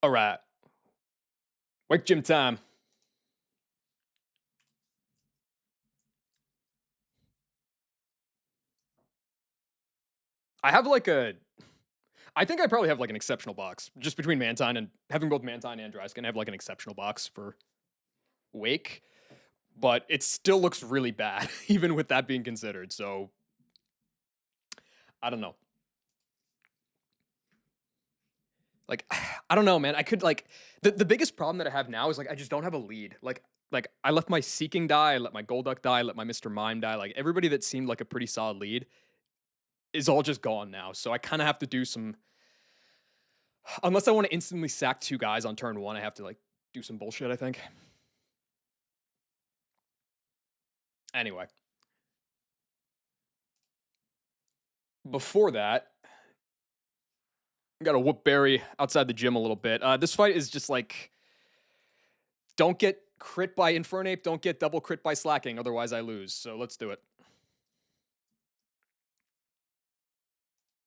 All right. Wake gym time. I have like a I think I probably have like an exceptional box just between Mantine and having both Mantine and Dryskin. I have like an exceptional box for Wake, but it still looks really bad, even with that being considered. So I don't know. Like I don't know, man. I could like the biggest problem that I have now is like I just don't have a lead. Like I left my Seeking die, I let my Golduck die, I let my Mr. Mime die. Like everybody that seemed like a pretty solid lead is all just gone now. So I kind of have to do some unless I want to instantly sack two guys on turn one, I have to like do some bullshit, I think. Anyway, before that, got to whoop Barry outside the gym a little bit. This fight is just like, don't get crit by Infernape, don't get double crit by Slacking, otherwise I lose. So let's do it.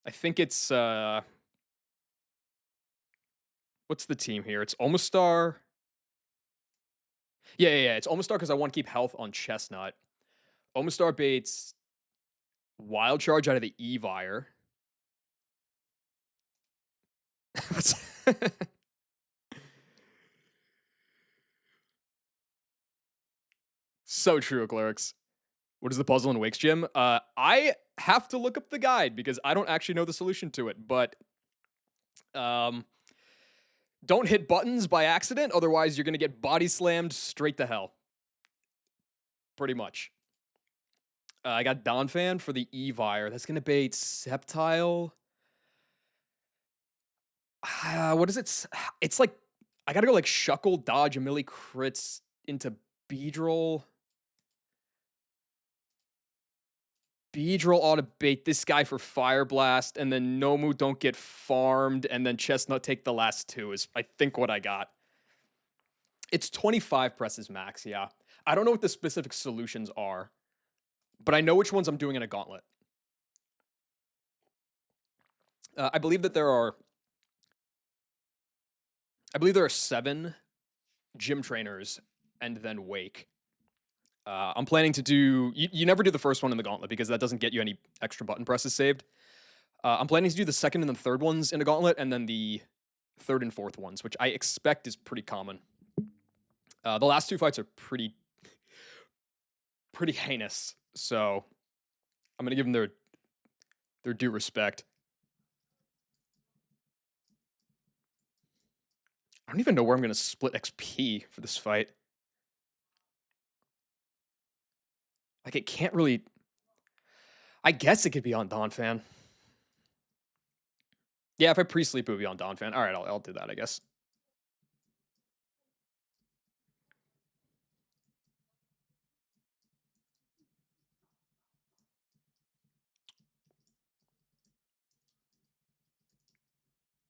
I think it's, what's the team here? It's Omastar. Yeah. It's Omastar because I want to keep health on Chestnut. Omastar baits Wild Charge out of the Evire. So true, Clerics. What is the puzzle in Wake's gym? I have to look up the guide because I don't actually know the solution to it. But um, don't hit buttons by accident, otherwise you're gonna get body slammed straight to hell. Pretty much. I got Donphan for the Evire. That's gonna bait Sceptile. What is it? It's like I gotta go like Shuckle, dodge a milli crits into Beedrill. Beedrill ought to bait this guy for Fire Blast, and then Nomu don't get farmed, and then Chestnut take the last two is I think what I got. It's 25 presses max, yeah. I don't know what the specific solutions are, but I know which ones I'm doing in a gauntlet. I believe that there are 7 gym trainers and then Wake. I'm planning to do. You never do the first one in the gauntlet because that doesn't get you any extra button presses saved. I'm planning to do the second and the third ones in a gauntlet, and then the third and fourth ones, which I expect is pretty common. The last 2 fights are pretty heinous, so I'm gonna give them their due respect. I don't even know where I'm gonna split XP for this fight. Like it can't really. I guess it could be on Donphan. Yeah, if I pre-sleep, it would be on Donphan. All right, I'll do that, I guess.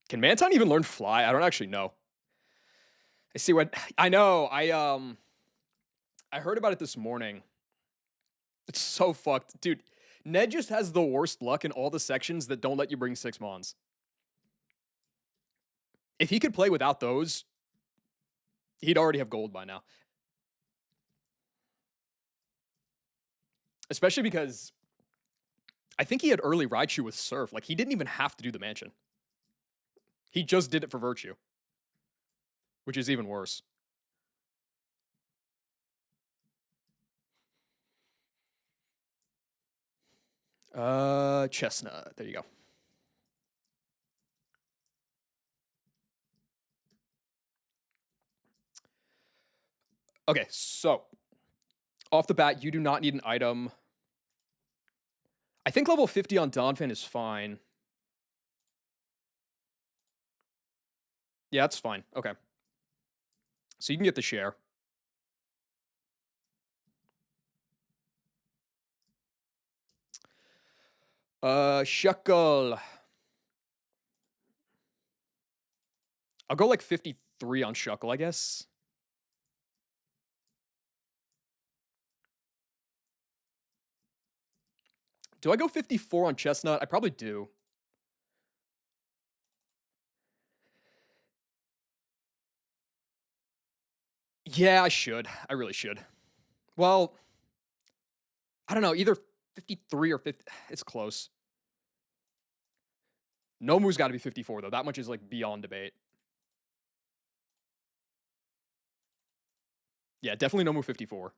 Can Manton even learn Fly? I don't actually know. I see what I know. I heard about it this morning. It's so fucked, dude. Ned just has the worst luck in all the sections that don't let you bring 6 mons. If he could play without those, he'd already have gold by now. Especially because I think he had early Raichu with Surf. Like he didn't even have to do the mansion. He just did it for Virtue, which is even worse. Chestnut. There you go. Okay, so off the bat, you do not need an item. I think level 50 on Donphan is fine. Yeah, that's fine. Okay. So you can get the share. Shuckle. I'll go like 53 on Shuckle, I guess. Do I go 54 on Chestnut? I probably do. Yeah, I should. I really should. Well, I don't know, either 53 or 50. It's close. Nomu's got to be 54 though. That much is like beyond debate. Yeah, definitely Nomu 54.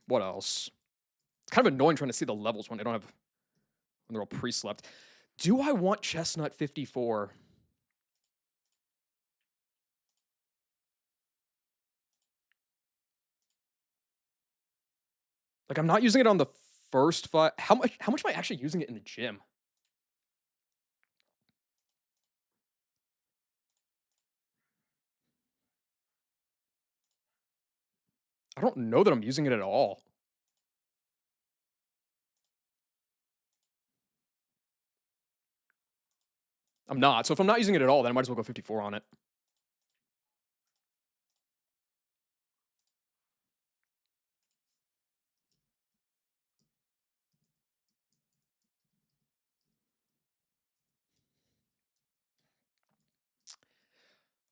What else? It's kind of annoying trying to see the levels when when they're all pre-slept. Do I want Chestnut 54? Like, I'm not using it on the first fight. How much am I actually using it in the gym? I don't know that I'm using it at all. I'm not. So if I'm not using it at all, then I might as well go 54 on it.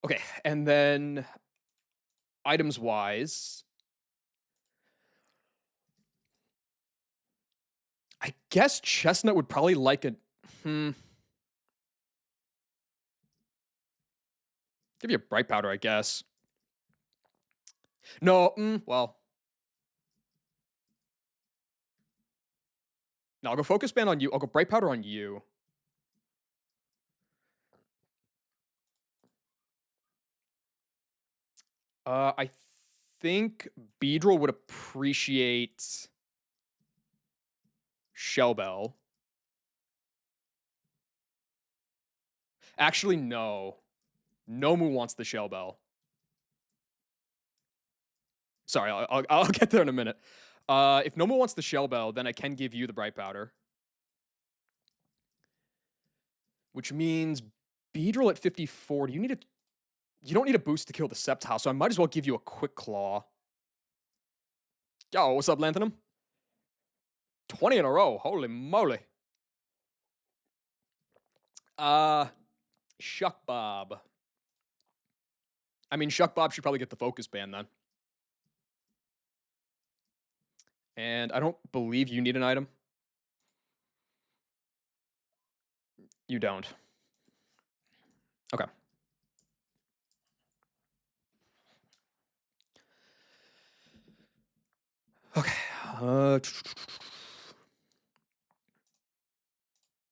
Okay, and then items wise, I guess Chestnut would probably like a give you a bright powder, I guess. No, well. No, I'll go focus band on you. I'll go bright powder on you. I think Beedrill would appreciate Shellbell. Actually, no. Nomu wants the Shellbell. Sorry, I'll get there in a minute. If Nomu wants the Shellbell, then I can give you the bright powder. Which means Beedrill at 54. You don't need a boost to kill the Sceptile, so I might as well give you a quick claw. Yo, what's up, Lanthanum? 20 in a row. Holy moly. Shuck Bob. I mean, Shuck Bob should probably get the focus band then. And I don't believe you need an item. You don't. Okay. Okay.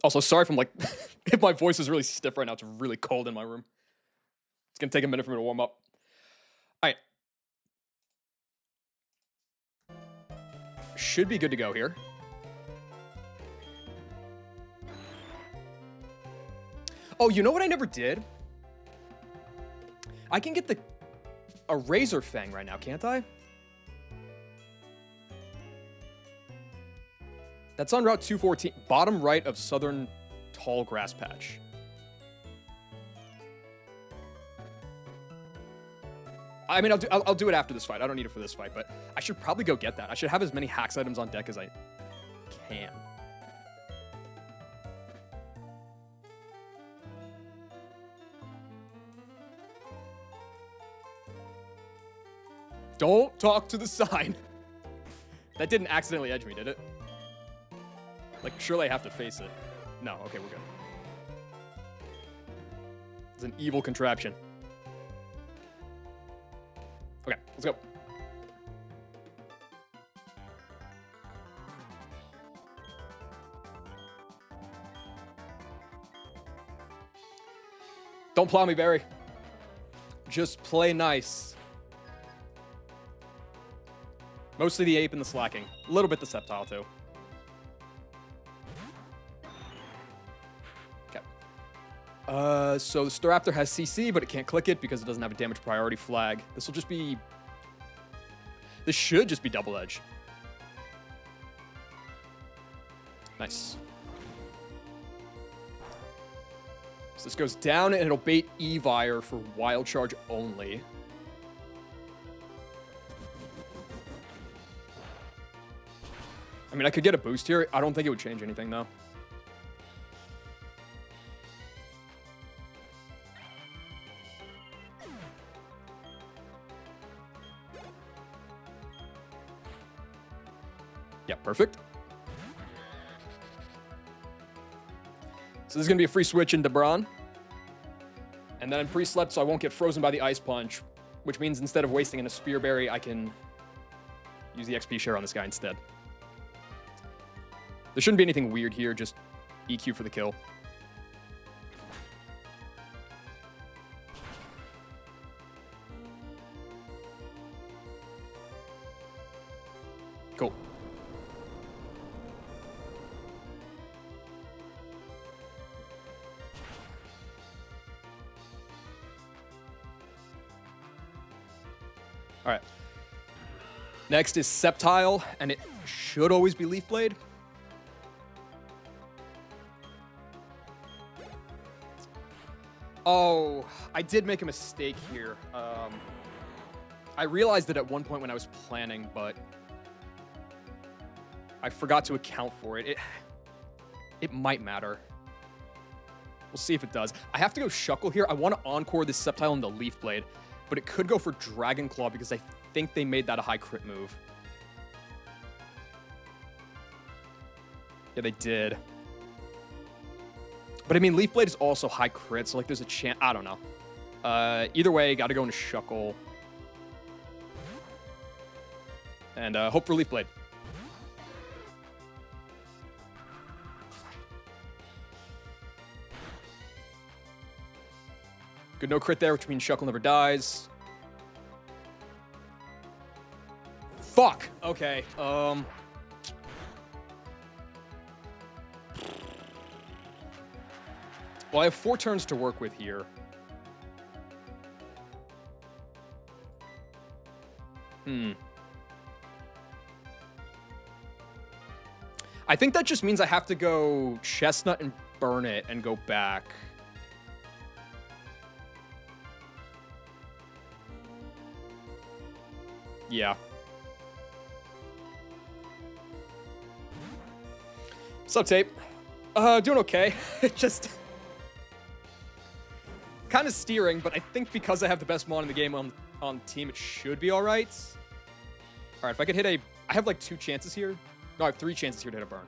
Also, sorry if I'm like, if my voice is really stiff right now. It's really cold in my room. It's gonna take a minute for me to warm up. All right. Should be good to go here. Oh, you know what I never did? I can get a Razor Fang right now, can't I? That's on Route 214, bottom right of Southern Tall Grass Patch. I mean, I'll do it after this fight. I don't need it for this fight, but I should probably go get that. I should have as many hacks items on deck as I can. Don't talk to the sign. That didn't accidentally edge me, did it? Like, surely I have to face it. No, okay, we're good. It's an evil contraption. Okay, let's go. Don't plow me, Barry. Just play nice. Mostly the ape and the slacking. A little bit the Sceptile, too. Okay. So the Staraptor has CC, but it can't click it because it doesn't have a damage priority flag. This will just be... This should just be Double Edge. Nice. So this goes down, and it'll bait Evire for Wild Charge only. I mean, I could get a boost here. I don't think it would change anything, though. So this is going to be a free switch into Brawn. And then I'm pre-slept, so I won't get frozen by the Ice Punch, which means instead of wasting in a Spear Berry, I can use the XP share on this guy instead. There shouldn't be anything weird here, just EQ for the kill. Cool. All right. Next is Sceptile, and it should always be Leaf Blade. Oh, I did make a mistake here. I realized it at one point when I was planning, but I forgot to account for it. It might matter. We'll see if it does. I have to go Shuckle here. I want to Encore this Sceptile into Leaf Blade, but it could go for Dragon Claw because I think they made that a high crit move. Yeah, they did. But I mean, Leaf Blade is also high crit, so like there's a chance. I don't know. Either way, got to go into Shuckle. And hope for Leaf Blade. Good no crit there, which means Shuckle never dies. Fuck! Okay, Well, I have 4 turns to work with here. I think that just means I have to go Chestnut and burn it and go back. Yeah. What's up, Tape? Doing okay. Just kind of steering, but I think because I have the best mon in the game on the team, it should be all right. All right, if I could hit I have like 2 chances here. No, I have 3 chances here to hit a burn.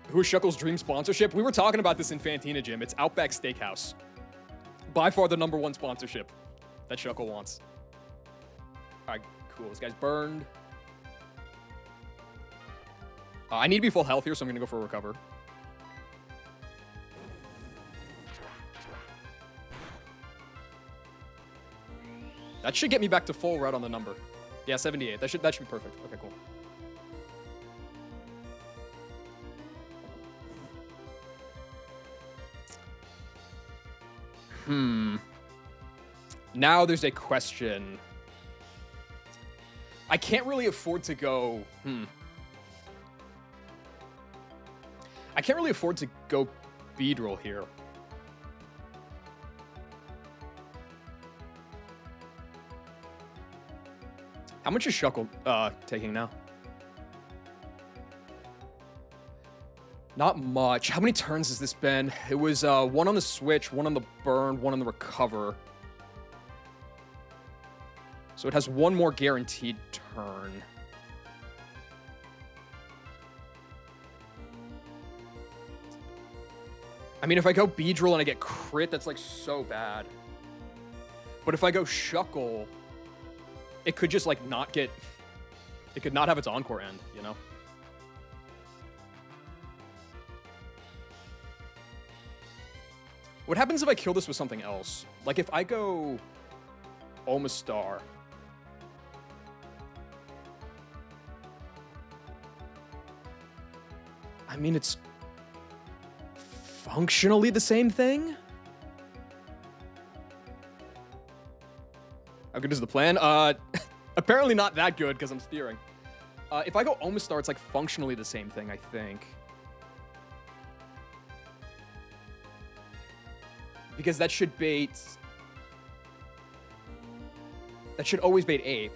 Who is Shuckle's dream sponsorship? We were talking about this in Fantina Gym. It's Outback Steakhouse. By far the #1 sponsorship that Shuckle wants. All right, cool. This guy's burned. I need to be full health here, so I'm going to go for a recover. That should get me back to full red on the number. Yeah, 78. That should be perfect. Okay, cool. Now there's a question. I can't really afford to go... I can't really afford to go Beedrill here. How much is Shuckle taking now? Not much. How many turns has this been? It was 1 on the switch, 1 on the burn, 1 on the recover. So it has 1 more guaranteed turn. I mean, if I go Beedrill and I get crit, that's like so bad. But if I go Shuckle, it could just like not get... It could not have its Encore end, you know? What happens if I kill this with something else? Like if I go Omastar. I mean, it's functionally the same thing? How good is the plan? Apparently not that good because I'm steering. If I go Omastar, it's like functionally the same thing, I think. Because that should bait... That should always bait Ape.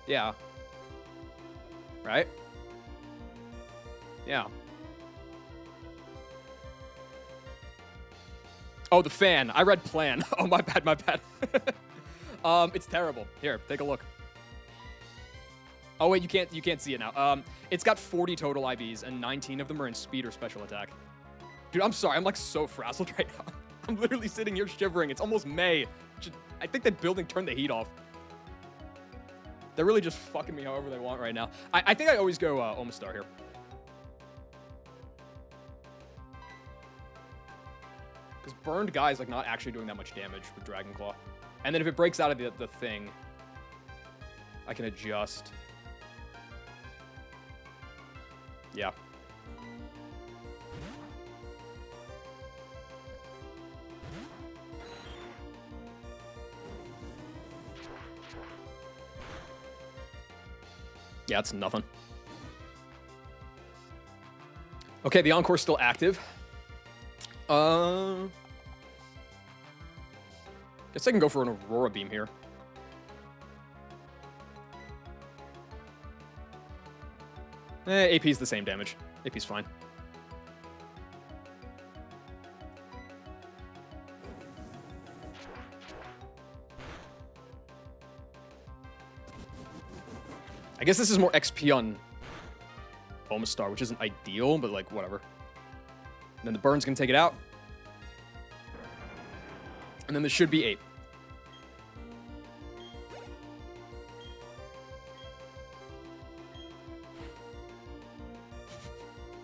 Yeah. Right? Yeah. Oh, the fan. I read plan. Oh, my bad, my bad. It's terrible. Here, take a look. Oh wait, you can't see it now. It's got 40 total IVs and 19 of them are in speed or special attack. Dude, I'm sorry. I'm like so frazzled right now. I'm literally sitting here shivering. It's almost May. I think that building turned the heat off. They're really just fucking me however they want right now. I think I always go Omastar here. Because Burned Guy is like not actually doing that much damage with Dragon Claw. And then if it breaks out of the thing, I can adjust. Yeah. Yeah, it's nothing. Okay, the Encore's still active. Guess I can go for an Aurora Beam here. AP's the same damage. AP's fine. I guess this is more XP on Omastar, which isn't ideal, but like, whatever. And then the Burn's gonna take it out. And then this should be 8.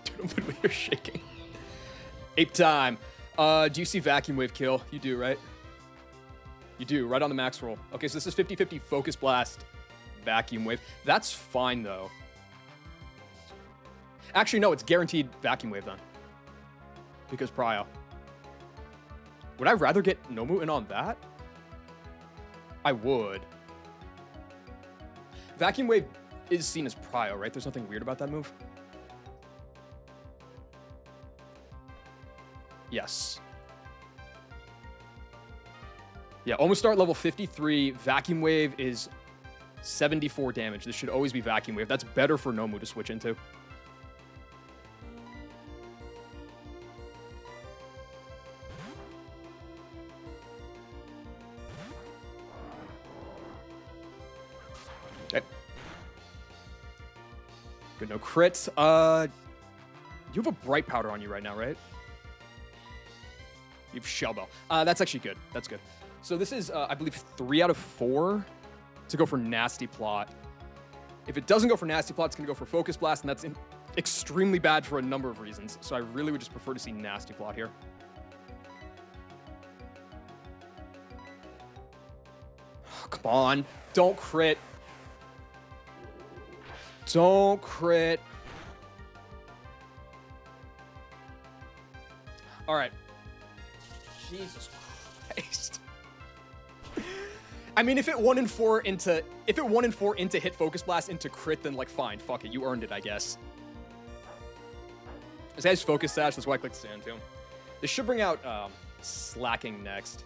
Dude, I'm literally here shaking. Ape time. Do you see Vacuum Wave kill? You do, right? You do, right on the max roll. Okay, so this is 50-50 Focus Blast, Vacuum Wave. That's fine, though. Actually, no, it's guaranteed Vacuum Wave, then. Because Prio. Would I rather get Nomu in on that? I would. Vacuum Wave is seen as Prio, right? There's nothing weird about that move. Yes. Yeah, Omastar level 53. Vacuum Wave is 74 damage. This should always be Vacuum Wave. That's better for Nomu to switch into. Okay. Good, no crits. You have a Bright Powder on you right now, right? You have Shell Bell. That's actually good. That's good. So this is, I believe, 3 out of 4 to go for Nasty Plot. If it doesn't go for Nasty Plot, it's going to go for Focus Blast, and that's extremely bad for a number of reasons. So I really would just prefer to see Nasty Plot here. Oh, come on. Don't crit. Don't crit. All right. Jesus Christ. I mean, if it 1 in 4 into hit Focus Blast into crit, then like fine, fuck it, you earned it, I guess. This guy's Focus Sash, that's why I clicked Stand to him. This should bring out Slacking next.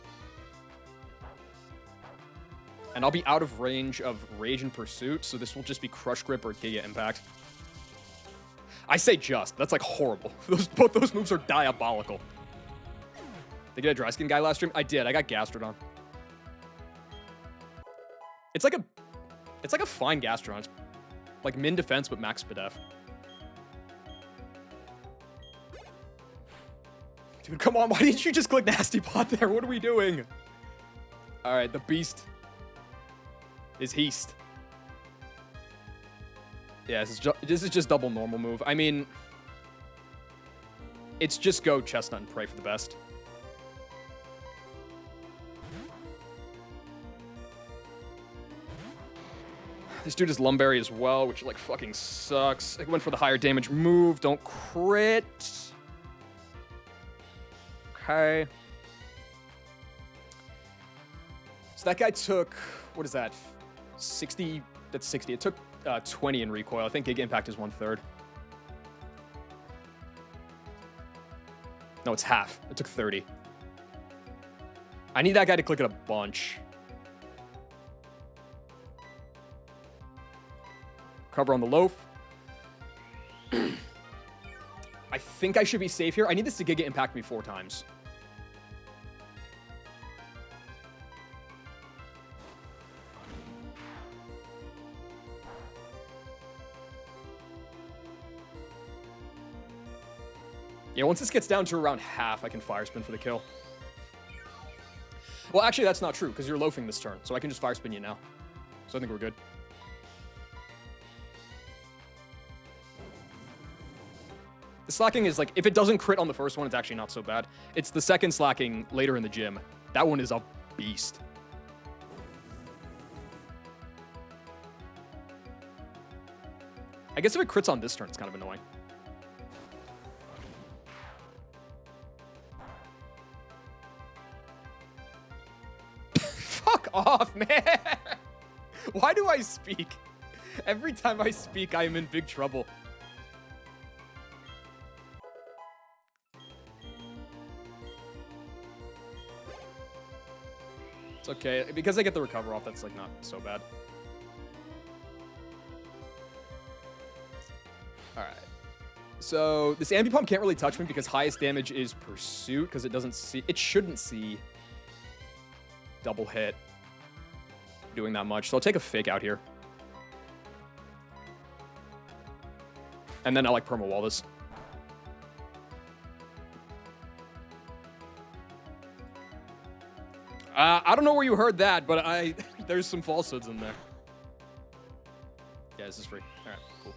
And I'll be out of range of Rage and Pursuit, so this will just be Crush Grip or Giga Impact. I say just, that's like horrible. Both those moves are diabolical. Did you get a Dry Skin guy last stream? I did. I got Gastrodon. It's like a fine Gastrodon. It's like min defense but max SPDF. Dude, come on! Why didn't you just click Nasty Plot there? What are we doing? All right, the beast is Heast. Yeah, this is just double normal move. I mean, it's just go Chestnut and pray for the best. This dude is Lumberry as well, which like fucking sucks. I went for the higher damage move. Don't crit. Okay. So that guy took, what is that? 60, that's 60. It took 20 in recoil. I think Giga Impact is 1/3. No, it's half. It took 30. I need that guy to click it a bunch. Cover on the loaf. I think I should be safe here. I need this to Giga Impact me 4 times. Yeah, once this gets down to around half, I can fire spin for the kill. Well, actually, that's not true, because you're loafing this turn, so I can just fire spin you now. So I think we're good. The slacking is like, if it doesn't crit on the first one, it's actually not so bad. It's the second slacking later in the gym. That one is a beast. I guess if it crits on this turn, it's kind of annoying. Fuck off, man! Why do I speak? Every time I speak, I am in big trouble. It's okay. Because I get the recover off, that's like not so bad. Alright. So this ambi pump can't really touch me because highest damage is pursuit because it doesn't see, it shouldn't see double hit doing that much. So I'll take a fake out here. And then I'll like perma wall this. I don't know where you heard that, but there's some falsehoods in there. Yeah, this is free. All right, cool.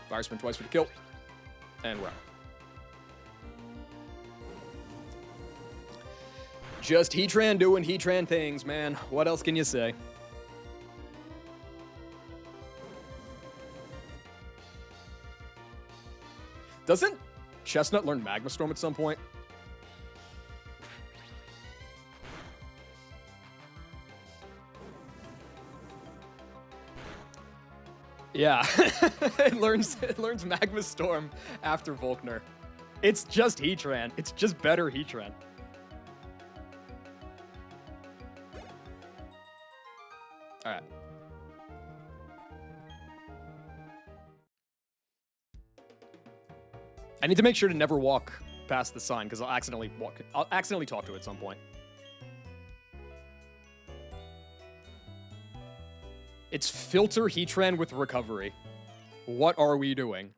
Fire spin twice for the kill. And we're out. Just Heatran doing Heatran things, man. What else can you say? Doesn't Chestnut learn Magma Storm at some point? Yeah, it learns Magma Storm after Volkner. It's just Heatran. It's just better Heatran. All right. I need to make sure to never walk past the sign because I'll accidentally talk to it at some point. It's filter Heatran with recovery. What are we doing?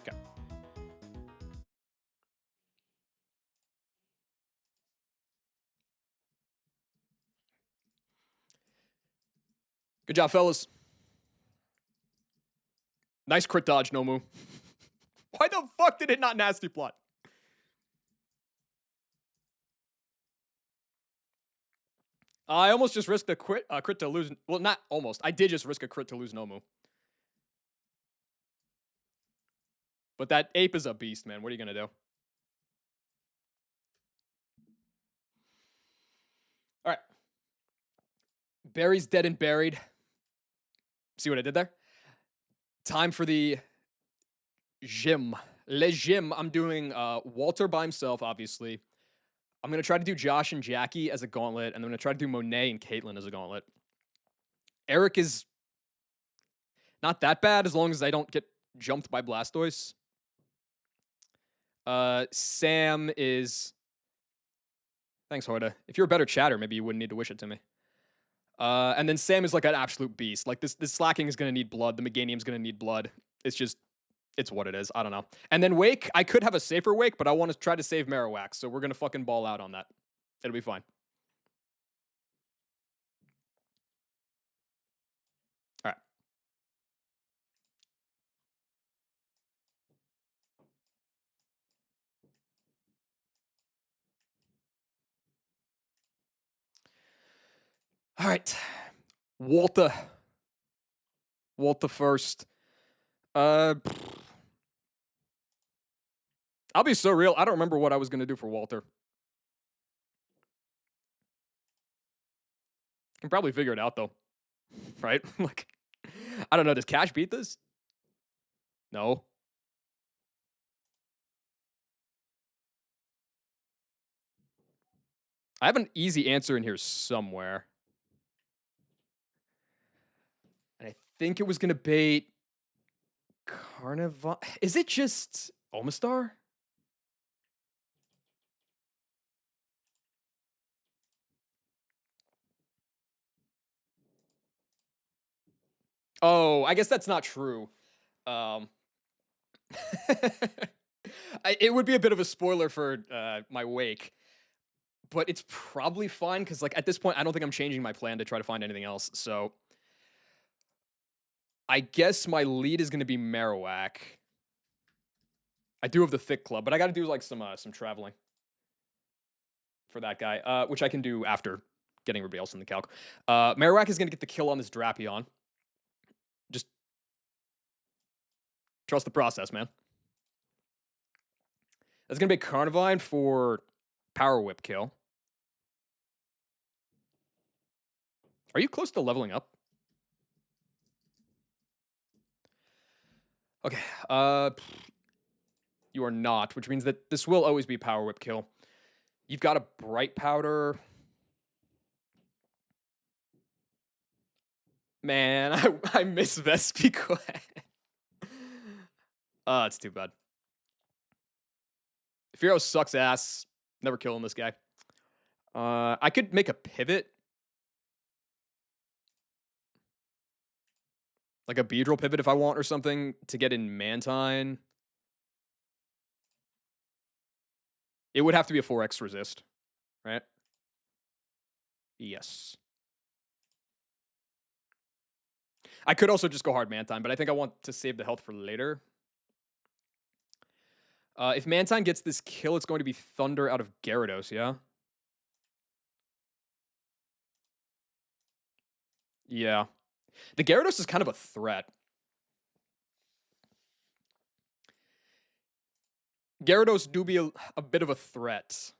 Okay. Good job, fellas. Nice crit dodge, Nomu. Why the fuck did it not nasty plot? I almost just risked a crit to lose. Well, not almost. I did just risk a crit to lose Nomu. But that ape is a beast, man. What are you going to do? All right. Barry's dead and buried. See what I did there? Time for the gym. Le gym. I'm doing Walter by himself, obviously. I'm going to try to do Josh and Jackie as a gauntlet, and I'm going to try to do Monet and Caitlyn as a gauntlet. Eric is not that bad as long as I don't get jumped by Blastoise. Sam is... Thanks, Hoida. If you're a better chatter, maybe you wouldn't need to wish it to me. And then Sam is like an absolute beast. Like this Slacking is going to need blood. The Meganium's going to need blood. It's what it is. I don't know. And then Wake, I could have a safer Wake, but I want to try to save Marowak, so we're going to fucking ball out on that. It'll be fine. All right. All right. Walter first. I'll be so real. I don't remember what I was going to do for Walter. Can probably figure it out, though. Right? Like, I don't know. Does Cash beat this? No. I have an easy answer in here somewhere. And I think it was going to bait Carnival. Is it just Omastar? Oh, I guess that's not true. Um, it would be a bit of a spoiler for my wake, but it's probably fine because, like, at this point, I don't think I'm changing my plan to try to find anything else. So I guess my lead is going to be Marowak. I do have the thick club, but I got to do like some traveling for that guy, which I can do after getting everybody else in the calc. Marowak is going to get the kill on this Drapion. Just trust the process, man. That's going to be Carnivine for Power Whip kill. Are you close to leveling up? Okay. You are not, which means that this will always be Power Whip kill. You've got a Bright Powder. Man, I miss Vespiquen. It's too bad. Firo sucks ass. Never killing this guy. I could make a pivot. Like a Beedrill pivot if I want or something to get in Mantine. It would have to be a 4x resist, right? Yes. I could also just go hard Mantine, but I think I want to save the health for later. If Mantine gets this kill, it's going to be Thunder out of Gyarados, yeah? Yeah. The Gyarados is kind of a threat. Gyarados do be a bit of a threat.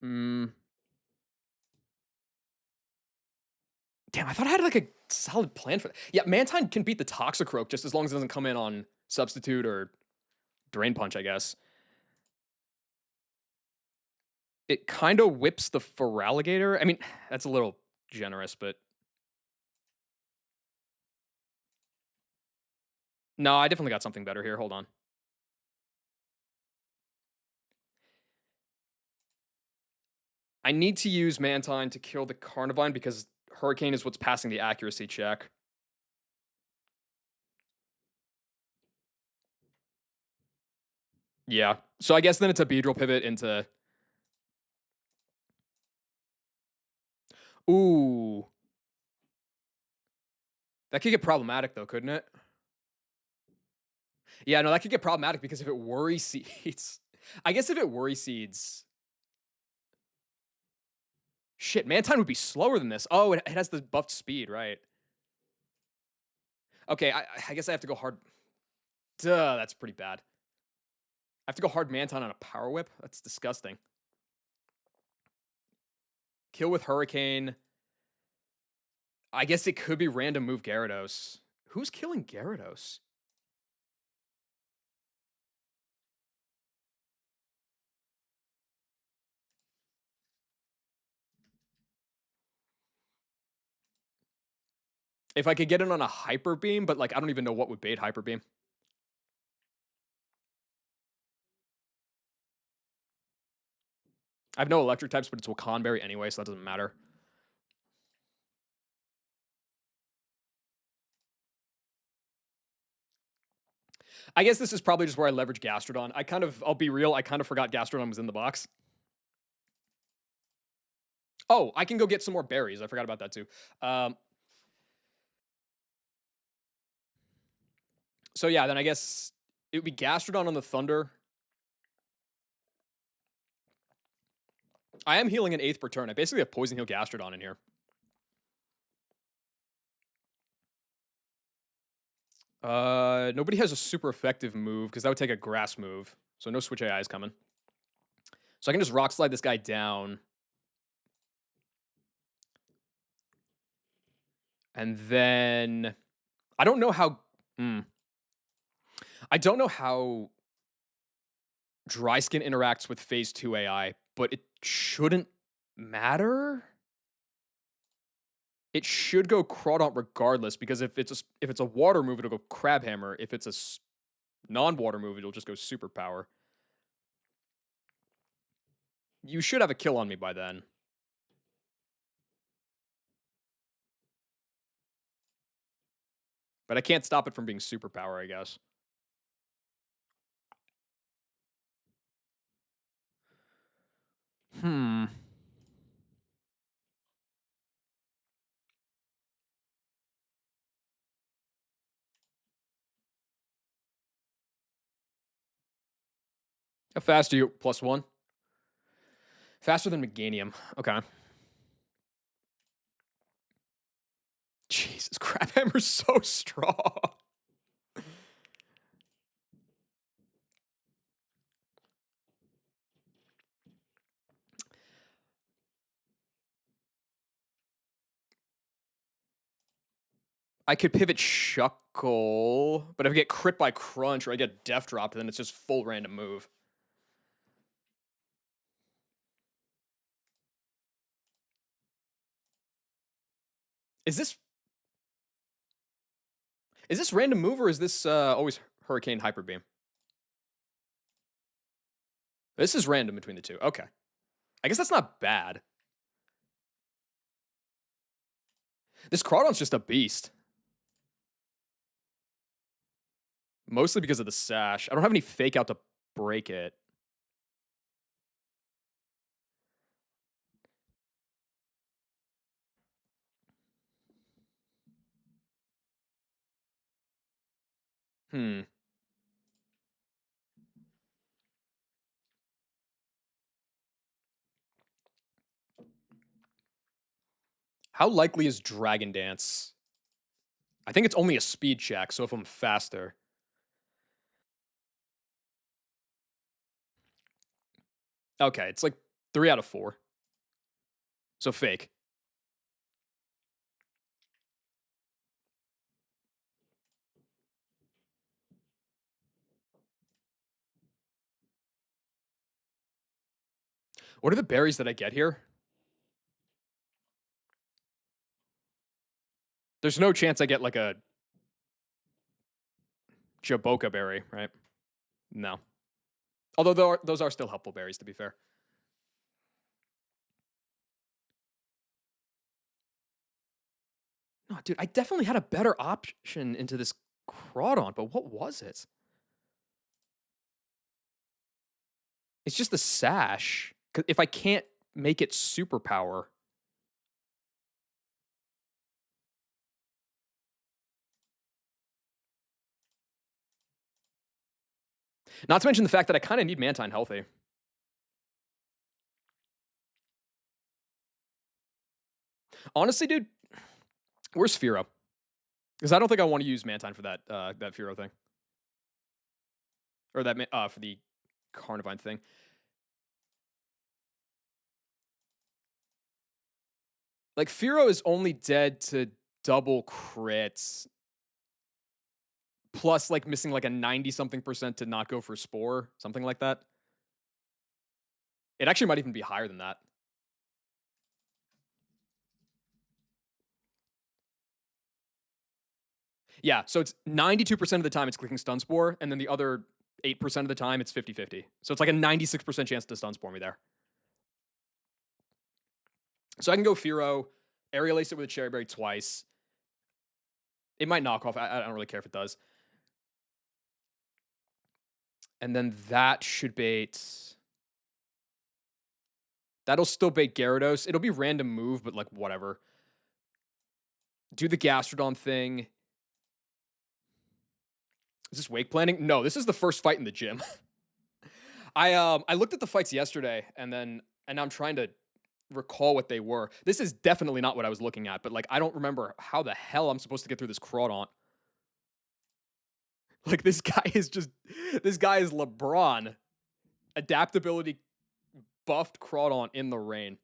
Hmm. Damn, I thought I had like a solid plan for that. Yeah, Mantine can beat the Toxicroak just as long as it doesn't come in on Substitute or Drain Punch, I guess. It kind of whips the Feraligatr. I mean, that's a little generous, but no, I definitely got something better here. Hold on. I need to use Mantine to kill the Carnivine because Hurricane is what's passing the accuracy check. Yeah. So I guess then it's a Beedrill pivot into... Ooh. That could get problematic though, couldn't it? Yeah, no, that could get problematic because if it Worry Seeds... I guess if it Worry Seeds... Shit, Mantine would be slower than this. Oh, it has the buffed speed, right? Okay, I guess I have to go hard... Duh, that's pretty bad. I have to go hard Mantine on a Power Whip? That's disgusting. Kill with Hurricane. I guess it could be random move Gyarados. Who's killing Gyarados? If I could get it on a Hyper Beam, but like I don't even know what would bait Hyper Beam. I have no electric types, but it's Wakanberry anyway, so that doesn't matter. I guess this is probably just where I leverage Gastrodon. I'll be real, I kind of forgot Gastrodon was in the box. Oh, I can go get some more berries. I forgot about that too. So yeah, then I guess it would be Gastrodon on the Thunder. I am healing an 8th per turn. I basically have Poison Heal Gastrodon in here. Nobody has a super effective move because that would take a grass move. So no Switch AI is coming. So I can just Rock Slide this guy down. And then I don't know how... I don't know how Dry Skin interacts with Phase 2 AI, but it shouldn't matter. It should go Crawdaunt regardless, because if it's a water move, it'll go Crabhammer. If it's a non-water move, it'll just go Superpower. You should have a kill on me by then. But I can't stop it from being superpower, I guess. Hmm. How fast are you? +1? Faster than Meganium. Okay. Jesus, Crab Hammer's so strong. I could pivot Shuckle, but if I get crit by Crunch or I get Death Dropped, then it's just full random move. Is this random move or is this always Hurricane Hyper Beam? This is random between the two. Okay. I guess that's not bad. This Crawdon's just a beast. Mostly because of the sash. I don't have any fake out to break it. Hmm. How likely is Dragon Dance? I think it's only a speed check, so if I'm faster. Okay, it's like 3 out of 4. So fake. What are the berries that I get here? There's no chance I get like a Jaboka berry, right? No. Although those are still helpful berries, to be fair. No, dude, I definitely had a better option into this Crawdon, but what was it? It's just the sash. 'Cause if I can't make it superpower, not to mention the fact that I kind of need Mantine healthy. Honestly, dude, where's Firo? Because I don't think I want to use Mantine for that Firo thing or for the Carnivine thing. Like Firo is only dead to double crits, plus like missing like a 90 something percent to not go for Spore, something like that. It actually might even be higher than that. Yeah, so it's 92% of the time it's clicking Stun Spore, and then the other 8% of the time it's 50-50. So it's like a 96% chance to Stun Spore me there. So I can go Firo, Aerial Ace it with a Cherry Berry twice. It might knock off. I don't really care if it does. And then that should bait. That'll still bait Gyarados. It'll be random move, but like whatever. Do the Gastrodon thing. Is this wake planning? No, this is the first fight in the gym. I looked at the fights yesterday and I'm trying to recall what they were. This is definitely not what I was looking at, but like I don't remember how the hell I'm supposed to get through this Crawdaunt. Like this guy is LeBron. Adaptability buffed Crawdaunt in the rain.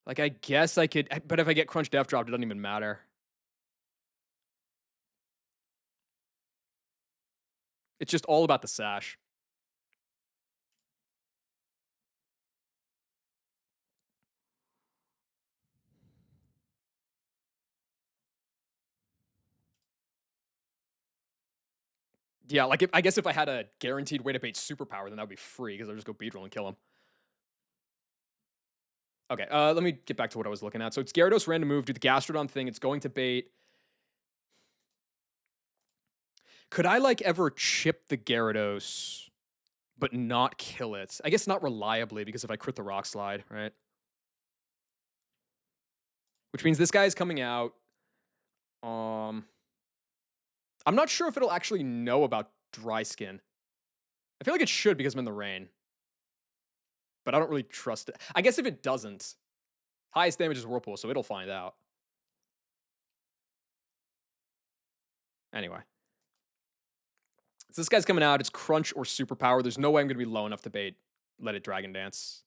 Like I guess I could, but if I get Crunch Death Dropped, it doesn't even matter. It's just all about the sash. Yeah, like I guess if I had a guaranteed way to bait superpower, then that would be free because I'll just go Beedrill and kill him. Okay, let me get back to what I was looking at. So it's Gyarados random move, do the Gastrodon thing. It's going to bait. Could I like ever chip the Gyarados but not kill it? I guess not reliably because if I crit the Rock Slide, right? Which means this guy is coming out. Um, I'm not sure if it'll actually know about Dry Skin. I feel like it should because I'm in the rain, but I don't really trust it. I guess if it doesn't, highest damage is Whirlpool, so it'll find out. Anyway. So this guy's coming out. It's Crunch or Superpower. There's no way I'm going to be low enough to bait Let It Dragon Dance.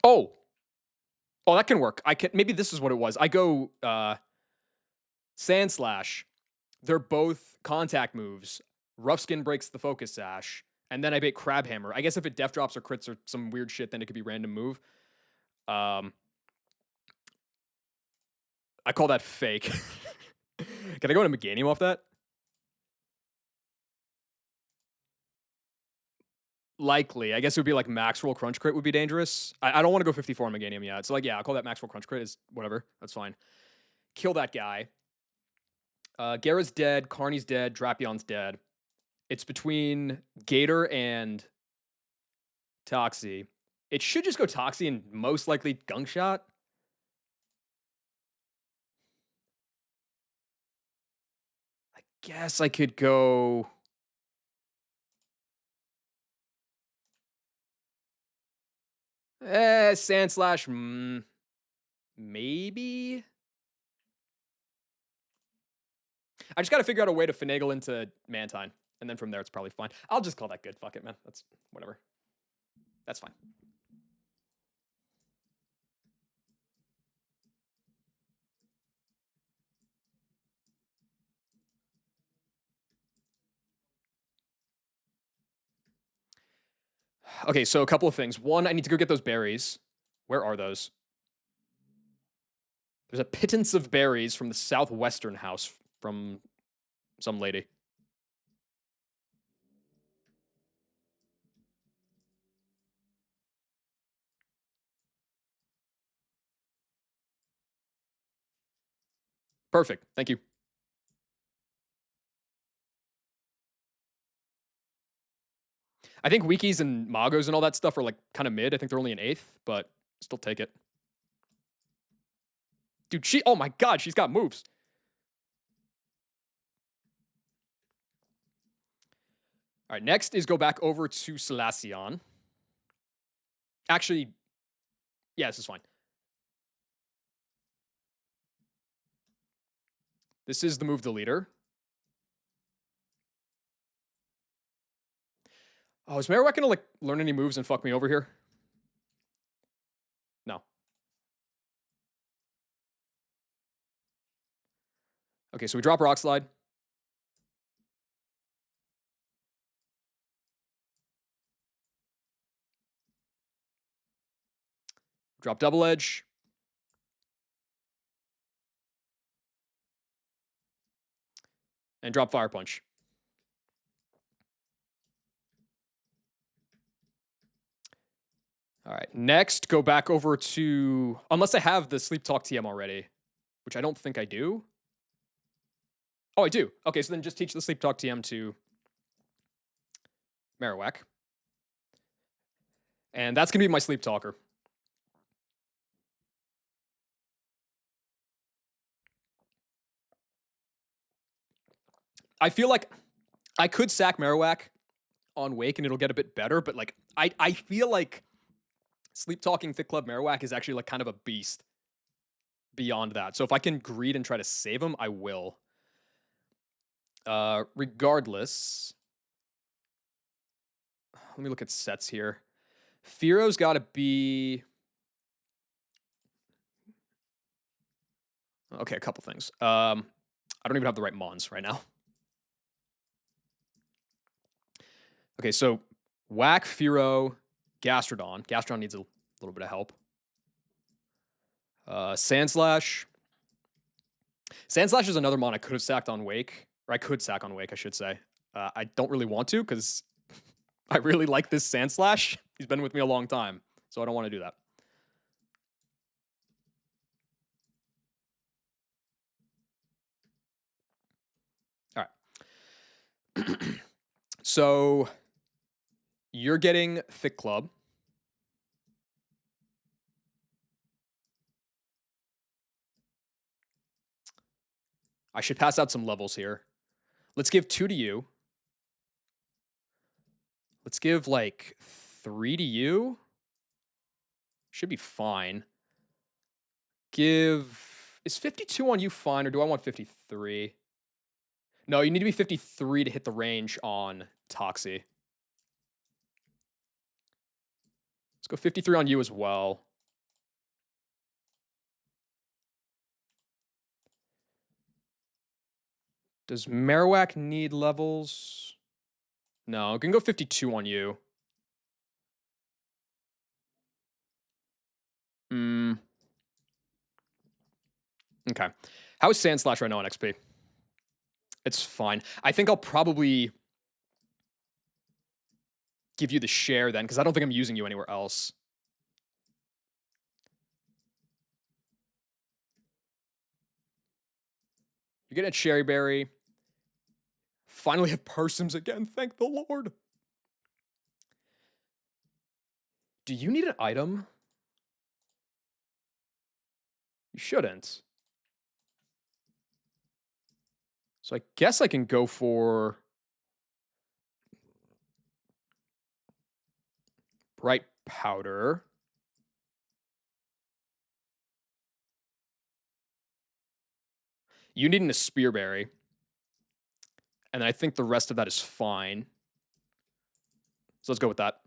Oh, oh, that can work. I can maybe this is what it was. I go Sand Slash. They're both contact moves. Rough Skin breaks the Focus Sash, and then I bait Crab Hammer. I guess if it def drops or crits or some weird shit, then it could be random move. I call that fake. Can I go into Meganium off that? Likely. I guess it would be like Max Roll Crunch Crit would be dangerous. I don't want to go 54 on Meganium yet. So like, yeah, I'll call that Max Roll Crunch Crit is whatever. That's fine. Kill that guy. Gara's dead. Carney's dead. Drapion's dead. It's between Gator and Toxie. It should just go Toxie and most likely Gunk Shot. I guess I could go. Sand Slash. Maybe. I just got to figure out a way to finagle into Mantine. And then from there, it's probably fine. I'll just call that good. Fuck it, man. That's whatever. That's fine. Okay, so a couple of things. One, I need to go get those berries. Where are those? There's a pittance of berries from the southwestern house from some lady. Perfect. Thank you. I think Wikis and Magos and all that stuff are like kind of mid. I think they're only an eighth, but still take it. Dude, oh my god, she's got moves. All right, next is go back over to Salacion. Actually, yeah, this is fine. This is the move deleter. Oh, is Marowak gonna like learn any moves and fuck me over here? No. Okay, so we drop Rock Slide. Drop Double Edge. And drop Fire Punch. All right, next, go back over to, unless I have the Sleep Talk TM already, which I don't think I do. Oh, I do. Okay, so then just teach the Sleep Talk TM to Marowak. And that's going to be my Sleep Talker. I feel like I could sack Marowak on Wake and it'll get a bit better, but like I feel like Sleep Talking Thick Club Marowak is actually like kind of a beast beyond that. So if I can greed and try to save him, I will. Regardless, let me look at sets here. Firo's got to be... Okay, a couple things. I don't even have the right mons right now. Okay, so Whack, Firo, Gastrodon. Gastrodon needs a little bit of help. Sandslash. Sandslash is another mon I could have sacked on Wake. Or I could sack on Wake, I should say. I don't really want to because I really like this Sandslash. He's been with me a long time, so I don't want to do that. All right. So you're getting Thick Club. I should pass out some levels here. Let's give 2 to you. Let's give like 3 to you. Should be fine. Is 52 on you fine, or do I want 53? No, you need to be 53 to hit the range on Toxie. Let's go 53 on you as well. Does Marowak need levels? No, I can go 52 on you. Okay. How is Sandslash right now on XP? It's fine. I think I'll probably give you the share then, because I don't think I'm using you anywhere else. You're getting a Cherry Berry. Finally have Persims again, thank the Lord. Do you need an item? You shouldn't. So I guess I can go for Bright Powder. You need a Spearberry. And I think the rest of that is fine. So let's go with that.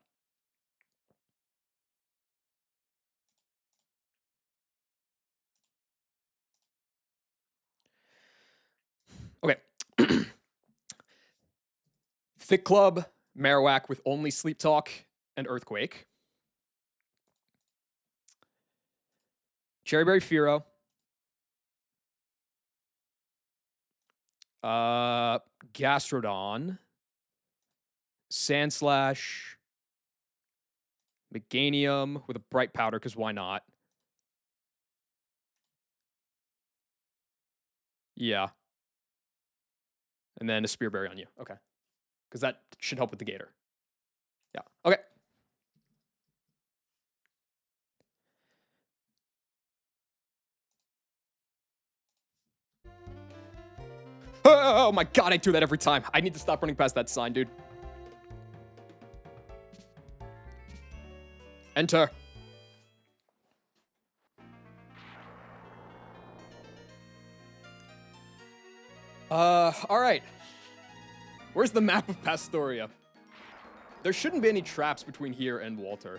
Okay. Thick Club, Marowak with only Sleep Talk and Earthquake. Cherry Berry Firo. Gastrodon. Sandslash. Meganium with a Bright Powder, because why not? Yeah. And then a Spearberry on you. Okay. Because that should help with the Gator. Yeah. Okay. Oh my god, I do that every time. I need to stop running past that sign, dude. Enter. Alright. Where's the map of Pastoria? There shouldn't be any traps between here and Walter.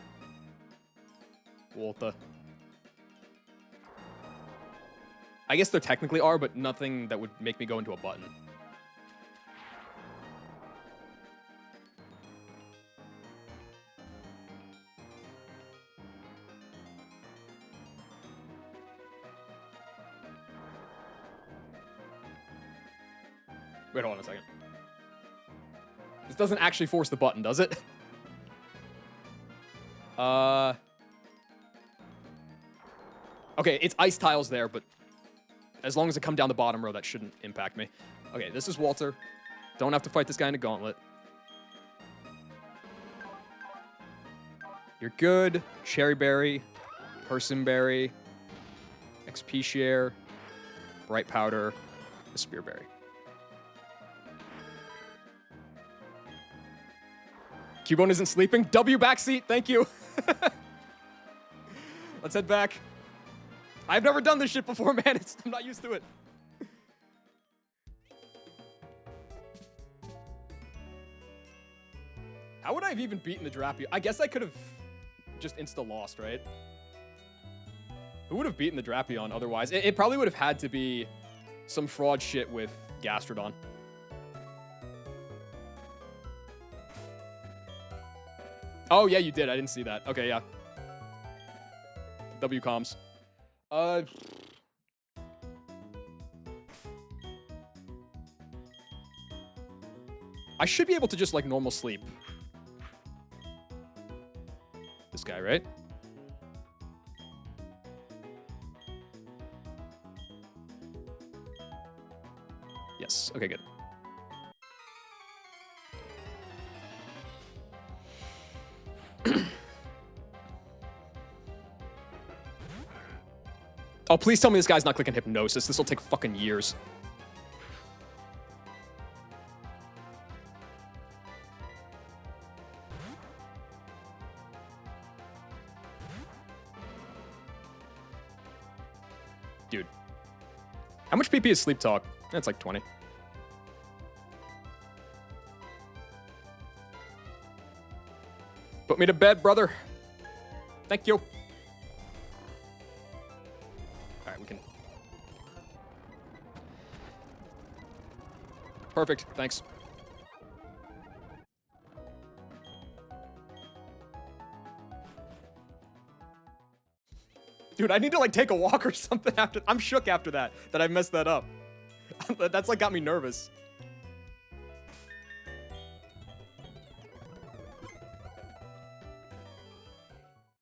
I guess there technically are, but nothing that would make me go into a button. Wait, hold on a second. This doesn't actually force the button, does it? Okay, it's ice tiles there, but as long as it come down the bottom row, that shouldn't impact me. Okay, this is Walter. Don't have to fight this guy in a gauntlet. You're good. Cherry Berry, Persimberry, XP Share, Bright Powder, a Spearberry. Cubone isn't sleeping. W backseat, thank you. Let's head back. I've never done this shit before, man. I'm not used to it. How would I have even beaten the Drapu? I guess I could have just insta-lost, right? Who would have beaten the Drapion otherwise? It probably would have had to be some fraud shit with Gastrodon. Oh, yeah, you did. I didn't see that. Okay, yeah. W comms. I should be able to just, like, normal sleep. This guy, right? Yes. Okay, good. Oh, please tell me this guy's not clicking Hypnosis. This will take fucking years. Dude. How much PP is Sleep Talk? That's like 20. Put me to bed, brother. Thank you. Alright, we can... Perfect, thanks. Dude, I need to, like, take a walk or something after... I'm shook after that I messed that up. That's, like, got me nervous.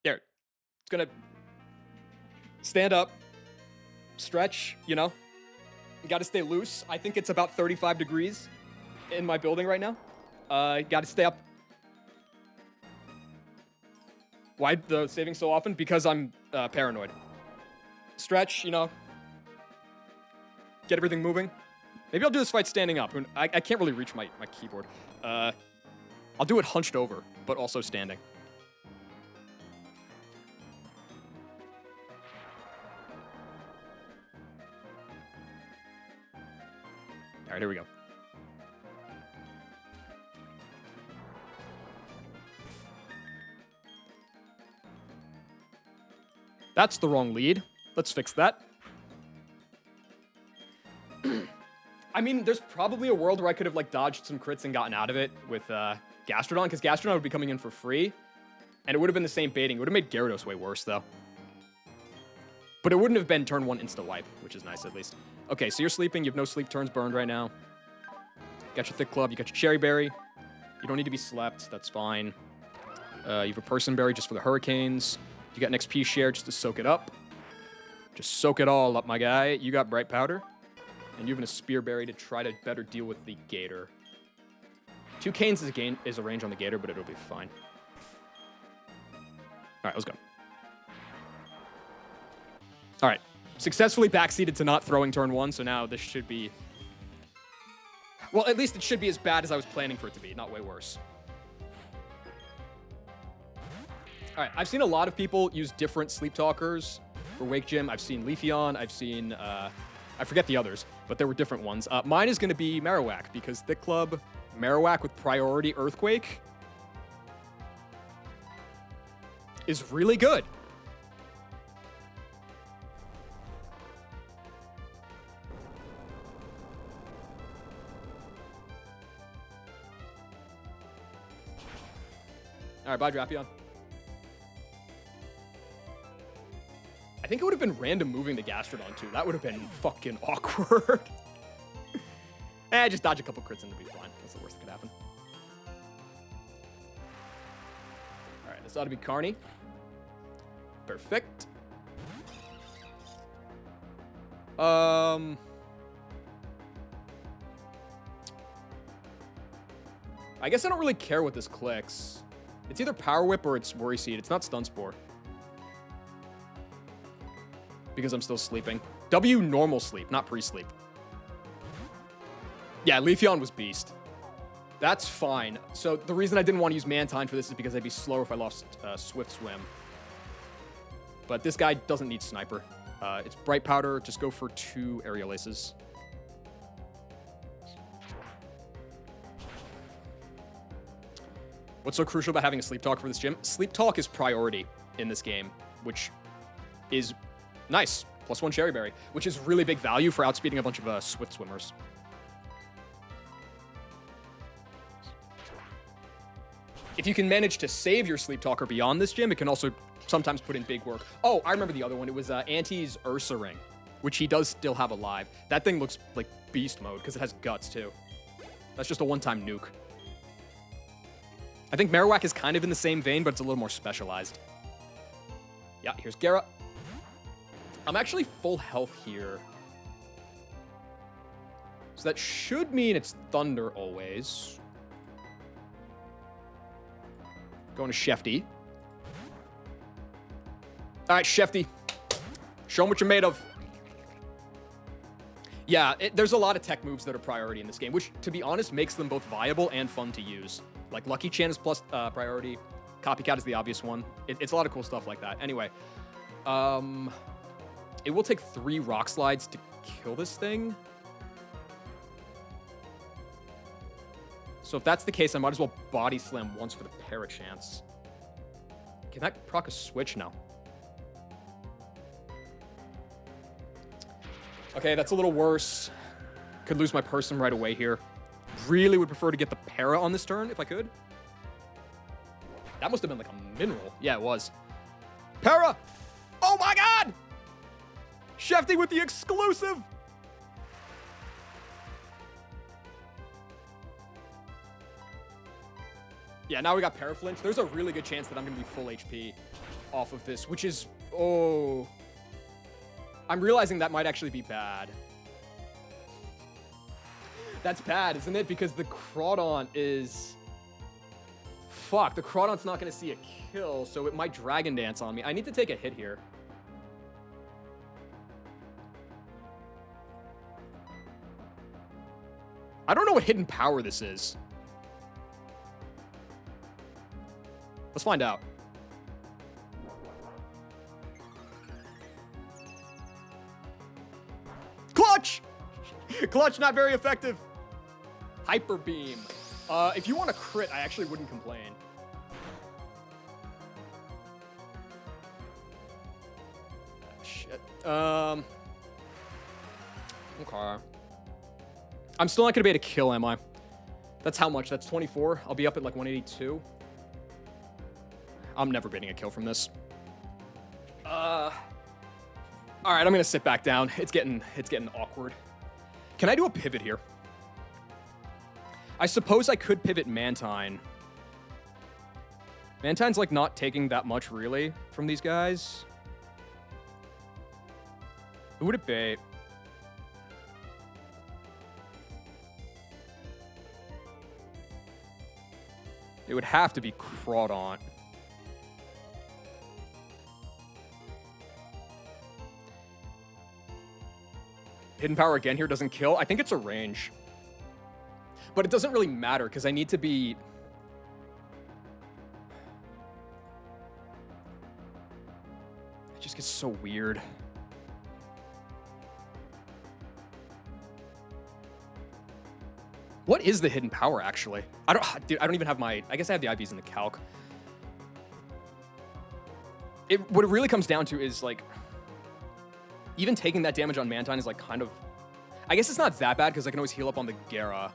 There. It's gonna... stand up. Stretch, you know? You gotta stay loose. I think it's about 35 degrees in my building right now. Gotta stay up. Why the saving so often? Because I'm paranoid. Stretch, you know. Get everything moving. Maybe I'll do this fight standing up. I can't really reach my keyboard. I'll do it hunched over, but also standing. All right, here we go. That's the wrong lead. Let's fix that. I mean, there's probably a world where I could have, like, dodged some crits and gotten out of it with Gastrodon, because Gastrodon would be coming in for free, and it would have been the same baiting. It would have made Gyarados way worse, though. But it wouldn't have been turn 1 insta-wipe, which is nice, at least. Okay, so you're sleeping. You have no sleep turns burned right now. Got your Thick Club. You got your Cherry Berry. You don't need to be slept. That's fine. You have a Person Berry just for the Hurricanes. You got an XP share just to soak it up. Just soak it all up, my guy. You got Bright Powder. And you have a Spear Berry to try to better deal with the Gator. 2 Canes is a range on the Gator, but it'll be fine. All right, let's go. All right. Successfully backseated to not throwing turn 1, so now this should be... Well, at least it should be as bad as I was planning for it to be, not way worse. All right, I've seen a lot of people use different Sleep Talkers for Wake Gym. I've seen Leafeon, I've seen... I forget the others, but there were different ones. Mine is going to be Marowak, because Thick Club, Marowak with priority Earthquake is really good. All right, bye, Drapion. I think it would have been random moving the Gastrodon, too. That would have been fucking awkward. Just dodge a couple crits and it'll be fine. That's the worst that could happen. All right, this ought to be Carney. Perfect. I guess I don't really care what this clicks. It's either Power Whip or it's Worry Seed. It's not Stun Spore. Because I'm still sleeping. W normal sleep, not pre-sleep. Yeah, Leafeon was beast. That's fine. So the reason I didn't want to use Mantine for this is because I'd be slower if I lost Swift Swim. But this guy doesn't need Sniper. It's Bright Powder. Just go for 2 Aerial Aces. What's so crucial about having a sleep talk for this gym? Sleep talk is priority in this game, which is nice. +1 Cherry Berry, which is really big value for outspeeding a bunch of Swift Swimmers. If you can manage to save your Sleep Talker beyond this gym, it can also sometimes put in big work. Oh, I remember the other one. It was Auntie's Ursa Ring, which he does still have alive. That thing looks like beast mode because it has guts too. That's just a one-time nuke. I think Marowak is kind of in the same vein, but it's a little more specialized. Yeah, here's Gara. I'm actually full health here. So that should mean it's Thunder always. Going to Shefty. All right, Shefty. Show him what you're made of. Yeah, there's a lot of tech moves that are priority in this game, which, to be honest, makes them both viable and fun to use. Like, Lucky Chan is plus priority. Copycat is the obvious one. It's a lot of cool stuff like that. Anyway, it will take 3 Rock Slides to kill this thing. So if that's the case, I might as well Body Slam once for the Parachance. Can that proc a switch? No. Okay, that's a little worse. Could lose my person right away here. Really would prefer to get the Para on this turn if I could. That must have been like a mineral. Yeah, it was. Para! Oh my god! Shefty with the exclusive! Yeah, now we got Paraflinch. There's a really good chance that I'm going to be full HP off of this, which is... Oh... I'm realizing that might actually be bad. That's bad, isn't it? Because the Crawdaunt is... Fuck, the Crawdaunt's not going to see a kill, so it might Dragon Dance on me. I need to take a hit here. I don't know what hidden power this is. Let's find out. Clutch! Clutch, not very effective. Hyper Beam. If you want to crit, I actually wouldn't complain. Shit. Okay. I'm still not going to be able to kill, am I? That's how much? That's 24. I'll be up at like 182. I'm never getting a kill from this. All right, I'm going to sit back down. It's getting awkward. Can I do a pivot here? I suppose I could pivot Mantine. Mantine's like not taking that much really from these guys. Who would it be? It would have to be Crawdaunt. Hidden power again here doesn't kill. I think it's a range. But it doesn't really matter because I need to be... It just gets so weird. What is the hidden power, actually? Dude, I don't even have my... I guess I have the IVs in the calc. What it really comes down to is, like... Even taking that damage on Mantine is, like, kind of... I guess it's not that bad, because I can always heal up on the Gara.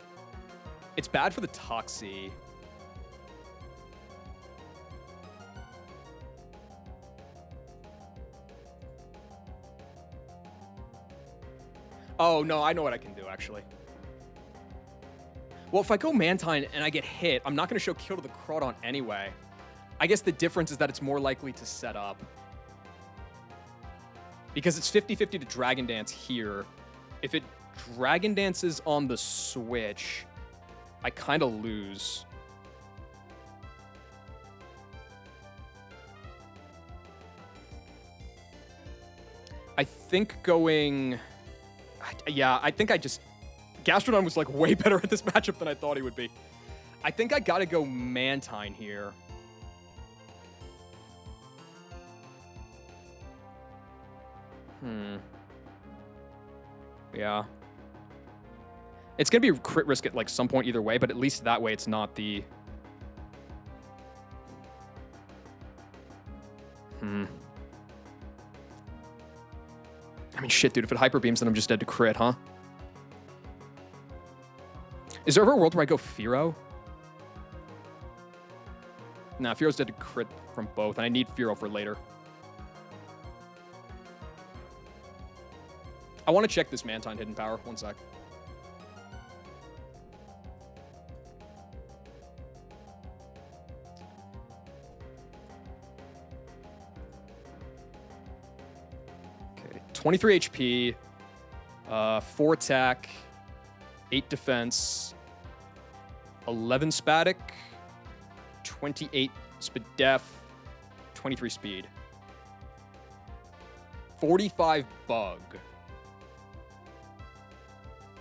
It's bad for the Toxie. Oh, no, I know what I can do, actually. Well, if I go Mantine and I get hit, I'm not going to show kill to the Crawdaunt anyway. I guess the difference is that it's more likely to set up. Because it's 50-50 to Dragon Dance here. If it Dragon Dances on the Switch, I kind of lose. I think going... Yeah, I think I just... Gastrodon was, like, way better at this matchup than I thought he would be. I think I gotta go Mantine here. Yeah. It's gonna be crit risk at, like, some point either way, but at least that way it's not the... I mean, shit, dude. If it hyper beams, then I'm just dead to crit, huh? Is there ever a world where I go Firo? Nah, Firo's dead to crit from both, and I need Firo for later. I want to check this Mantine hidden power. One sec. Okay, 23 HP, 4 attack, 8 defense, 11 Spatic, 28 Spadef, 23 speed, 45 bug.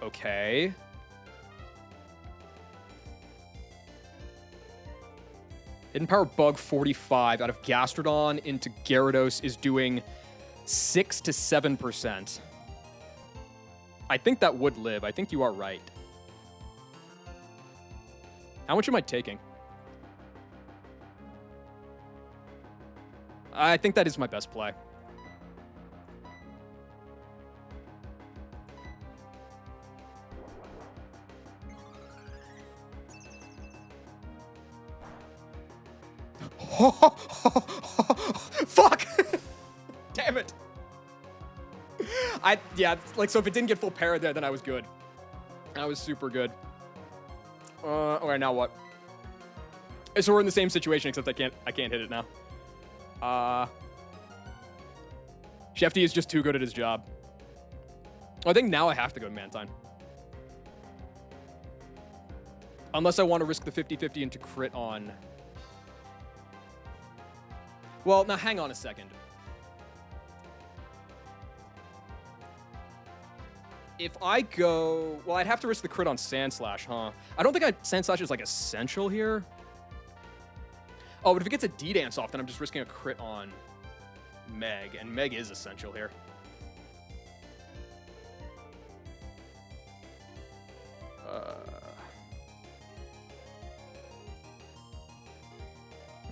Okay. Hidden power bug 45 out of Gastrodon into Gyarados is doing 6 to 7%. I think that would live. I think you are right. How much am I taking? I think that is my best play. Fuck! Damn it! Yeah, like, so if it didn't get full para there, then I was good. I was super good. Okay, now what? So we're in the same situation, except I can't hit it now. Shefty is just too good at his job. I think now I have to go Mantine. Unless I want to risk the 50-50 into crit on... Well, now hang on a second. If I go... Well, I'd have to risk the crit on Sandslash, huh? I don't think Sandslash is, like, essential here. Oh, but if it gets a D-Dance off, then I'm just risking a crit on Meg, and Meg is essential here.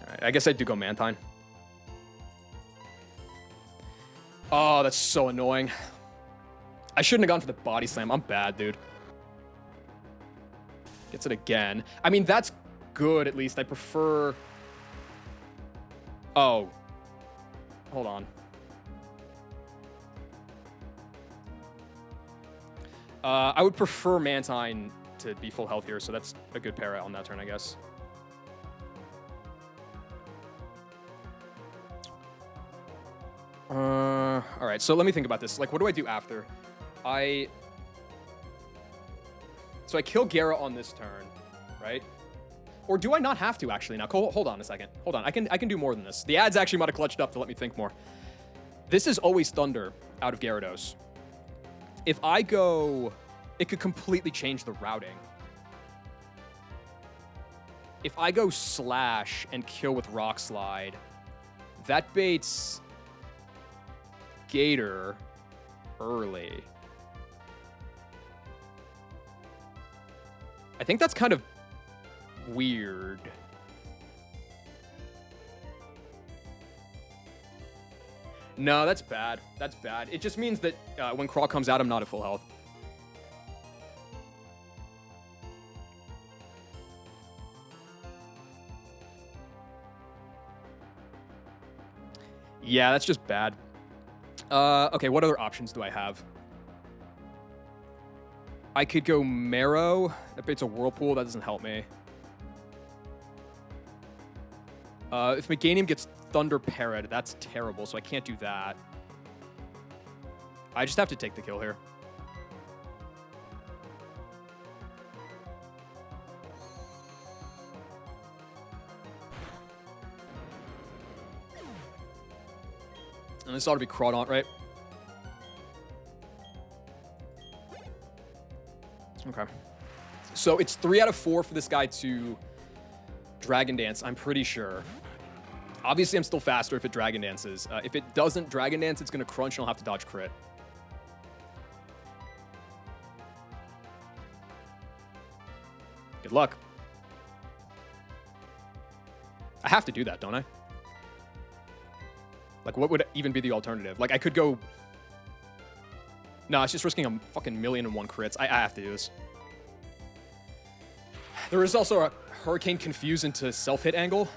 Alright, I guess I do go Mantine. Oh, that's so annoying. I shouldn't have gone for the body slam. I'm bad, dude. Gets it again. I mean, that's good, at least. I prefer... Oh. Hold on. I would prefer Mantine to be full health here, so that's a good para on that turn, I guess. All right, so let me think about this. Like, what do I do after? So I kill Gyara on this turn, right? Or do I not have to, actually, now? Hold on a second. Hold on, I can do more than this. The ads actually might have clutched up to let me think more. This is always Thunder out of Gyarados. If I go... It could completely change the routing. If I go Slash and kill with Rock Slide, that baits Gator early. I think that's kind of weird. No, that's bad. That's bad. It just means that when Crawl comes out, I'm not at full health. Yeah, that's just bad. Okay, what other options do I have? I could go Marrow. That baits a Whirlpool. That doesn't help me. If Meganium gets Thunder Parrot, that's terrible, so I can't do that. I just have to take the kill here. And this ought to be Crawdaunt, right? Okay. So it's 3 out of 4 for this guy to Dragon Dance, I'm pretty sure. Obviously, I'm still faster if it Dragon Dances. If it doesn't Dragon Dance, it's going to crunch and I'll have to dodge crit. Good luck. I have to do that, don't I? Like, what would even be the alternative? Like, I could go... No, it's just risking a fucking million and one crits. I have to do this. There is also a Hurricane Confuse into self-hit angle.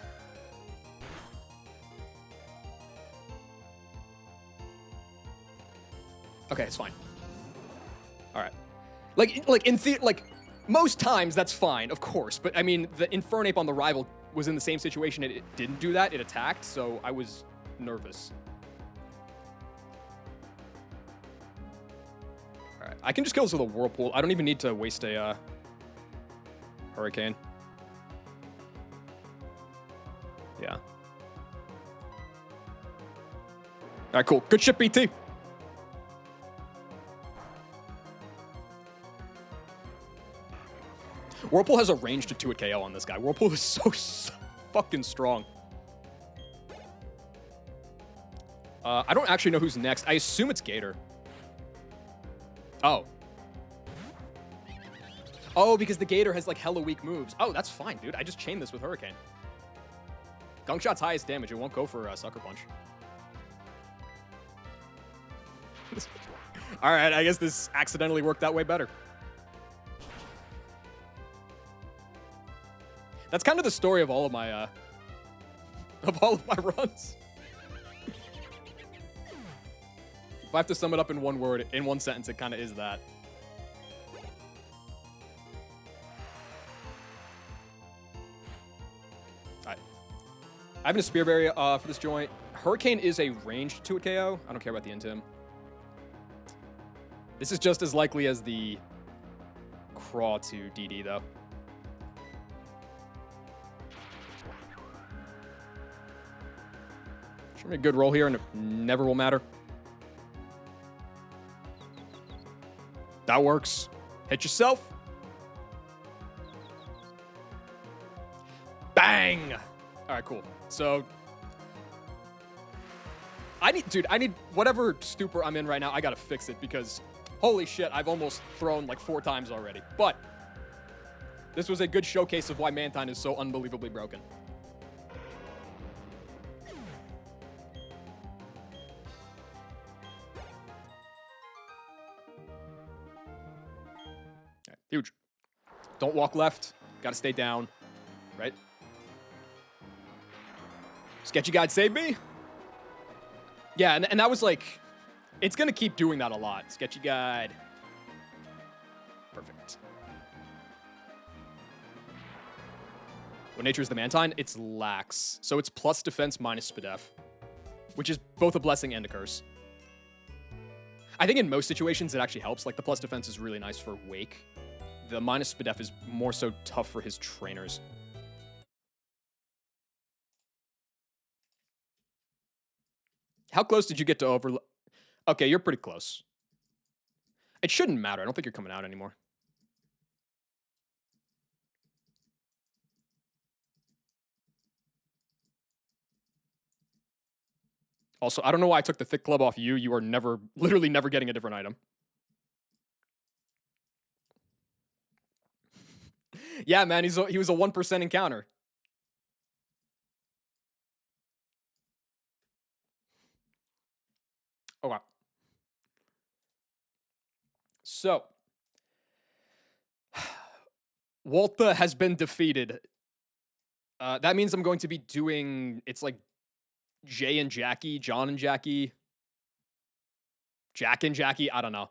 Okay, it's fine. All right. Like most times that's fine, of course. But I mean, the Infernape on the rival was in the same situation. It didn't do that. It attacked, so I was nervous. All right, I can just kill this with a Whirlpool. I don't even need to waste a Hurricane. Yeah. All right, cool. Good shit, BT. Whirlpool has a range to 2-hit KO on this guy. Whirlpool is so fucking strong. I don't actually know who's next. I assume it's Gator. Oh. Oh, because the Gator has, like, hella weak moves. Oh, that's fine, dude. I just chained this with Hurricane. Gunk Shot's highest damage. It won't go for Sucker Punch. All right, I guess this accidentally worked out way better. That's kind of the story of all of my runs. If I have to sum it up in one word, in one sentence, it kind of is that. All right. I have a Spear Berry for this joint. Hurricane is a ranged 2-hit KO. I don't care about the Intim. This is just as likely as the Craw to DD, though. Should be a good roll here, and it never will matter. That works. Hit yourself. Bang! All right, cool. So, I need whatever stupor I'm in right now, I gotta fix it because holy shit, I've almost thrown like 4 times already. But this was a good showcase of why Mantine is so unbelievably broken. Right, huge. Don't walk left. Gotta stay down. Right? Sketchy Guide saved me. Yeah, and that was like... It's going to keep doing that a lot. Sketchy Guide. Perfect. What nature is the Mantine? It's lax. So it's plus defense minus Spadef, which is both a blessing and a curse. I think in most situations it actually helps. Like the plus defense is really nice for Wake. The minus Spadef is more so tough for his trainers. How close did you get to overload? Okay, you're pretty close. It shouldn't matter. I don't think you're coming out anymore. Also, I don't know why I took the Thick Club off you. You are never, literally never getting a different item. Yeah, man, he was a 1% encounter. Okay. So, Walta has been defeated. That means I'm going to be doing, it's like Jay and Jackie, John and Jackie, Jack and Jackie, I don't know.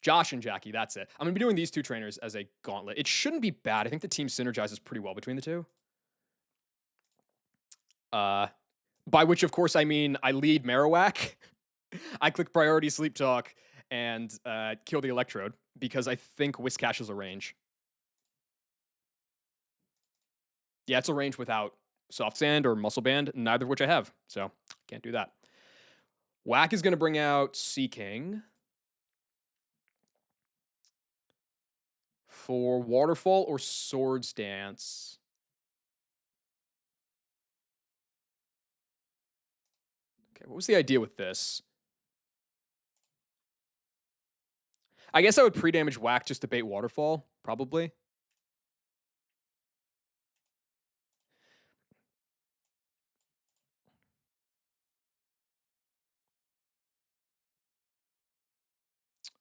Josh and Jackie, that's it. I'm going to be doing these 2 trainers as a gauntlet. It shouldn't be bad. I think the team synergizes pretty well between the 2. By which, of course, I mean I lead Marowak. I click Priority Sleep Talk and kill the Electrode because I think Whiscash is a range. Yeah, it's a range without Soft Sand or Muscle Band, neither of which I have, so can't do that. Whack is going to bring out Sea King for Waterfall or Swords Dance. Okay, what was the idea with this? I guess I would pre-damage Whack just to bait Waterfall, probably.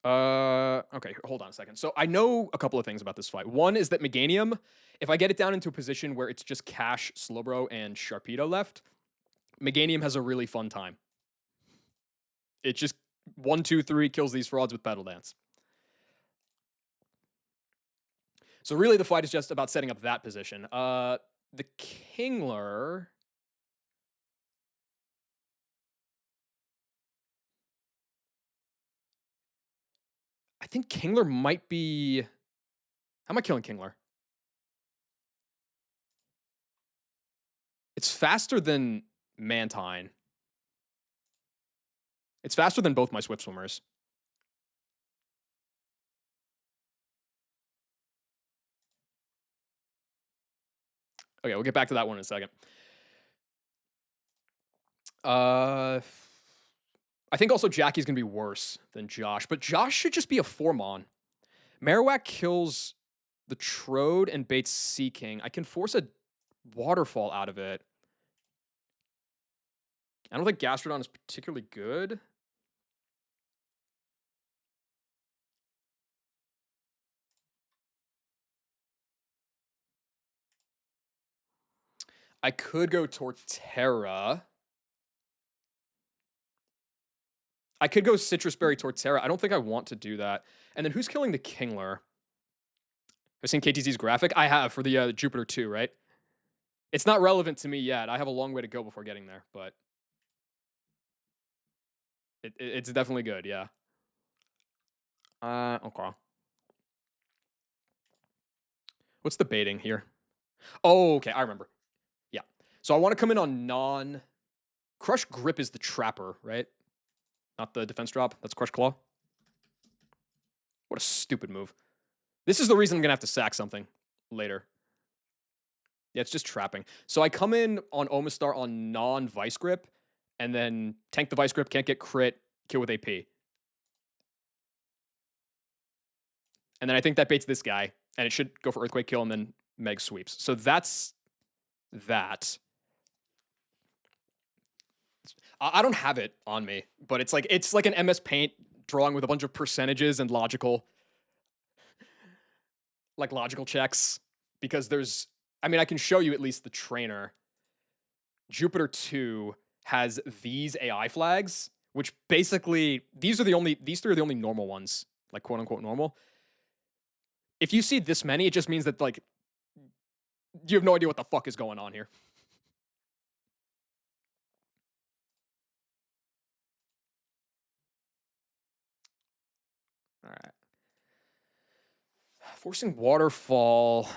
Okay, hold on a second. So I know a couple of things about this fight. One is that Meganium, if I get it down into a position where it's just Cash, Slowbro, and Sharpedo left, Meganium has a really fun time. It just 1, 2, 3 kills these frauds with Petal Dance. So really, the fight is just about setting up that position. The Kingler. I think Kingler might be. How am I killing Kingler? It's faster than Mantine. It's faster than both my Swift Swimmers. Okay, we'll get back to that one in a second. I think also Jackie's gonna be worse than Josh, but Josh should just be a 4-mon. Marowak kills the Trode and baits Seaking. I can force a waterfall out of it. I don't think Gastrodon is particularly good. I could go Torterra. I could go Citrus Berry Torterra. I don't think I want to do that. And then who's killing the Kingler? I've seen KTZ's graphic. I have for the Jupiter 2, right? It's not relevant to me yet. I have a long way to go before getting there, but it's definitely good, yeah. Okay. What's the baiting here? Oh, okay, I remember. Yeah. So I want to come in on non... Crush Grip is the Trapper, right? Not the defense drop. That's Crush Claw. What a stupid move. This is the reason I'm going to have to sack something later. Yeah, it's just trapping. So I come in on Omastar on non-Vice Grip, and then tank the Vice Grip, can't get crit, kill with AP. And then I think that baits this guy, and it should go for Earthquake kill and then Meg sweeps. So that's that. I don't have it on me, but it's like an MS Paint drawing with a bunch of percentages and logical checks, because there's, I mean, I can show you at least the trainer. Jupiter 2 has these AI flags, which basically these three are the only normal ones, like quote unquote normal. If you see this many, it just means that like you have no idea what the fuck is going on here. All right. Forcing waterfall.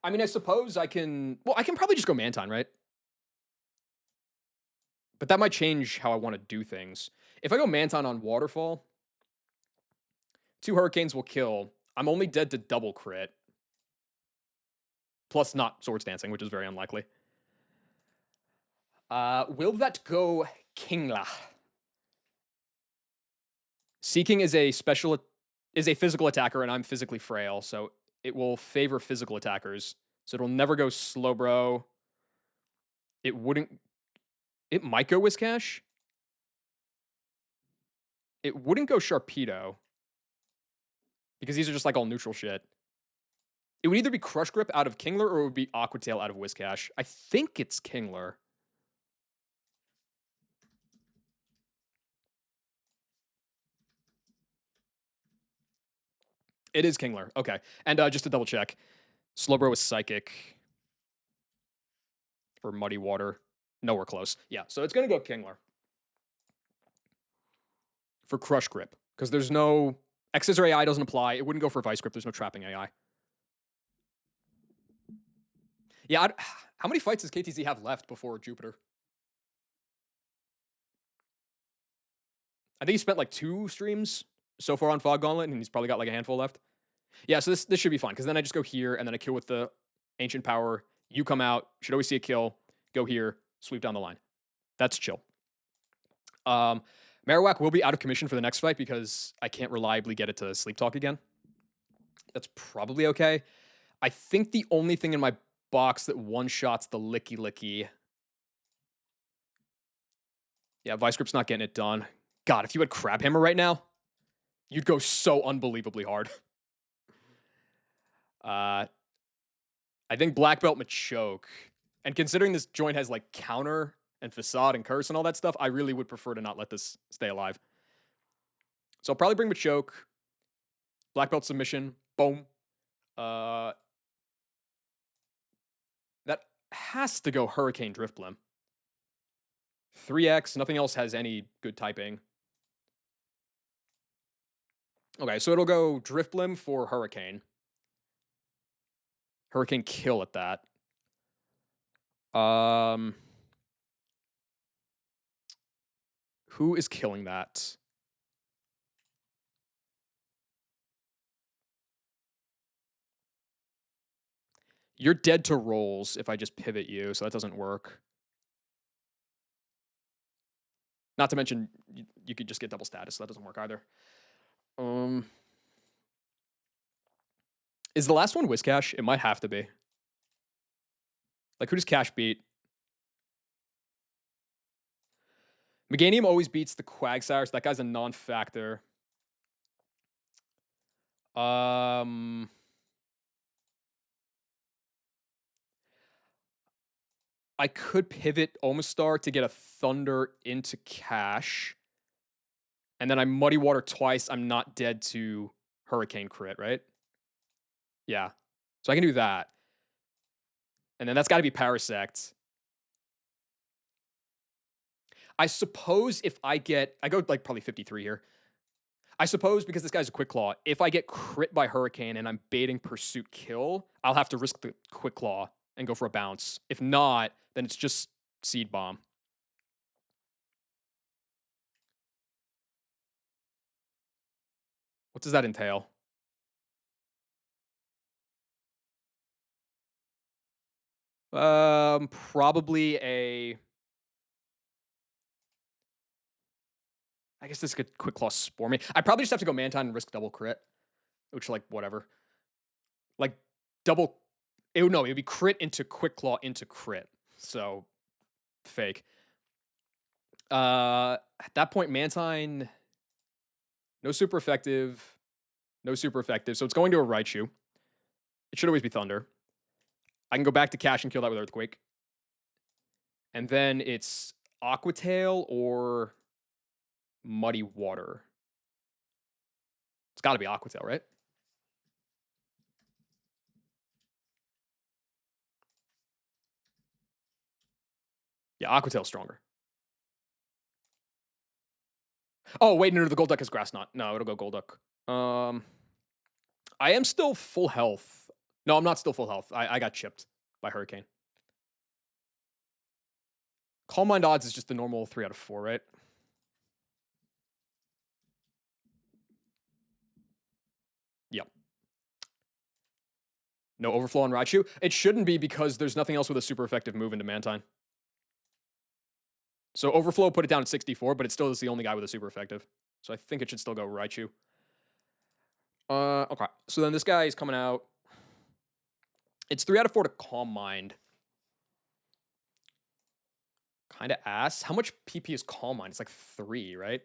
I mean, I suppose I can. Well, I can probably just go Mantine, right? But that might change how I want to do things. If I go Mantine on waterfall, 2 Hurricanes will kill. I'm only dead to double crit. Plus not Swords Dancing, which is very unlikely. Will that go Kingla? Seaking is a physical attacker, and I'm physically frail, so it will favor physical attackers. So it'll never go Slowbro. It wouldn't. It might go Whiscash. It wouldn't go Sharpedo, because these are just like all neutral shit. It would either be Crush Grip out of Kingler or it would be Aqua Tail out of Whiscash. I think it's Kingler. It is Kingler. Okay. And just to double check, Slowbro is Psychic for Muddy Water. Nowhere close. Yeah, so it's going to go Kingler for Crush Grip, because there's no... X-Scissor AI doesn't apply. It wouldn't go for Vice Grip. There's no trapping AI. Yeah, how many fights does KTZ have left before Jupiter? I think he spent like 2 streams so far on Fog Gauntlet, and he's probably got like a handful left. Yeah, so this should be fine, because then I just go here, and then I kill with the Ancient Power. You come out, should always see a kill. Go here, sweep down the line. That's chill. Marowak will be out of commission for the next fight because I can't reliably get it to Sleep Talk again. That's probably okay. I think the only thing in my box that one-shots the Licky Licky Yeah, Vice Grip's not getting it done. God, if you had Crab Hammer right now, you'd go so unbelievably hard. Uh, I think Black Belt Machoke. And considering this joint has like counter and facade and curse and all that stuff, I really would prefer to not let this stay alive. So I'll probably bring Machoke, Black Belt submission, boom. Uh, that has to go Hurricane Driftblim. 3x, nothing else has any good typing. Okay, so it'll go Driftblim for Hurricane. Hurricane kill at that. Who is killing that? You're dead to rolls if I just pivot you, so that doesn't work. Not to mention, you could just get double status, so that doesn't work either. Is the last one Whiscash? It might have to be. Like, who does Cash beat? Meganium always beats the Quagsire, so that guy's a non-factor. I could pivot Omastar to get a Thunder into Cash. And then I Muddy Water twice. I'm not dead to Hurricane crit, right? Yeah. So I can do that. And then that's got to be Parasect. I suppose if I go like probably 53 here. I suppose because this guy's a Quick Claw, if I get crit by Hurricane and I'm baiting Pursuit kill, I'll have to risk the Quick Claw and go for a bounce. If not, then it's just Seed Bomb. What does that entail? Probably a... I guess this could Quick Claw Spore me. I probably just have to go Mantine and risk double crit. Which, like, whatever. Like, double... It would be crit into Quick Claw into crit. So, fake. At that point, Mantine... No super effective. No super effective. So it's going to a Raichu. It should always be Thunder. I can go back to Cash and kill that with Earthquake. And then it's Aqua Tail or Muddy Water. It's got to be Aqua Tail, right? Yeah, Aqua Tail's stronger. Oh, wait, no, the Golduck is Grass Knot. No, it'll go Golduck. I am still full health. No, I'm not still full health. I got chipped by Hurricane. Calm Mind odds is just the normal 3 out of 4, right? Yep. No Overflow on Raichu. It shouldn't be because there's nothing else with a super effective move into Mantine. So Overflow put it down at 64, but it still is the only guy with a super effective. So I think it should still go Raichu. Okay. So then this guy is coming out. It's 3 out of 4 to Calm Mind. Kind of ass. How much PP is Calm Mind? It's like 3, right?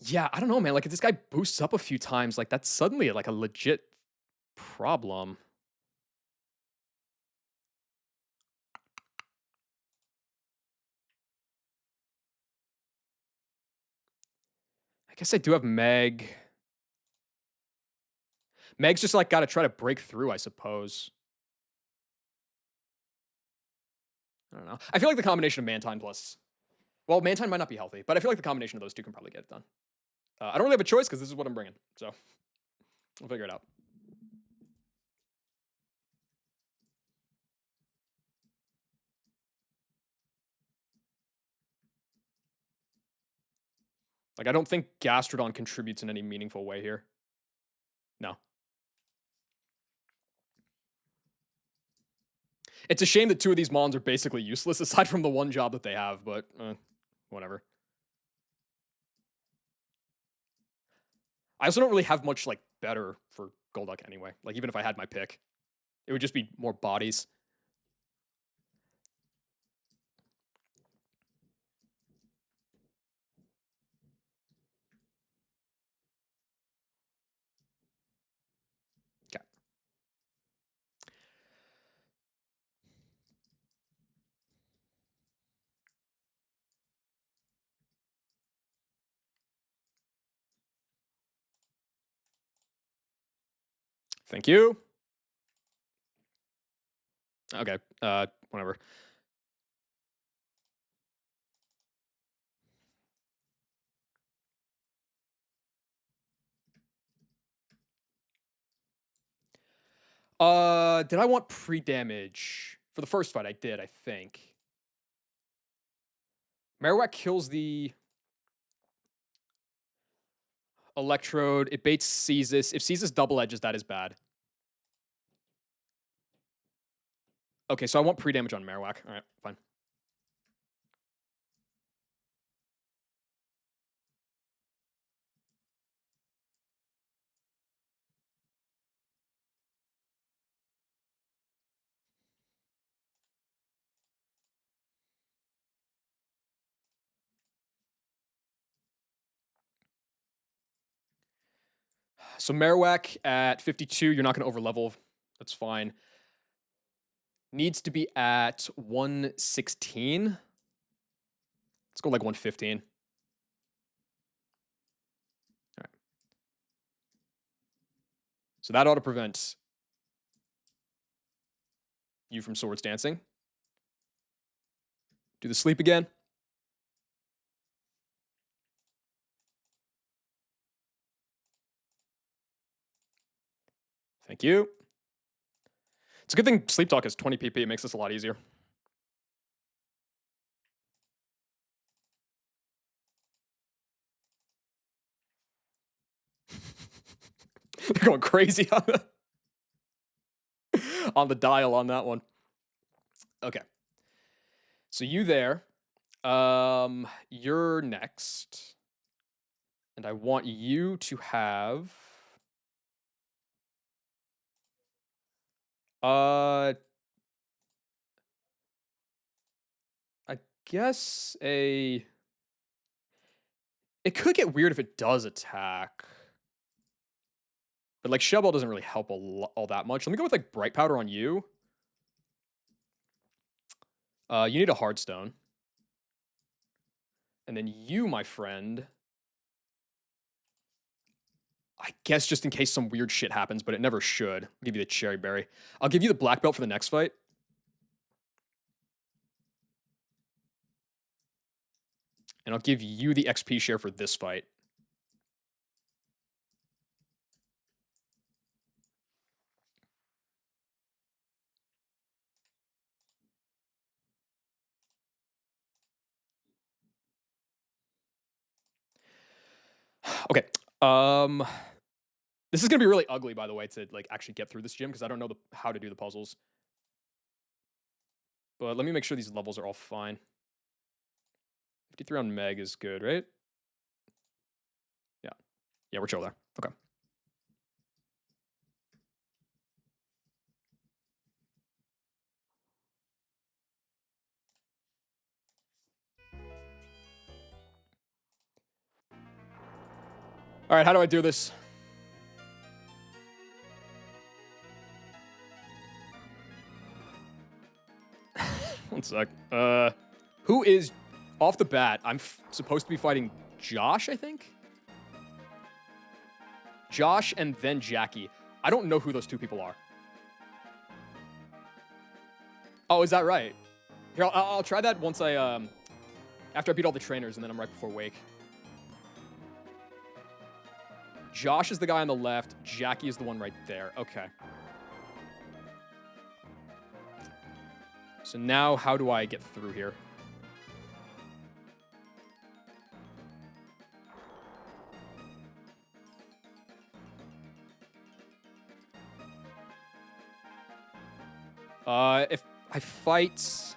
Yeah, I don't know, man. Like, if this guy boosts up a few times, like, that's suddenly, like, a legit problem. I guess I do have Meg. Meg's just, like, gotta try to break through, I suppose. I don't know. I feel like the combination of Mantine plus... Well, Mantine might not be healthy, but I feel like the combination of those two can probably get it done. I don't really have a choice because this is what I'm bringing, so we'll figure it out. Like, I don't think Gastrodon contributes in any meaningful way here. No. It's a shame that 2 of these Mons are basically useless, aside from the one job that they have, but whatever. I also don't really have much, like, better for Golduck anyway. Like, even if I had my pick, it would just be more bodies. Thank you. Okay, whatever. Did I want pre-damage? For the first fight, I did, I think. Marowak kills the Electrode. It baits Caestus. If Caestus double edges, that is bad. Okay, so I want pre-damage on Marowak. All right, fine. So Marowak at 52, you're not going to overlevel. That's fine. Needs to be at 116. Let's go like 115. All right. So that ought to prevent you from Swords Dancing. Do the sleep again. Thank you. It's a good thing Sleep Talk is 20 PP. It makes this a lot easier. They're going crazy on the dial on that one. Okay. So you there. You're next. And I want you to have I guess a it could get weird if it does attack. But like Shell Ball doesn't really help all that much. Let me go with like Bright Powder on you. You need a Hardstone. And then you, my friend, I guess just in case some weird shit happens, but it never should. I'll give you the Cherry Berry. I'll give you the Black Belt for the next fight. And I'll give you the XP share for this fight. Okay. This is gonna be really ugly, by the way, to like actually get through this gym because I don't know how to do the puzzles. But let me make sure these levels are all fine. 53 on Meg is good, right? Yeah. Yeah, we're chill there. Okay. All right, how do I do this? One sec. Who is off the bat? I'm supposed to be fighting Josh, I think. Josh and then Jackie. I don't know who those two people are. Oh, is that right? Here, I'll try that once I after I beat all the trainers, and then I'm right before Wake. Josh is the guy on the left. Jackie is the one right there. Okay. So now, how do I get through here? If I fight...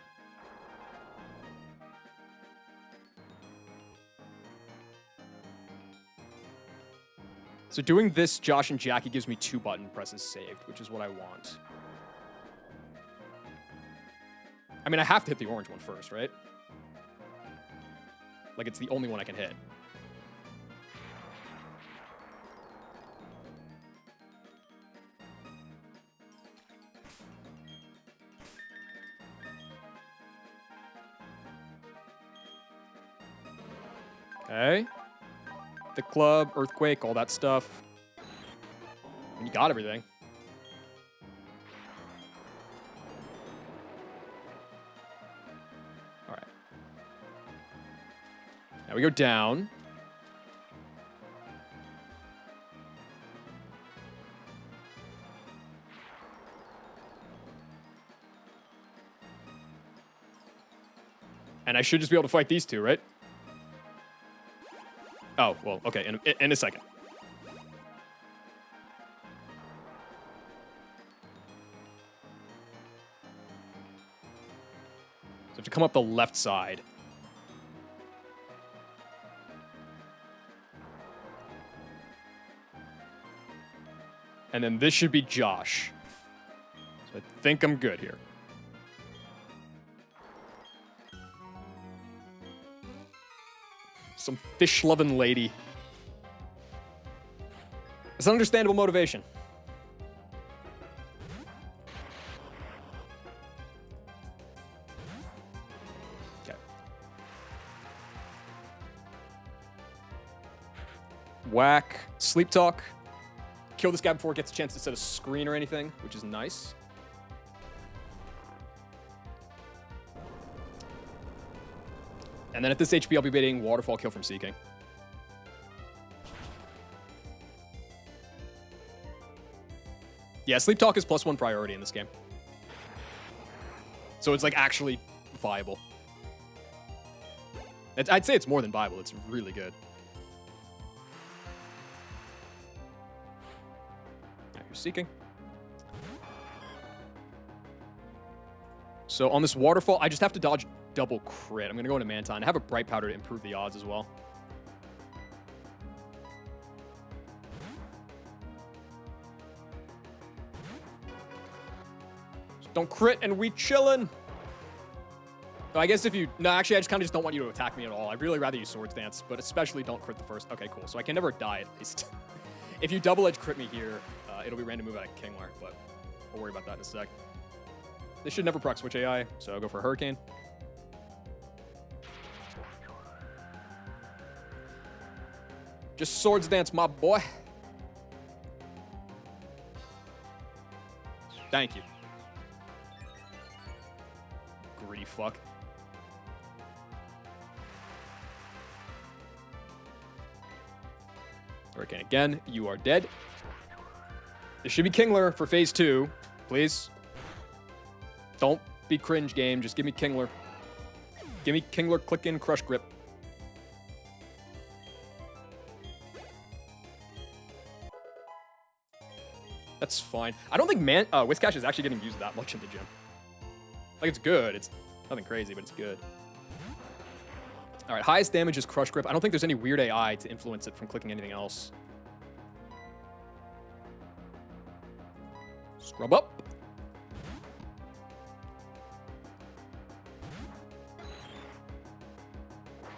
So doing this, Josh and Jackie gives me 2 button presses saved, which is what I want. I mean, I have to hit the orange one first, right? Like, it's the only one I can hit. Okay. The club, earthquake, all that stuff. And you got everything. Now we go down. And I should just be able to fight these two, right? Oh, well, okay, in a second. So I have to come up the left side. And then this should be Josh. So I think I'm good here. Some fish-loving lady. It's understandable motivation. Okay. Whack. Sleep talk. Kill this guy before it gets a chance to set a screen or anything, which is nice. And then at this HP, I'll be baiting Waterfall Kill from Seeking. Yeah, Sleep Talk is +1 priority in this game. So it's like actually viable. I'd say it's more than viable. It's really good. Now you're Seeking. So on this Waterfall, I just have to dodge double crit. I'm going to go into Manton. I have a Bright Powder to improve the odds as well. Just don't crit and we chillin'. So I guess if you... No, actually, I just kind of just don't want you to attack me at all. I'd really rather use Swords Dance, but especially don't crit the first. Okay, cool. So I can never die at least. If you double edge crit me here, it'll be random move out of Kingler, but we'll worry about that in a sec. This should never proc switch AI, so I'll go for Hurricane. Just Swords Dance, my boy. Thank you. Greedy fuck. Hurricane again. You are dead. This should be Kingler for phase 2. Please. Don't be cringe game. Just give me Kingler. Give me Kingler, click in, crush grip. That's fine. I don't think Whiscash is actually getting used that much in the gym. Like, it's good. It's nothing crazy, but it's good. All right, highest damage is Crush Grip. I don't think there's any weird AI to influence it from clicking anything else. Scrub up.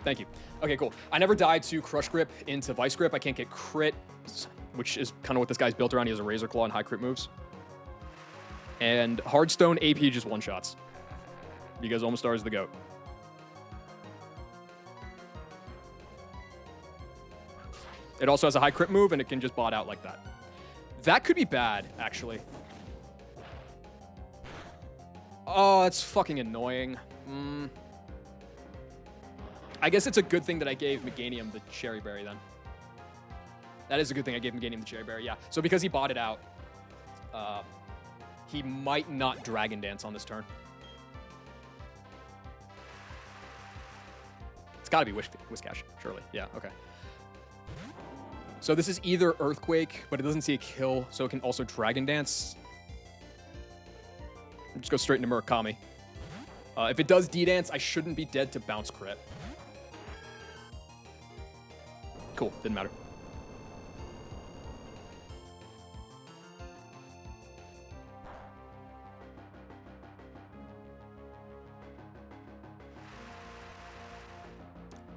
Thank you. Okay, cool. I never died to Crush Grip into Vice Grip. I can't get crit, which is kind of what this guy's built around. He has a Razor Claw and high crit moves. And Hardstone AP just one-shots. Because Omastar is the GOAT. It also has a high crit move, and it can just bot out like that. That could be bad, actually. Oh, that's fucking annoying. I guess it's a good thing that I gave Meganium the Cherry Berry, then. That is a good thing I gave Meganium the Cherry Berry, yeah. So because he botted out, he might not Dragon Dance on this turn. It's got to be Whiscash, surely. Yeah, okay. So this is either Earthquake, but it doesn't see a kill, so it can also Dragon Dance. Just go straight into Murakami. If it does D-Dance, I shouldn't be dead to bounce crit. Cool, didn't matter.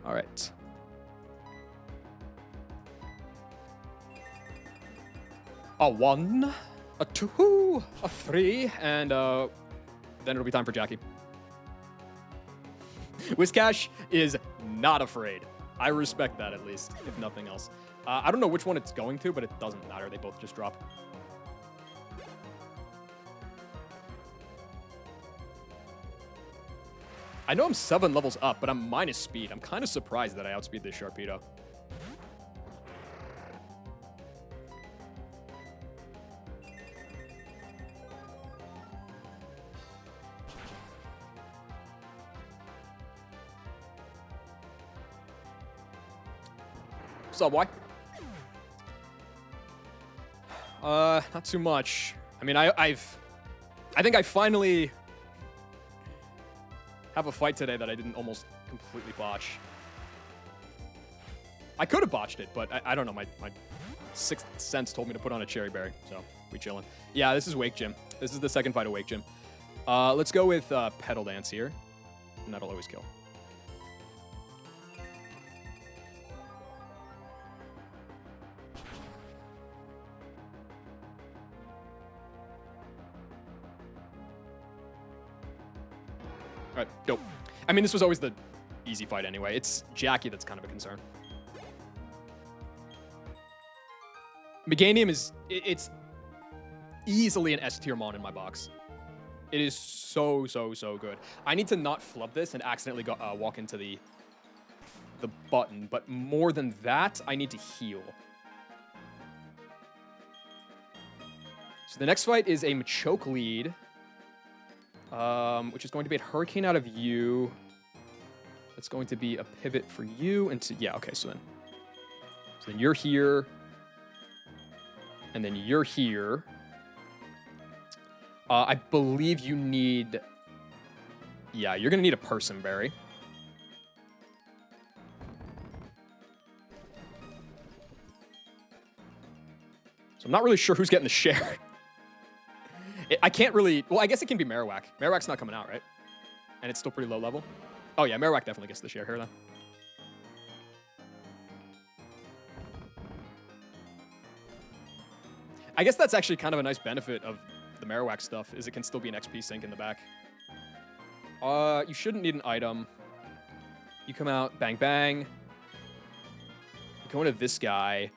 All right. A 1, a 2, a 3, and then it'll be time for Jackie. Whiscash is not afraid. I respect that, at least, if nothing else. I don't know which one it's going to, but it doesn't matter. They both just drop. I know I'm 7 levels up, but I'm minus speed. I'm kind of surprised that I outspeed this Sharpedo. What's up, boy? Not too much. I mean, I think I finally have a fight today that I didn't almost completely botch. I could have botched it, but I don't know. My sixth sense told me to put on a cherry berry, so we chilling. Yeah, this is Wake Gym. This is the second fight of Wake Gym. Let's go with Petal Dance here, and that'll always kill. All right, dope. I mean, this was always the easy fight anyway. It's Jackie that's kind of a concern. Meganium is... It's easily an S-tier mon in my box. It is so, so, so good. I need to not flub this and accidentally go, walk into the button, but more than that, I need to heal. So the next fight is a Machoke lead. Which is going to be a Hurricane out of you. That's going to be a pivot for you. And yeah, okay, so then you're here. And then you're here. I believe you need... Yeah, you're going to need a Person Berry. So I'm not really sure who's getting the share. I can't really... Well, I guess it can be Marowak. Marowak's not coming out, right? And it's still pretty low level. Oh, yeah, Marowak definitely gets the share here, then. I guess that's actually kind of a nice benefit of the Marowak stuff, is it can still be an XP sink in the back. You shouldn't need an item. You come out, bang, bang. You go into this guy.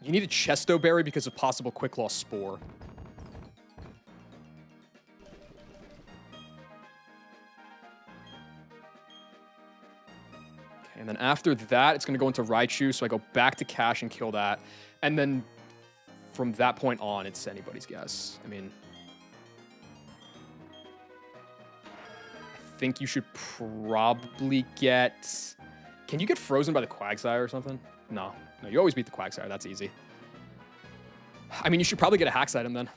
You need a Chesto Berry because of possible Quick Loss Spore. And then after that, it's going to go into Raichu, so I go back to Cash and kill that. And then from that point on, it's anybody's guess. I mean, I think you should probably get... Can you get frozen by the Quagsire or something? No. No, you always beat the Quagsire. That's easy. I mean, you should probably get a Hax item then.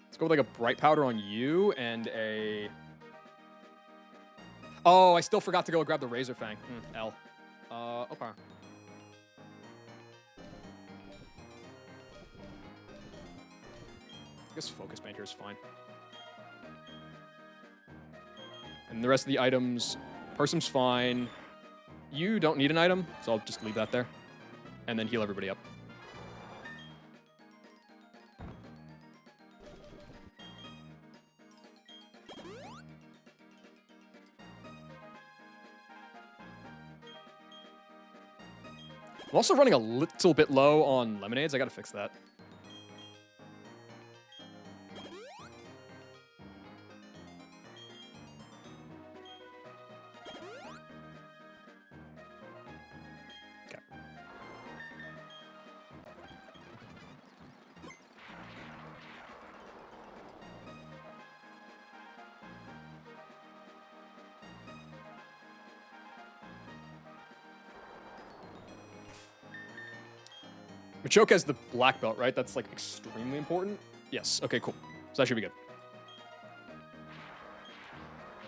Let's go with like a Bright Powder on you and a... Oh, I still forgot to go grab the Razor Fang. L. Okay. I guess Focus Band here is fine. And the rest of the items, Person's fine. You don't need an item, so I'll just leave that there. And then heal everybody up. I'm also running a little bit low on lemonades. I gotta fix that. Okay. Machoke has the black belt, right? That's like extremely important. Yes. Okay, cool. So that should be good.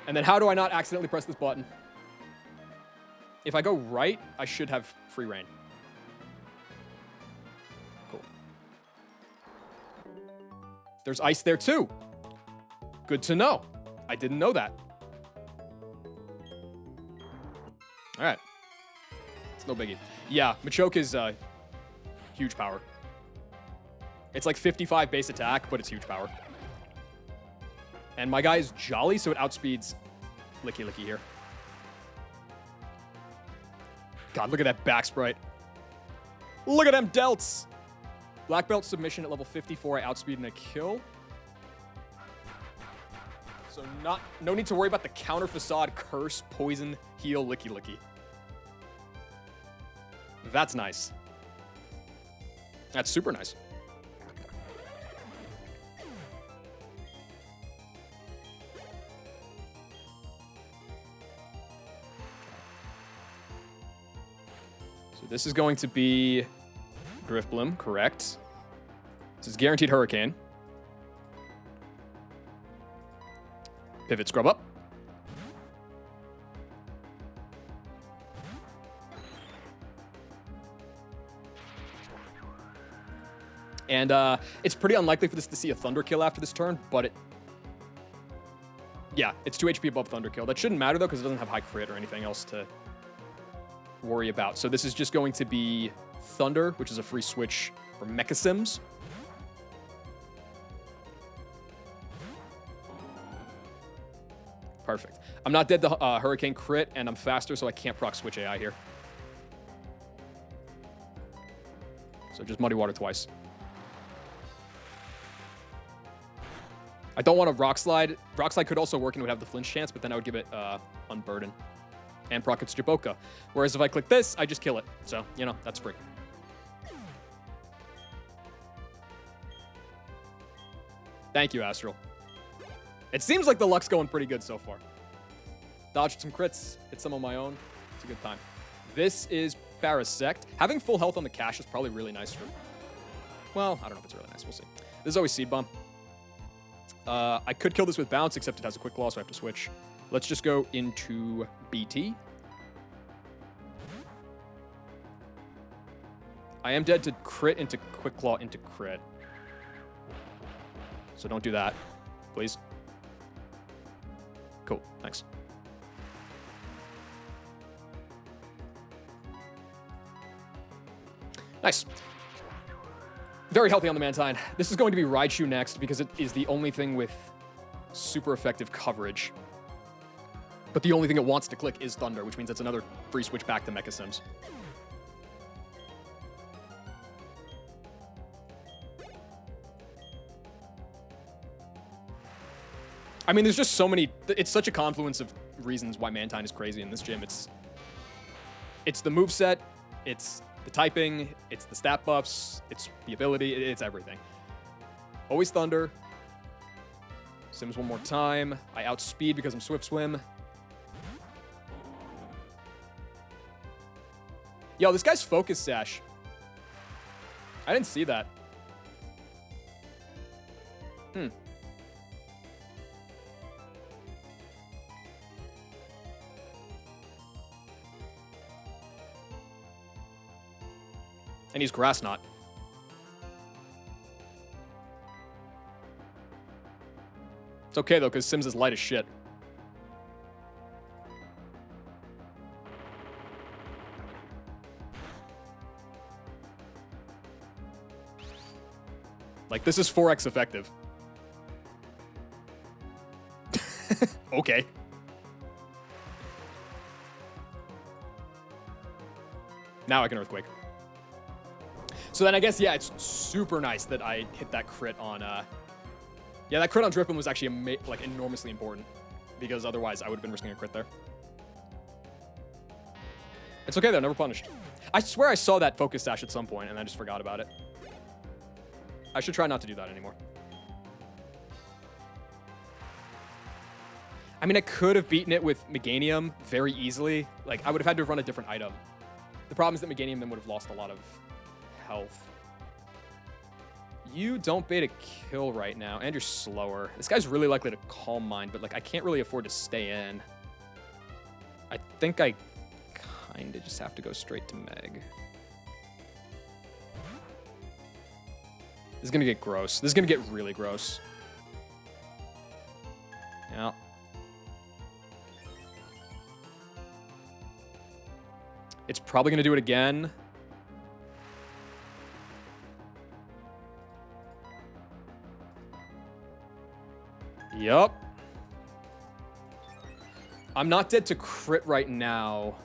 And then how do I not accidentally press this button? If I go right, I should have free reign. Cool. There's ice there too. Good to know. I didn't know that. All right. It's no biggie. Yeah, Machoke is huge power. It's like 55 base attack, but it's huge power. And my guy is Jolly, so it outspeeds Licky Licky here. God, look at that back sprite. Look at them delts. Black belt submission at level 54. I outspeed and a kill. So no need to worry about the counter facade, curse, poison, heal, licky licky. That's nice. That's super nice. So this is going to be Drifblim, correct. This is guaranteed Hurricane. Pivot Scrub Up. And it's pretty unlikely for this to see a Thunder Kill after this turn, but yeah, it's 2 HP above Thunder Kill. That shouldn't matter, though, because it doesn't have high crit or anything else to worry about. So this is just going to be Thunder, which is a free switch for Mecha Sims. Perfect. I'm not dead to Hurricane crit, and I'm faster, so I can't proc switch AI here. So just Muddy Water twice. I don't want to Rock Slide. Rock Slide could also work and would have the flinch chance, but then I would give it Unburden. And proc its Jaboka. Whereas if I click this, I just kill it. So, you know, that's free. Thank you, Astral. It seems like the luck's going pretty good so far. Dodged some crits, hit some on my own. It's a good time. This is Parasect. Having full health on the cache is probably really nice for... Well, I don't know if it's really nice. We'll see. This is always Seed Bomb. I could kill this with Bounce, except it has a quick claw, so I have to switch. Let's just go into BT. I am dead to crit into Quick Claw into crit. So don't do that, please. Cool, thanks. Nice. Very healthy on the Mantine. This is going to be Raichu next because it is the only thing with super effective coverage. But the only thing it wants to click is Thunder, which means it's another free switch back to Mecha Sims. I mean, there's just so many... It's such a confluence of reasons why Mantine is crazy in this gym. It's the moveset, it's the typing, it's the stat buffs, it's the ability, it's everything. Always Thunder. Sims one more time. I outspeed because I'm Swift Swim. Yo, this guy's Focus Sash. I didn't see that. And he's Grass Knot. It's okay, though, because Sims is light as shit. Like, this is 4x effective. Okay. Now I can Earthquake. So then I guess, yeah, it's super nice that I hit that crit on, yeah, that crit on Drippin was actually, like, enormously important. Because otherwise I would have been risking a crit there. It's okay, though, never punished. I swear I saw that Focus Sash at some point, and I just forgot about it. I should try not to do that anymore. I mean, I could have beaten it with Meganium very easily. Like, I would have had to run a different item. The problem is that Meganium then would have lost a lot of health. You don't bait a kill right now, and you're slower. This guy's really likely to Calm Mind, but, like, I can't really afford to stay in. I think I kind of just have to go straight to Meg. This is going to get gross. This is going to get really gross. Yeah. It's probably going to do it again. Yup. I'm not dead to crit right now.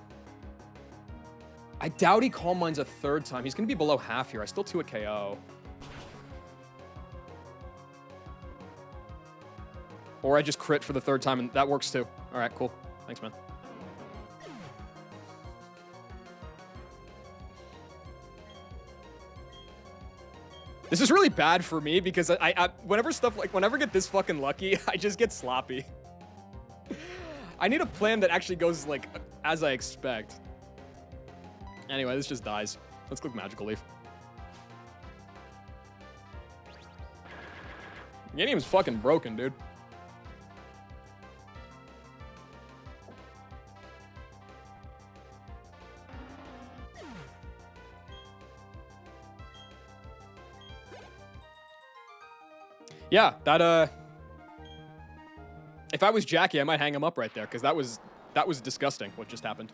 I doubt he Calm Minds a third time. He's going to be below half here. I still 2 at KO. Or I just crit for the third time, and that works too. All right, cool. Thanks, man. This is really bad for me because whenever I get this fucking lucky, I just get sloppy. I need a plan that actually goes like as I expect. Anyway, this just dies. Let's click Magical Leaf. The game's fucking broken, dude. Yeah, that if I was Jackie, I might hang him up right there because that was disgusting what just happened.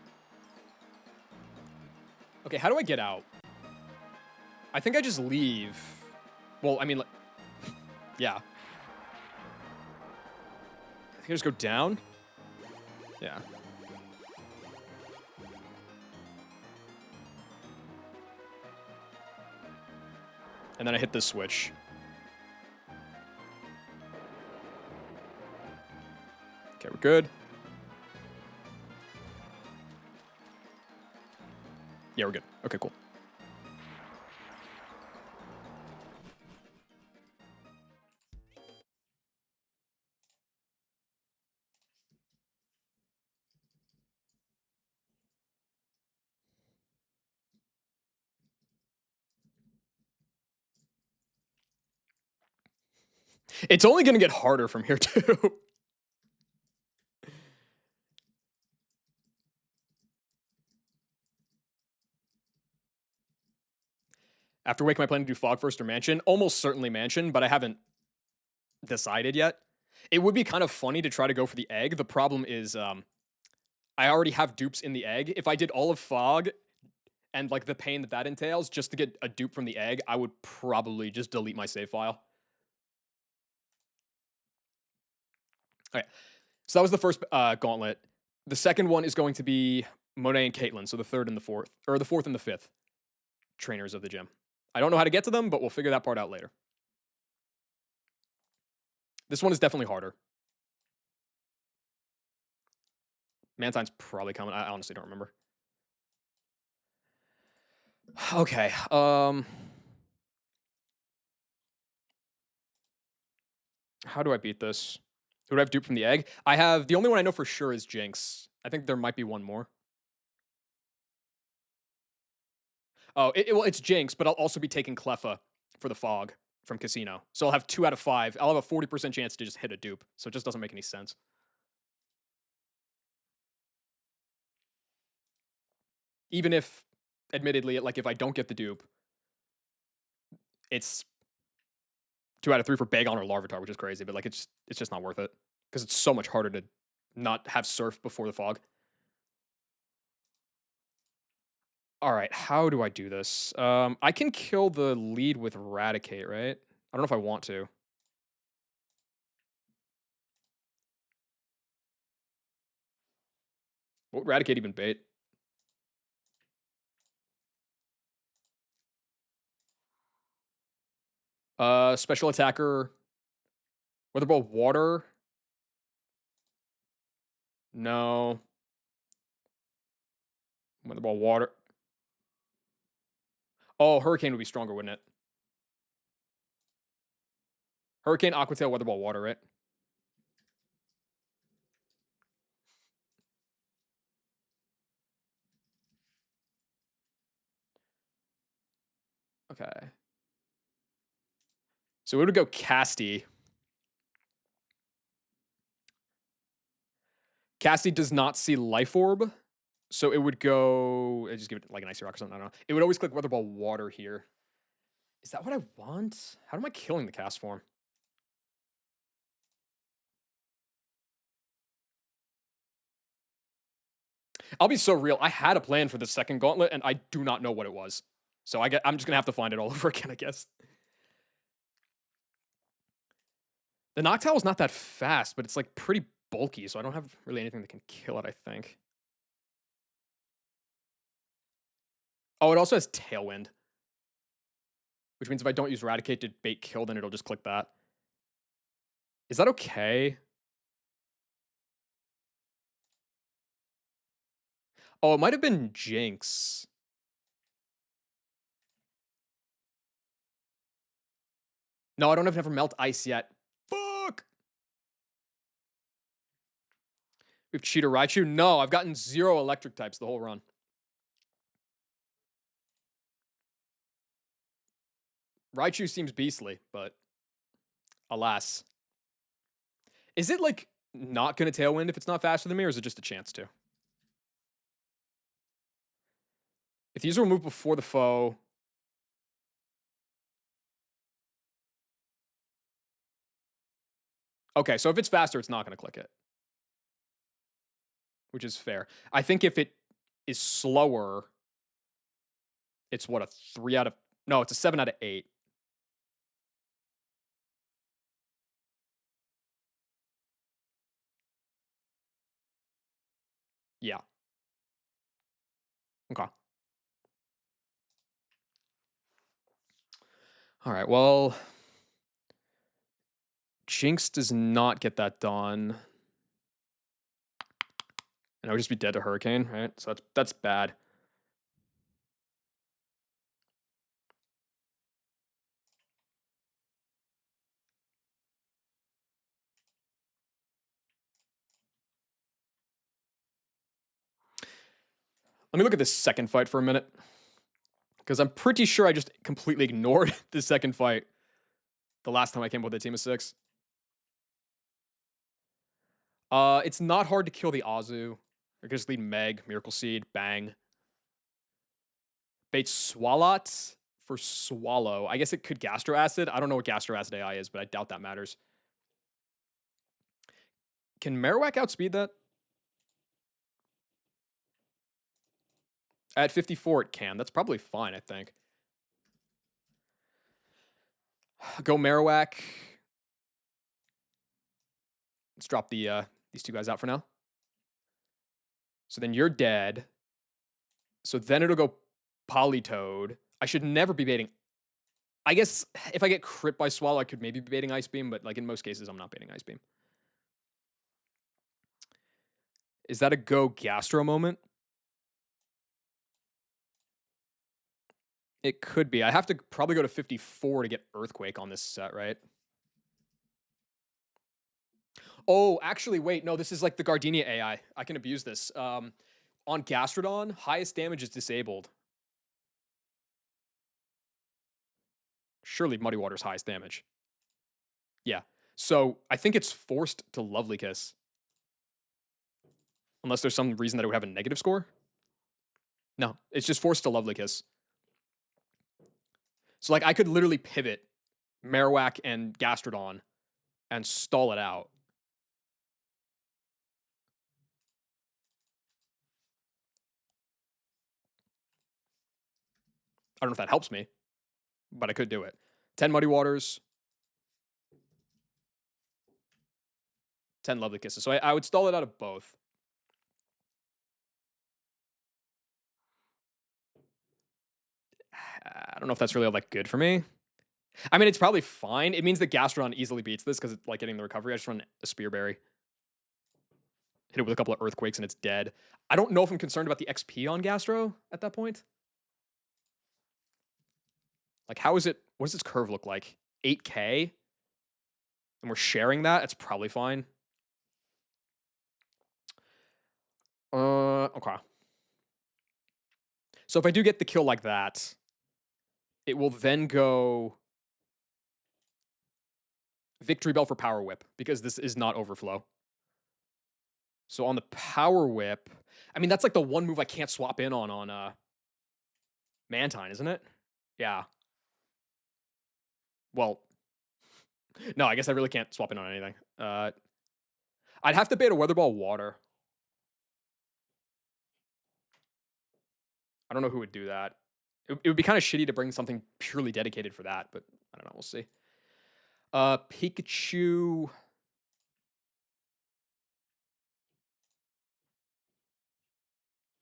Okay, how do I get out? I think I just leave. Well, I mean, like, yeah. I think I just go down. Yeah. And then I hit this switch. Okay, we're good. Yeah, we're good. Okay, cool. It's only going to get harder from here, too. After Wake, am I planning to do Fog first or Mansion? Almost certainly Mansion, but I haven't decided yet. It would be kind of funny to try to go for the egg. The problem is I already have dupes in the egg. If I did all of Fog and like the pain that entails just to get a dupe from the egg, I would probably just delete my save file. Okay, so that was the first gauntlet. The second one is going to be Monet and Caitlyn, so the third and the fourth, or the fourth and the fifth trainers of the gym. I don't know how to get to them, but we'll figure that part out later. This one is definitely harder. Mantine's probably coming. I honestly don't remember. Okay. How do I beat this? Who do I have dupe from the egg? I have the only one I know for sure is Jinx. I think there might be one more. Oh, well, it's Jinx, but I'll also be taking Cleffa for the Fog from Casino. So I'll have 2 out of 5. I'll have a 40% chance to just hit a dupe. So it just doesn't make any sense. Even if, admittedly, like if I don't get the dupe, it's 2 out of 3 for Bagon or Larvitar, which is crazy. But like it's just not worth it because it's so much harder to not have Surf before the Fog. All right, how do I do this? I can kill the lead with Eradicate, right? I don't know if I want to. What would Eradicate even bait? Special attacker. Weather Ball Water. No. Weather Ball Water. Oh, Hurricane would be stronger, wouldn't it? Hurricane, Aqua Tail, Weather Ball Water, right? Okay. So we would go Casty. Casty does not see Life Orb. So it would go. Just give it like an Icy Rock or something. I don't know. It would always click Weather Ball Water here. Is that what I want? How am I killing the cast form? I'll be so real. I had a plan for the second gauntlet, and I do not know what it was. So I'm just gonna have to find it all over again, I guess. The Noctowl is not that fast, but it's like pretty bulky, so I don't have really anything that can kill it, I think. Oh, it also has Tailwind. Which means if I don't use Eradicate to bait kill, then it'll just click that. Is that okay? Oh, it might have been Jinx. No, I don't have never melt ice yet. Fuck. We have Cheater Raichu. No, I've gotten 0 electric types the whole run. Raichu seems beastly, but alas. Is it like not gonna Tailwind if it's not faster than me, or is it just a chance to? If these are removed before the foe. Okay, so if it's faster, it's not gonna click it, which is fair. I think if it is slower, it's what, a 3 out of no, it's a 7 out of 8. Yeah. Okay. All right. Well, Jinx does not get that done. And I would just be dead to Hurricane, right? So that's bad. Let me look at this second fight for a minute. Because I'm pretty sure I just completely ignored the second fight the last time I came up with a team of 6. It's not hard to kill the Azu. I just lead Meg, Miracle Seed, bang. Bait Swalot for Swallow. I guess it could Gastro Acid. I don't know what Gastro Acid AI is, but I doubt that matters. Can Marowak outspeed that? At 54, it can. That's probably fine, I think. Go Marowak. Let's drop these 2 guys out for now. So then you're dead. So then it'll go Politoed. I should never be baiting. I guess if I get crit by Swallow, I could maybe be baiting Ice Beam, but like in most cases, I'm not baiting Ice Beam. Is that a go Gastro moment? It could be. I have to probably go to 54 to get Earthquake on this set, right? Oh, actually, wait. No, this is like the Gardenia AI. I can abuse this. On Gastrodon, highest damage is disabled. Surely Muddy Water's highest damage. Yeah. So I think it's forced to Lovely Kiss. Unless there's some reason that it would have a negative score. No, it's just forced to Lovely Kiss. So like I could literally pivot Marowak and Gastrodon and stall it out. I don't know if that helps me, but I could do it. 10 Muddy Waters, 10 Lovely Kisses. So I would stall it out of both. I don't know if that's really all that good for me. I mean, it's probably fine. It means that Gastrodon easily beats this because it's like getting the recovery. I just run a Spearberry. Hit it with a couple of Earthquakes and it's dead. I don't know if I'm concerned about the XP on Gastro at that point. Like, how is it? What does its curve look like? 8K? And we're sharing that? It's probably fine. Okay. So if I do get the kill like that, it will then go Victory Bell for Power Whip because this is not Overflow. So on the Power Whip, I mean, that's like the one move I can't swap in on Mantine, isn't it? Yeah. Well, no, I guess I really can't swap in on anything. I'd have to bait a Weather Ball Water. I don't know who would do that. It would be kind of shitty to bring something purely dedicated for that, but I don't know. We'll see. Pikachu.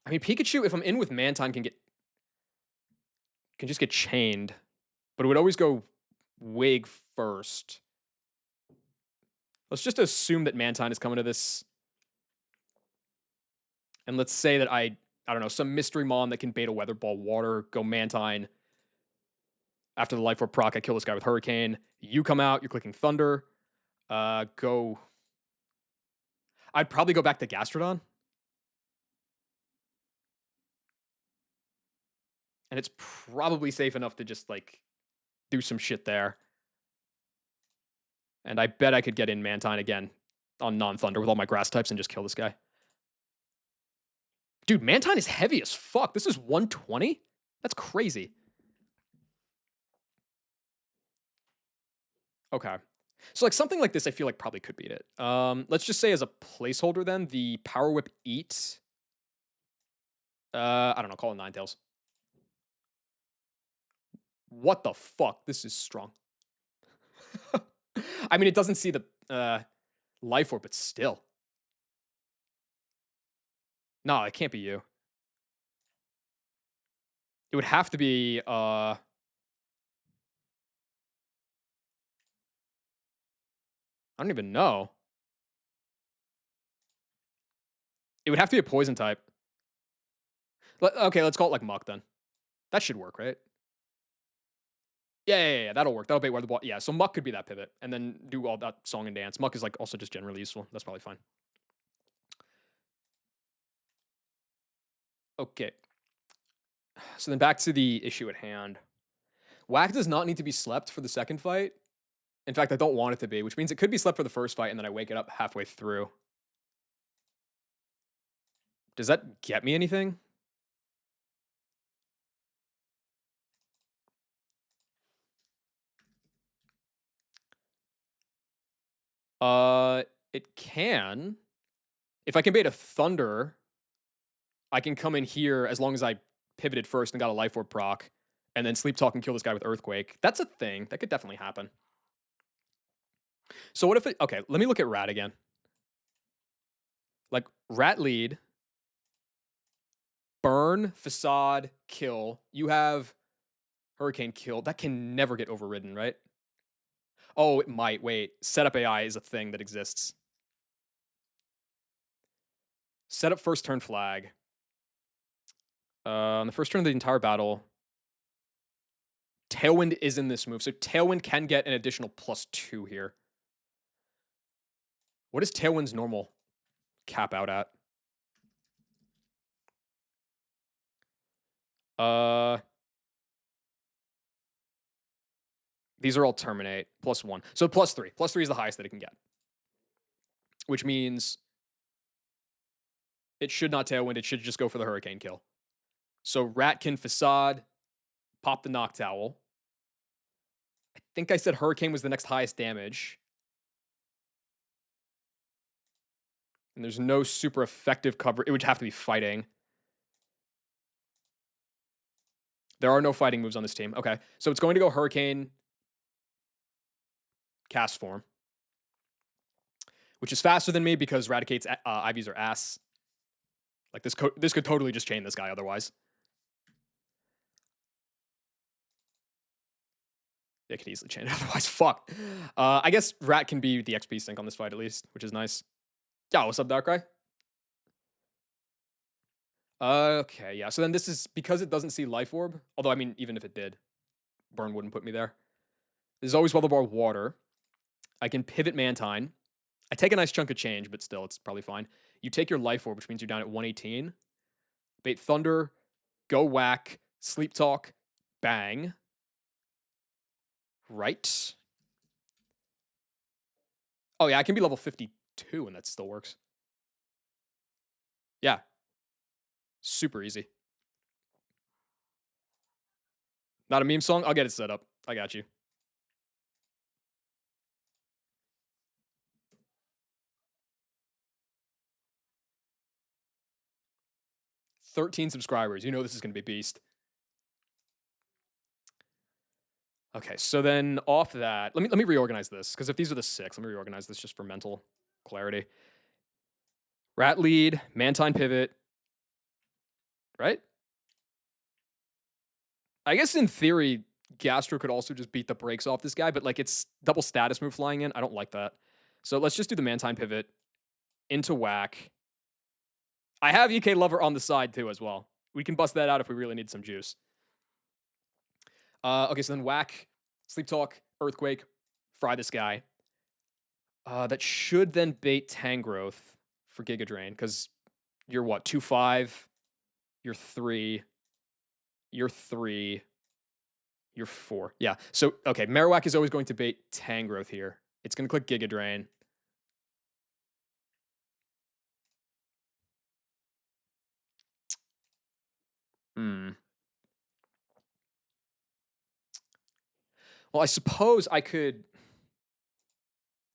I mean, Pikachu, if I'm in with Mantine, can just get chained, but it would always go Wig first. Let's just assume that Mantine is coming to this. And let's say that I I don't know, some mystery mon that can bait a weather ball water, go Mantine. After the life orb proc, I kill this guy with Hurricane. You come out, you're clicking Thunder. Go. I'd probably go back to Gastrodon. And it's probably safe enough to just like do some shit there. And I bet I could get in Mantine again on non-Thunder with all my grass types and just kill this guy. Dude, Mantine is heavy as fuck. This is 120? That's crazy. Okay. So like something like this, I feel like probably could beat it. Let's just say as a placeholder then, the Power Whip Eat. I don't know, call it Ninetales. What the fuck? This is strong. I mean, it doesn't see the life orb, but still. No, it can't be you. It would have to be I don't even know. It would have to be a poison type. Okay, let's call it like Muck then. That should work, right? Yeah, that'll work. That'll bait where the ball. Yeah, so Muck could be that pivot, and then do all that song and dance. Muck is like also just generally useful. That's probably fine. Okay. So then back to the issue at hand. Whack does not need to be slept for the second fight. In fact, I don't want it to be, which means it could be slept for the first fight, and then I wake it up halfway through. Does that get me anything? It can. If I can bait a Thunder, I can come in here as long as I pivoted first and got a Life Orb proc, and then Sleep Talk and kill this guy with Earthquake. That's a thing. That could definitely happen. So what if it... Okay, let me look at Rat again. Like, Rat lead, burn, Facade, kill. You have Hurricane kill. That can never get overridden, right? Oh, it might. Wait. Setup AI is a thing that exists. Setup first turn flag. On the first turn of the entire battle, Tailwind is in this move. So Tailwind can get an additional +2 here. What is Tailwind's normal cap out at? These are all terminate, +1. So +3. +3 is the highest that it can get. Which means it should not Tailwind. It should just go for the Hurricane kill. So Rat can Facade, pop the Knock Towel. I think I said Hurricane was the next highest damage. And there's no super effective cover. It would have to be fighting. There are no fighting moves on this team. Okay, so it's going to go Hurricane, Cast Form, which is faster than me because Raticate's IVs are ass. Like this could totally just chain this guy otherwise. It could easily chain it otherwise. Fuck. I guess Rat can be the XP sync on this fight at least, which is nice. Yeah, what's up, Darkrai? Okay, yeah. So then this is because it doesn't see Life Orb. Although, I mean, even if it did, Burn wouldn't put me there. There's always Weather Bar Water. I can pivot Mantine. I take a nice chunk of change, but still, it's probably fine. You take your Life Orb, which means you're down at 118. Bait Thunder, go Whack, Sleep Talk, bang. Right. Oh, yeah, I can be level 52 and that still works. Yeah. Super easy. Not a meme song? I'll get it set up. I got you. $13 subscribers. You know this is going to be beast. Okay, so then off that, let me reorganize this, because if these are the 6, let me reorganize this just for mental clarity. Rat lead, Mantine pivot, right? I guess in theory, Gastro could also just beat the brakes off this guy, but like it's double status move flying in. I don't like that. So let's just do the Mantine pivot into Whack. I have EK Lover on the side too as well. We can bust that out if we really need some juice. Okay, so then Whack, Sleep Talk, Earthquake, Fry this guy. That should then bait Tangrowth for Giga Drain because you're what, 2-5, you're 3, you're 3, you're 4. Yeah. So, okay, Marowak is always going to bait Tangrowth here. It's going to click Giga Drain. Hmm. Well, I suppose I could.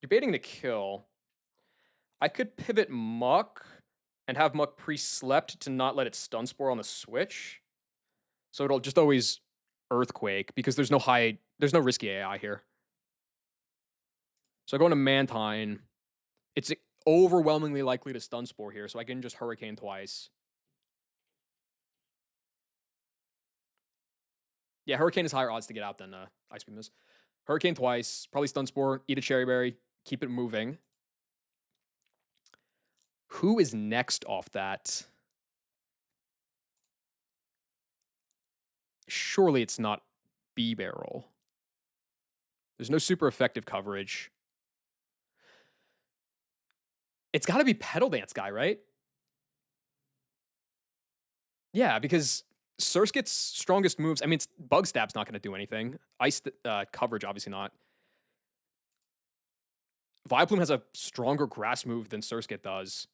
You're baiting the kill. I could pivot Muck and have Muck pre-slept to not let it stun spore on the switch. So it'll just always Earthquake because there's no risky AI here. So I go into Mantine. It's overwhelmingly likely to stun spore here, so I can just Hurricane twice. Yeah, Hurricane is higher odds to get out than Ice Beam is. Hurricane twice, probably stun spore, eat a Cherry Berry, keep it moving. Who is next off that? Surely it's not B-Barrel. There's no super effective coverage. It's got to be Pedal Dance guy, right? Yeah, because Surskit's strongest moves, I mean, Bug Stab's not going to do anything. Ice coverage, obviously not. Vileplume has a stronger grass move than Surskit does,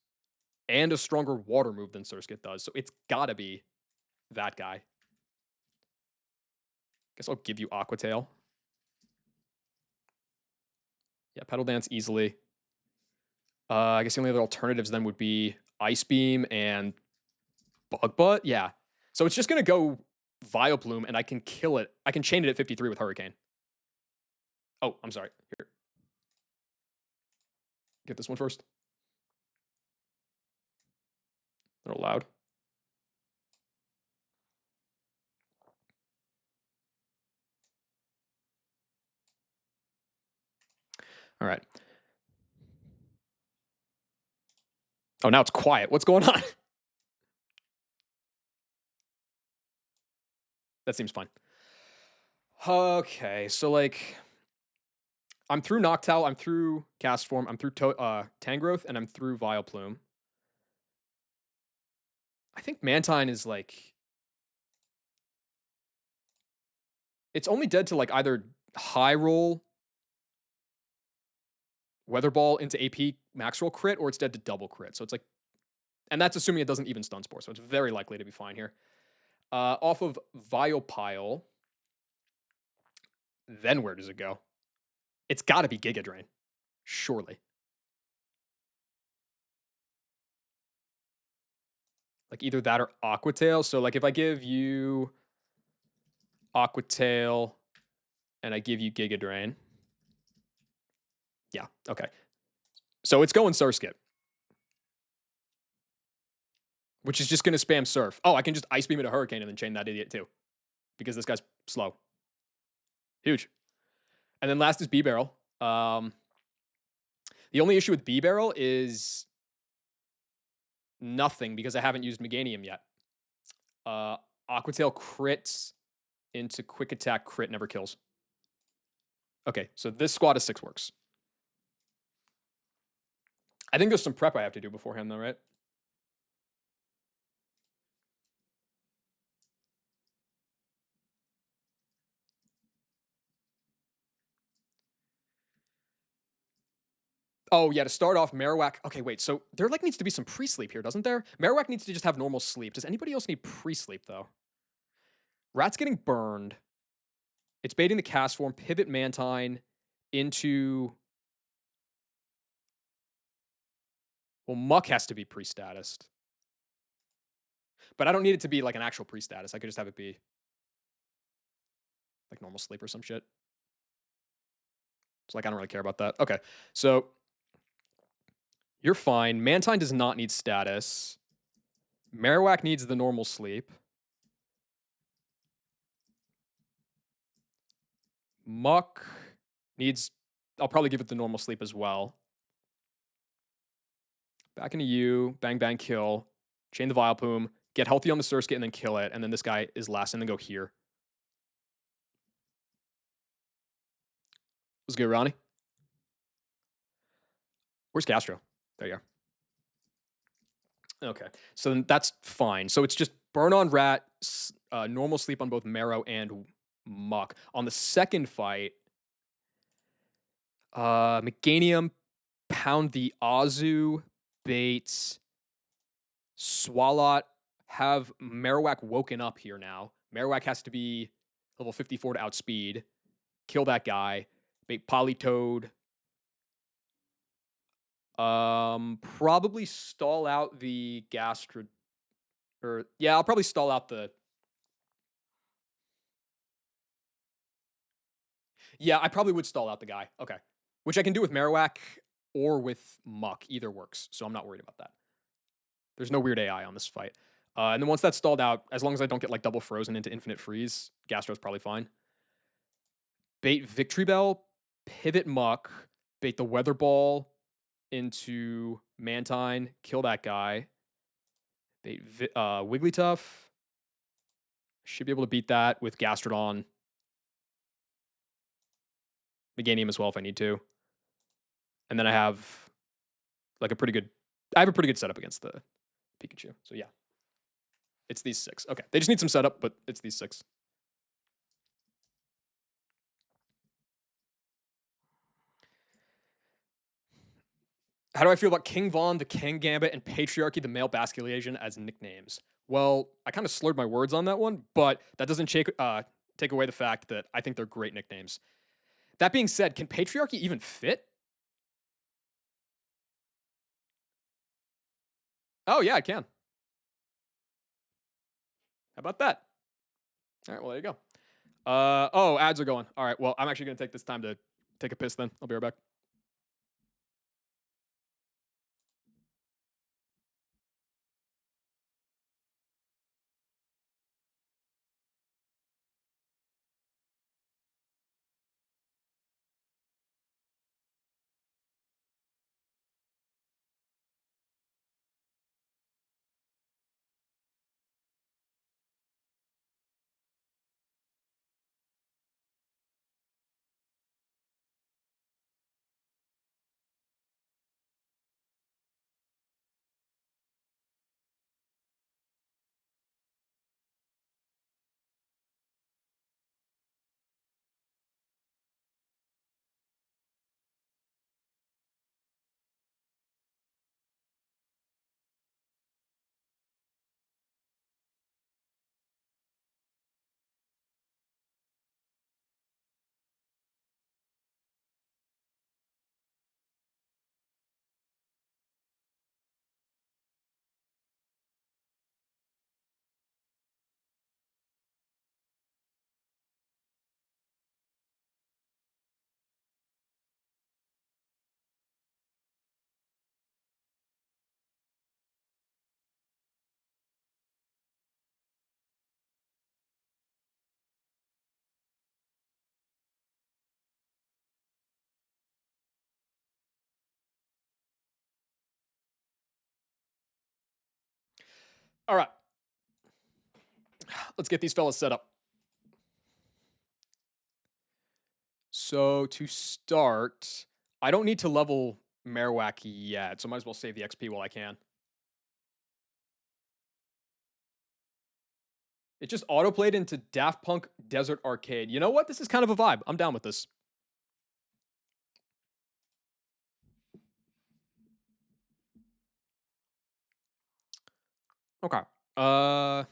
and a stronger water move than Surskit does. So it's got to be that guy. Guess I'll give you Aqua Tail. Yeah, Pedal Dance easily. I guess the only other alternatives then would be Ice Beam and Bug Butt. Yeah. So it's just going to go Vileplume, and I can kill it. I can chain it at 53 with Hurricane. Oh, I'm sorry. Here. Get this one first. They're loud. All right. Oh, now it's quiet. What's going on? That seems fine. Okay, so like, I'm through Noctowl, I'm through Cast Form, I'm through Tangrowth, and I'm through Vileplume. I think Mantine is like, it's only dead to like either high roll Weather Ball into AP max roll crit, or it's dead to double crit. So it's like, and that's assuming it doesn't even stun spore, so it's very likely to be fine here. Off of Vilepile, then where does it go? It's got to be Giga Drain, surely. Like either that or Aqua Tail. So like if I give you Aqua Tail and I give you Giga Drain. Yeah, okay. So it's going Surskit, which is just going to spam Surf. Oh, I can just Ice Beam it a Hurricane and then chain that idiot too, because this guy's slow. Huge. And then last is B-Barrel. The only issue with B-Barrel is nothing because I haven't used Meganium yet. Aqua Tail crits into Quick Attack crit never kills. Okay, so this squad of 6 works. I think there's some prep I have to do beforehand though, right? Oh, yeah, to start off, Marowak. Okay, wait, so there like needs to be some pre-sleep here, doesn't there? Marowak needs to just have normal sleep. Does anybody else need pre-sleep, though? Rat's getting burned. It's baiting the cast form, pivot Mantine into... Well, Muck has to be pre-statused. But I don't need it to be like an actual pre-status. I could just have it be like normal sleep or some shit. So like, I don't really care about that. Okay, so you're fine. Mantine does not need status. Marowak needs the normal sleep. Muck needs... I'll probably give it the normal sleep as well. Back into you. Bang, bang, kill. chain the Vileplume, get healthy on the Surskit, and then kill it. And then this guy is last, and then go here. Let's go, Ronnie. Where's Castro? There you are. Okay. So then that's fine. So it's just burn on Rat, normal sleep on both Marrow and Muck. On the second fight, Meganium, pound the Azu, bait, Swalot, have Marowak woken up here now. Marowak has to be level 54 to outspeed. Kill that guy. Bait Politoed. Probably stall out the Gastro. Or yeah, I'll probably stall out the. Yeah, I probably would stall out the guy. Okay, which I can do with Marowak or with Muck. Either works, so I'm not worried about that. There's no weird AI on this fight. And then once that's stalled out, as long as I don't get like double frozen into infinite freeze, Gastro's probably fine. Bait Victory Bell, pivot Muck, bait the Weather Ball into Mantine, kill that guy. Bait Wigglytuff. Should be able to beat that with Gastrodon. Meganium as well if I need to. And then I have like a pretty good. I have a pretty good setup against the Pikachu. So yeah, it's these 6. Okay, they just need some setup, but it's these 6. How do I feel about King Von, the King Gambit, and Patriarchy, the male Basculation as nicknames? Well, I kind of slurred my words on that one, but that doesn't take away the fact that I think they're great nicknames. That being said, can Patriarchy even fit? Oh, yeah, it can. How about that? All right, well, there you go. Oh, ads are going. All right, well, I'm actually going to take this time to take a piss then. I'll be right back. All right, let's get these fellas set up. So to start, I don't need to level Marowak yet, so might as well save the XP while I can. It just autoplayed into Daft Punk Desert Arcade. You know what? This is kind of a vibe. I'm down with this. Okay. Well,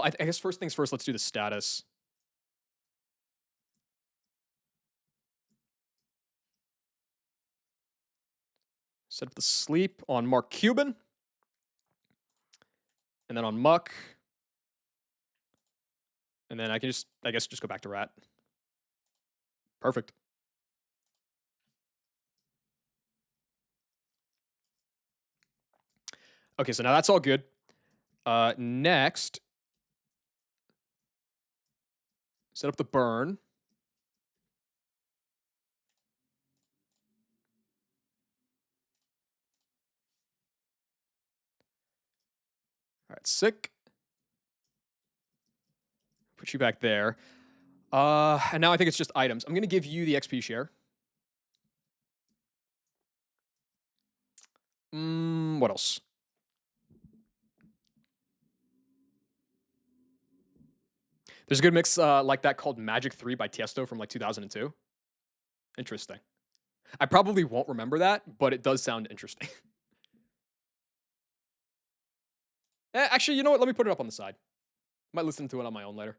I guess first things first, let's do the status. Set up the sleep on Mark Cuban. And then on Muck. And then I can I guess, just go back to Rat. Perfect. Okay, so now that's all good. Next, set up the burn. Sick. Put you back there. And now I think it's just items. I'm gonna give you the XP share. What else? There's a good mix like that called Magic 3 by Tiesto from like 2002. Interesting. I probably won't remember that, but it does sound interesting. Actually, you know what? Let me put it up on the side. Might listen to it on my own later.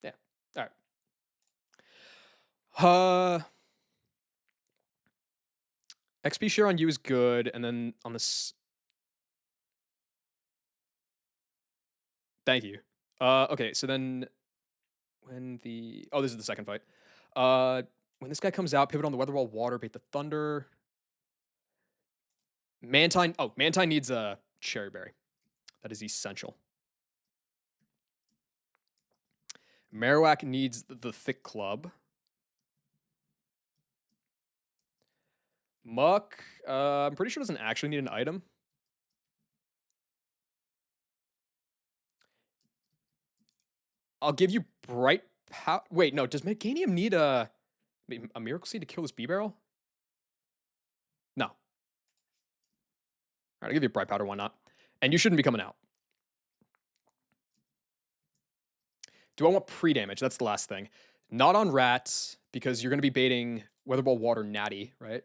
Yeah. All right. XP share on you is good, and then on this. Thank you. Okay, so then when the this is the second fight. Uh, when this guy comes out, pivot on the weather wall, water, bait the thunder. Mantine. Oh, Mantine needs a cherry berry. That is essential. Marowak needs the thick club. Muck. I'm pretty sure doesn't actually need an item. I'll give you bright power. Wait, no. Does Meganium need a miracle seed to kill this bee barrel? No. All right, I'll give you a bright powder. Why not? And you shouldn't be coming out. Do I want pre-damage? That's the last thing. Not on rats, because you're going to be baiting Weatherball Water Natty, right?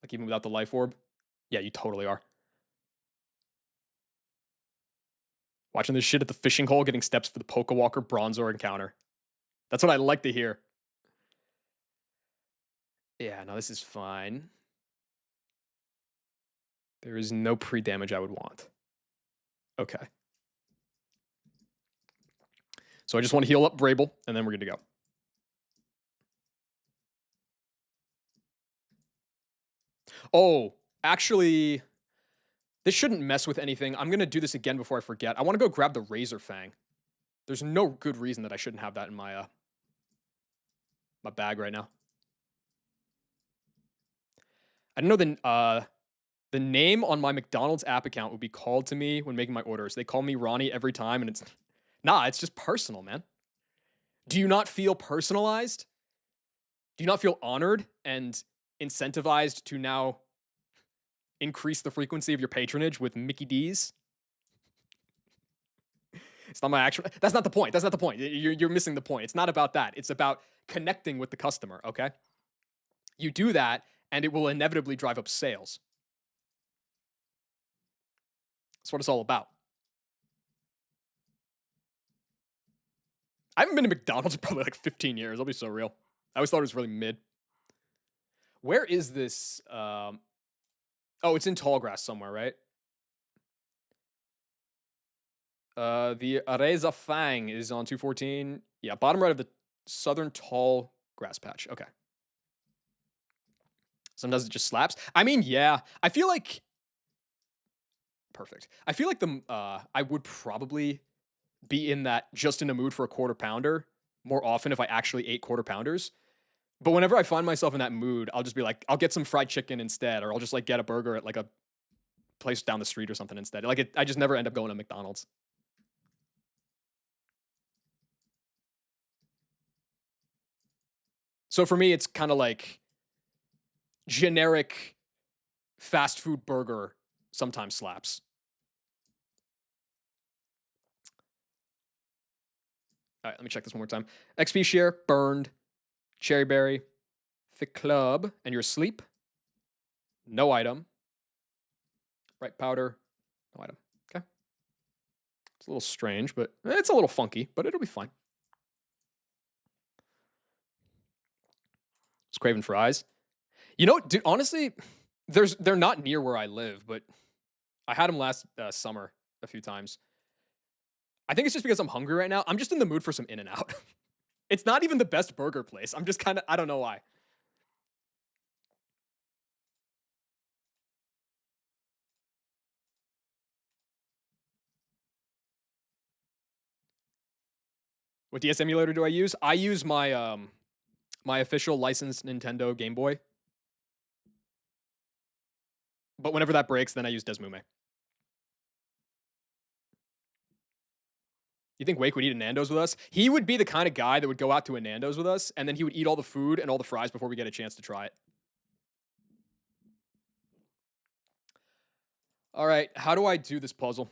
Like even without the life orb? Yeah, you totally are. Watching this shit at the fishing hole, getting steps for the Pokewalker Bronzor encounter. That's what I like to hear. Yeah, no, this is fine. There is no pre-damage I would want. Okay. So I just want to heal up Vrabel, and then we're good to go. Oh, actually, this shouldn't mess with anything. I'm going to do this again before I forget. I want to go grab the Razor Fang. There's no good reason that I shouldn't have that in my my bag right now. I don't know the name on my McDonald's app account would be called to me when making my orders. They call me Ronnie every time, and it's it's just personal, man. Do you not feel personalized? Do you not feel honored and incentivized to now increase the frequency of your patronage with Mickey D's? It's not my actual. That's not the point. That's not the point. You're missing the point. It's not about that. It's about connecting with the customer. Okay. You do that, and it will inevitably drive up sales. That's what it's all about. I haven't been to McDonald's in probably like 15 years. I'll be so real. I always thought it was really mid. Where is this? Oh, it's in Tallgrass somewhere, right? The Areza Fang is on 214. Yeah, bottom right of the southern tall grass patch. Okay. Sometimes it just slaps. I mean, yeah. I feel like perfect. I feel like I would probably be in that just in a mood for a quarter pounder more often if I actually ate quarter pounders. But whenever I find myself in that mood, I'll just be like, I'll get some fried chicken instead, or I'll just like get a burger at like a place down the street or something instead. I just never end up going to McDonald's. So for me, it's kind of like generic fast food burger sometimes slaps. All right, let me check this one more time. XP share, burned, cherry berry, thick club, and you're asleep. No item. Bright powder, no item. Okay. It's a little strange, but it's a little funky, but it'll be fine. It's craving fries. You know, dude, honestly, they're not near where I live, but I had them last summer a few times. I think it's just because I'm hungry right now. I'm just in the mood for some In and Out. It's not even the best burger place. I'm just kind of I don't know why. What DS emulator do I use? I use my my official licensed Nintendo Game Boy. But whenever that breaks, then I use Desmume. You think Wake would eat a Nando's with us? He would be the kind of guy that would go out to a Nando's with us, and then he would eat all the food and all the fries before we get a chance to try it. All right, how do I do this puzzle?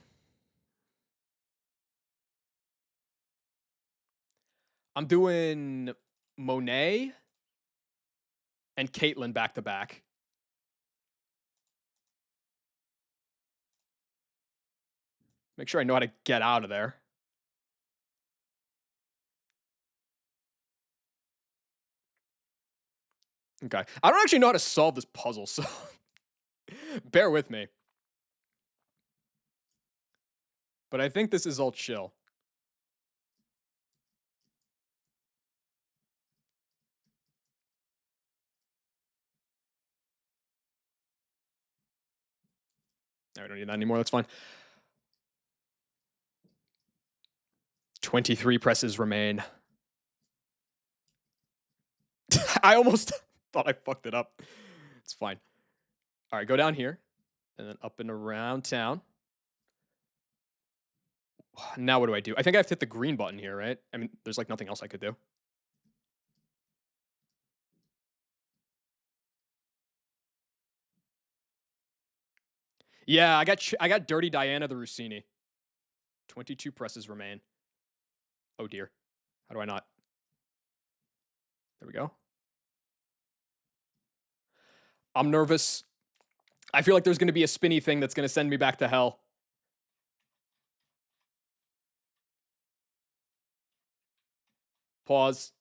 I'm doing Monet and Caitlyn back to back. Make sure I know how to get out of there. Okay. I don't actually know how to solve this puzzle, so bear with me. But I think this is all chill. I don't need that anymore. That's fine. 23 presses remain. I almost thought I fucked it up. It's fine. All right, go down here and then up and around town. Now what do I do? I think I have to hit the green button here, right? I mean, there's like nothing else I could do. Yeah, I got Dirty Diana the Rossini. 22 presses remain. Oh dear. How do I not? There we go. I'm nervous. I feel like there's going to be a spinny thing that's going to send me back to hell. Pause.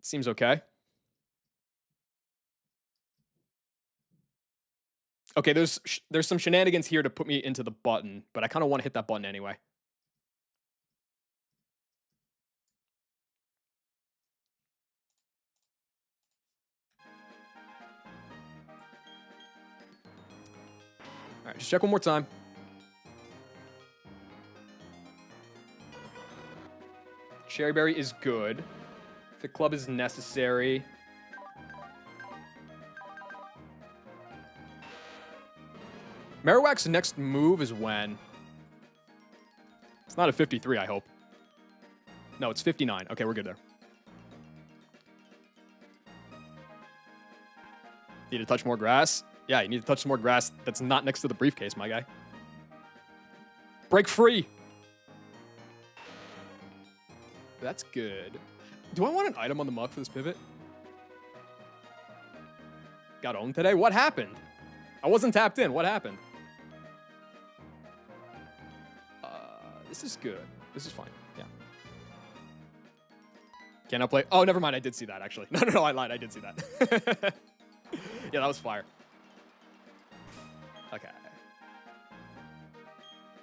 Seems okay. Okay, there's some shenanigans here to put me into the button, but I kind of want to hit that button anyway. All right, just check one more time. Cherry Berry is good. The club is necessary. Marowak's next move is when? It's not a 53, I hope. No, it's 59. Okay, we're good there. Need to touch more grass? Yeah, you need to touch some more grass that's not next to the briefcase, my guy. Break free! That's good. Do I want an item on the mug for this pivot? Got owned today? What happened? I wasn't tapped in. What happened? This is good. This is fine. Yeah. Can I play? Oh, never mind. I did see that, actually. No, I lied. I did see that. Yeah, that was fire. Okay.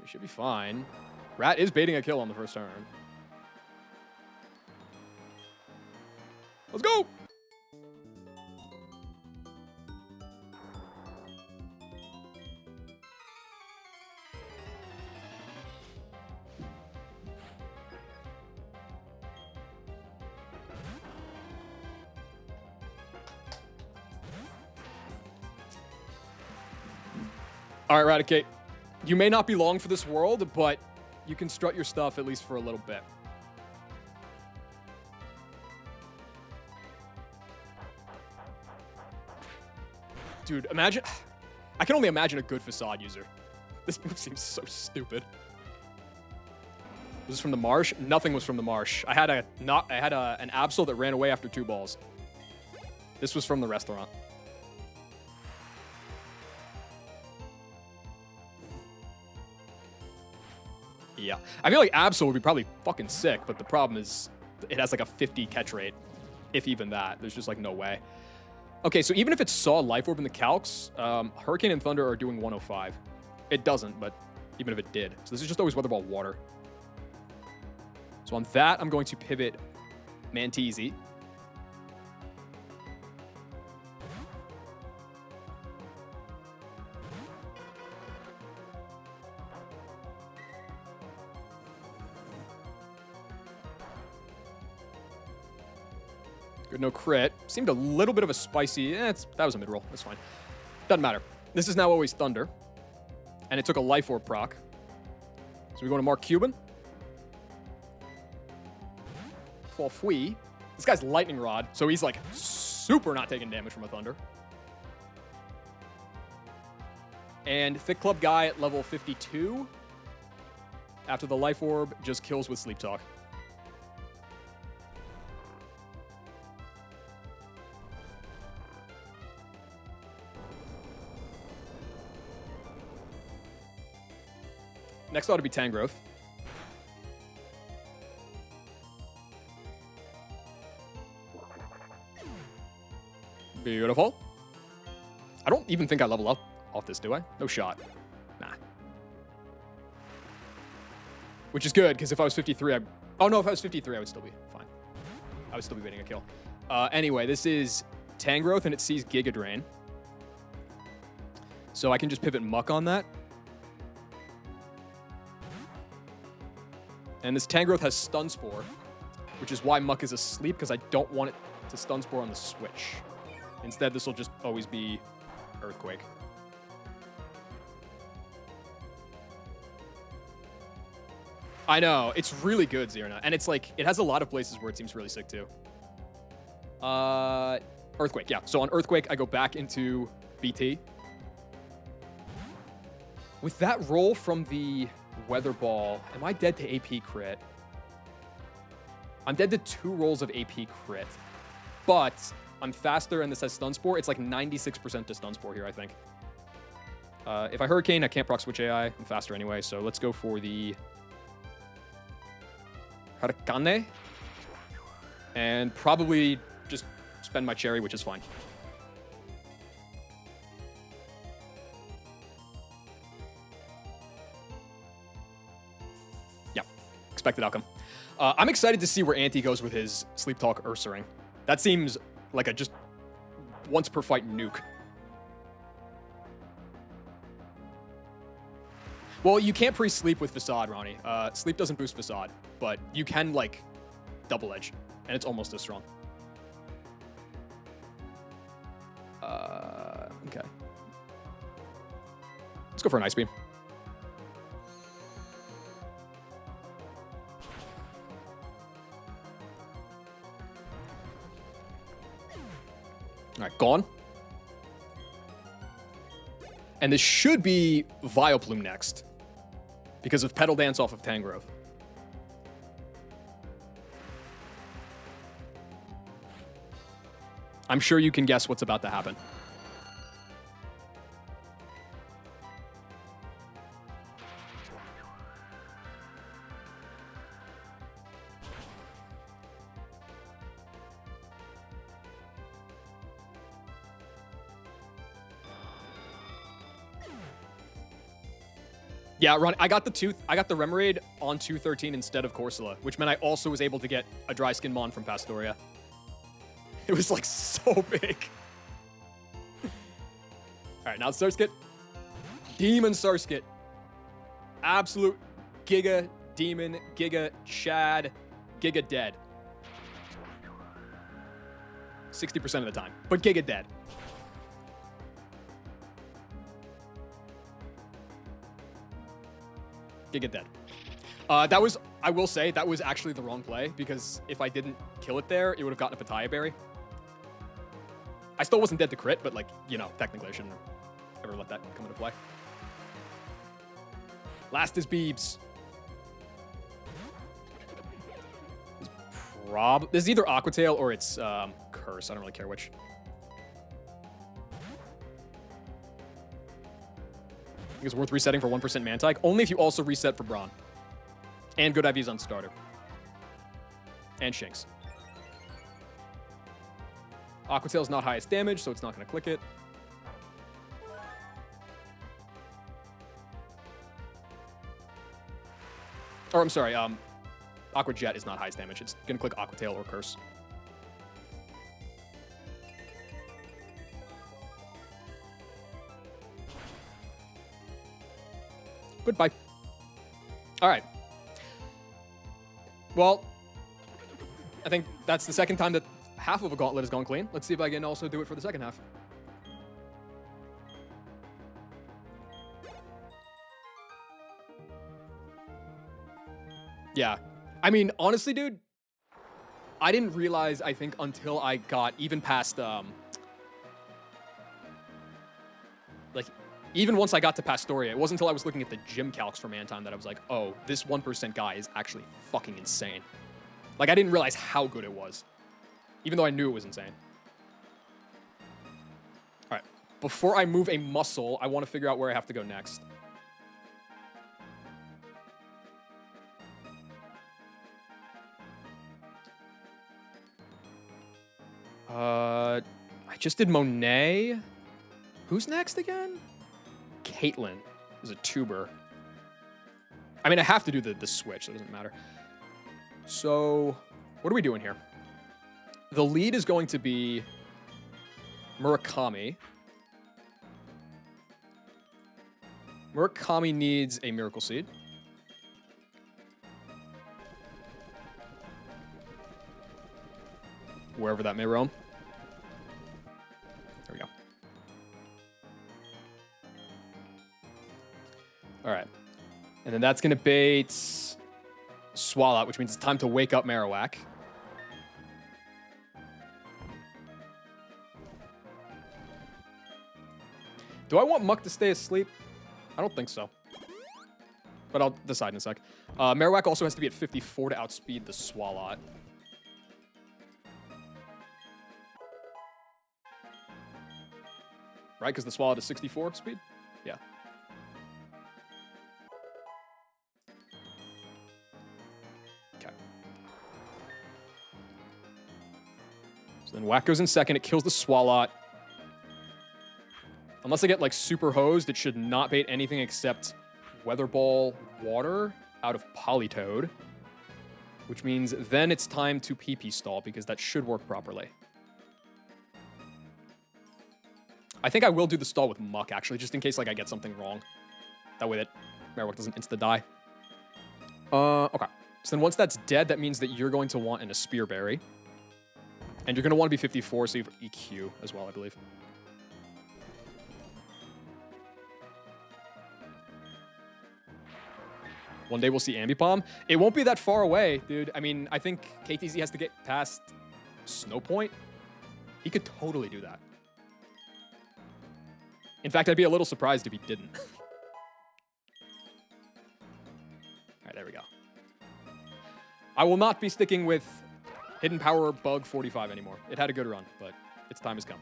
We should be fine. Rat is baiting a kill on the first turn. Let's go! All right, Raticate. You may not be long for this world, but you can strut your stuff at least for a little bit. Dude, imagine... I can only imagine a good facade user. This move seems so stupid. Was this from the marsh? Nothing was from the marsh. I had an Absol that ran away after 2 balls. This was from the restaurant. Yeah. I feel like Absol would be probably fucking sick, but the problem is it has like a 50 catch rate. If even that. There's just like no way. Okay, so even if it saw Life Orb in the calcs, Hurricane and Thunder are doing 105. It doesn't, but even if it did. So this is just always Weather Ball Water. So on that, I'm going to pivot Manteezy. Good, no crit. Seemed a little bit of a spicy... that was a mid-roll. That's fine. Doesn't matter. This is now always Thunder. And it took a Life Orb proc. So we go to Mark Cuban. Fall Fui. This guy's Lightning Rod, so he's like super not taking damage from a Thunder. And Thick Club guy at level 52. After the Life Orb, just kills with Sleep Talk. Next ought to be Tangrowth. Beautiful. I don't even think I level up off this, do I? No shot. Nah. Which is good, because if I was 53, oh no, if I was 53, I would still be fine. I would still be waiting a kill. Anyway, this is Tangrowth, and it sees Giga Drain. So I can just pivot Muck on that. And this Tangrowth has Stun Spore, which is why Muck is asleep, because I don't want it to Stun Spore on the switch. Instead, this will just always be Earthquake. I know. It's really good, Xerna. And it's like, it has a lot of places where it seems really sick, too. Earthquake, yeah. So on Earthquake, I go back into BT. With that roll from the Weather Ball, am I dead to AP crit? I'm dead to 2 rolls of AP crit. But I'm faster, and this has Stun Spore. It's like 96% to Stun Spore here, I think. If I Hurricane, I can't proc switch AI. I'm faster anyway, so let's go for the Hurricane. And probably just spend my Cherry, which is fine. Yeah, expected outcome. I'm excited to see where Anti goes with his Sleep Talk Ursaring. That seems like a just once per fight nuke. Well, you can't pre-sleep with Facade, Ronnie. Sleep doesn't boost Facade, but you can, like, double edge, and it's almost as strong. Okay. Let's go for an Ice Beam. All right, gone. And this should be Vileplume next, because of Petal Dance off of Tangrowth. I'm sure you can guess what's about to happen. Yeah, Ron, I got the Remoraid on 213 instead of Corsola, which meant I also was able to get a Dry Skin Mon from Pastoria. It was like so big. All right, now Surskit. Demon Surskit. Absolute Giga Demon, Giga Chad, Giga Dead. 60% of the time, but Giga Dead. Giga Dead. That was, I will say, that was actually the wrong play, because if I didn't kill it there, it would have gotten a Pitaya Berry. I still wasn't dead to crit, but, like, you know, technically I shouldn't ever let that come into play. Last is Beebs. This is either Aqua Tail or it's Curse. I don't really care which. I think it's worth resetting for 1% Mantike, only if you also reset for Brawn. And good IVs on starter. And Shinx. Aqua Tail's not highest damage, so it's not going to click it. Or, I'm sorry, Aqua Jet is not highest damage. It's going to click Aqua Tail or Curse. Goodbye. All right. Well, I think that's the second time that half of a gauntlet has gone clean. Let's see if I can also do it for the second half. Yeah. I mean, honestly, dude, I didn't realize, I think, until I got even past, like, even once I got to Pastoria, it wasn't until I was looking at the gym calcs for Mantine that I was like, oh, this 1% guy is actually fucking insane. Like, I didn't realize how good it was, even though I knew it was insane. All right, before I move a muscle, I want to figure out where I have to go next. I just did Monet. Who's next again? Caitlyn is a tuber. I mean, I have to do the switch, so it doesn't matter. So, what are we doing here? The lead is going to be Murakami. Murakami needs a Miracle Seed. Wherever that may roam. There we go. All right. And then that's going to bait Swallow, which means it's time to wake up Marowak. Do I want Muck to stay asleep? I don't think so. But I'll decide in a sec. Marowak also has to be at 54 to outspeed the Swallow. Right? Because the Swallow is 64 speed? Yeah. Okay. So then Whack goes in second. It kills the Swallow. Unless I get, like, super hosed, it should not bait anything except Weather Ball Water out of Politoed. Which means then it's time to PP stall, because that should work properly. I think I will do the stall with Muck, actually, just in case, like, I get something wrong. That way that Marowak doesn't insta-die. Okay. So then once that's dead, that means that you're going to want a Spear Berry. And you're going to want to be 54, so you have EQ as well, I believe. One day we'll see Ambipom. It won't be that far away, dude. I mean, I think KTZ has to get past Snow Point. He could totally do that. In fact, I'd be a little surprised if he didn't. All right, there we go. I will not be sticking with Hidden Power Bug 45 anymore. It had a good run, but its time has come.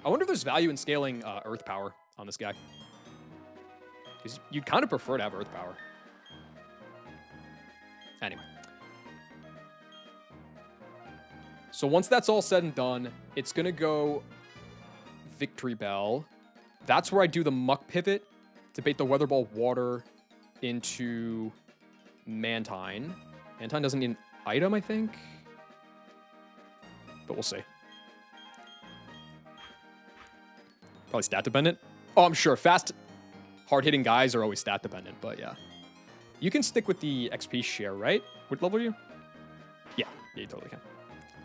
I wonder if there's value in scaling Earth Power on this guy. Because you'd kind of prefer to have Earth Power. Anyway. So once that's all said and done, it's going to go Victory Bell. That's where I do the Muck Pivot to bait the Weather Ball Water into Mantine. Mantine doesn't need an item, I think. But we'll see. Probably stat dependent. Oh, I'm sure. Fast, hard-hitting guys are always stat dependent, but yeah. You can stick with the XP share, right? What level are you? Yeah, you totally can.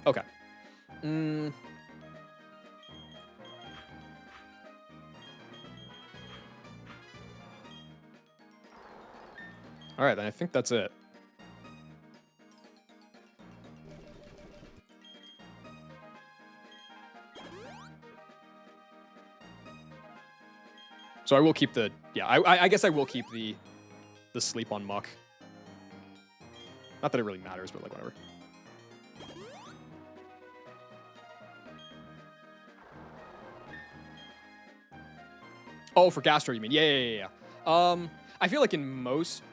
Okay. All right, then I think that's it. So I will keep the, yeah, I guess I will keep the sleep on Muck. Not that it really matters, but like whatever. Oh, for Gastro, you mean? Yeah. I feel like in most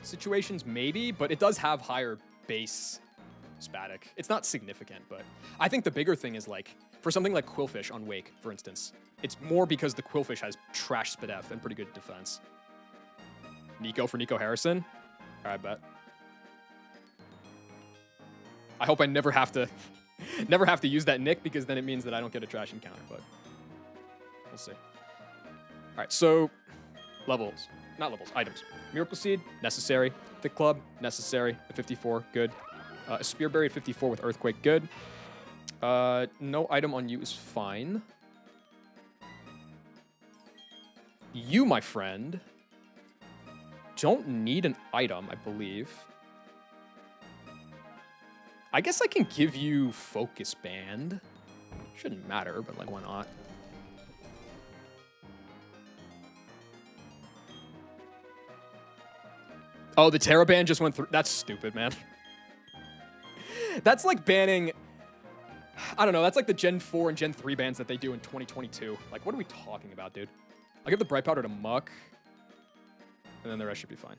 situations, maybe, but it does have higher base Spatic. It's not significant, but I think the bigger thing is, like, for something like Quillfish on Wake, for instance, it's more because the Quillfish has trash Spadef and pretty good defense. Nico for Nico Harrison? All right, bet. I hope I never have to use that Nick, because then it means that I don't get a trash encounter, but we'll see. All right, so levels. not levels, items. Miracle Seed, necessary. Thick Club, necessary. At 54, good. A Spearberry at 54 with Earthquake, good. No item on you is fine. You, my friend, don't need an item, I believe. I guess I can give you Focus Band. Shouldn't matter, but like, why not? Oh, the Terra ban just went through. That's stupid, man. That's like banning... I don't know, that's like the Gen 4 and Gen 3 bans that they do in 2022. Like, what are we talking about, dude? I'll give the Bright Powder to Muck. And then the rest should be fine.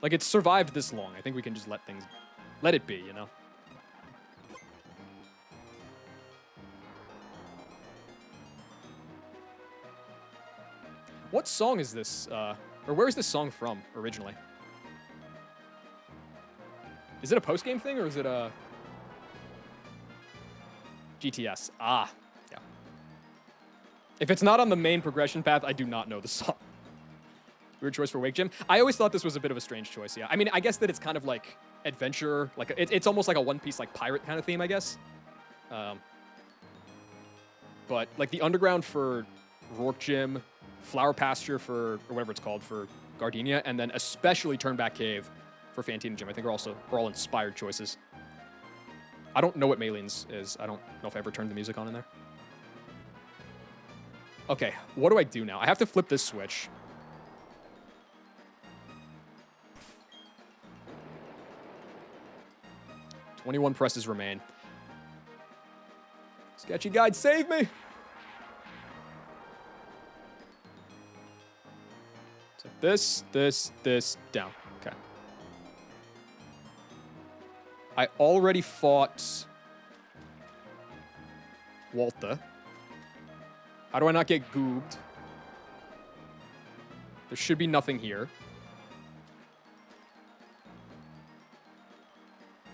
Like, it's survived this long. I think we can just let things... Let it be, you know? What song is this? Or where is this song from, originally? Is it a post-game thing, or is it a... GTS? Ah, yeah. If it's not on the main progression path, I do not know the song. Weird choice for Wake Gym. I always thought this was a bit of a strange choice, yeah. I mean, I guess that it's kind of like adventure, like it's almost like a One Piece, like pirate kind of theme, I guess. But like the underground for Rourke Gym, Flower Pasture for, or whatever it's called, for Gardenia, and then especially Turnback Cave for Fantina Gym, I think are all inspired choices. I don't know what Malians is. I don't know if I ever turned the music on in there. Okay, what do I do now? I have to flip this switch. "21 presses remain. Sketchy guide, save me! So this, down. Okay. I already fought Walta. How do I not get goobed? There should be nothing here.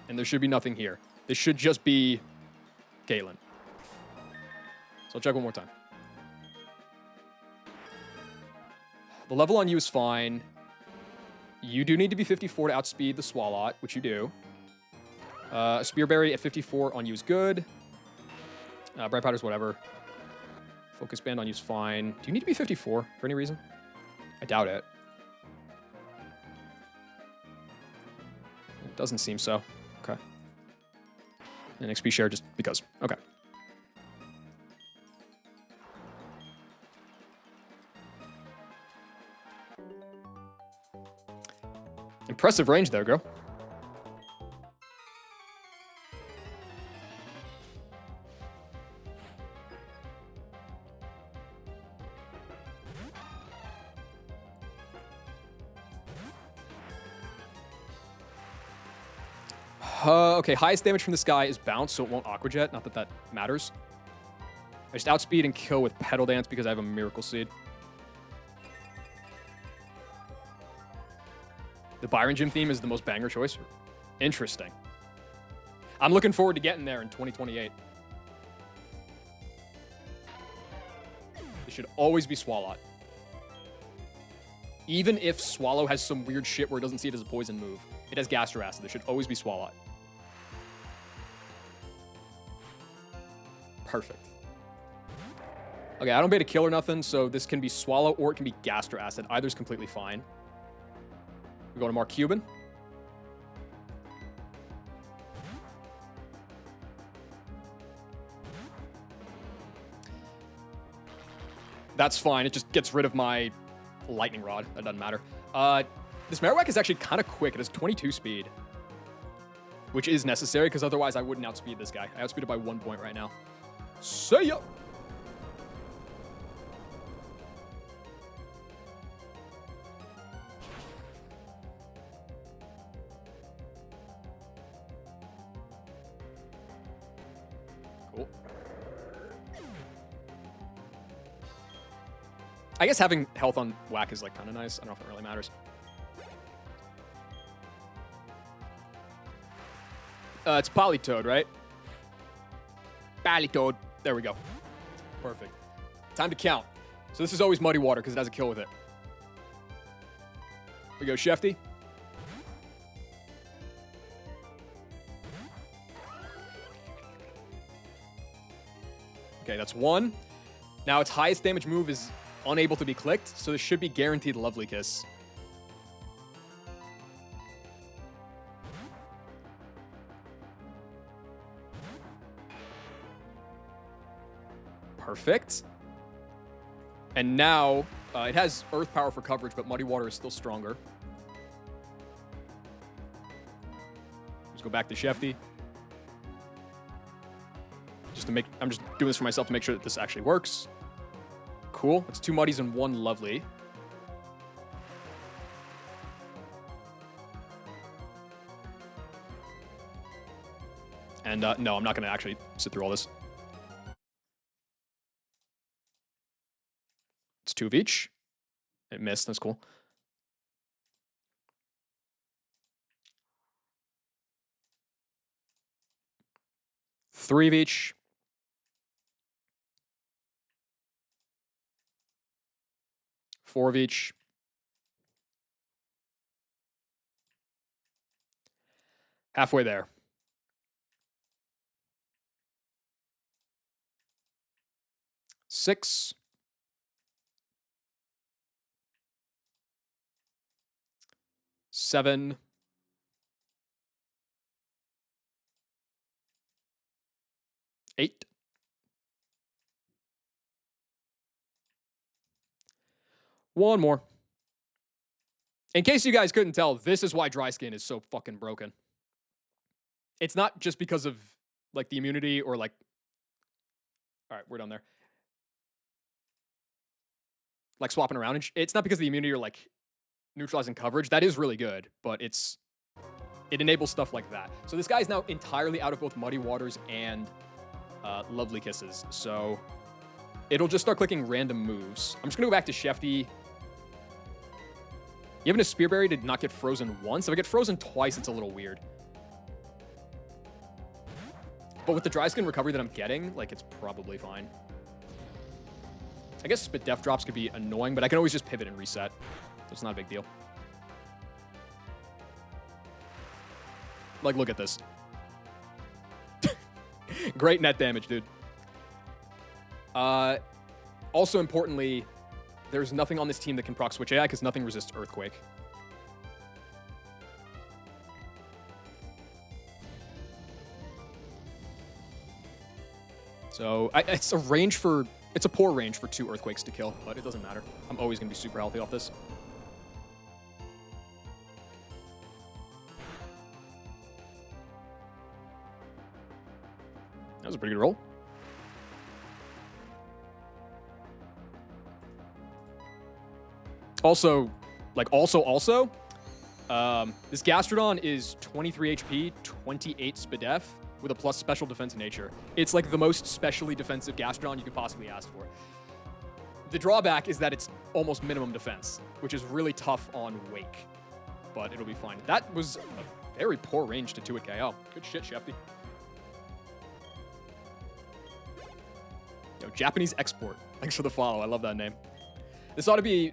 And there should be nothing here. This should just be Galen. So I'll check one more time. The level on you is fine. You do need to be 54 to outspeed the Swalot, which you do. A Spearberry at 54 on you is good. Bright Powder's whatever. Focus Band on you is fine. Do you need to be 54 for any reason? I doubt it. It doesn't seem so. Okay. And XP share just because. Okay. Impressive range there, girl. Okay, highest damage from this guy is bounce, so it won't Aqua Jet. Not that that matters. I just outspeed and kill with Petal Dance because I have a Miracle Seed. The Byron Gym theme is the most banger choice. Interesting. I'm looking forward to getting there in 2028. It should always be Swalot. Even if Swallow has some weird shit where it doesn't see it as a poison move, it has Gastro Acid. It should always be Swalot. Perfect. Okay, I don't bait a kill or nothing, so this can be Swallow or it can be Gastro Acid. Either's completely fine. We go to Mark Cuban. That's fine. It just gets rid of my Lightning Rod. That doesn't matter. This Marowak is actually kind of quick. It has 22 speed, which is necessary because otherwise I wouldn't outspeed this guy. I outspeed it by 1 point right now. See ya! Cool. I guess having health on whack is like kind of nice. I don't know if it really matters. It's Politoed, right? Politoed. There we go. Perfect. Time to count. So this is always Muddy Water because it has a kill with it. We go Shefty. Okay, that's one. Now its highest damage move is unable to be clicked, so this should be guaranteed Lovely Kiss. Perfect. And now, it has Earth Power for coverage, but Muddy Water is still stronger. Let's go back to Shefty. I'm just doing this for myself to make sure that this actually works. Cool. It's 2 Muddies and 1 Lovely. And no, I'm not going to actually sit through all this. It's 2 of each. It missed. That's cool. Three of each. Four of each. Halfway there. Six. Seven. Eight. One more. In case you guys couldn't tell, this is why dry skin is so fucking broken. It's not just because of, like, the immunity or, like... Alright, we're done there. Like, swapping around. It's not because of the immunity or, like, neutralizing coverage. That is really good, but it enables stuff like that. So this guy is now entirely out of both Muddy Waters and Lovely Kisses. So it'll just start clicking random moves. I'm just going to go back to Shefty. Even a Spear Berry did not get frozen once. If I get frozen twice, it's a little weird. But with the dry skin recovery that I'm getting, like, it's probably fine. I guess Spit Def drops could be annoying, but I can always just pivot and reset. So it's not a big deal. Like, look at this. Great net damage, dude. Also, importantly, there's nothing on this team that can proc Switch AI because nothing resists Earthquake. So, it's a poor range for 2 Earthquakes to kill, but it doesn't matter. I'm always going to be super healthy off this. That was a pretty good roll. Also, this Gastrodon is 23 HP, 28 Spadef, with a plus special defense nature. It's like the most specially defensive Gastrodon you could possibly ask for. The drawback is that it's almost minimum defense, which is really tough on Wake, but it'll be fine. That was a very poor range to 2-hit KO. Good shit, Shefty. Yo, Japanese Export. Thanks for the follow. I love that name. This ought to be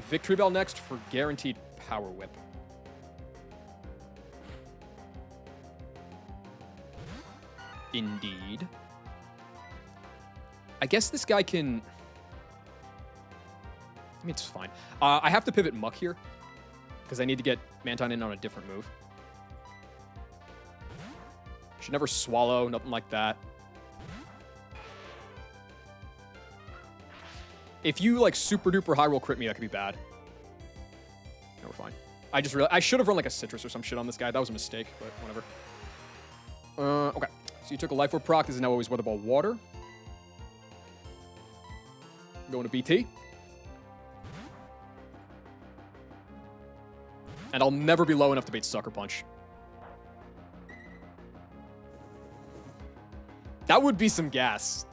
Victory Bell next for guaranteed Power Whip. Indeed. I guess this guy can... I mean, it's fine. I have to pivot Muck here, because I need to get Mantine in on a different move. Should never swallow, nothing like that. If you, like, super duper high roll crit me, that could be bad. No, we're fine. I just realized I should have run, like, a Citrus or some shit on this guy. That was a mistake, but whatever. Okay. So you took a Life Orb proc. This is now always Weather Ball Water. Going to BT. And I'll never be low enough to bait Sucker Punch. That would be some gas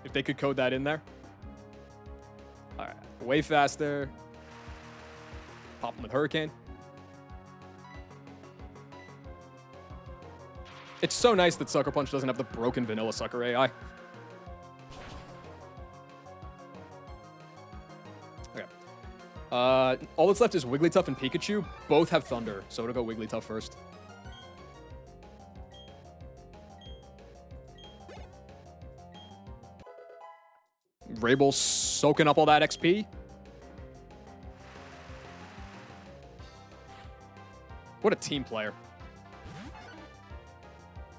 if they could code that in there. All right, way faster. Pop him with Hurricane. It's so nice that Sucker Punch doesn't have the broken vanilla Sucker AI. All that's left is Wigglytuff and Pikachu. Both have Thunder, so it'll go Wigglytuff first. Rabel soaking up all that XP. What a team player.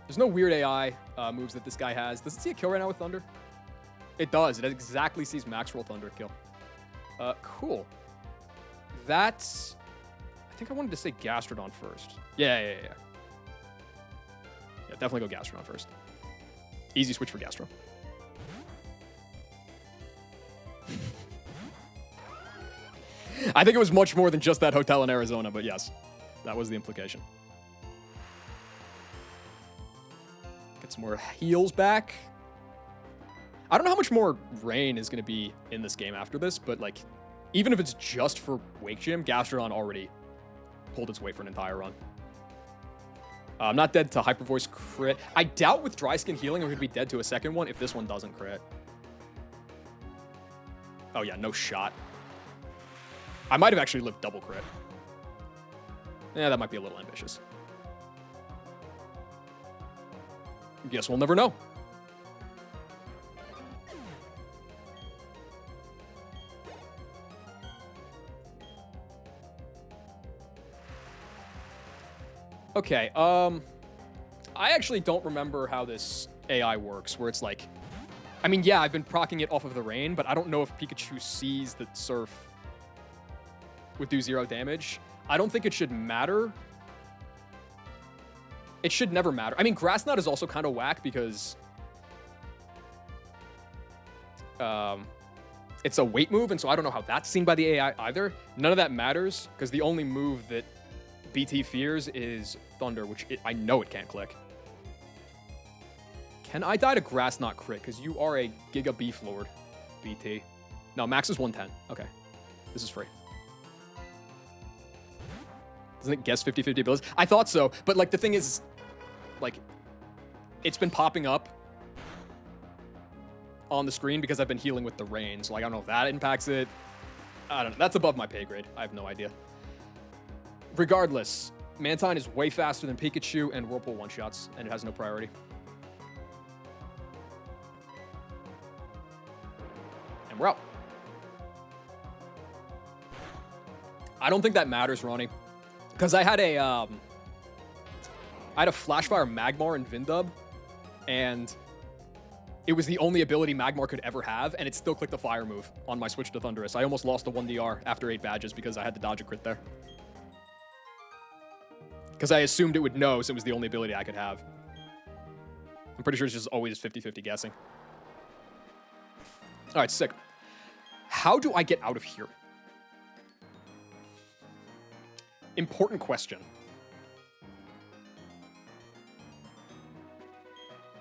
There's no weird AI moves that this guy has. Does it see a kill right now with Thunder? It does. It exactly sees max roll Thunder kill. Cool. That's... I think I wanted to say Gastrodon first. Yeah, definitely go Gastrodon first. Easy switch for Gastro. I think it was much more than just that hotel in Arizona, but yes, that was the implication. Get some more heals back. I don't know how much more rain is going to be in this game after this, but like, even if it's just for Wake Gym, Gastrodon already pulled its weight for an entire run. I'm not dead to Hyper Voice crit. I doubt with Dry Skin healing I'm going to be dead to a second one if this one doesn't crit. Oh yeah, no shot. I might have actually lived double crit. Yeah, that might be a little ambitious. Guess we'll never know. Okay, I actually don't remember how this AI works, where it's like... I mean, yeah, I've been proccing it off of the rain, but I don't know if Pikachu sees that Surf would do 0 damage. I don't think it should matter. It should never matter. I mean, Grass Knot is also kind of whack because... it's a weight move, and so I don't know how that's seen by the AI either. None of that matters, because the only move that BT fears is Thunder, which I know it can't click. Can I die to Grass Knot crit? Because you are a Giga Beef Lord, BT. No, max is 110. Okay. This is free. Doesn't it guess 50-50 abilities? I thought so, but like the thing is, like, it's been popping up on the screen because I've been healing with the rain. So like, I don't know if that impacts it. I don't know. That's above my pay grade. I have no idea. Regardless, Mantine is way faster than Pikachu and Whirlpool one-shots, and it has no priority. And we're out. I don't think that matters, Ronnie, because I had a Flashfire Magmar in Vindub, and it was the only ability Magmar could ever have, and it still clicked the fire move on my switch to Thundurus. I almost lost a 1DR after 8 badges because I had to dodge a crit there. Because I assumed it would know, so it was the only ability I could have. I'm pretty sure it's just always 50-50 guessing. All right, sick. How do I get out of here? Important question.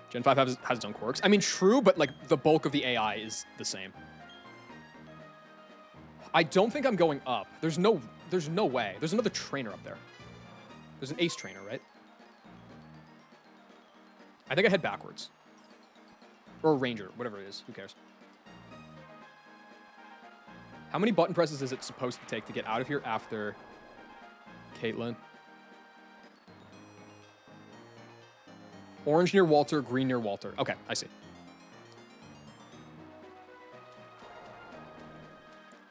Gen 5 has its own quirks. I mean, true, but like the bulk of the AI is the same. I don't think I'm going up. There's no way. There's another trainer up there. There's an ace trainer, right? I think I head backwards. Or a ranger, whatever it is. Who cares? How many button presses is it supposed to take to get out of here after Caitlyn? Orange near Walter, green near Walter. Okay, I see.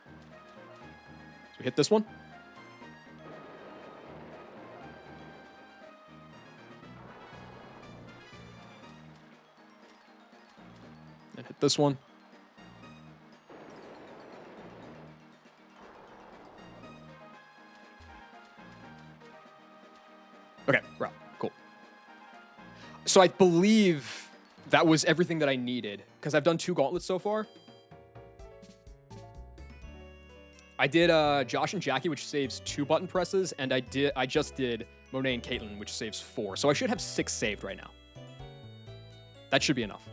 So we hit this one. And hit this one. Okay, right, cool. So I believe that was everything that I needed, because I've done 2 gauntlets so far. I did Josh and Jackie, which saves 2 button presses, and I just did Monet and Caitlyn, which saves 4. So I should have 6 saved right now. That should be enough.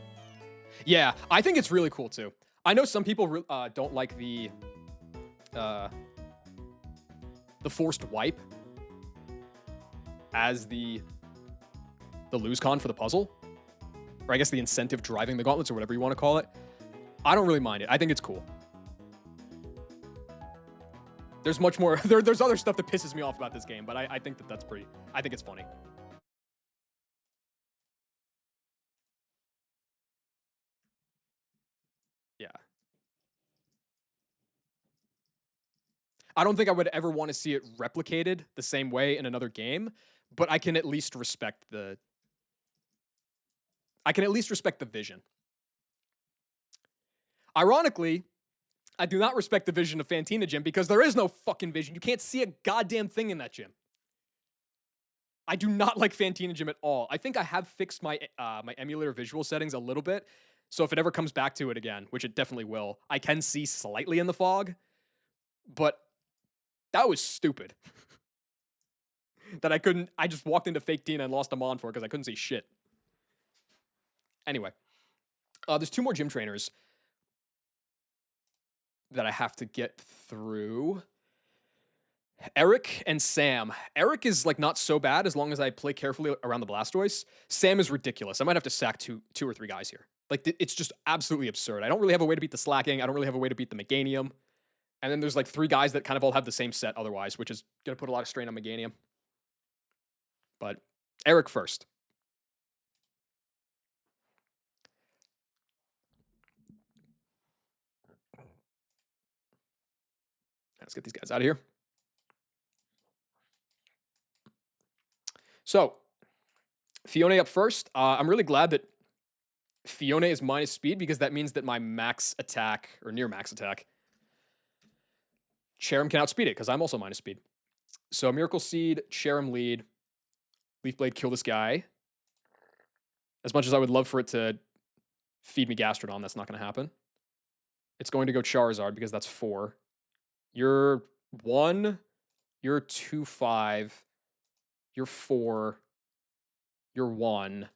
Yeah, I think it's really cool too. I know some people don't like the forced wipe as the lose con for the puzzle, or I guess the incentive driving the gauntlets, or whatever you want to call it. I don't really mind it. I think it's cool. There's much more. There's other stuff that pisses me off about this game, but I think that's pretty. I think it's funny. Yeah. I don't think I would ever want to see it replicated the same way in another game, but I can at least respect the. I can at least respect the vision. Ironically, I do not respect the vision of Fantina Gym because there is no fucking vision. You can't see a goddamn thing in that gym. I do not like Fantina Gym at all. I think I have fixed my my emulator visual settings a little bit, so if it ever comes back to it again, which it definitely will, I can see slightly in the fog. But that was stupid. That I couldn't. I just walked into Fake Tina and lost a Mon for because I couldn't see shit. Anyway, there's 2 more gym trainers that I have to get through. Eric and Sam. Eric is like not so bad as long as I play carefully around the Blastoise. Sam is ridiculous. I might have to sack two or three guys here. Like it's just absolutely absurd. I don't really have a way to beat the Slacking. I don't really have a way to beat the Meganium. And then there's like 3 guys that kind of all have the same set otherwise, which is gonna put a lot of strain on Meganium. But Eric first. Let's get these guys out of here. So, Fiona up first. I'm really glad that Fiona is minus speed because that means that my max attack, or near max attack, Cherim can outspeed it because I'm also minus speed. So, Miracle Seed, Cherim lead, Leaf Blade kill this guy. As much as I would love for it to feed me Gastrodon, that's not going to happen. It's going to go Charizard because that's 4. You're 1, you're 2, 5, you're 4, you're 1,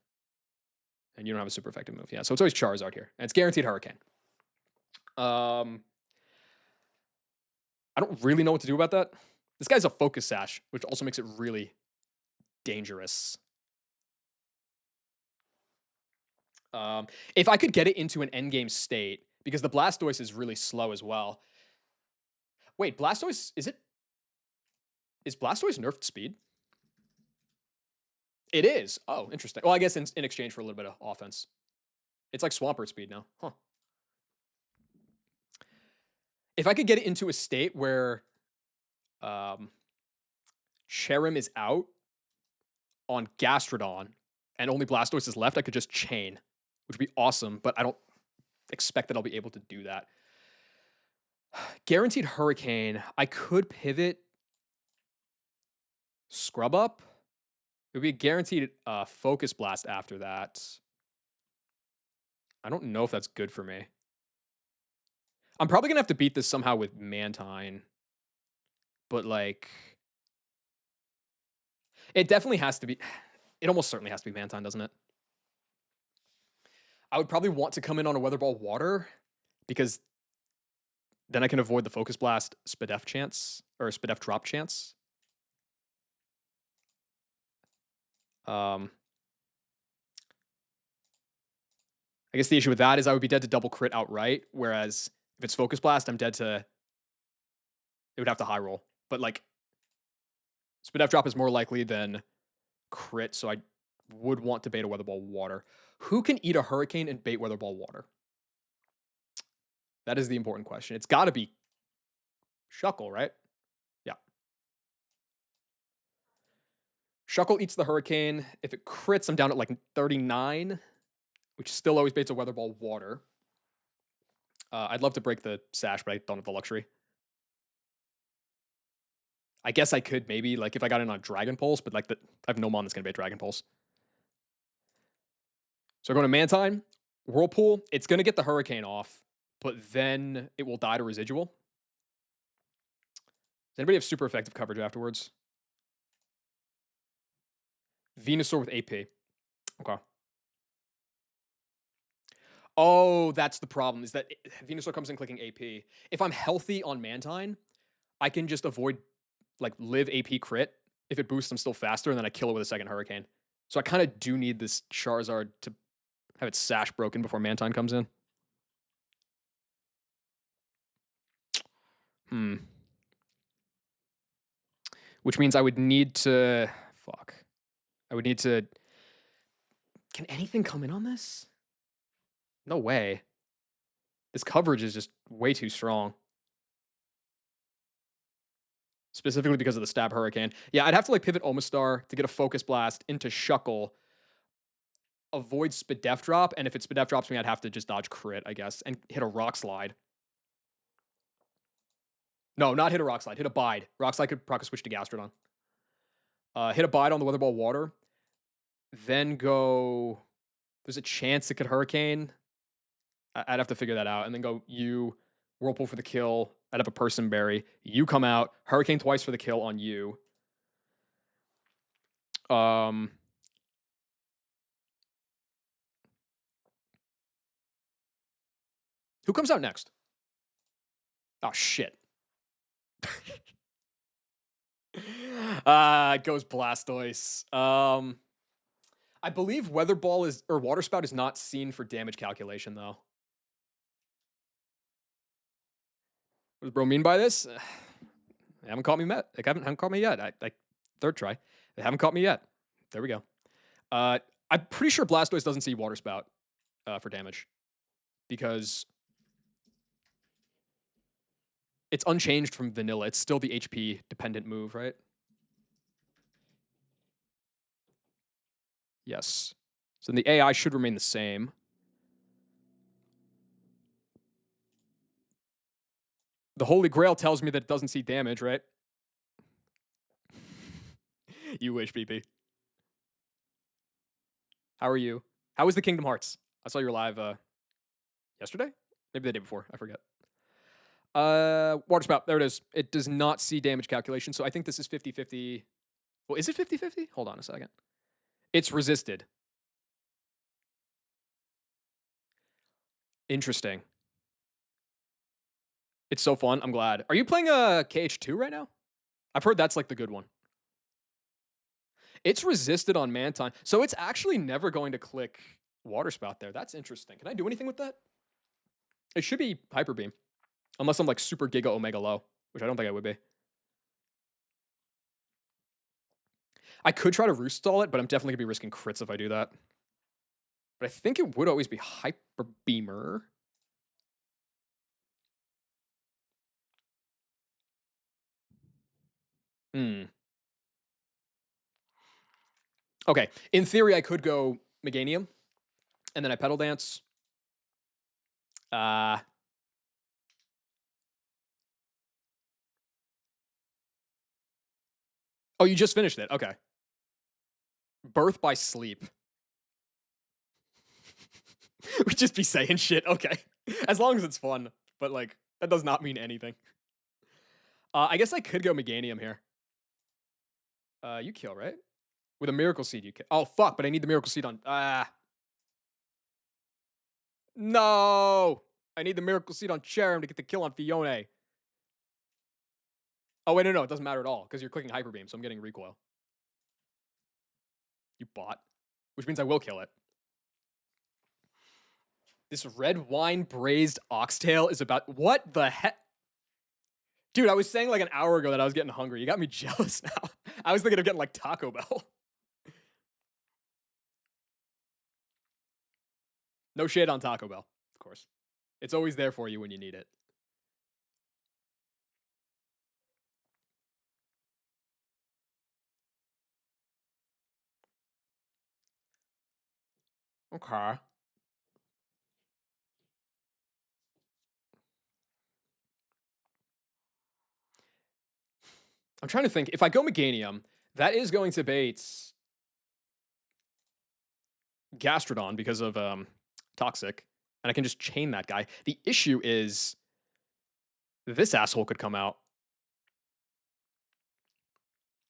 and you don't have a super effective move. Yeah, so it's always Charizard here, and it's guaranteed Hurricane. I don't really know what to do about that. This guy's a Focus Sash, which also makes it really dangerous. If I could get it into an endgame state, because the Blastoise is really slow as well. Wait, Blastoise, is Blastoise nerfed speed? It is. Oh, interesting. Well, I guess in exchange for a little bit of offense. It's like Swampert speed now. Huh. If I could get it into a state where Cherim is out on Gastrodon and only Blastoise is left, I could just chain, which would be awesome, but I don't expect that I'll be able to do that. Guaranteed Hurricane. I could pivot Scrub Up. It would be a guaranteed Focus Blast after that. I don't know if that's good for me. I'm probably going to have to beat this somehow with Mantine. But, like, it definitely has to be. It almost certainly has to be Mantine, doesn't it? I would probably want to come in on a Weather Ball Water because then I can avoid the Focus Blast Spadef chance, or Spadef drop chance. I guess the issue with that is I would be dead to double crit outright, whereas if it's Focus Blast, I'm dead to. It would have to high roll, but like Spadef drop is more likely than crit, so I would want to bait a Weather Ball Water. Who can eat a Hurricane and bait Weather Ball Water? That is the important question. It's got to be Shuckle, right? Yeah. Shuckle eats the Hurricane. If it crits, I'm down at like 39, which still always baits a Weather Ball Water. I'd love to break the Sash, but I don't have the luxury. I guess I could maybe, like, if I got in on Dragon Pulse, but like I have no Mon that's going to bait Dragon Pulse. So going to Mantine, Whirlpool. It's going to get the Hurricane off, but then it will die to Residual. Does anybody have super effective coverage afterwards? Venusaur with AP. Okay. Oh, that's the problem, is that Venusaur comes in clicking AP. If I'm healthy on Mantine, I can just avoid, like, live AP crit. If it boosts, I'm still faster, and then I kill it with a second Hurricane. So I kind of do need this Charizard to have its Sash broken before Mantine comes in. which means I would need to. Fuck. I would need to. Can anything come in on this? No way. This coverage is just way too strong. Specifically because of the stab hurricane. Yeah, I'd have to like pivot Omastar to get a focus blast into Shuckle, avoid Spadef drop, and if it Spadef drops me, I'd have to just dodge crit, I guess, and hit a rock slide. No, not hit a rock slide. Hit a bide. Rock slide could proc switch to Gastrodon. Hit a bide on the Weather Ball water. Then go. There's a chance it could hurricane. I'd have to figure that out. And then go you, Whirlpool for the kill. I'd have a Person Berry. You come out, hurricane twice for the kill on you. Who comes out next? Oh shit. It goes Blastoise. I believe Weather Ball is or Water Spout is not seen for damage calculation though. What does bro mean by this? They haven't caught me yet. They haven't caught me yet. I third try. They haven't caught me yet. There we go. I'm pretty sure Blastoise doesn't see Water Spout for damage because it's unchanged from vanilla. It's still the HP dependent move, right? Yes. So the AI should remain the same. The Holy Grail tells me that it doesn't see damage, right? You wish, PP. How are you? How was the Kingdom Hearts? I saw you were live yesterday? Maybe the day before. I forget. Water Spout. There it is. It does not see damage calculation. So I think this is 50-50. Well, is it 50-50? Hold on a second. It's resisted. Interesting. It's so fun. I'm glad. Are you playing KH2 right now? I've heard that's like the good one. It's resisted on Mantine. So it's actually never going to click Water Spout there. That's interesting. Can I do anything with that? It should be Hyper Beam. Unless I'm like super Giga Omega low, which I don't think I would be. I could try to Roost Stall it, but I'm definitely going to be risking crits if I do that. But I think it would always be Hyper Beamer. Okay. In theory, I could go Meganium, and then I Pedal Dance. Oh, you just finished it. Okay. Birth by Sleep. We just be saying shit. Okay. As long as it's fun. But, like, that does not mean anything. I guess I could go Meganium here. You kill, right? With a Miracle Seed, you kill. Oh, fuck, but I need the Miracle Seed on... No! I need the Miracle Seed on Cherrim to get the kill on Fione. Oh, wait, no, it doesn't matter at all, because you're clicking Hyper Beam, so I'm getting Recoil. You bot. Which means I will kill it. This red wine braised oxtail is about... What the heck? Dude, I was saying like an hour ago that I was getting hungry. You got me jealous now. I was thinking of getting like Taco Bell. No shade on Taco Bell, of course. It's always there for you when you need it. Okay. I'm trying to think. If I go Meganium, that is going to bait Gastrodon because of Toxic. And I can just chain that guy. The issue is this asshole could come out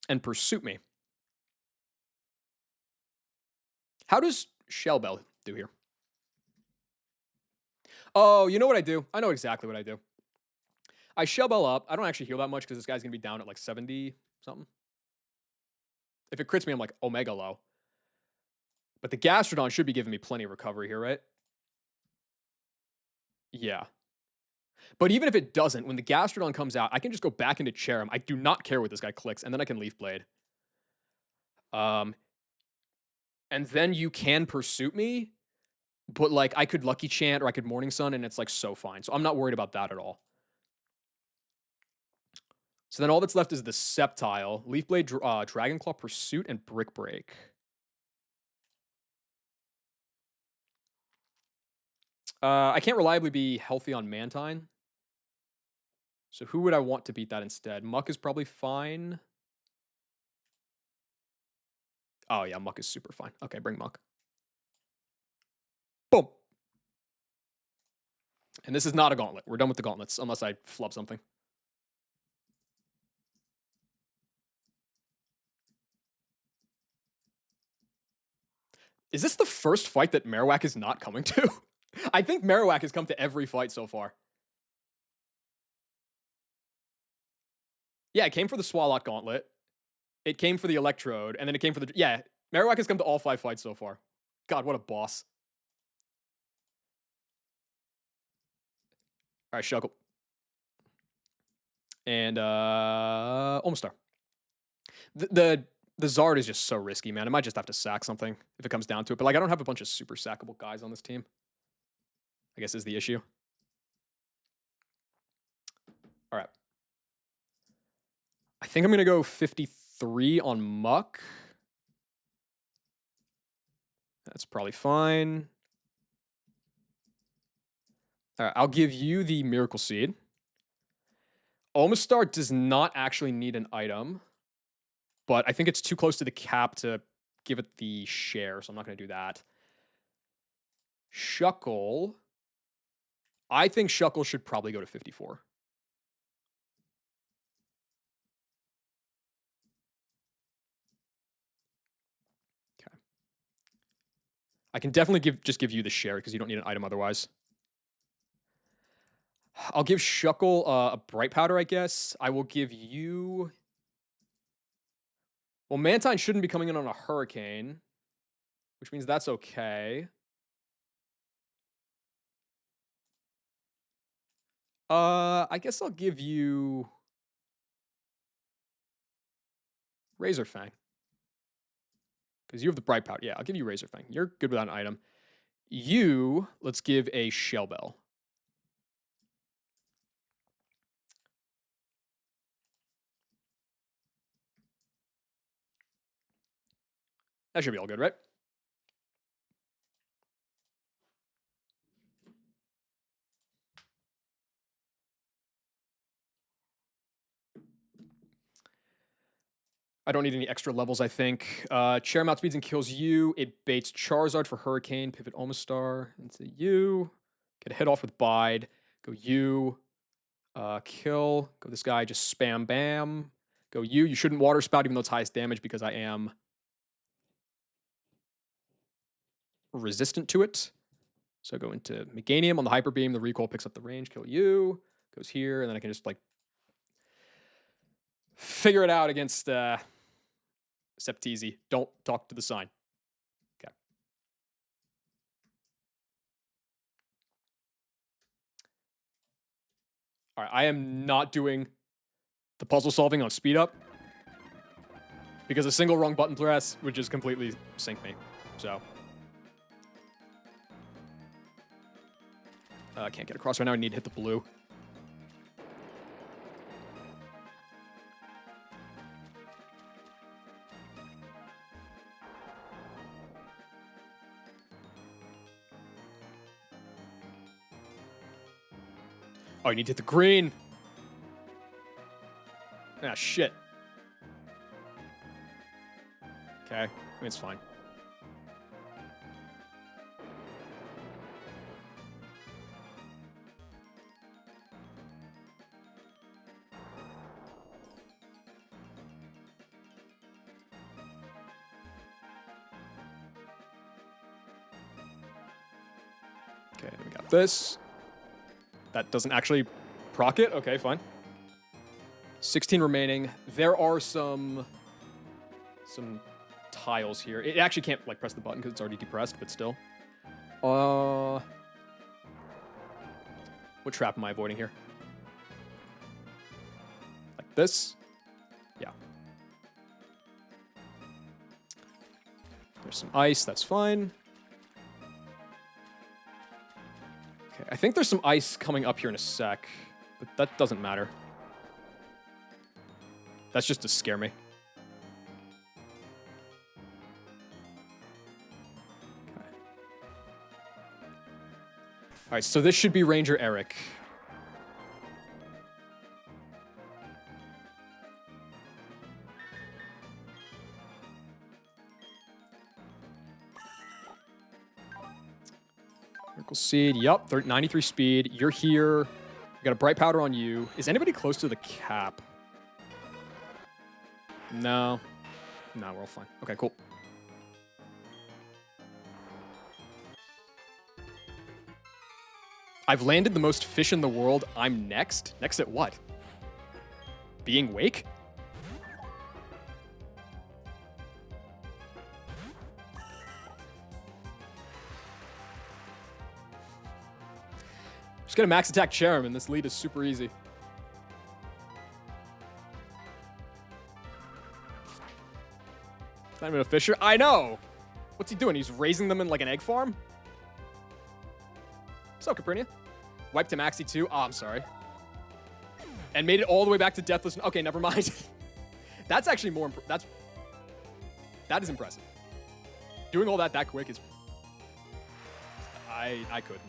and pursue me. How does Shell Bell do here? Oh, you know what I do? I know exactly what I do. I Shell Bell up. I don't actually heal that much because this guy's going to be down at like 70 something. If it crits me, I'm like Omega low. But the Gastrodon should be giving me plenty of recovery here, right? Yeah. But even if it doesn't, when the Gastrodon comes out, I can just go back into Cherrim. I do not care what this guy clicks, and then I can Leaf Blade. And then you can Pursuit me, but like I could Lucky Chant or I could Morning Sun, and it's like so fine. So I'm not worried about that at all. So then all that's left is the Sceptile, Leaf Blade, Dragon Claw, Pursuit, and Brick Break. I can't reliably be healthy on Mantine. So who would I want to beat that instead? Muck is probably fine. Oh yeah, Muck is super fine. Okay, bring Muck. Boom. And this is not a gauntlet. We're done with the gauntlets, unless I flub something. Is this the first fight that Marowak is not coming to? I think Marowak has come to every fight so far. Yeah, it came for the Swalot Gauntlet. It came for the Electrode, and then it came for the... Yeah, Marowak has come to all 5 fights so far. God, what a boss. All right, Shuckle. And, Omastar. The Zard is just so risky, man. I might just have to sack something if it comes down to it. But, like, I don't have a bunch of super sackable guys on this team, I guess is the issue. All right. I think I'm going to go 53 on Muck. That's probably fine. All right, I'll give you the Miracle Seed. Omastar does not actually need an item, but I think it's too close to the cap to give it the share, so I'm not going to do that. Shuckle. I think Shuckle should probably go to 54. Okay. I can definitely just give you the share because you don't need an item otherwise. I'll give Shuckle a Bright Powder, I guess. I will give you... Well, Mantine shouldn't be coming in on a Hurricane, which means that's okay. I guess I'll give you Razor Fang. Because you have the Bright Powder. Yeah, I'll give you Razor Fang. You're good without an item. You, let's give a Shell Bell. That should be all good, right? I don't need any extra levels, I think. Chair Mount speeds and kills you. It baits Charizard for Hurricane. Pivot Omastar into you. Get a hit off with Bide. Go you. Kill. Go this guy. Just spam bam. Go you. You shouldn't Water Spout even though it's highest damage because I am resistant to it. So I go into Meganium on the Hyper Beam. The recoil picks up the range. Kill you. Goes here. And then I can just like figure it out against Septeezy. Don't talk to the sign. Okay. All right. I am not doing the puzzle solving on speed up because a single wrong button press would just completely sink me. So I can't get across right now. I need to hit the blue. Oh, you need to hit the green. Ah, shit. Okay, I mean, it's fine. Okay, we got this. That doesn't actually proc it. Okay, fine. 16 remaining. There are some tiles here. It actually can't like press the button because it's already depressed, but still. What trap am I avoiding here? Like this? Yeah. There's some ice, that's fine. Okay, I think there's some ice coming up here in a sec, but that doesn't matter. That's just to scare me. Okay. All right, so this should be Ranger Eric. Miracle Seed, yep, 93 speed. You're here. We got a Bright Powder on you. Is anybody close to the cap? No. No, we're all fine. Okay, cool. I've landed the most fish in the world. I'm next. Next at what? Being Wake? Just gonna max attack Cherrim, and this lead is super easy. Not even a fisher. I know. What's he doing? He's raising them in like an egg farm. So Caprinia, wiped to Maxi too. Oh, I'm sorry. And made it all the way back to Deathless. Okay, never mind. That's actually more. That is impressive. Doing all that quick is. I couldn't.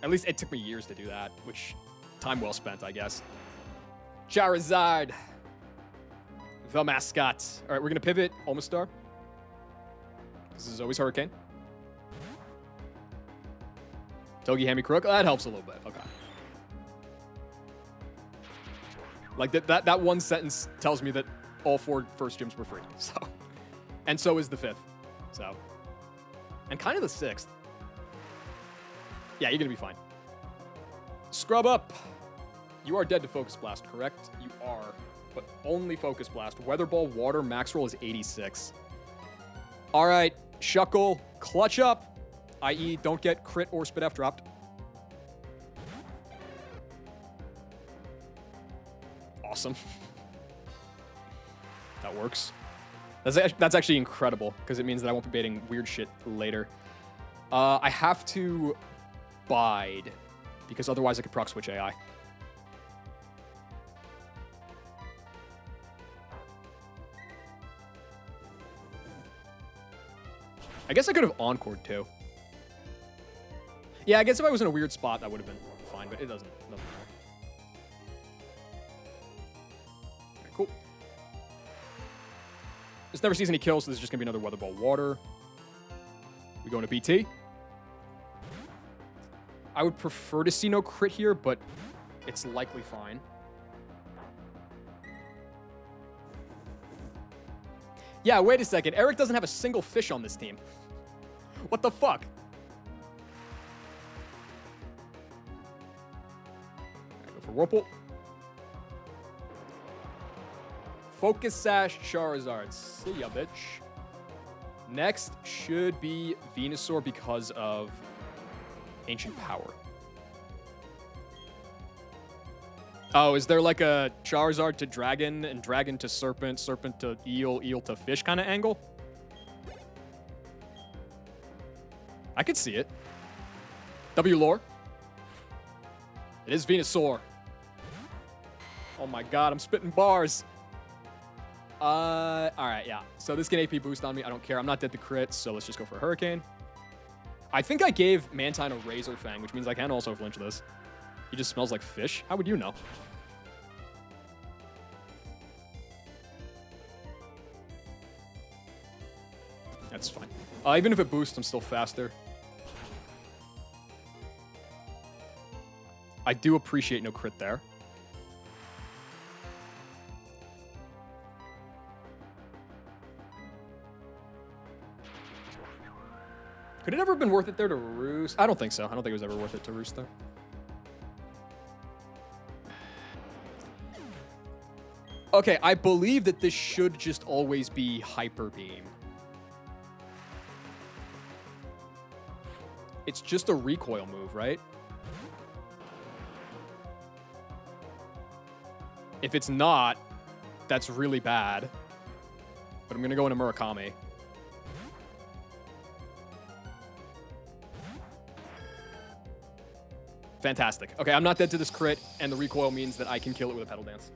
At least it took me years to do that, which time well spent, I guess. Charizard. The mascot. All right, we're going to pivot Omastar. This is always Hurricane. Togi, Hammy, Crook. That helps a little bit. Okay. Like that one sentence tells me that all 4 first gyms were free. So, and so is the 5th. So, and kind of the 6th. Yeah, you're going to be fine. Scrub up. You are dead to Focus Blast, correct? You are, but only Focus Blast. Weather Ball, Water, max roll is 86. All right, Shuckle, clutch up, i.e. don't get crit or Spit F dropped. Awesome. That works. That's actually incredible, because it means that I won't be baiting weird shit later. I have to bide, because otherwise I could proc switch AI. I guess I could have encored too. Yeah, I guess if I was in a weird spot, that would have been fine, but it doesn't matter. Okay, cool. This never sees any kills, so this is just going to be another Weather Ball Water. We go into BT. I would prefer to see no crit here, but it's likely fine. Yeah, wait a second. Eric doesn't have a single fish on this team. What the fuck? Go for Whirlpool. Focus Sash Charizard. See ya, bitch. Next should be Venusaur because of Ancient Power. Oh, is there like a Charizard to Dragon and Dragon to Serpent, Serpent to Eel, Eel to Fish kind of angle? I could see it. W lore. It is Venusaur. Oh my god, I'm spitting bars. Alright, yeah. So this can AP boost on me. I don't care. I'm not dead to crit, so let's just go for Hurricane. I think I gave Mantine a Razor Fang, which means I can also flinch this. He just smells like fish. How would you know? That's fine. Even if it boosts, I'm still faster. I do appreciate no crit there. Could it ever have been worth it there to roost? I don't think so. I don't think it was ever worth it to roost there. Okay, I believe that this should just always be Hyper Beam. It's just a recoil move, right? If it's not, that's really bad. But I'm going to go into Murakami. Fantastic. Okay, I'm not dead to this crit, and the recoil means that I can kill it with a pedal dance.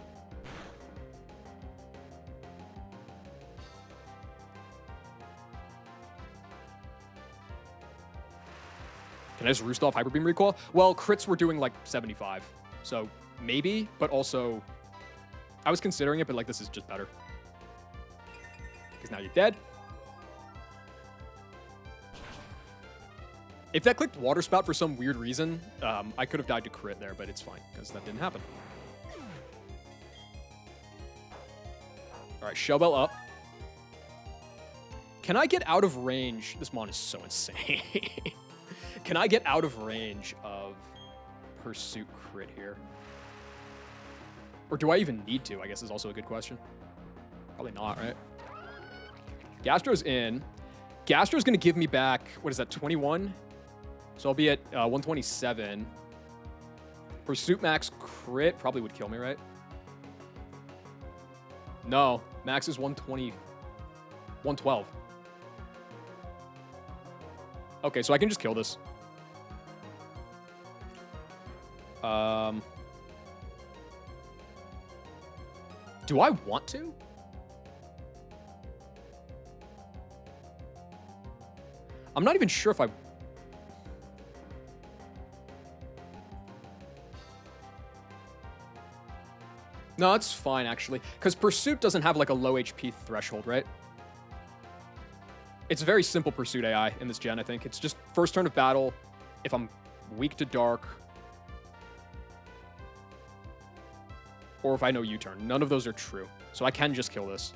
Can I just roost off Hyper Beam recoil? Well, crits were doing like 75, so maybe, but also I was considering it, but like this is just better. Because now you're dead. If that clicked Water Spout for some weird reason, I could have died to crit there, but it's fine, because that didn't happen. All right, Shellbell up. Can I get out of range? This mon is so insane. Can I get out of range of Pursuit crit here? Or do I even need to, I guess is also a good question. Probably not, right? Gastro's in. Gastro's going to give me back, what is that, 21? So I'll be at 127. Pursuit max crit probably would kill me, right? No, max is 120, 112. Okay, so I can just kill this. Do I want to? I'm not even sure if I... No, it's fine, actually. Because Pursuit doesn't have, like, a low HP threshold, right? It's very simple Pursuit AI in this gen, I think. It's just first turn of battle, if I'm weak to Dark, or if I know U-turn. None of those are true. So I can just kill this.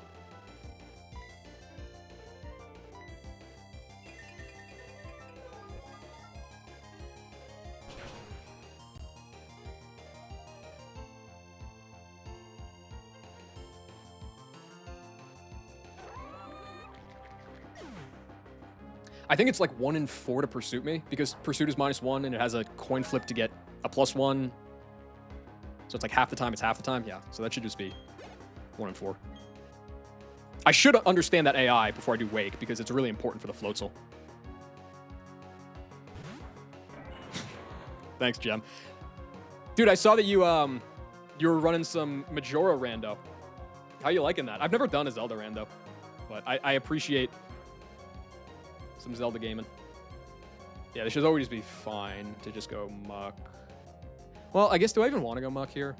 I think it's like 1 in 4 to Pursuit me, because Pursuit is -1, and it has a coin flip to get a +1. So it's like half the time, it's half the time. Yeah, so that should just be 1 in 4. I should understand that AI before I do Wake, because it's really important for the Floatzel. Thanks, Gem. Dude, I saw that you were running some Majora rando. How you liking that? I've never done a Zelda rando, but I appreciate some Zelda gaming. Yeah, this should always be fine to just go Muck. Well, I guess, do I even want to go Muck here?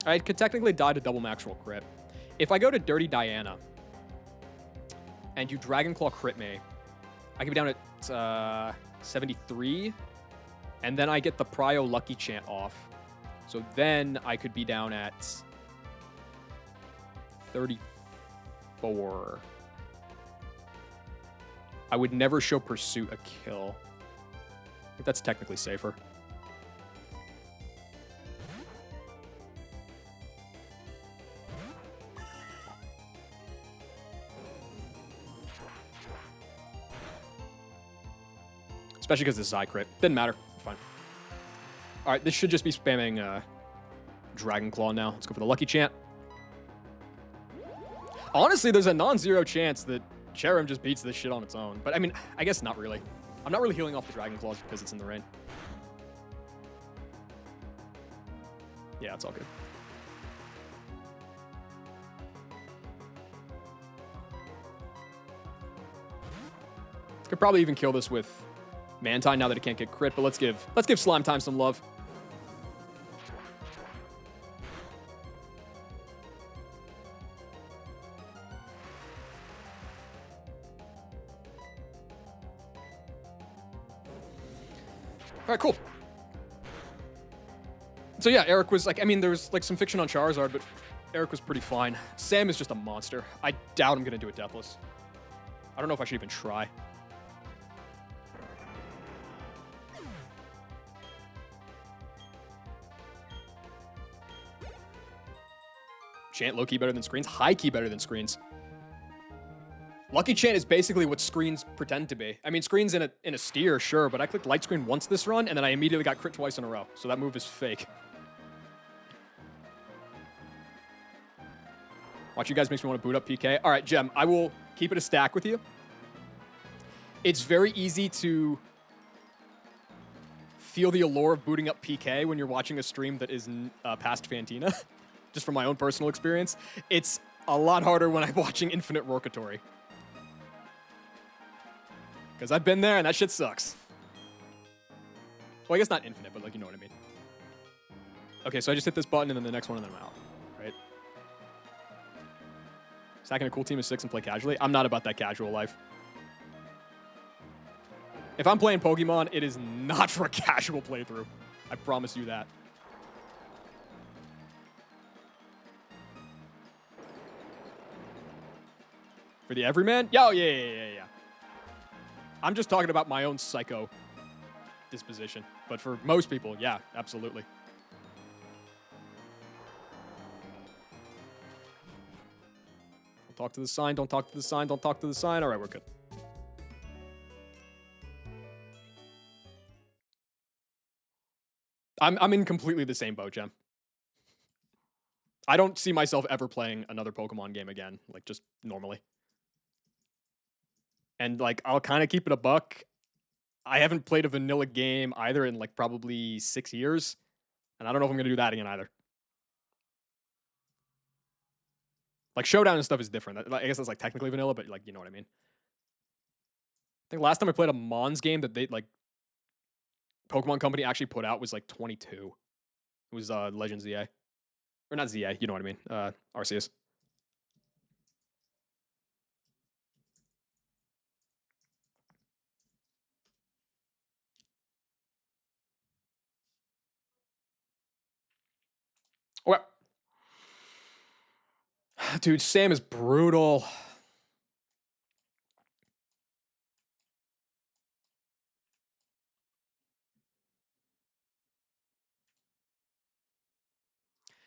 I could technically die to double max roll crit. If I go to Dirty Diana, and you Dragon Claw crit me, I could be down at 73, and then I get the Prio Lucky Chant off. So then I could be down at 34. I would never show Pursuit a kill. I think that's technically safer. Especially because this is crit. Didn't matter. Fine. All right, this should just be spamming Dragon Claw now. Let's go for the Lucky Chant. Honestly, there's a non-zero chance that Cherrim just beats this shit on its own. But I mean, I guess not really. I'm not really healing off the Dragon Claws because it's in the rain. Yeah, it's all good. Could probably even kill this with Mantine now that it can't get crit, but let's give Slime Time some love. All right, cool. So yeah, Eric was like, I mean, there's like some fiction on Charizard, but Eric was pretty fine. Sam is just a monster. I doubt I'm gonna do it Deathless. I don't know if I should even try. Chant low key better than screens, high key better than screens. Lucky Chant is basically what screens pretend to be. I mean, screens in a steer, sure, but I clicked light screen once this run, and then I immediately got crit twice in a row. So that move is fake. Watch you guys makes me want to boot up PK. All right, Gem, I will keep it a stack with you. It's very easy to feel the allure of booting up PK when you're watching a stream that is past Fantina, just from my own personal experience. It's a lot harder when I'm watching Infinite Rorkatory. Because I've been there and that shit sucks. Well, I guess not infinite, but like, you know what I mean. Okay, so I just hit this button and then the next one and then I'm out, right? Stacking a cool team of 6 and play casually. I'm not about that casual life. If I'm playing Pokemon, it is not for a casual playthrough. I promise you that. For the everyman? Yeah, yeah. I'm just talking about my own psycho disposition. But for most people, yeah, absolutely. Don't talk to the sign, don't talk to the sign, don't talk to the sign. All right, we're good. I'm in completely the same boat, Gem. I don't see myself ever playing another Pokemon game again, like just normally. And like, I'll kind of keep it a buck. I haven't played a vanilla game either in like probably 6 years. And I don't know if I'm going to do that again either. Like Showdown and stuff is different. I guess that's like technically vanilla, but like, you know what I mean. I think last time I played a Mons game that they like Pokemon Company actually put out was like 22. It was Legends ZA. Or not ZA, you know what I mean. Arceus. Okay. Dude, Sam is brutal.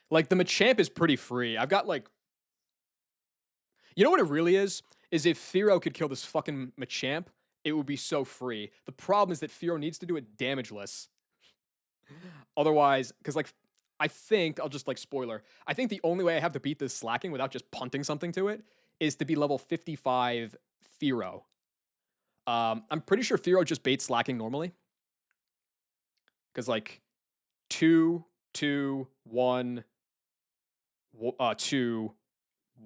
Like, the Machamp is pretty free. I've got, like... You know what it really is? Is if Fearow could kill this fucking Machamp, it would be so free. The problem is that Fearow needs to do it damageless. Otherwise, because, like, I think, I'll just, like, spoiler. I think the only way I have to beat this Slacking without just punting something to it is to be level 55 Fearow. I'm pretty sure Fearow just baits Slacking normally. Because, like, 2, 2, 1, 2,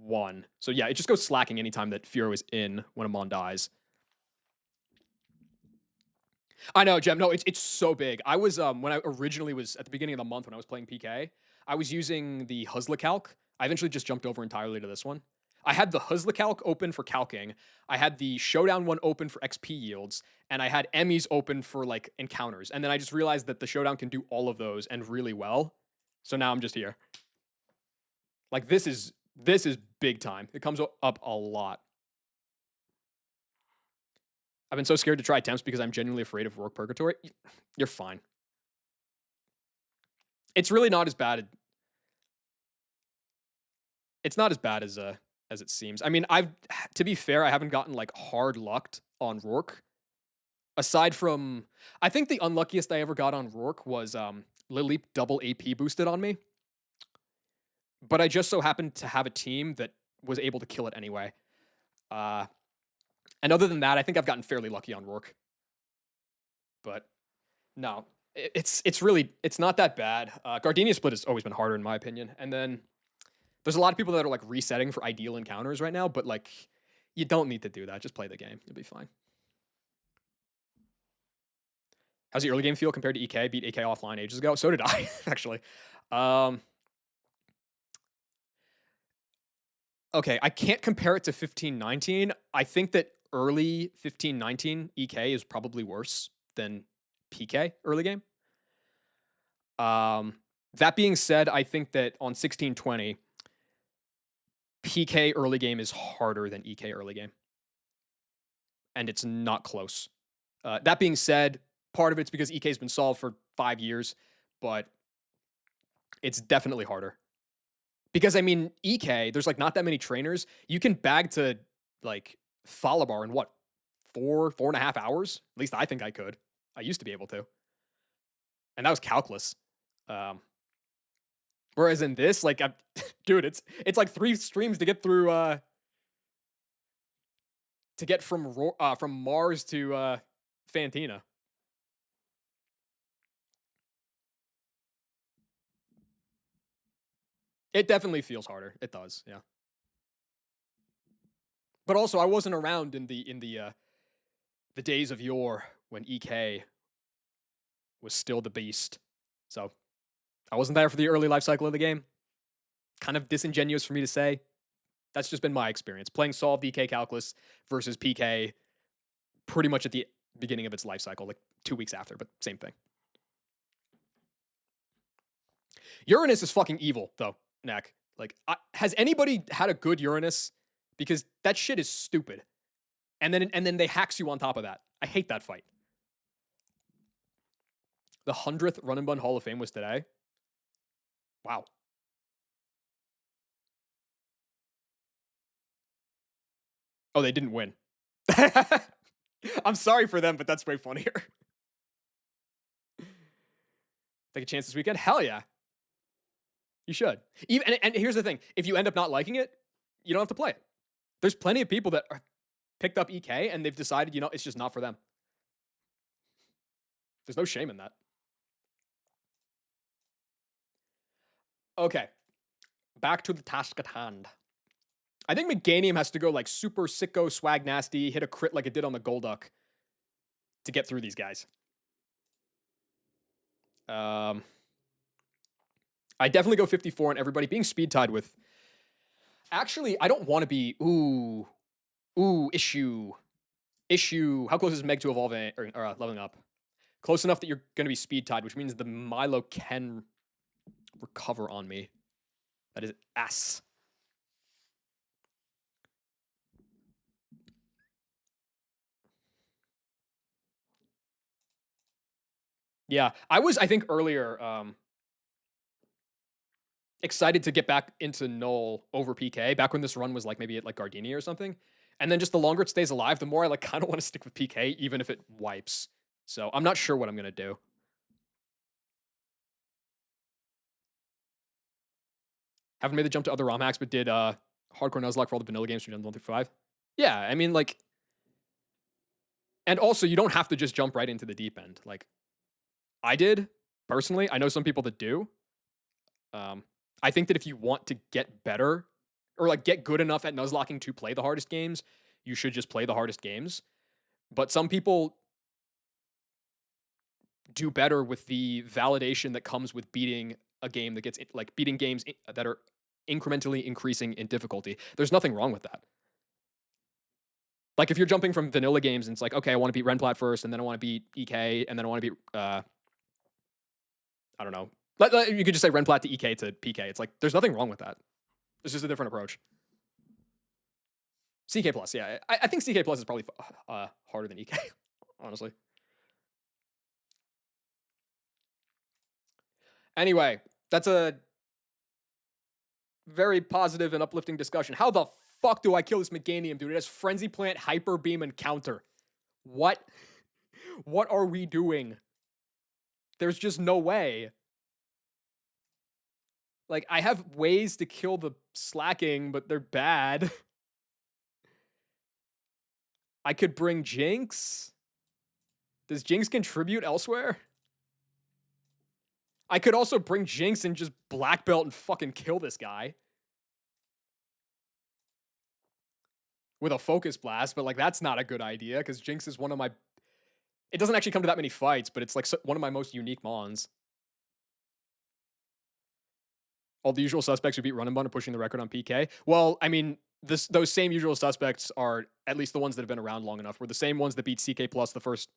1. So yeah, it just goes Slacking anytime that Fearow is in when a Mon dies. I know, Gem. No, it's so big. I was when I originally was at the beginning of the month when I was playing PK, I was using the Huzla calc. I eventually just jumped over entirely to this one. I had the Huzla calc open for calking. I had the Showdown one open for XP yields, and I had Emmys open for like encounters. And then I just realized that the Showdown can do all of those and really well. So now I'm just here. Like this is big time. It comes up a lot. I've been so scared to try attempts because I'm genuinely afraid of Rourke Purgatory. You're fine. It's really not as bad. It's not as bad as it seems. I mean, to be fair, I haven't gotten like hard lucked on Rourke. Aside from, I think the unluckiest I ever got on Rourke was Lileep double AP boosted on me. But I just so happened to have a team that was able to kill it anyway. And other than that, I think I've gotten fairly lucky on Rourke. But no, it's not that bad. Gardenia Split has always been harder in my opinion. And then there's a lot of people that are like resetting for ideal encounters right now, but like you don't need to do that. Just play the game. You'll be fine. How's the early game feel compared to EK? Beat EK offline ages ago. So did I, actually. Okay, I can't compare it to 15-19. I think that early 15-19 EK is probably worse than PK early game. That being said, I think that on 16-20, PK early game is harder than EK early game. And it's not close. That being said, part of it's because EK's been solved for 5 years, but it's definitely harder. Because, I mean, EK, there's, like, not that many trainers. You can bag to, like, Thalabar in, what, 4.5 hours? At least I think I could. I used to be able to. And that was calculus. Whereas in this, like, Dude, it's like 3 streams to get through, to get from Mars to, Fantina. It definitely feels harder. It does, yeah. But also, I wasn't around the days of yore when EK was still the beast. So, I wasn't there for the early life cycle of the game. Kind of disingenuous for me to say. That's just been my experience. Playing solved EK calculus versus PK pretty much at the beginning of its life cycle, like 2 weeks after, but same thing. Uranus is fucking evil, though, Knack. Like, has anybody had a good Uranus? Because that shit is stupid. And then they hacks you on top of that. I hate that fight. The 100th Run and Bun Hall of Fame was today. Wow. Oh, they didn't win. I'm sorry for them, but that's way funnier. Take a chance this weekend? Hell yeah. You should. Even and here's the thing: if you end up not liking it, you don't have to play it. There's plenty of people that picked up EK and they've decided, it's just not for them. There's no shame in that. Okay, back to the task at hand. I think Meganium has to go like super sicko swag nasty, hit a crit like it did on the Golduck to get through these guys. I definitely go 54 on everybody being speed tied with. Actually, I don't want to be. Issue. How close is Meg to evolving or leveling up? Close enough that you're going to be speed tied, which means the Milo can recover on me. That is S. Yeah, I think earlier excited to get back into Null over PK back when this run was like maybe at like Gardenia or something. And then just the longer it stays alive, the more I like kind of want to stick with PK, even if it wipes. So I'm not sure what I'm going to do. Haven't made the jump to other ROM hacks, but did Hardcore Nuzlocke for all the vanilla games from 1 through 5. Yeah, I mean, like, and also you don't have to just jump right into the deep end. Like, I did personally. I know some people that do. I think that if you want to get better or like get good enough at Nuzlocking to play the hardest games, you should just play the hardest games. But some people do better with the validation that comes with beating a game that gets like beating games that are incrementally increasing in difficulty. There's nothing wrong with that. Like if you're jumping from vanilla games and it's like, okay, I want to beat Renplat first, and then I want to beat EK, and then I want to beat I don't know. You could just say Renplat to EK to PK. It's like there's nothing wrong with that. It's just a different approach. CK plus, yeah. I think CK plus is probably harder than EK, honestly. Anyway, that's a very positive and uplifting discussion. How the fuck do I kill this Meganium, dude? It has Frenzy Plant, Hyper Beam, and Counter. What? What are we doing? There's just no way. Like, I have ways to kill the slacking, but they're bad. I could bring Jinx. Does Jinx contribute elsewhere? I could also bring Jinx and just Black Belt and fucking kill this guy. With a Focus Blast, but like that's not a good idea because Jinx is one of my... It doesn't actually come to that many fights, but it's like one of my most unique Mons. All the usual suspects who beat Run and Bun are pushing the record on PK. Well, I mean, those same usual suspects are at least the ones that have been around long enough. Were the same ones that beat CK Plus the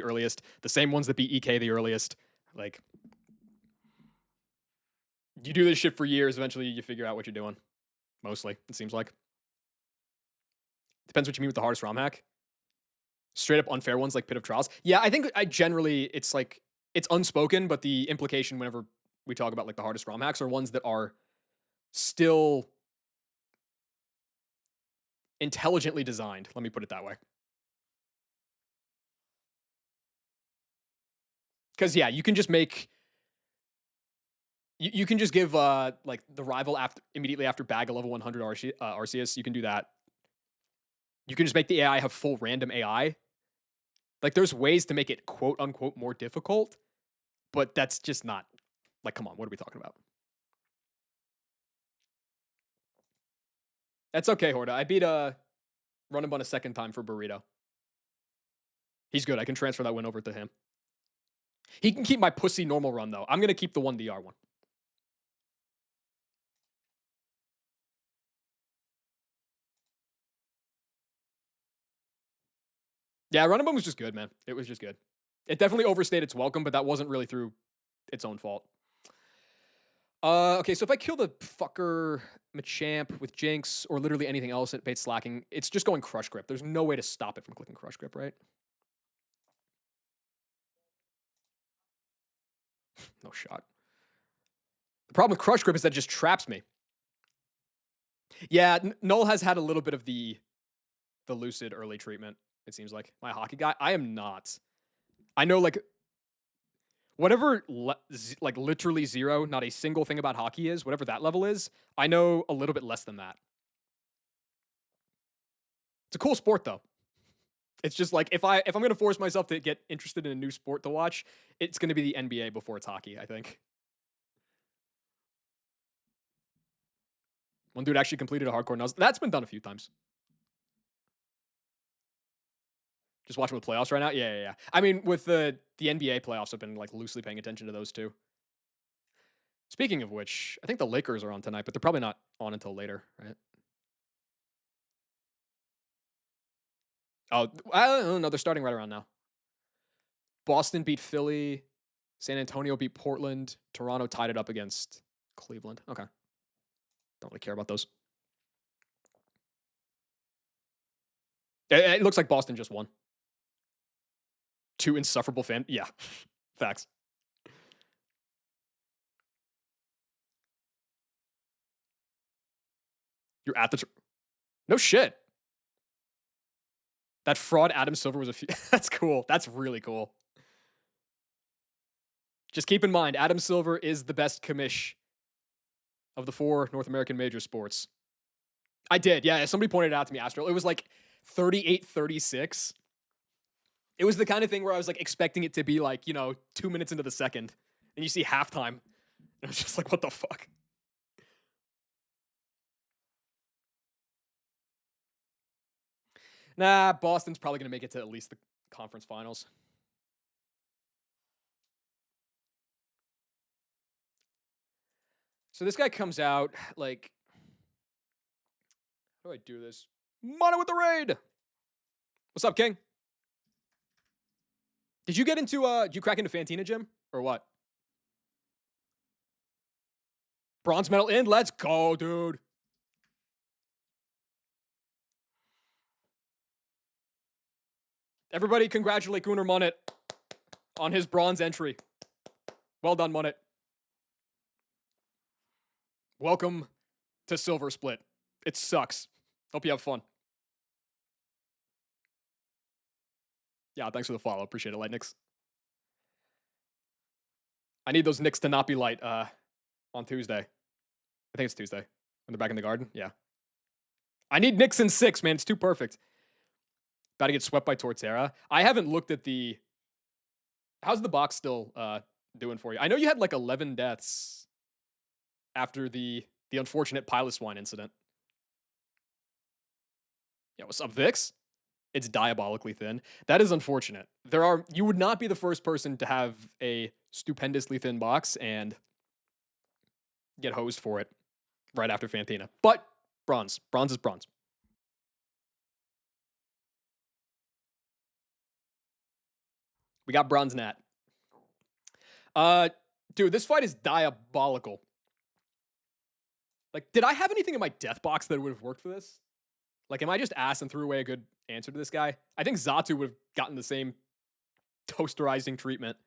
earliest, the same ones that beat EK the earliest. Like, you do this shit for years, eventually you figure out what you're doing. Mostly, it seems like. Depends what you mean with the hardest ROM hack. Straight up unfair ones like Pit of Trials. Yeah, I think it's like, it's unspoken, but the implication whenever we talk about like the hardest ROM hacks are ones that are still intelligently designed. Let me put it that way. Because yeah, you can just make You can just give like the rival after immediately after bag a level 100 Arceus. You can do that. You can just make the AI have full random AI. Like there's ways to make it quote unquote more difficult, but that's just not like come on, what are we talking about? That's okay, Horda. I beat Run Bun a second time for Burrito. He's good. I can transfer that win over to him. He can keep my pussy normal run though. I'm gonna keep the 1DR one. Yeah, Run Bun was just good, man. It was just good. It definitely overstayed its welcome, but that wasn't really through its own fault. Okay, so if I kill the fucker Machamp with Jinx or literally anything else at bait slacking, it's just going Crush Grip. There's no way to stop it from clicking Crush Grip, right? No shot. The problem with Crush Grip is that it just traps me. Yeah, Null has had a little bit of the Lucid early treatment, it seems like. My hockey guy, I am not. I know like whatever like literally zero, not a single thing about hockey is, whatever that level is, I know a little bit less than that. It's a cool sport though. It's just like if I'm gonna force myself to get interested in a new sport to watch, it's gonna be the NBA before it's hockey, I think. One dude actually completed a hardcore Nuzlocke. That's been done a few times. Just watching the playoffs right now. Yeah. I mean, with the NBA playoffs, I've been like loosely paying attention to those too. Speaking of which, I think the Lakers are on tonight, but they're probably not on until later, right? Oh, I don't know. They're starting right around now. Boston beat Philly. San Antonio beat Portland. Toronto tied it up against Cleveland. Okay. Don't really care about those. It looks like Boston just won. Two insufferable fan. Yeah. Facts. You're at the. No shit. That fraud Adam Silver was a few. That's cool. That's really cool. Just keep in mind, Adam Silver is the best commish of the 4 North American major sports. I did, yeah. Somebody pointed it out to me, Astro. It was like 38-36. It was the kind of thing where I was like expecting it to be like, 2 minutes into the second, and you see halftime. And I was just like, what the fuck? Nah, Boston's probably going to make it to at least the conference finals. So this guy comes out like, how do I do this? Mono with the raid. What's up, King? Did you get into did you crack into Fantina gym or what? Bronze medal in. Let's go, dude. Everybody congratulate Gunnar Munnet on his bronze entry. Well done, Munnet. Welcome to Silver Split. It sucks. Hope you have fun. Yeah, thanks for the follow. Appreciate it, Light Nicks. I need those Knicks to not be light on Tuesday. I think it's Tuesday. When they're back in the garden. Yeah. I need Knicks in 6, man. It's too perfect. About to get swept by Torterra. I haven't looked at the. How's the box still doing for you? I know you had like 11 deaths after the unfortunate Pilot Swine incident. Yeah, what's up, Vix? It's diabolically thin. That is unfortunate. You would not be the first person to have a stupendously thin box and get hosed for it right after Fantina. But bronze. Bronze is bronze. We got bronze Nat. Dude, this fight is diabolical. Like, did I have anything in my death box that would have worked for this? Like, am I just ass and threw away a good answer to this guy? I think Zatu would have gotten the same toasterizing treatment.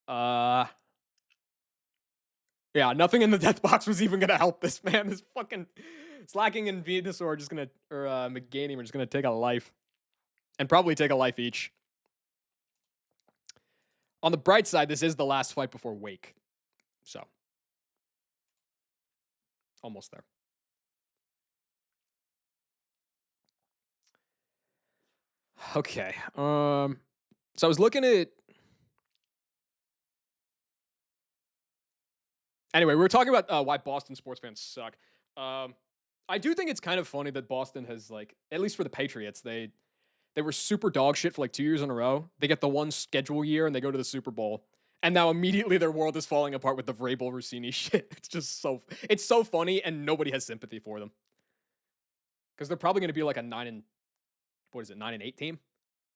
Yeah, nothing in the death box was even gonna help this man. This fucking Slacking and Venusaur are just gonna, or Meganium are just gonna take a life. And probably take a life each. On the bright side, this is the last fight before Wake. So almost there. Okay. So I was looking at. Anyway, we were talking about why Boston sports fans suck. Um, I do think it's kind of funny that Boston has like, at least for the Patriots, they were super dog shit for like 2 years in a row. They get the one schedule year and they go to the Super Bowl. And now immediately their world is falling apart with the Vrabel Rossini shit. It's so funny and nobody has sympathy for them. Because they're probably going to be like a 9-8 team?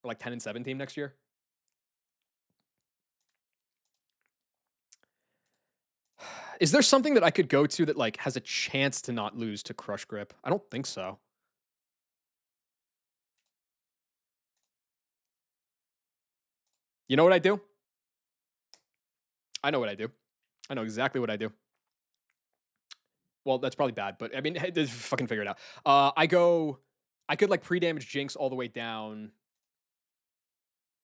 Or like 10-7 team next year. Is there something that I could go to that like has a chance to not lose to Crush Grip? I don't think so. You know what I do? I know what I do. I know exactly what I do. Well, that's probably bad, but I mean, hey, just fucking figure it out. I could like pre-damage Jinx all the way down.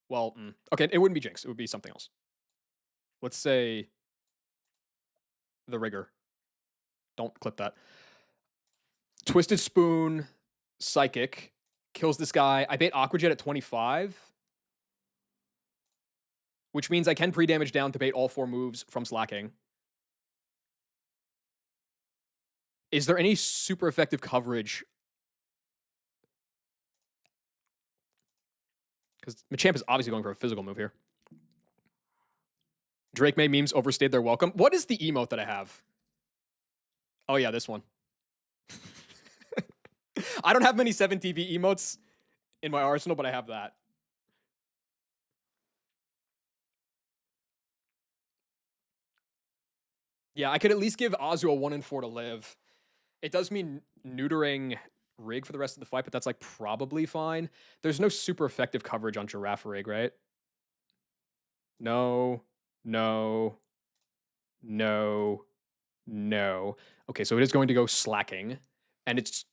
Well, okay, it wouldn't be Jinx. It would be something else. Let's say the Rigger. Don't clip that. Twisted Spoon, Psychic, kills this guy. I bait Aqua Jet at 25, which means I can pre-damage down to bait all 4 moves from slacking. Is there any super effective coverage? Because Machamp is obviously going for a physical move here. Drake May memes overstayed their welcome. What is the emote that I have? Oh yeah, this one. I don't have many 7TV emotes in my arsenal, but I have that. Yeah, I could at least give Azu a 1 in 4 to live. It does mean neutering Rig for the rest of the fight, but that's like probably fine. There's no super effective coverage on Giraffe Rig, right? No, no, no, no. Okay, so it is going to go slacking. And it's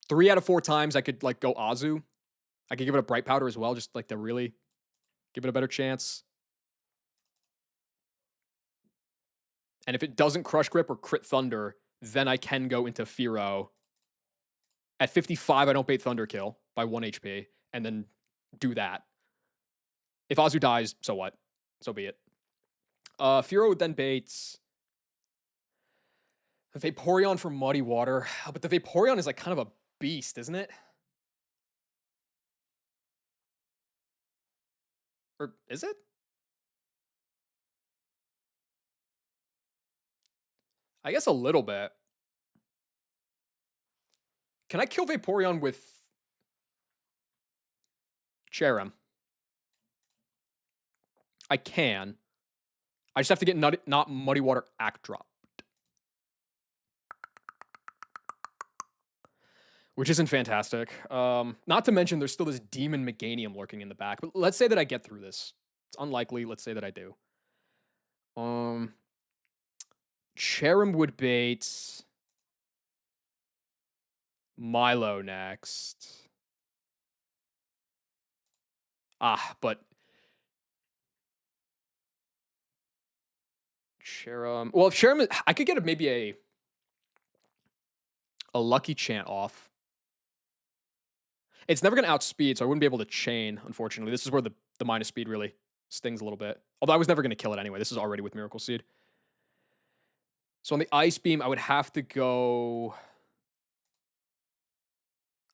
3 out of 4 times I could like go Azu. I could give it a Bright Powder as well, just like to really give it a better chance. And if it doesn't Crush Grip or Crit Thunder, then I can go into Firo. At 55, I don't bait Thunder Kill by 1 HP, and then do that. If Azu dies, so what? So be it. Firo then baits Vaporeon for Muddy Water. But the Vaporeon is like kind of a beast, isn't it? Or is it? I guess a little bit. Can I kill Vaporeon with Cherrim? I can. I just have to get not Muddy Water Act Drop. Which isn't fantastic. Not to mention, there's still this Demon Meganium lurking in the back. But let's say that I get through this. It's unlikely. Let's say that I do. Cherrim would bait Milo next. But Cherrim. Well, if Cherrim, I could get maybe a Lucky Chant off. It's never going to outspeed, so I wouldn't be able to chain, unfortunately. This is where the minus speed really stings a little bit. Although I was never going to kill it anyway. This is already with Miracle Seed. So on the Ice Beam, I would have to go...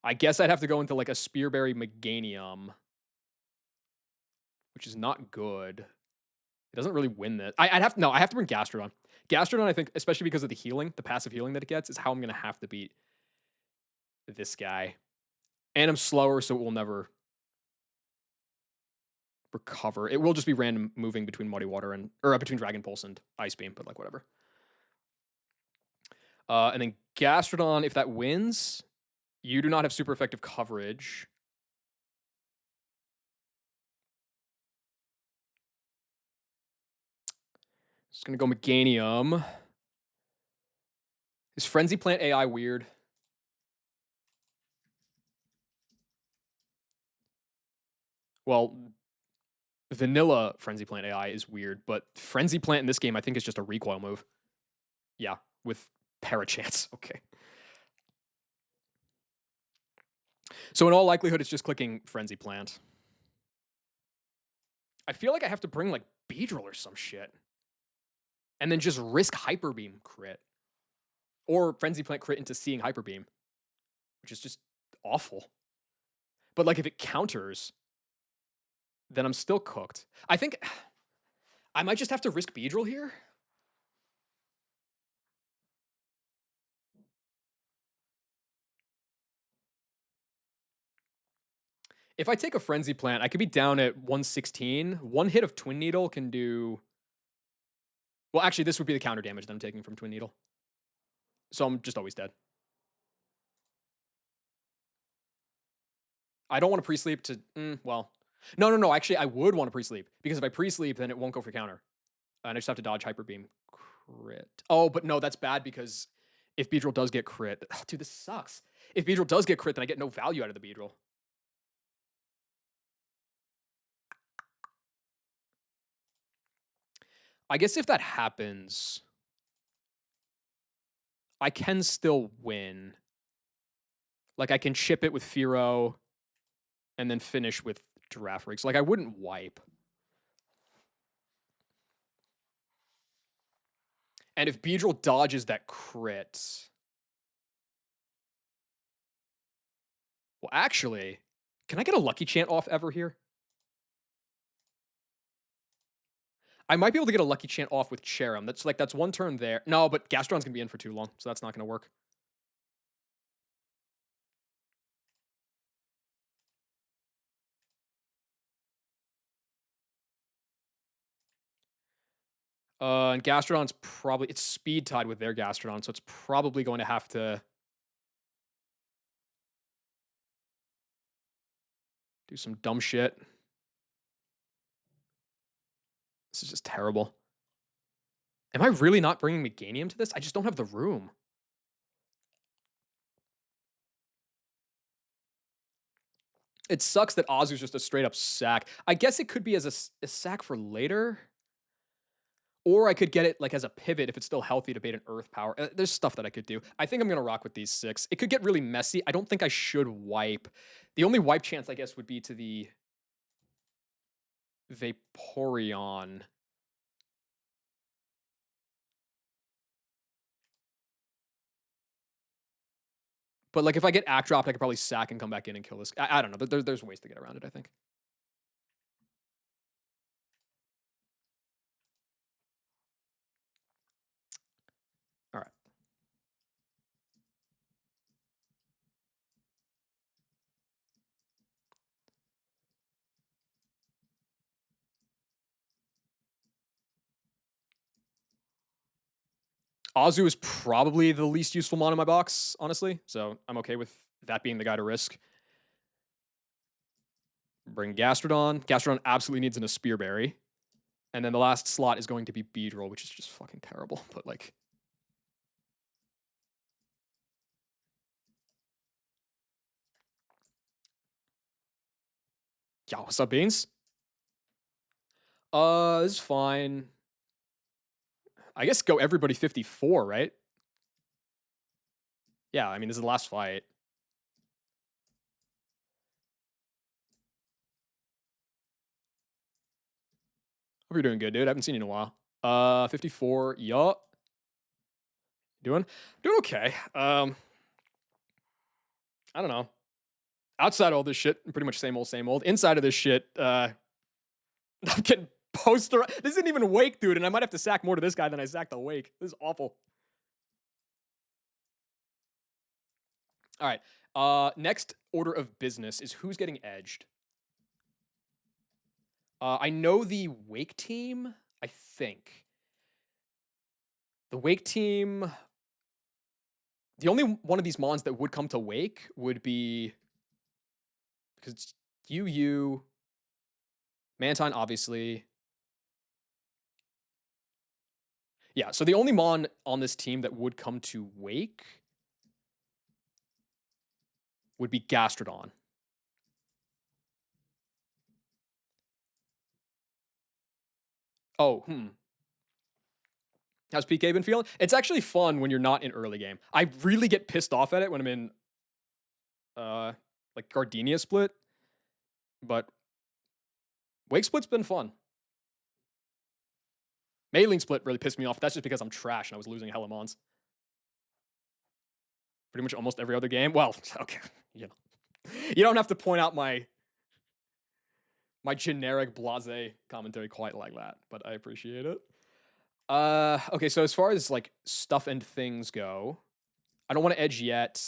I guess I'd have to go into like a Spearberry Meganium, which is not good. It doesn't really win this. I have to bring Gastrodon. Gastrodon, I think, especially because of the healing, the passive healing that it gets, is how I'm going to have to beat this guy. And I'm slower, so it will never recover. It will just be random moving between Muddy Water or between Dragon Pulse and Ice Beam, but like whatever. And then Gastrodon, if that wins, you do not have super effective coverage. Just gonna go Meganium. Is Frenzy Plant AI weird? Well, Vanilla Frenzy Plant AI is weird, but Frenzy Plant in this game I think is just a recoil move. Yeah, with Parachance. Okay. So in all likelihood, it's just clicking Frenzy Plant. I feel like I have to bring like Beedrill or some shit. And then just risk Hyper Beam crit. Or Frenzy Plant crit into seeing Hyper Beam, which is just awful. But like if it counters, then I'm still cooked. I think I might just have to risk Beedrill here. If I take a Frenzy Plant, I could be down at 116. One hit of Twin Needle can do. Well, actually, this would be the counter damage that I'm taking from Twin Needle. So I'm just always dead. I don't want to pre-sleep to. Well, no. Actually, I would want to pre-sleep because if I pre-sleep, then it won't go for counter, and I just have to dodge Hyper Beam crit. Oh, but no, that's bad because if Beedrill does get crit, dude, this sucks. If Beedrill does get crit, then I get no value out of the Beedrill. I guess if that happens, I can still win. Like I can chip it with Fearow and then finish with Giraffe Rigs. Like I wouldn't wipe. And if Beedrill dodges that crit. Well, actually, can I get a Lucky Chant off ever here? I might be able to get a Lucky Chant off with Cherim. That's one turn there. No, but Gastron's gonna be in for too long, so that's not gonna work. And Gastrodon's probably it's speed tied with their Gastrodon, so it's probably going to have to do some dumb shit. This is just terrible. Am I really not bringing Meganium to this? I just don't have the room. It sucks that Azu's just a straight up sack. I guess it could be as a sack for later. Or I could get it like as a pivot if it's still healthy to bait an Earth Power. There's stuff that I could do. I think I'm going to rock with these 6. It could get really messy. I don't think I should wipe. The only wipe chance, I guess, would be to the Vaporeon. But like if I get Act Dropped, I could probably sack and come back in and kill this. I don't know. There's ways to get around it, I think. All right. Azu is probably the least useful mon in my box, honestly. So I'm okay with that being the guy to risk. Bring Gastrodon. Gastrodon absolutely needs a Spear Berry. And then the last slot is going to be Beedrill, which is just fucking terrible. But like, yeah, what's up, Beans? This is fine. I guess go everybody 54, right? Yeah, I mean, this is the last fight. Hope you're doing good, dude. I haven't seen you in a while. 54, yup. Doing okay. I don't know. Outside of all this shit, pretty much same old, same old. Inside of this shit, I'm getting poster. This isn't even Wake, dude, and I might have to sack more to this guy than I sacked the Wake. This is awful. All right. Next order of business is who's getting edged. I know the Wake team, I think. The Wake team. The only one of these mons that would come to Wake would be because it's UU, Mantine, obviously. Yeah, so the only mon on this team that would come to Wake would be Gastrodon. Oh, how's PK been feeling? It's actually fun when you're not in early game. I really get pissed off at it when I'm in uh like Gardenia split, but Wake split's been fun. Mailing split really pissed me off. That's just because I'm trash and I was losing hella mons. Pretty much almost every other game. Well, okay, you know, you don't have to point out my generic blase commentary quite like that, but I appreciate it. Okay, so as far as like stuff and things go, I don't want to edge yet.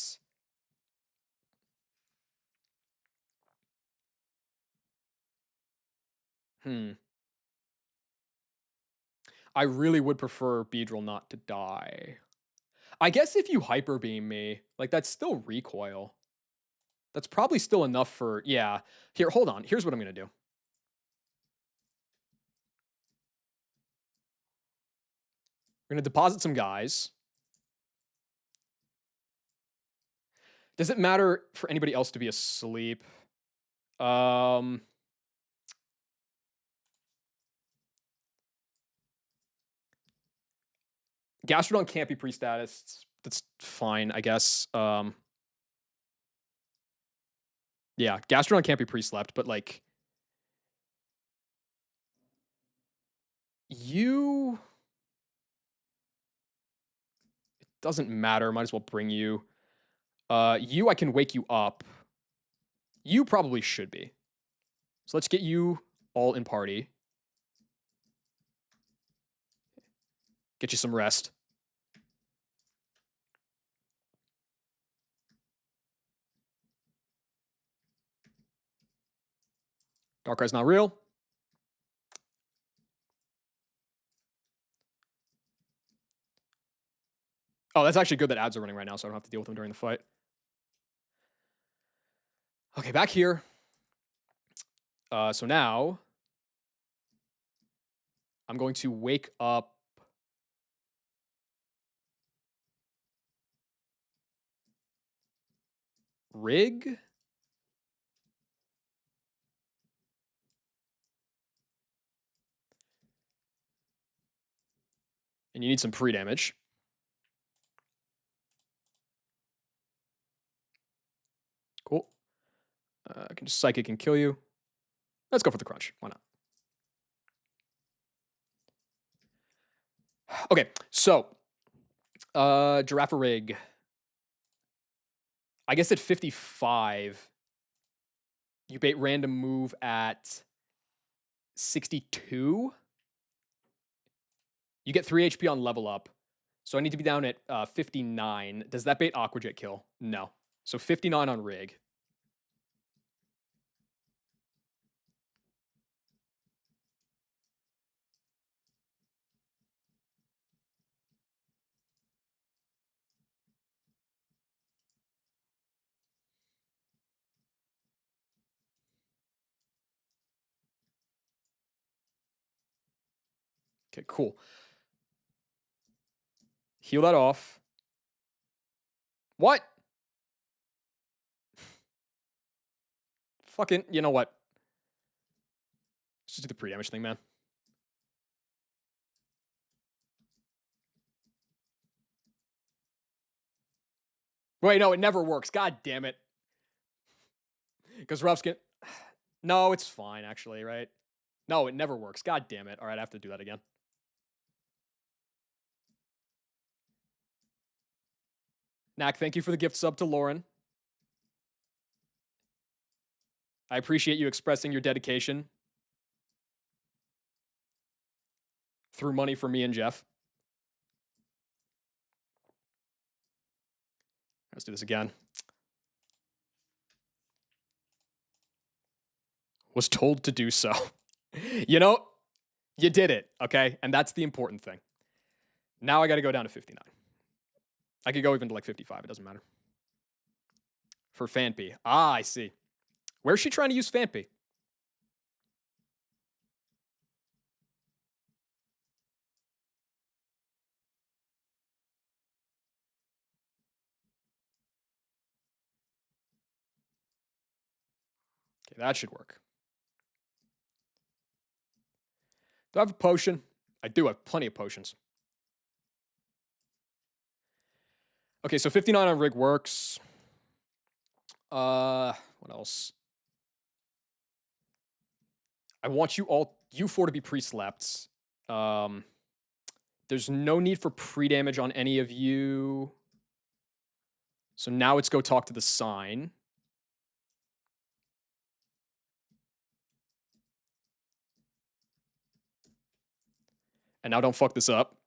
Hmm. I really would prefer Beedrill not to die. I guess if you hyper beam me, like that's still recoil. That's probably still enough for yeah. Here, hold on. Here's what I'm gonna do. We're gonna deposit some guys. Does it matter for anybody else to be asleep? Um, Gastrodon can't be pre-status. That's fine, I guess. Yeah, Gastrodon can't be pre-slept, but like you, it doesn't matter. Might as well bring you. You, I can wake you up. You probably should be. So let's get you all in party. Get you some rest. Darkrai's not real. Oh, that's actually good that ads are running right now, so I don't have to deal with them during the fight. Okay, back here. So now I'm going to wake up Rig. And you need some pre-damage. Cool. I can just Psychic and kill you. Let's go for the crunch. Why not? Okay, so Giraffe Rig. I guess at 55, you bait random move at 62. You get 3 HP on level up. So I need to be down at 59. Does that bait Aqua Jet kill? No. So 59 on Rig. Okay, cool. Heal that off. What? Fucking, you know what? Let's just do the pre-damage thing, man. Wait, no, it never works. God damn it. Because Ruff's get. No, it's fine, actually, right? No, it never works. God damn it. All right, I have to do that again. Knack, thank you for the gift sub to Lauren. I appreciate you expressing your dedication through money for me and Jeff. Let's do this again. Was told to do so. You know, you did it, okay? And that's the important thing. Now I got to go down to 59. I could go even to like 55. It doesn't matter. For Fanpy. Ah, I see. Where's she trying to use Fanpy? Okay, that should work. Do I have a potion? I do have plenty of potions. Okay, so 59 on rig works. What else? I want you four to be pre-slept. There's no need for pre-damage on any of you. So now it's go talk to the sign. And now don't fuck this up.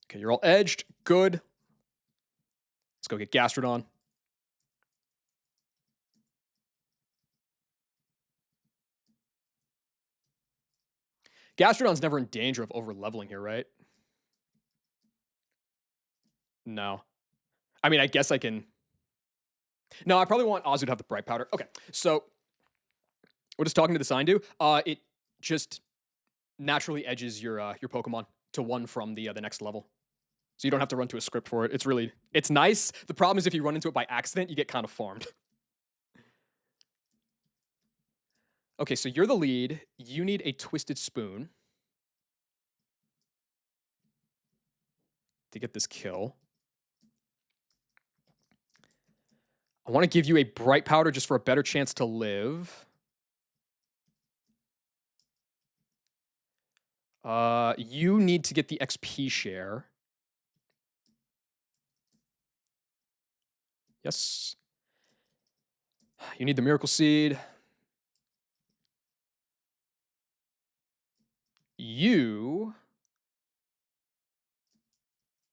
Okay, you're all edged. Good. Let's go get Gastrodon. Gastrodon's never in danger of over-leveling here, right? No. I mean, I guess I can... No, I probably want Azu to have the Bright Powder. Okay, so what does talking to the sign do? It just naturally edges your Pokemon to one from the next level. So you don't have to run to a script for it. It's nice. The problem is if you run into it by accident, you get kind of farmed. Okay, so you're the lead. You need a Twisted Spoon to get this kill. I want to give you a Bright Powder just for a better chance to live. You need to get the XP share. Yes. You need the Miracle Seed. You,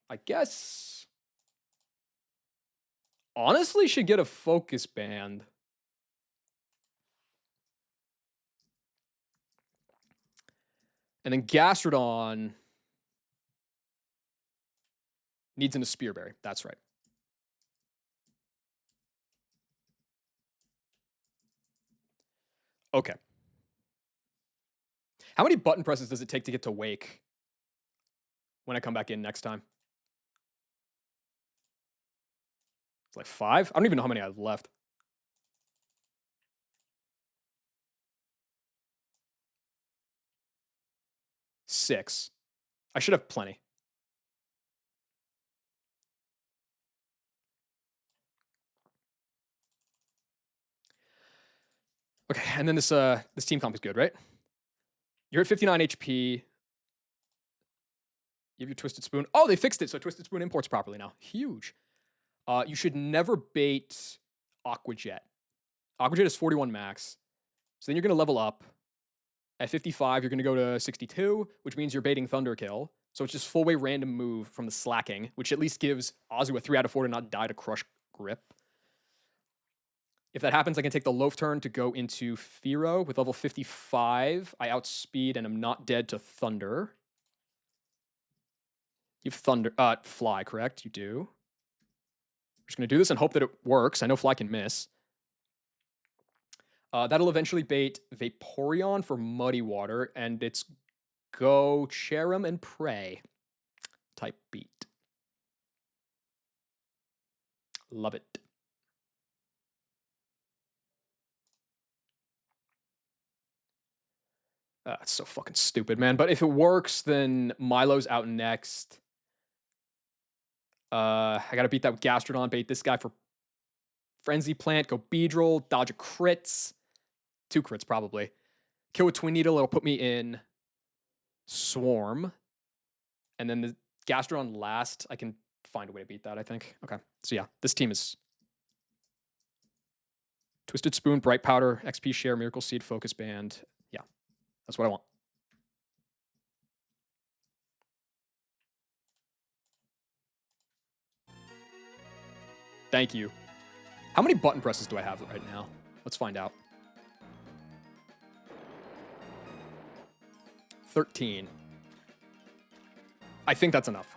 I guess, honestly should get a Focus Band. And then Gastrodon needs a Spear Berry. That's right. Okay. How many button presses does it take to get to Wake when I come back in next time? It's like 5? I don't even know how many I have left. 6. I should have plenty. Okay, and then this team comp is good, right? You're at 59 HP. You have your Twisted Spoon. Oh, they fixed it, so Twisted Spoon imports properly now. Huge. You should never bait Aqua Jet. Aqua Jet is 41 max. So then you're going to level up. At 55, you're going to go to 62, which means you're baiting Thunderkill. So it's just full way random move from the slacking, which at least gives Azu a 3 out of 4 to not die to Crush Grip. If that happens, I can take the Loaf turn to go into Firo. With level 55, I outspeed and I'm not dead to Thunder. You have Fly, correct? You do. I'm just going to do this and hope that it works. I know Fly can miss. That'll eventually bait Vaporeon for Muddy Water, and it's go Cherim and Pray type beat. Love it. It's so fucking stupid, man. But if it works, then Milo's out next. I gotta beat that with Gastrodon, bait this guy for Frenzy Plant, go Beedrill, dodge a crits. 2 crits, probably. Kill with Twin Needle, it'll put me in Swarm. And then the Gastrodon last, I can find a way to beat that, I think. Okay, so yeah, this team is Twisted Spoon, Bright Powder, XP Share, Miracle Seed, Focus Band. Yeah, that's what I want. Thank you. How many button presses do I have right now? Let's find out. 13. I think that's enough.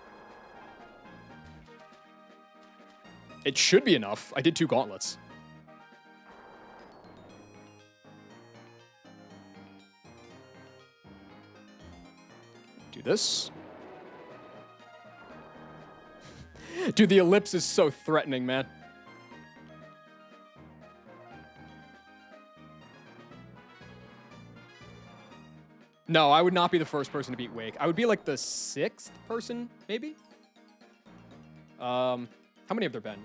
It should be enough. I did 2 gauntlets. Do this. Dude, the ellipse is so threatening, man. No, I would not be the first person to beat Wake. I would be like the 6th person, maybe? How many have there been?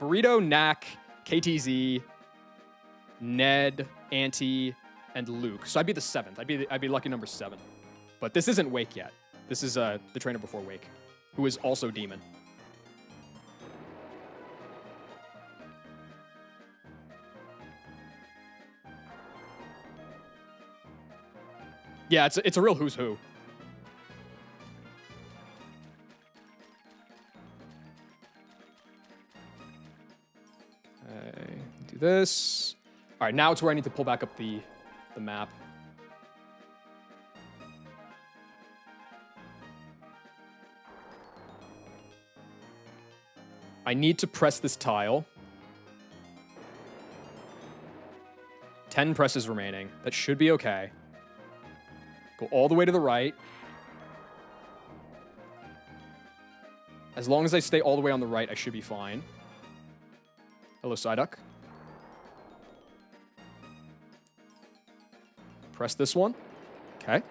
Burrito, Knack, KTZ, Ned, Auntie, and Luke. So I'd be the 7th. I'd be lucky number 7. But this isn't Wake yet. This is the trainer before Wake, who is also Demon. Yeah, it's a real who's who. Okay, do this. All right, now it's where I need to pull back up the map. I need to press this tile. 10 presses remaining. That should be okay. Go all the way to the right. As long as I stay all the way on the right, I should be fine. Hello, Psyduck. Press this one. Okay.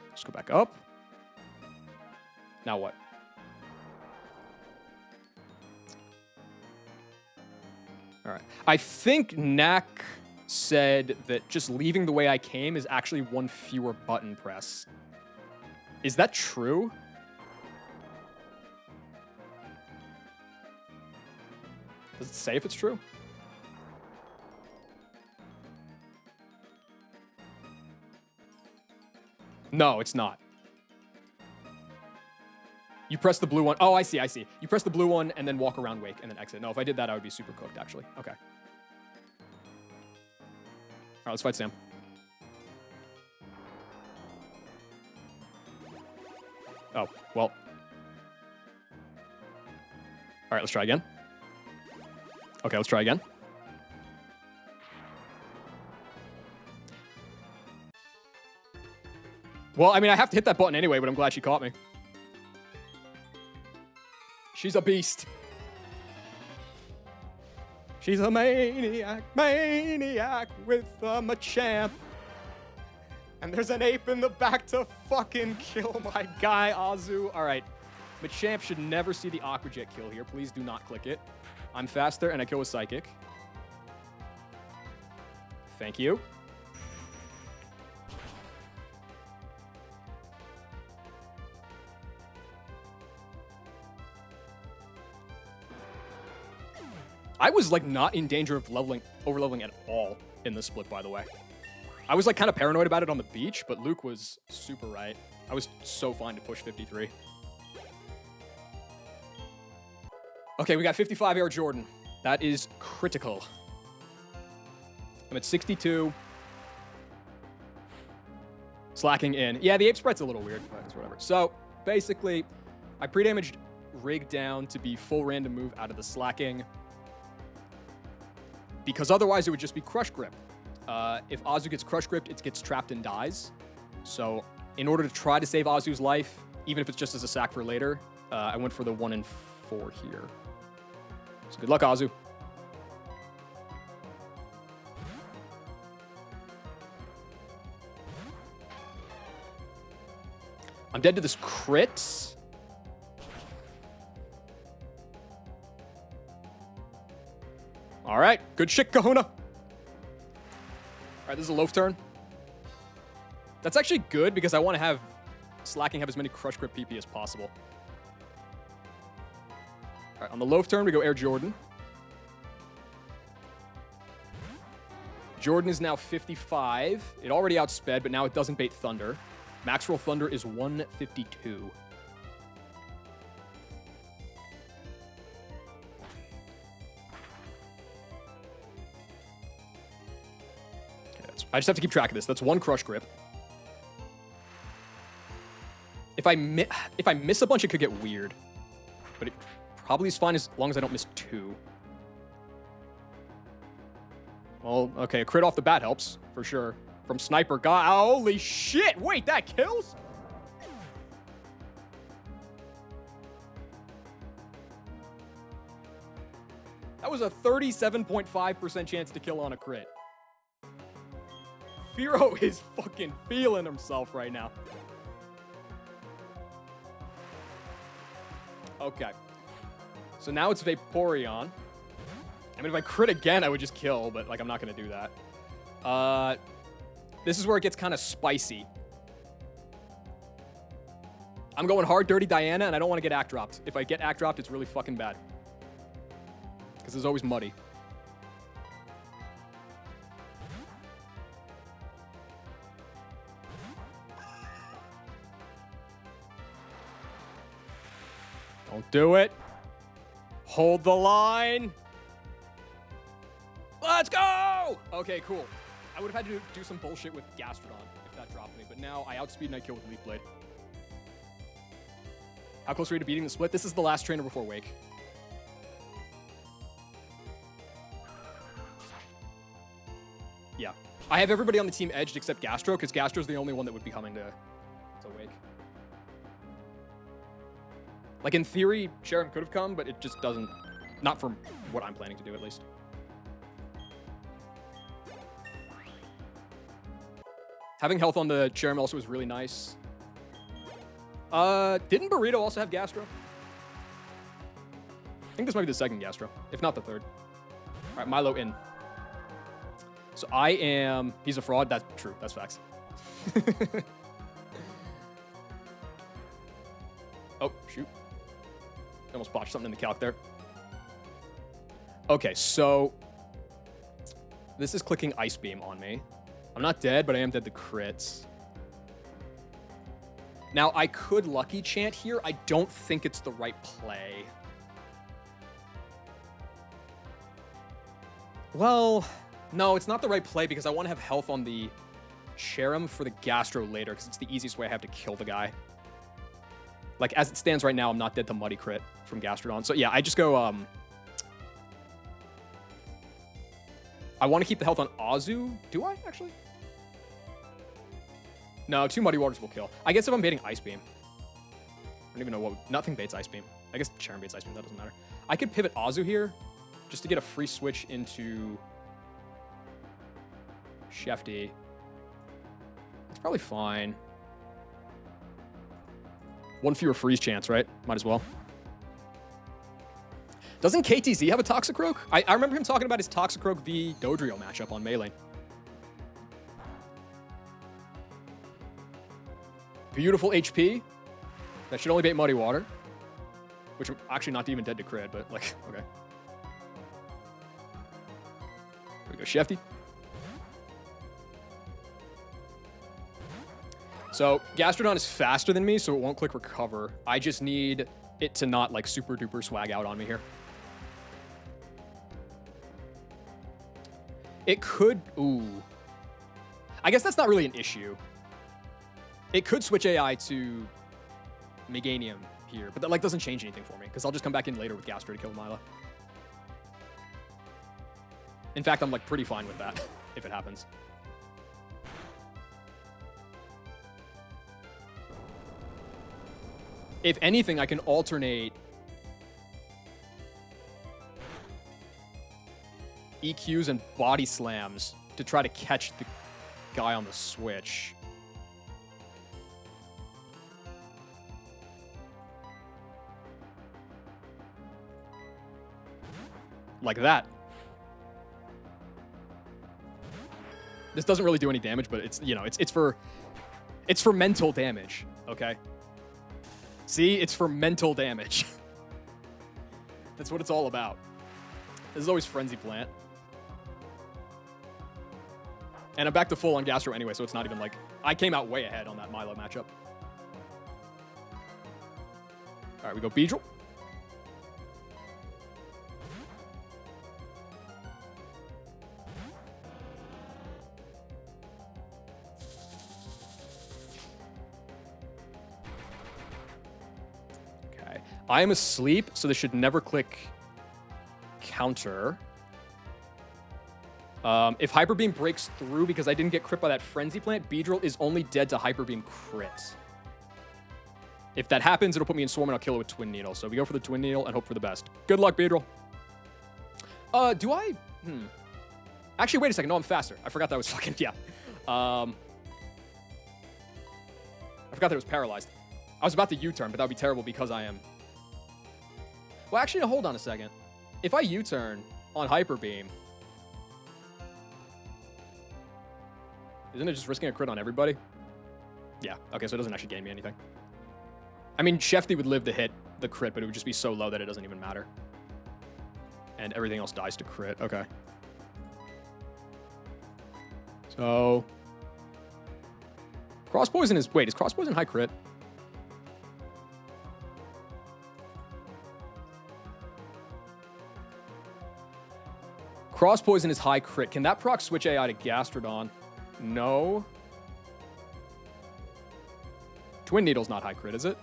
Let's go back up. Now what? All right. I think Knack said that just leaving the way I came is actually one fewer button press. Is that true? Does it say if it's true? No, it's not. You press the blue one. Oh, I see. You press the blue one and then walk around Wake and then exit. No, if I did that, I would be super cooked, actually. Okay. All right, let's fight Sam. Oh, well. All right, let's try again. Okay, let's try again. Well, I mean, I have to hit that button anyway, but I'm glad she caught me. She's a beast. She's a maniac with a Machamp. And there's an ape in the back to fucking kill my guy, Azu. All right, Machamp should never see the Aqua Jet kill here. Please do not click it. I'm faster, and I kill with Psychic. Thank you. I was, like, not in danger of over-leveling at all in this split, by the way. I was, like, kind of paranoid about it on the beach, but Luke was super right. I was so fine to push 53. Okay, we got 55 Air Jordan. That is critical. I'm at 62. Slacking in. Yeah, the Ape Spread's a little weird, but it's whatever. So, basically, I pre-damaged Rig down to be full random move out of the slacking, because otherwise it would just be Crush Grip. If Azu gets Crush Gripped, it gets trapped and dies. So in order to try to save Azu's life, even if it's just as a sack for later, I went for the 1 and 4 here. So good luck, Azu. I'm dead to this crit. All right, good shit, Kahuna. All right, this is a loaf turn. That's actually good because I want to have Slacking have as many Crush Grip PP as possible. All right, on the loaf turn, we go Air Jordan. Jordan is now 55. It already outsped, but now it doesn't bait Thunder. Max roll Thunder is 152. I just have to keep track of this. That's 1 Crush Grip. If I miss a bunch, it could get weird. But it probably is fine as long as I don't miss 2. Well, okay, a crit off the bat helps, for sure. From Sniper Guy. Holy shit! Wait, that kills? That was a 37.5% chance to kill on a crit. Firo is fucking feeling himself right now. Okay. So now it's Vaporeon. I mean, if I crit again, I would just kill, but, like, I'm not going to do that. This is where it gets kind of spicy. I'm going hard, Dirty Diana, and I don't want to get act dropped. If I get act dropped, it's really fucking bad. Because it's always muddy. Don't do it. Hold the line. Let's go! Okay, cool. I would have had to do some bullshit with Gastrodon if that dropped me, but now I outspeed and I kill with Leaf Blade. How close are we to beating the split? This is the last trainer before Wake. Yeah. I have everybody on the team edged except Gastro, because Gastro's the only one that would be coming to Wake. Like, in theory, Sharon could have come, but it just doesn't... Not from what I'm planning to do, at least. Having health on the Cherrim also was really nice. Didn't Burrito also have Gastro? I think this might be the second Gastro, if not the third. All right, Milo in. So I am... He's a fraud. That's true. That's facts. Oh, shoot. Almost botched something in the calc there. Okay, so... This is clicking Ice Beam on me. I'm not dead, but I am dead to crits. Now, I could Lucky Chant here. I don't think it's the right play. Well, no, it's not the right play because I want to have health on the Cherrim for the Gastro later because it's the easiest way I have to kill the guy. Like, as it stands right now, I'm not dead to Muddy Crit from Gastrodon. So, yeah, I just go, I want to keep the health on Azu. Do I, actually? No, 2 Muddy Waters will kill. I guess if I'm baiting Ice Beam. I don't even know what... Nothing baits Ice Beam. I guess Cherrim baits Ice Beam. That doesn't matter. I could pivot Azu here just to get a free switch into Shefty. It's probably fine. 1 fewer freeze chance, right? Might as well. Doesn't KTZ have a Toxicroak? I remember him talking about his Toxicroak v Dodrio matchup on Melee. Beautiful HP. That should only bait Muddy Water. Which I'm actually not even dead to crit, but like, okay. Here we go, Shefty. So, Gastrodon is faster than me, so it won't click Recover. I just need it to not, like, super duper swag out on me here. It could... Ooh. I guess that's not really an issue. It could switch AI to Meganium here, but that, like, doesn't change anything for me, because I'll just come back in later with Gastro to kill Mila. In fact, I'm, like, pretty fine with that, if it happens. If anything, I can alternate EQs and body slams to try to catch the guy on the switch. Like that. This doesn't really do any damage, but it's, you know, it's for mental damage, okay? See, it's for mental damage. That's what it's all about. This is always Frenzy Plant. And I'm back to full on Gastro anyway, so it's not even like... I came out way ahead on that Milo matchup. All right, we go Beedrill. I am asleep, so this should never click counter. If Hyper Beam breaks through because I didn't get crit by that Frenzy Plant, Beedrill is only dead to Hyper Beam crit. If that happens, it'll put me in Swarm and I'll kill it with Twin Needle. So we go for the Twin Needle and hope for the best. Good luck, Beedrill. Do I... Actually, wait a second. No, I'm faster. I forgot that was fucking... Yeah. I forgot that it was paralyzed. I was about to U-turn, but that would be terrible because I am. Well, actually, no, hold on a second. If I U-turn on Hyper Beam, isn't it just risking a crit on everybody? Yeah, okay, so it doesn't actually gain me anything. I mean, Shefty would live to hit the crit, but it would just be so low that it doesn't even matter. And everything else dies to crit. Okay. So... Cross Poison is... Wait, is Cross Poison high crit? Cross Poison is high crit. Can that proc switch AI to Gastrodon? No. Twin Needle's not high crit, is it?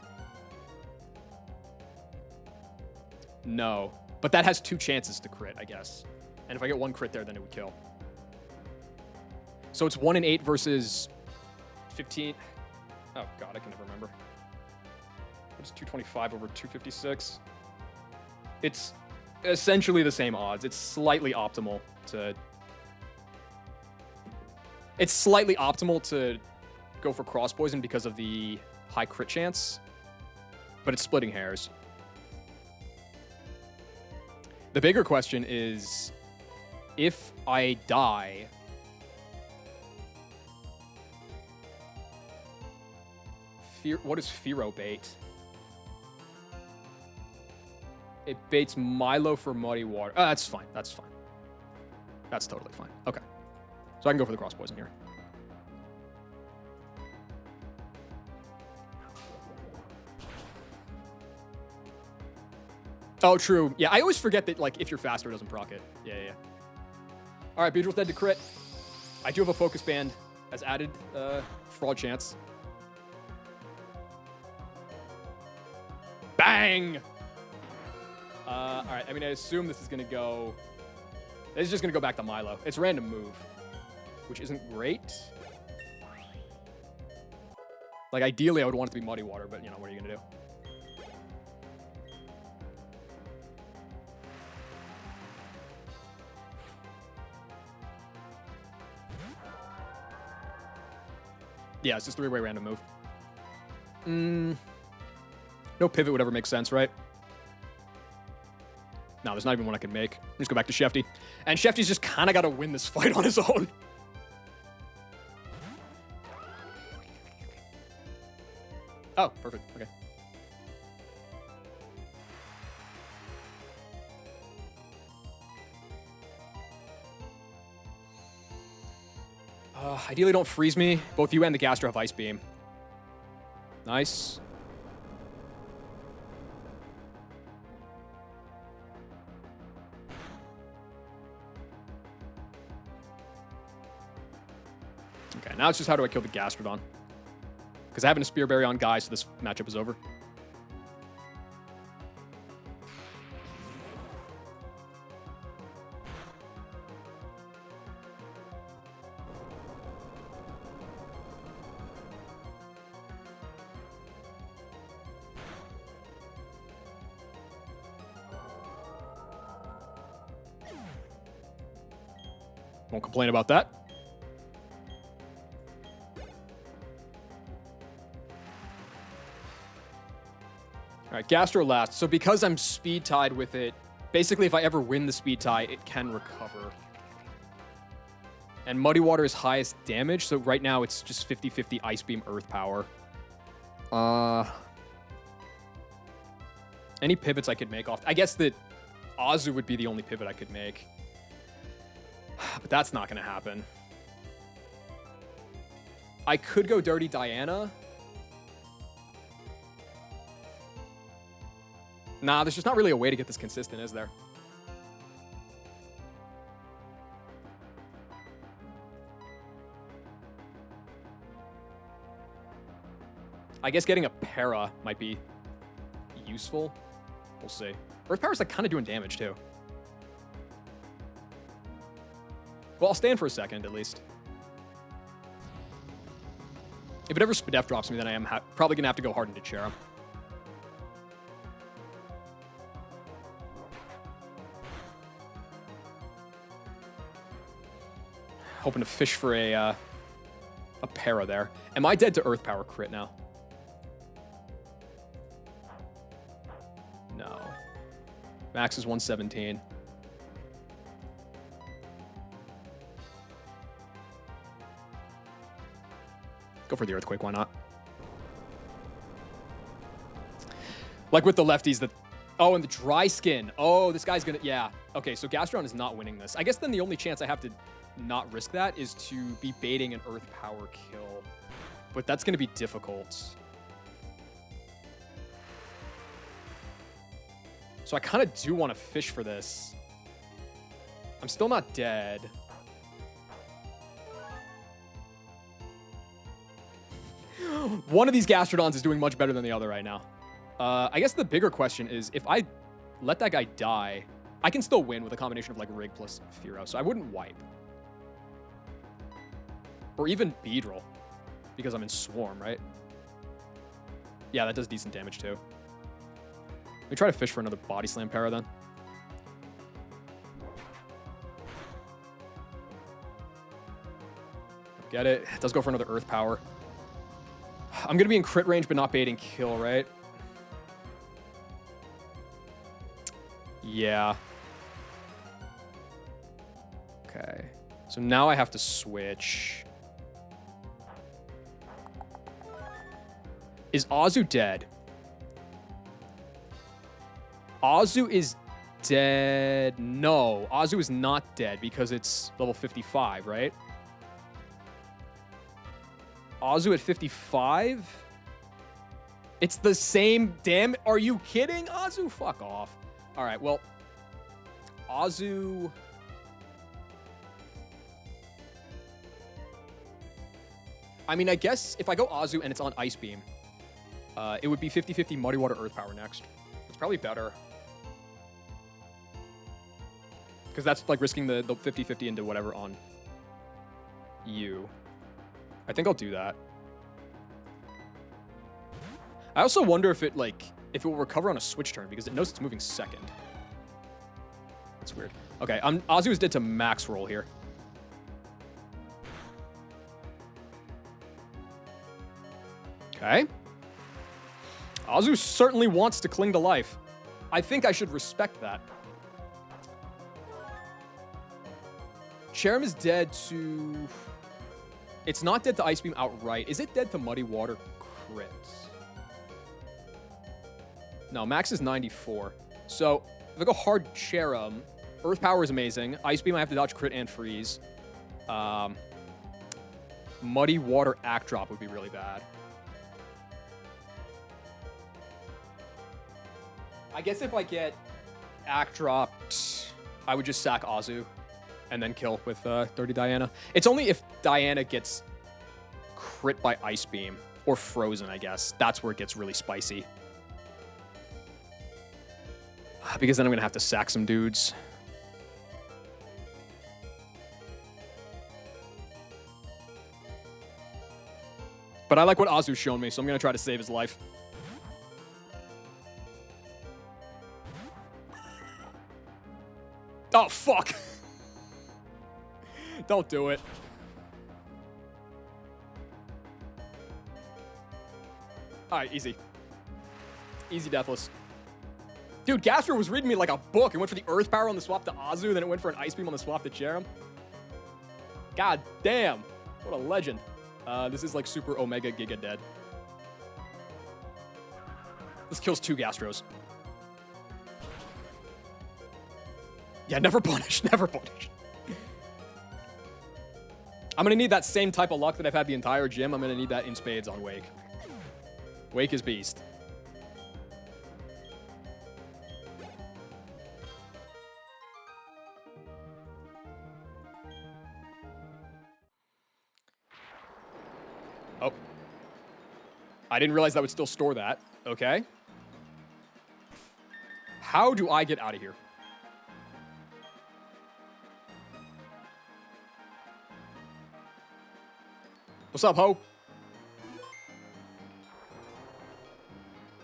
No. But that has 2 chances to crit, I guess. And if I get 1 crit there, then it would kill. So it's 1 in 8 versus 15. Oh, God, I can never remember. What's 225 over 256? It's essentially the same odds. It's slightly optimal to... It's slightly optimal to go for Cross Poison because of the high crit chance. But it's splitting hairs. The bigger question is, if I die... What is Fearow bait? It baits Milo for Muddy Water. Oh, that's fine. That's fine. That's totally fine. Okay. So I can go for the Cross Poison here. Oh, true. Yeah, I always forget that, like, if you're faster, it doesn't proc it. Yeah. All right, Beedrill's dead to crit. I do have a Focus Band as added fraud chance. Bang! All right, I mean, I assume this is going to go... This is just going to go back to Milo. It's a random move, which isn't great. Like, ideally, I would want it to be Muddy Water, but, you know, what are you going to do? Yeah, it's just 3-way random move. No pivot would ever make sense, right? No, there's not even one I can make. Let's go back to Shefty. And Shefty's just kind of got to win this fight on his own. Oh, perfect. Okay. Ideally, don't freeze me. Both you and the Gastro have Ice Beam. Nice. Okay, now it's just how do I kill the Gastrodon? Because I have a Spear Berry on Guy, so this matchup is over. Won't complain about that. All right, Gastro last. So because I'm speed tied with it, basically if I ever win the speed tie, it can recover. And Muddy Water is highest damage, so right now it's just 50-50 Ice Beam, Earth Power. Any pivots I could make off... I guess that Azu would be the only pivot I could make. But that's not going to happen. I could go Dirty Diana. Nah, there's just not really a way to get this consistent, is there? I guess getting a para might be useful. We'll see. Earth Power's like kind of doing damage too. Well, I'll stand for a second at least. If it ever Spadef drops me, then I am probably going to have to go hard into Cherub. Hoping to fish for a a para there. Am I dead to Earth Power crit now? No. Max is 117. Go for the Earthquake, why not? Like with the lefties that... Oh, and the Dry Skin. Oh, this guy's gonna... Yeah. Okay, so Gastrodon is not winning this. I guess then the only chance I have to not risk that is to be baiting an Earth Power kill. But that's gonna be difficult. So I kind of do want to fish for this. I'm still not dead. One of these Gastrodons is doing much better than the other right now. I guess the bigger question is, if I let that guy die, I can still win with a combination of like Rig plus Fearow, so I wouldn't wipe. Or even Beedrill, because I'm in Swarm, right? Yeah, that does decent damage too. Let me try to fish for another Body Slam para then. Get it. It does go for another Earth Power. I'm going to be in crit range, but not baiting kill, right? Yeah. Okay. So now I have to switch. Is Azu dead? Azu is dead. No, Azu is not dead because it's level 55, right? Azu at 55? It's the same damn... Are you kidding, Azu? Fuck off. All right, well, Azu... I mean, I guess if I go Azu and it's on Ice Beam, it would be 50-50 Muddy Water Earth Power next. It's probably better. Because that's like risking the 50-50 into whatever on you. I think I'll do that. I also wonder if it will recover on a switch turn because it knows it's moving second. That's weird. Okay, Azu is dead to max roll here. Okay. Azu certainly wants to cling to life. I think I should respect that. Cherrim is dead to... It's not dead to Ice Beam outright. Is it dead to Muddy Water crit? No, max is 94. So, if I go hard Cherrim, Earth Power is amazing. Ice Beam, I have to dodge crit and freeze. Muddy Water Act Drop would be really bad. I guess if I get Act Dropped, I would just sack Azu and then kill with Dirty Diana. It's only if Diana gets crit by Ice Beam or Frozen, I guess. That's where it gets really spicy. Because then I'm going to have to sack some dudes. But I like what Azu's shown me, so I'm going to try to save his life. Oh, fuck. Don't do it. All right, easy. Easy Deathless. Dude, Gastro was reading me like a book. It went for the Earth Power on the swap to Azu, then it went for an Ice Beam on the swap to Cherrim. God damn. What a legend. This is like Super Omega Giga Dead. This kills 2 Gastros. Yeah, never punish. Never punish. I'm going to need that same type of luck that I've had the entire gym. I'm going to need that in spades on Wake. Wake is beast. Oh. I didn't realize that would still store that. Okay. How do I get out of here? What's up, ho?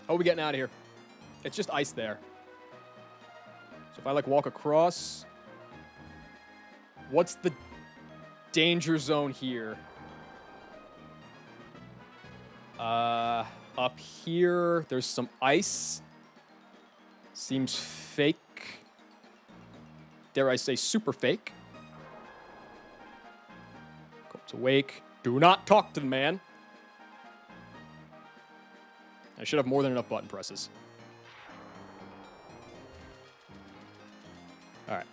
How are we getting out of here? It's just ice there. So if I, like, walk across... What's the danger zone here? Up here, there's some ice. Seems fake. Dare I say super fake. Comes awake. Do not talk to the man. I should have more than enough button presses. All right.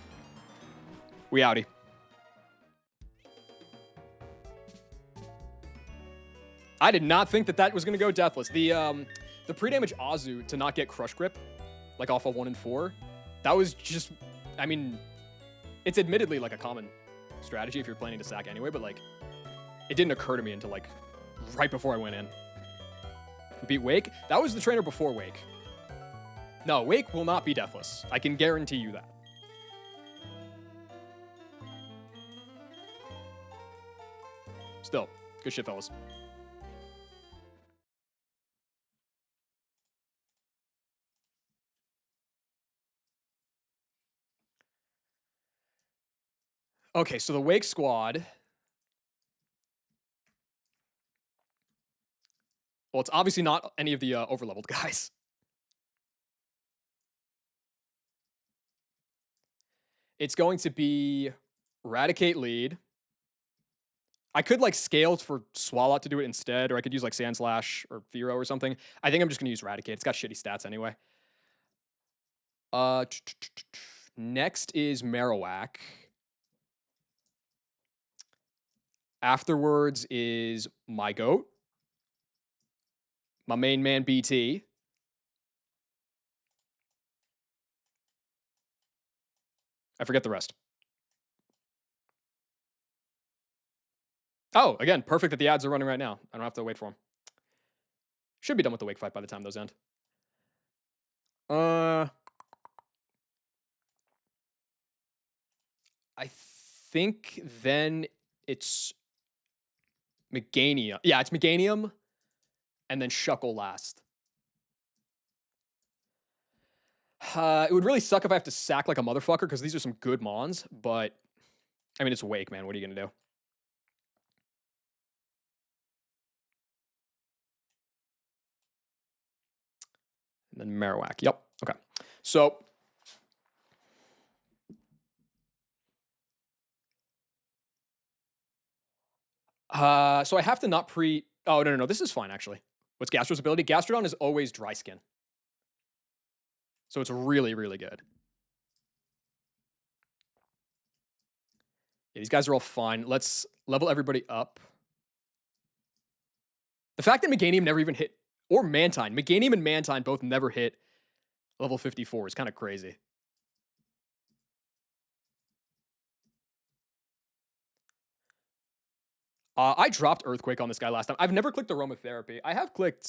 We outie. I did not think that that was going to go deathless. The pre-damage Azu to not get Crush Grip, like off a 1 and 4, that was just, I mean, it's admittedly like a common strategy if you're planning to sack anyway, but like, it didn't occur to me until like right before I went in. Beat Wake? That was the trainer before Wake. No, Wake will not be deathless. I can guarantee you that. Still, good shit, fellas. Okay, so the Wake squad. Well, it's obviously not any of the overleveled guys. It's going to be Raticate lead. I could like scale for Swalot to do it instead, or I could use like Sand Slash or Thero or something. I think I'm just gonna use Raticate. It's got shitty stats anyway. Next is Marowak. Afterwards is my goat, my main man BT. I forget the rest. Oh, again, perfect that the ads are running right now. I don't have to wait for them. Should be done with the Wake fight by the time those end. I think then it's Meganium. Yeah, it's Meganium, and then Shuckle last. It would really suck if I have to sack like a motherfucker, because these are some good mons, but I mean, it's Wake, man. What are you going to do? And then Marowak. Yep. Okay. So so I have to not pre. Oh, no. This is fine, actually. What's Gastro's ability? Gastrodon is always dry skin. So it's really, really good. Yeah, these guys are all fine. Let's level everybody up. The fact that Meganium never even hit, or Mantine. Meganium and Mantine both never hit level 54 is kind of crazy. I dropped Earthquake on this guy last time. I've never clicked Aromatherapy. I have clicked,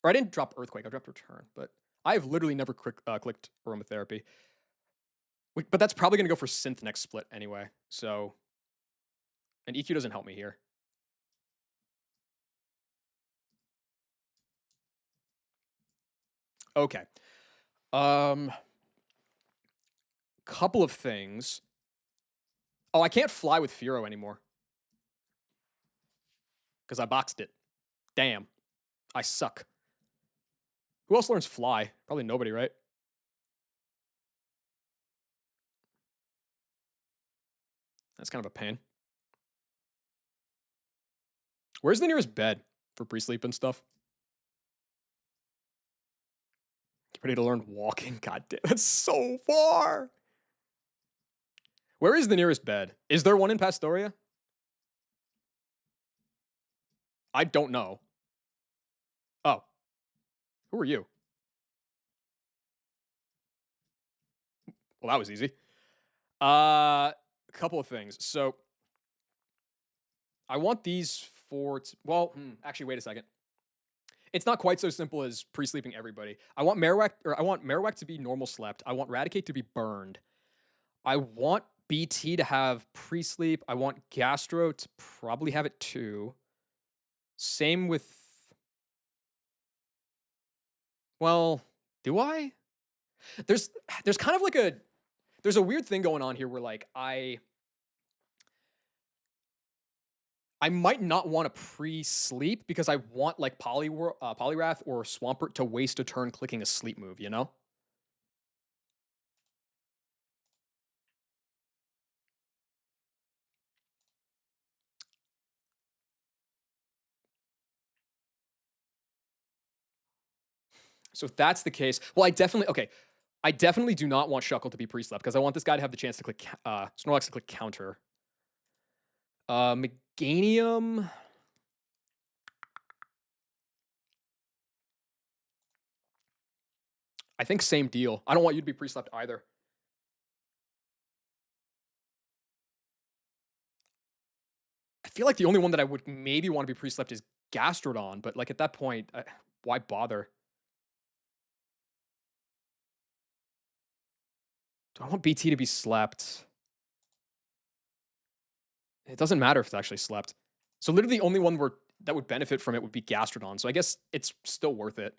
or I didn't drop Earthquake. I dropped Return, but I have literally never clicked Aromatherapy. But that's probably going to go for Synth next split anyway. So, and EQ doesn't help me here. Okay. Couple of things. Oh, I can't fly with Furo anymore. Because I boxed it. Damn. I suck. Who else learns fly? Probably nobody, right? That's kind of a pain. Where's the nearest bed for pre-sleep and stuff? Get ready to learn walking. God damn, that's so far. Where is the nearest bed? Is there one in Pastoria? I don't know. Oh. Who are you? Well, that was easy. A couple of things. So I want these four. Actually, wait a second. It's not quite so simple as pre-sleeping everybody. I want Marowak to be normal slept. I want Raticate to be burned. I want BT to have pre-sleep. I want Gastro to probably have it too. Same with. Well, do I? There's kind of like there's a weird thing going on here where like I I might not want to pre-sleep because I want like Poliwrath or Swampert to waste a turn clicking a sleep move, you know? So if that's the case, well, I definitely do not want Shuckle to be pre-slept because I want this guy to have the chance to click Snorlax to click counter. Meganium. I think same deal. I don't want you to be pre-slept either. I feel like the only one that I would maybe want to be pre-slept is Gastrodon, but like at that point, why bother? Do I want BT to be slept? It doesn't matter if it's actually slept. So literally the only one that would benefit from it would be Gastrodon. So I guess it's still worth it.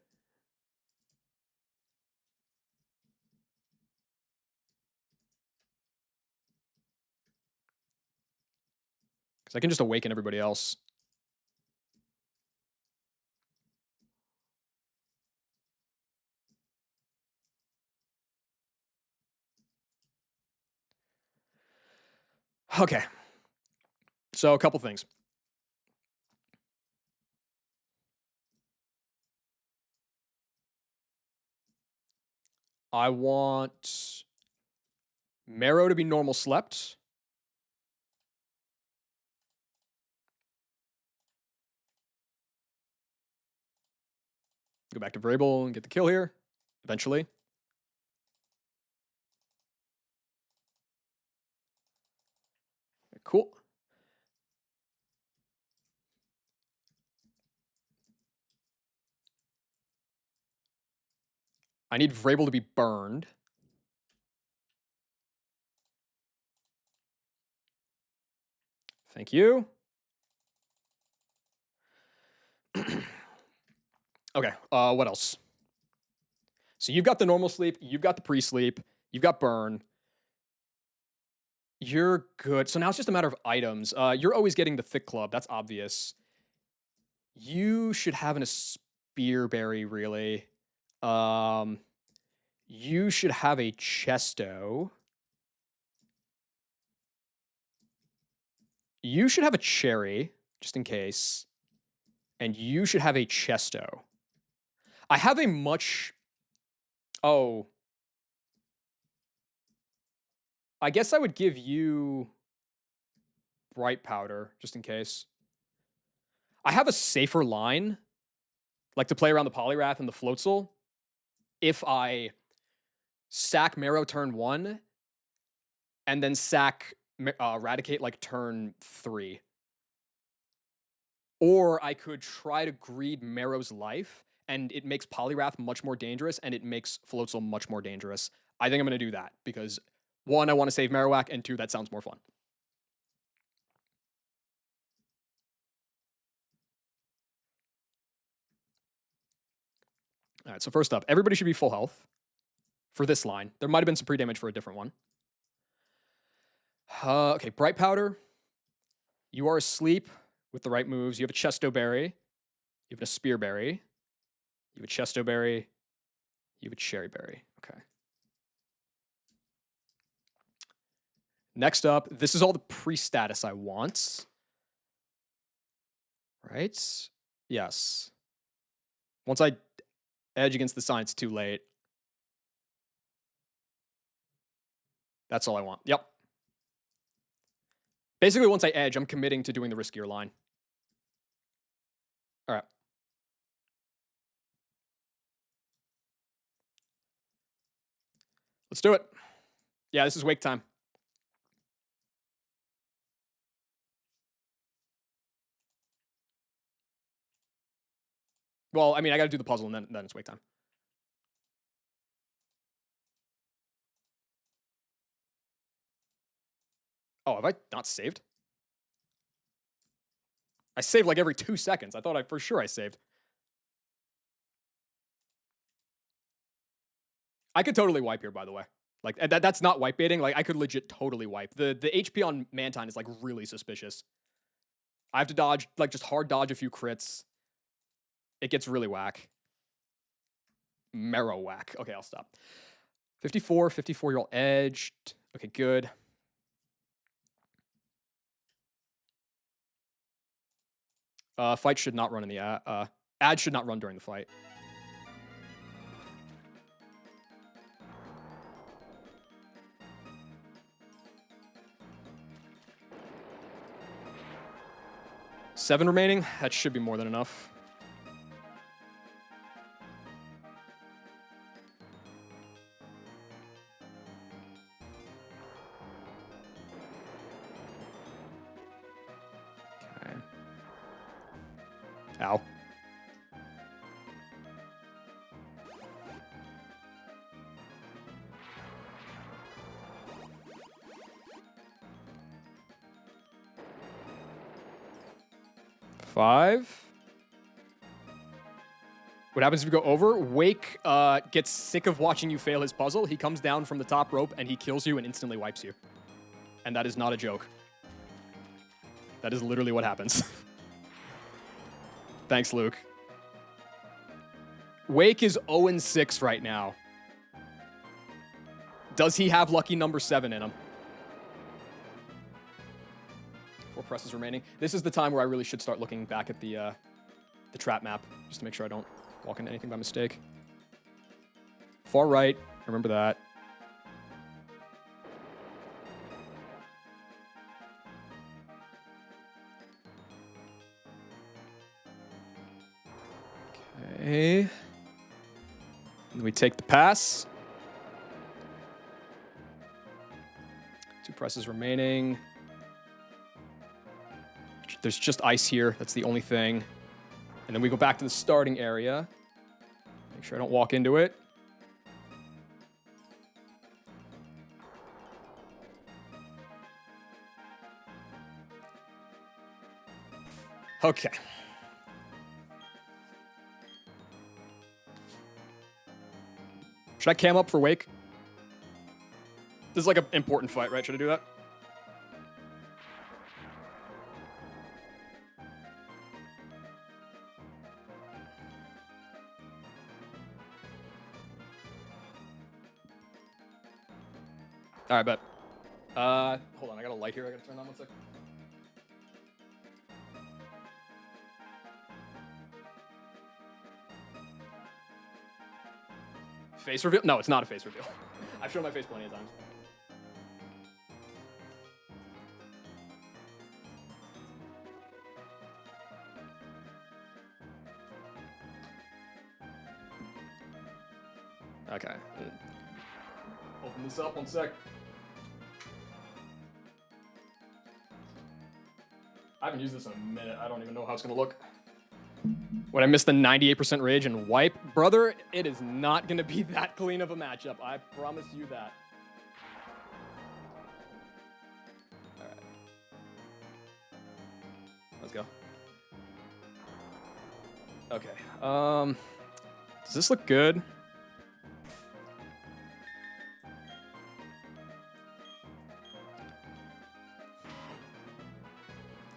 Because I can just awaken everybody else. Okay. So a couple things. I want Marrow to be normal slept. Go back to Vrabel and get the kill here, eventually. Cool. I need Vrabel to be burned. Thank you. Okay, what else? So you've got the normal sleep, you've got the pre-sleep, you've got burn. You're good. So now it's just a matter of items. You're always getting the thick club. That's obvious. You should have a spear berry, really. You should have a chesto. You should have a cherry, just in case. And you should have a chesto. I have a much. Oh. I guess I would give you bright powder, just in case. I have a safer line, like to play around the Poliwrath and the Floatzel, if I sack Marrow turn 1 and then sack Eradicate like turn 3. Or I could try to greed Marrow's life, and it makes Poliwrath much more dangerous, and it makes Floatzel much more dangerous. I think I'm going to do that, because 1, I want to save Marowak, and 2, that sounds more fun. All right, so first up, everybody should be full health for this line. There might have been some pre-damage for a different one. Okay, Bright Powder. You are asleep with the right moves. You have a Chesto Berry. You have a Spear Berry. You have a Chesto Berry. You have a Cherry Berry. Okay. Next up, this is all the pre-status I want. Right? Yes. Once I edge against the sign, it's too late. That's all I want. Yep. Basically, once I edge, I'm committing to doing the riskier line. All right. Let's do it. Yeah, this is wake time. Well, I mean, I got to do the puzzle, and then it's wake time. Oh, have I not saved? I save like every 2 seconds. I thought for sure I saved. I could totally wipe here, by the way. Like, that's not wipe baiting. Like, I could legit totally wipe. The HP on Mantine is, like, really suspicious. I have to dodge, like, just hard dodge a few crits. It gets really whack. Marrow whack. Okay, I'll stop. 54, 54, you're all edged. Okay, good. Fight should not run in the ad should not run during the fight. Seven remaining. That should be more than enough. Okay. Ow. Five. What happens if you go over? Wake gets sick of watching you fail his puzzle. He comes down from the top rope and he kills you and instantly wipes you. And that is not a joke. That is literally what happens. Thanks, Luke. Wake is 0-6 right now. Does he have lucky number 7 in him? 4 presses remaining. This is the time where I really should start looking back at the trap map, just to make sure I don't walk into anything by mistake. Far right, remember that. Okay. And we take the pass. 2 presses remaining. There's just ice here. That's the only thing. And then we go back to the starting area. Make sure I don't walk into it. Okay. Should I cam up for Wake? This is like an important fight, right? Should I do that? All right, bet. Hold on, I got a light here I gotta turn on 1 sec. Face reveal? No, it's not a face reveal. I've shown my face plenty of times. Okay. Open this up 1 sec. I haven't used this in a minute. I don't even know how it's gonna look. When I miss the 98% rage and wipe, brother, it is not gonna be that clean of a matchup. I promise you that. All right. Let's go. Okay. Does this look good?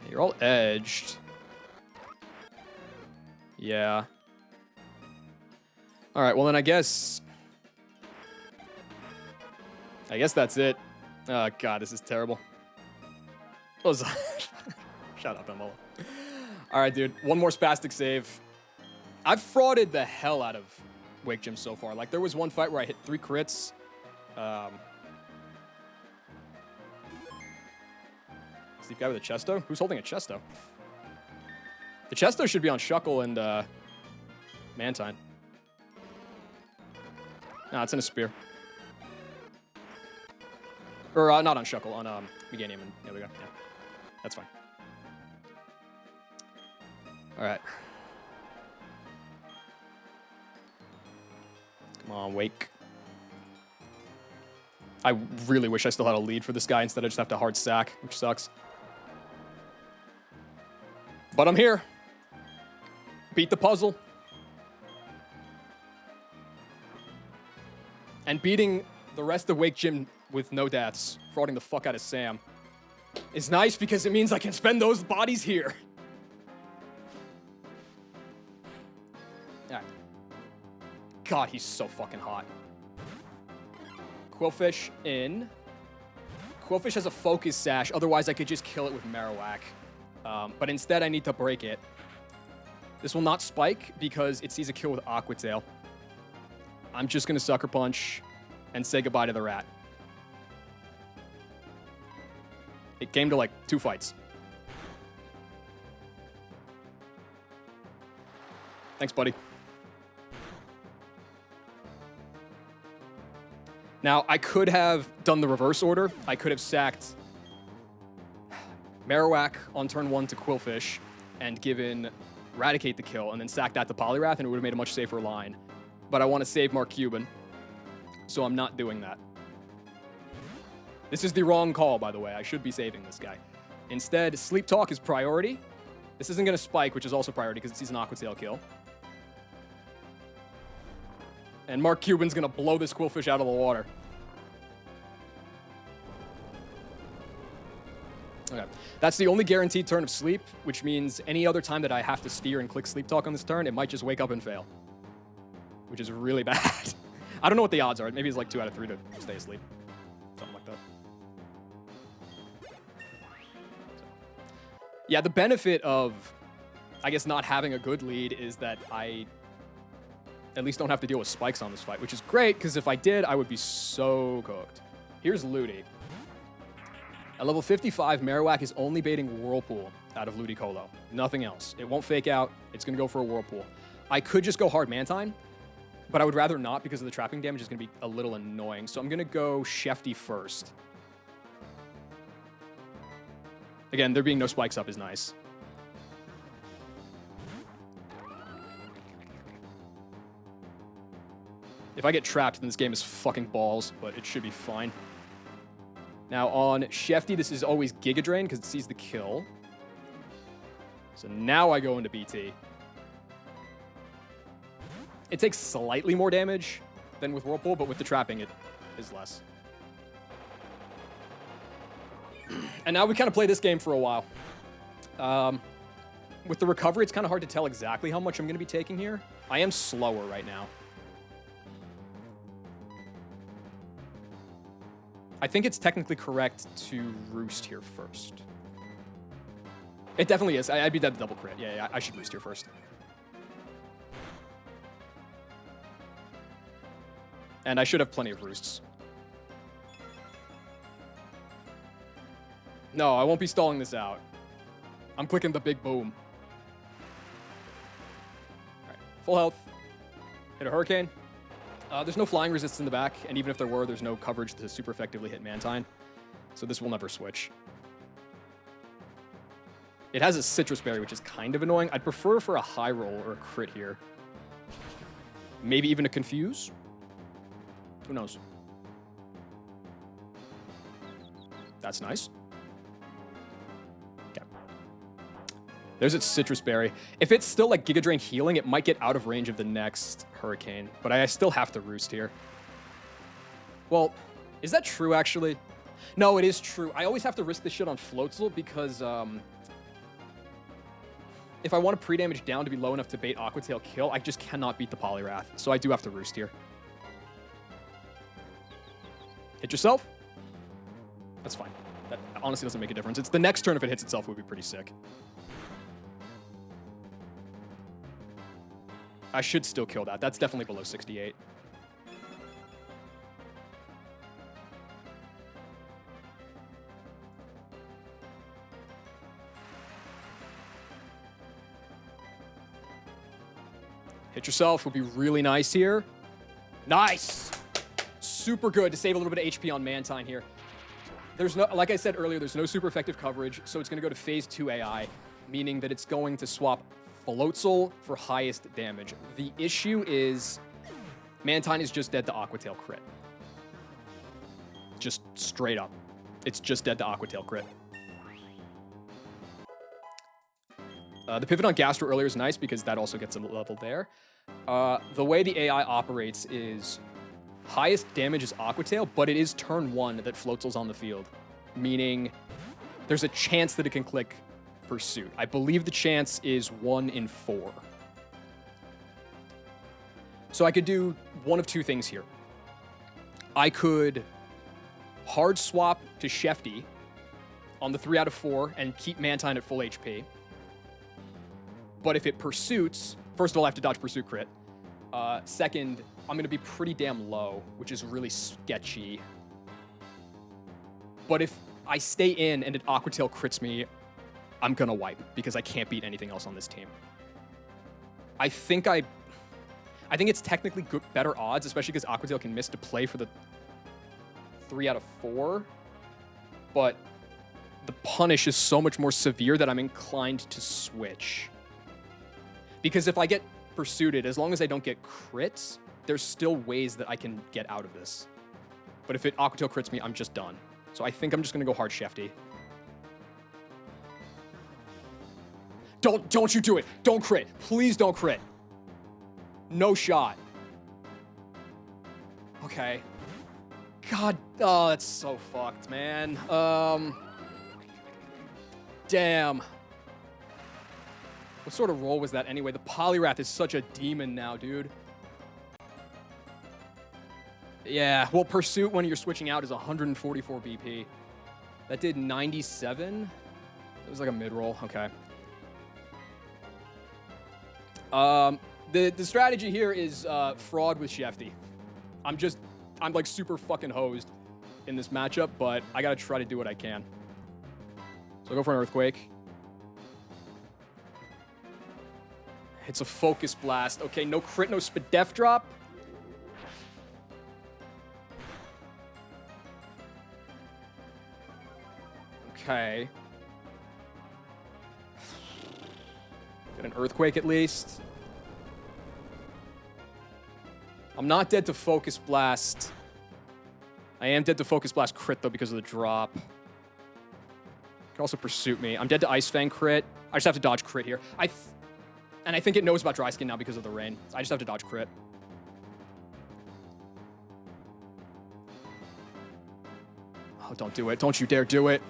You're all edged. Yeah. All right, well then I guess that's it. Oh god, this is terrible. Shut up, Emola. All right, dude. One more spastic save. I've frauded the hell out of Wake Gym so far. Like, there was one fight where I hit 3 crits. Steve guy with a Chesto? Who's holding a Chesto? The Chesto should be on Shuckle and Mantine. Nah, it's in a spear. Or not on Shuckle, on Meganium. And there we go. Yeah, that's fine. All right. Come on, Wake. I really wish I still had a lead for this guy instead of just have to hard sack, which sucks. But I'm here. Beat the puzzle. And beating the rest of Wake Gym with no deaths. Frauding the fuck out of Sam. is nice because it means I can spend those bodies here. Alright. God, he's so fucking hot. Quillfish in. Quillfish has a focus sash, otherwise I could just kill it with Marowak. But instead I need to break it. This will not spike because it sees a kill with Aqua Tail. I'm just gonna Sucker Punch and say goodbye to the rat. It came to like 2 fights. Thanks, buddy. Now, I could have done the reverse order. I could have sacked Marowak on turn 1 to Quillfish and given Raticate the kill, and then sacked that to Poliwrath, and it would have made a much safer line. But I want to save Mark Cuban, so I'm not doing that. This is the wrong call, by the way. I should be saving this guy. Instead, Sleep Talk is priority. This isn't going to spike, which is also priority because it sees an Aqua Tail kill. And Mark Cuban's going to blow this Quillfish out of the water. Okay. That's the only guaranteed turn of sleep, which means any other time that I have to steer and click Sleep Talk on this turn, it might just wake up and fail. Which is really bad. I don't know what the odds are. Maybe it's like 2 out of 3 to stay asleep. Something like that. Yeah, the benefit of, I guess, not having a good lead is that I at least don't have to deal with spikes on this fight, which is great, because if I did, I would be so cooked. Here's Ludi. At level 55, Marowak is only baiting Whirlpool out of Ludicolo. Nothing else. It won't fake out. It's going to go for a Whirlpool. I could just go hard Mantine, but I would rather not because of the trapping damage is going to be a little annoying. So I'm going to go Shefty first. Again, there being no spikes up is nice. If I get trapped, then this game is fucking balls, but it should be fine. Now on Shefty, this is always Giga Drain because it sees the kill. So now I go into BT. It takes slightly more damage than with Whirlpool, but with the trapping, it is less. And now we kind of play this game for a while. With the recovery, it's kind of hard to tell exactly how much I'm going to be taking here. I am slower right now. I think it's technically correct to roost here first. It definitely is. I'd be dead to double crit. Yeah, I should roost here first. And I should have plenty of roosts. No, I won't be stalling this out. I'm clicking the big boom. All right, full health. Hit a Hurricane. There's no flying resistance in the back, and even if there were, there's no coverage to super effectively hit Mantine. So this will never switch. It has a Citrus Berry, which is kind of annoying. I'd prefer for a high roll or a crit here. Maybe even a Confuse? Who knows? That's nice. Okay. There's its Citrus Berry. If it's still like Giga Drain healing, it might get out of range of the next Hurricane, but I still have to roost here. Well, is that true, actually? No, it is true. I always have to risk this shit on Floatzel because, if I want to pre-damage down to be low enough to bait Aqua Tail kill, I just cannot beat the Poliwrath, so I do have to roost here. Hit yourself? That's fine. That honestly doesn't make a difference. It's the next turn if it hits itself would be pretty sick. I should still kill that. That's definitely below 68. Hit yourself would be really nice here. Nice! Super good to save a little bit of HP on Mantine here. There's no, like I said earlier, there's no super effective coverage, so it's going to go to Phase 2 AI, meaning that it's going to swap Floatzel for highest damage. The issue is Mantine is just dead to Aqua Tail crit. Just straight up. It's just dead to Aqua Tail crit. The pivot on Gastro earlier is nice because that also gets a level there. The way the AI operates is highest damage is Aqua Tail, but it is turn 1 that Floatzel's on the field. Meaning there's a chance that it can click Pursuit. I believe the chance is 1 in 4. So I could do one of two things here. I could hard swap to Shefty on the 3 out of 4 and keep Mantine at full HP. But if it pursuits, first of all, I have to dodge Pursuit crit. Second, I'm going to be pretty damn low, which is really sketchy. But if I stay in and it Aqua Tail crits me, I'm going to wipe because I can't beat anything else on this team. I think it's technically better odds, especially because Aqua Tail can miss to play for the 3 out of 4. But the punish is so much more severe that I'm inclined to switch. Because if I get pursuited, as long as I don't get crits, there's still ways that I can get out of this. But if it Aqua Tail crits me, I'm just done. So I think I'm just going to go hard Shefty. Don't you do it. Don't crit. Please don't crit. No shot. Okay. God, oh, that's so fucked, man. Damn. What sort of roll was that anyway? The Poliwrath is such a demon now, dude. Yeah, well, Pursuit when you're switching out is 144 BP. That did 97? It was like a mid-roll. Okay. The strategy here is fraud with Shefty. I'm like super fucking hosed in this matchup, but I gotta try to do what I can. So I'll go for an Earthquake. It's a Focus Blast. Okay, no crit, no Spadef drop. Okay. Get an Earthquake at least. I'm not dead to Focus Blast. I am dead to Focus Blast crit, though, because of the drop. Can also Pursuit me. I'm dead to Ice Fang crit. I just have to dodge crit here. And I think it knows about Dry Skin now because of the rain. I just have to dodge crit. Oh, don't do it. Don't you dare do it.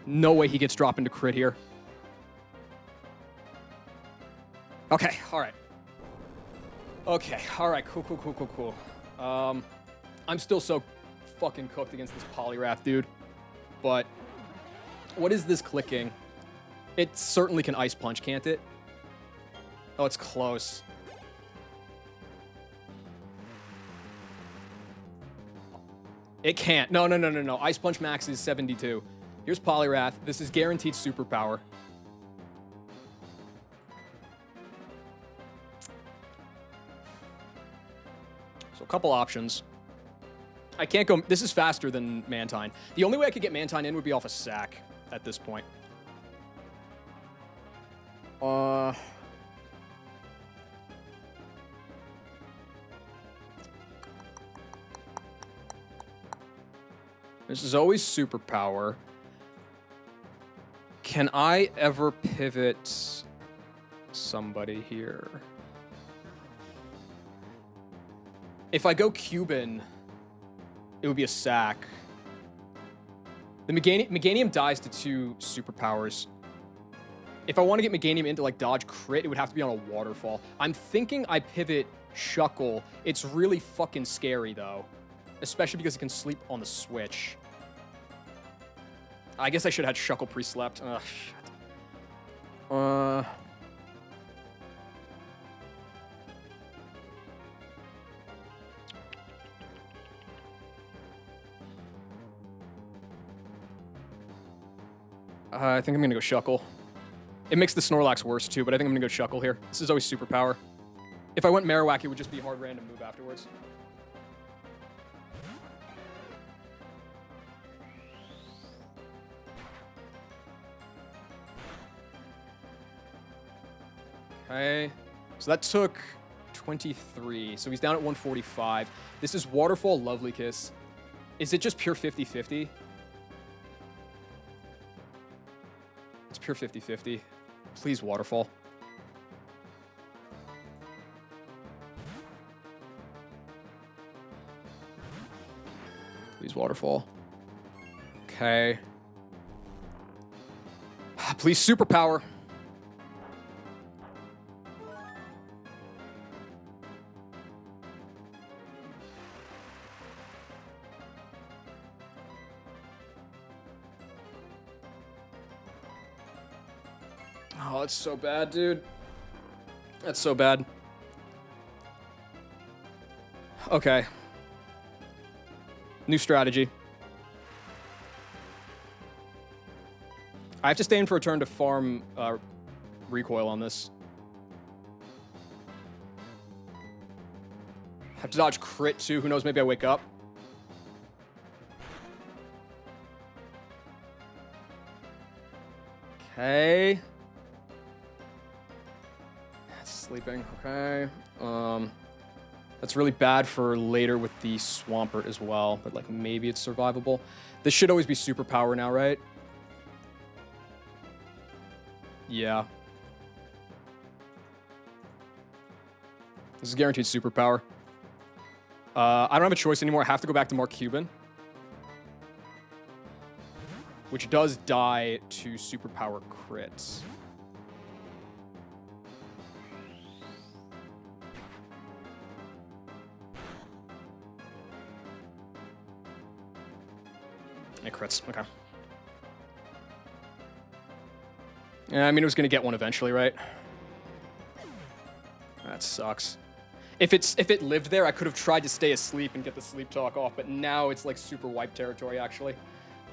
No way he gets dropped into crit here. Okay, all right. Okay, all right, cool. I'm still so fucking cooked against this Poliwrath, dude. But what is this clicking? It certainly can Ice Punch, can't it? Oh, it's close. It can't. No. Ice Punch max is 72. Here's Poliwrath. This is guaranteed superpower. So a couple options. I can't go... This is faster than Mantine. The only way I could get Mantine in would be off a sack at this point. This is always superpower. Can I ever pivot somebody here? If I go Cuban, it would be a sack. The Meganium dies to 2 superpowers. If I want to get Meganium into like dodge crit, it would have to be on a waterfall. I'm thinking I pivot Shuckle. It's really fucking scary though. Especially because it can sleep on the switch. I guess I should have had Shuckle pre-slept. Ugh, shit. I think I'm gonna go Shuckle. It makes the Snorlax worse too, but I think I'm gonna go Shuckle here. This is always superpower. If I went Marowak, it would just be hard random move afterwards. Okay, so that took 23. So he's down at 145. This is Waterfall Lovely Kiss. Is it just pure 50-50? It's pure 50-50. Please, Waterfall. Please, Waterfall. Okay. Please superpower. Oh, that's so bad, dude. That's so bad. Okay. New strategy. I have to stay in for a turn to farm recoil on this. Have to dodge crit too. Who knows? Maybe I wake up. Okay. Sleeping. Okay. That's really bad for later with the Swampert as well, but like maybe it's survivable. This should always be superpower now, right? Yeah. This is guaranteed superpower. I don't have a choice anymore. I have to go back to Mark Cuban. Which does die to superpower crits. It crits. Okay. Yeah, I mean, it was going to get one eventually, right? That sucks. If it lived there, I could have tried to stay asleep and get the sleep talk off, but now it's like super wipe territory, actually.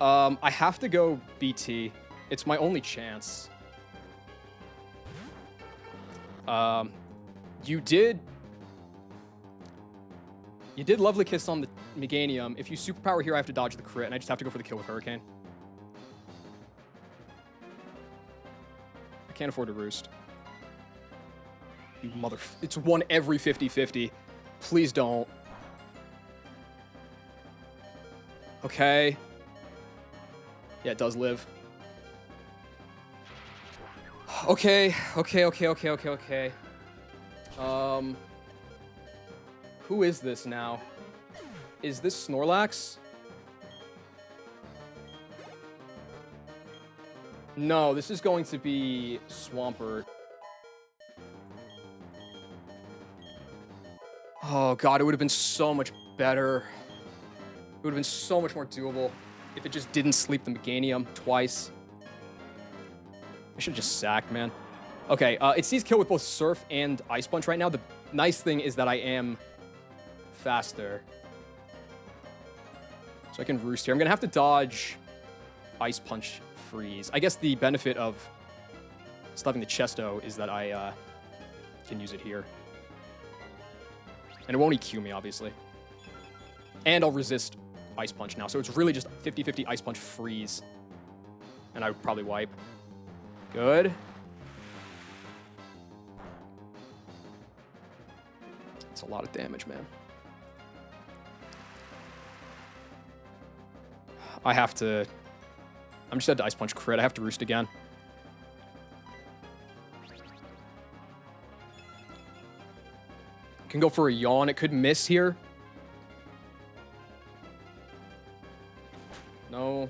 I have to go BT. It's my only chance. You did Lovely Kiss on the Meganium. If you superpower here, I have to dodge the crit, and I just have to go for the kill with Hurricane. I can't afford to roost. You mother... It's one every 50-50. Please don't. Okay. Yeah, it does live. Okay. Who is this now? Is this Snorlax? No, this is going to be Swampert. Oh god, it would have been so much better. It would have been so much more doable if it just didn't sleep the Meganium twice. I should have just sacked, man. Okay, it sees kill with both Surf and Ice Punch right now. The nice thing is that I am faster. So I can roost here. I'm going to have to dodge Ice Punch Freeze. I guess the benefit of still having the Chesto is that I can use it here. And it won't EQ me, obviously. And I'll resist Ice Punch now. So it's really just 50-50 Ice Punch Freeze. And I would probably wipe. Good. That's a lot of damage, man. I have to... I'm just at Ice Punch crit. I have to roost again. Can go for a yawn. It could miss here. No.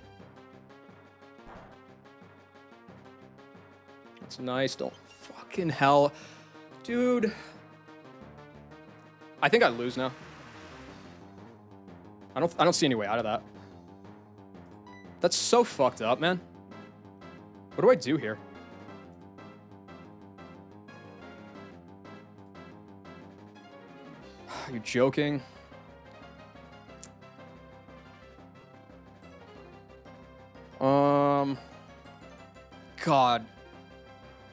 That's nice. Don't fucking hell. Dude. I think I lose now. I don't see any way out of that. That's so fucked up, man. What do I do here? Are you joking? God.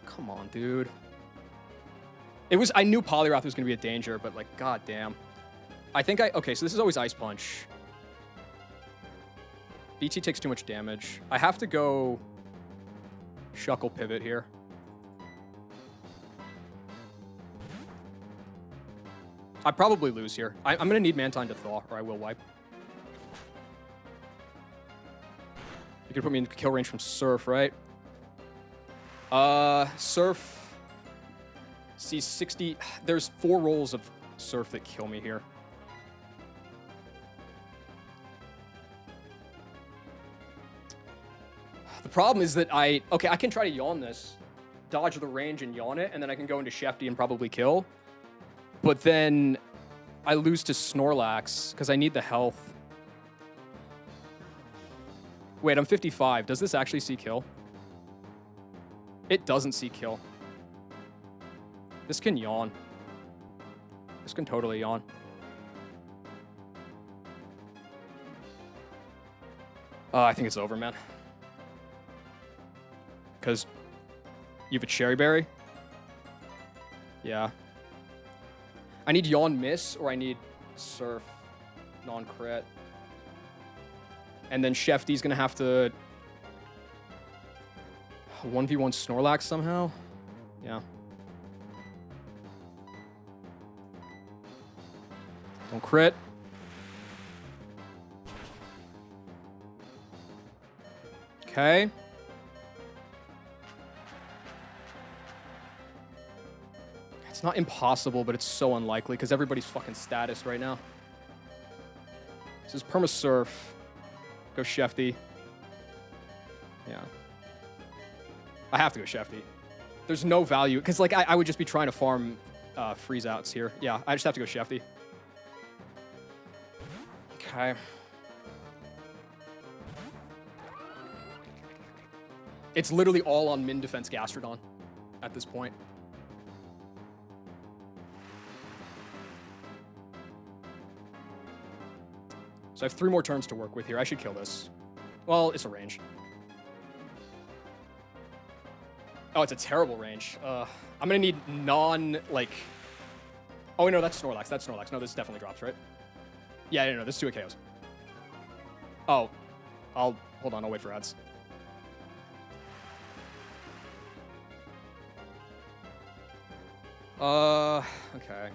Come on, dude. I knew Poliwrath was going to be a danger, but like, goddamn. Okay, so this is always Ice Punch. BT takes too much damage. I have to go Shuckle Pivot here. I probably lose here. I'm going to need Mantine to thaw, or I will wipe. You can put me in kill range from Surf, right? Surf sees 60... There's 4 rolls of Surf that kill me here. problem is that okay, I can try to yawn this, dodge the range and yawn it, and then I can go into Shefty and probably kill. But then I lose to Snorlax because I need the health. Wait, I'm 55. Does this actually see kill? It doesn't see kill. This can yawn. This can totally yawn. I think it's over, man. Because you have a Cherry Berry? Yeah. I need Yawn Miss, or I need Surf non-crit. And then Shefty's going to have to 1v1 Snorlax somehow? Yeah. Don't crit. Okay. It's not impossible, but it's so unlikely because everybody's fucking status right now. This is Permasurf. Go Shefty. Yeah. I have to go Shefty. There's no value because like I would just be trying to farm freeze outs here. Yeah, I just have to go Shefty. Okay. It's literally all on min defense Gastrodon at this point. So I have 3 more turns to work with here. I should kill this. Well, it's a range. Oh, it's a terrible range. I'm gonna need like... Oh, no, that's Snorlax. That's Snorlax. No, this definitely drops, right? Yeah, no, this is 2 KOs. Oh, hold on. I'll wait for ads. Okay.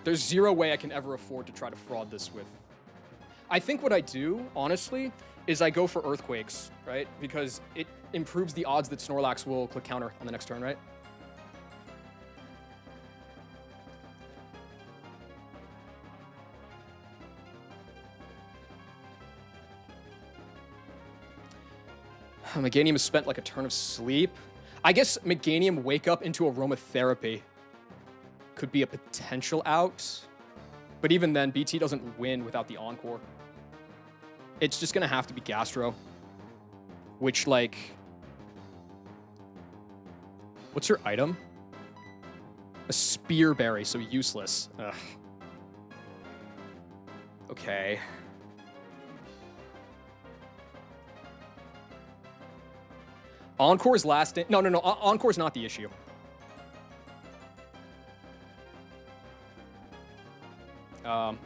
There's zero way I can ever afford to try to fraud this with. I think what I do, honestly, is I go for Earthquakes, right? Because it improves the odds that Snorlax will click counter on the next turn, right? Meganium has spent like a turn of sleep. I guess Meganium wake up into Aromatherapy could be a potential out. But even then, BT doesn't win without the Encore. It's just going to have to be Gastro. Which, like... What's your item? A Spear Berry, so useless. Ugh. Okay. Encore's last... No. Encore's not the issue.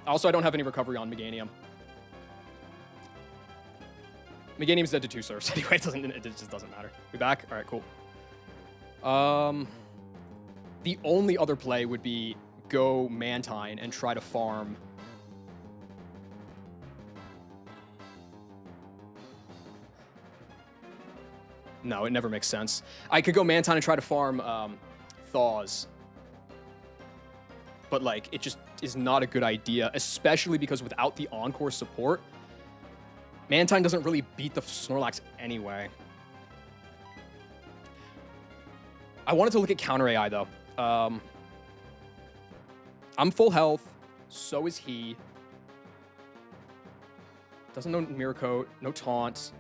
Also, I don't have any recovery on Meganium. Meganium's dead to 2 surfs anyway. It just doesn't matter. We back? All right, cool. The only other play would be go Mantine and try to farm... No, it never makes sense. I could go Mantine and try to farm Thaws. But, like, it just is not a good idea, especially because without the Encore support, Mantine doesn't really beat the Snorlax anyway. I wanted to look at counter AI, though. I'm full health. So is he. Doesn't know Mirror Coat. No Taunt.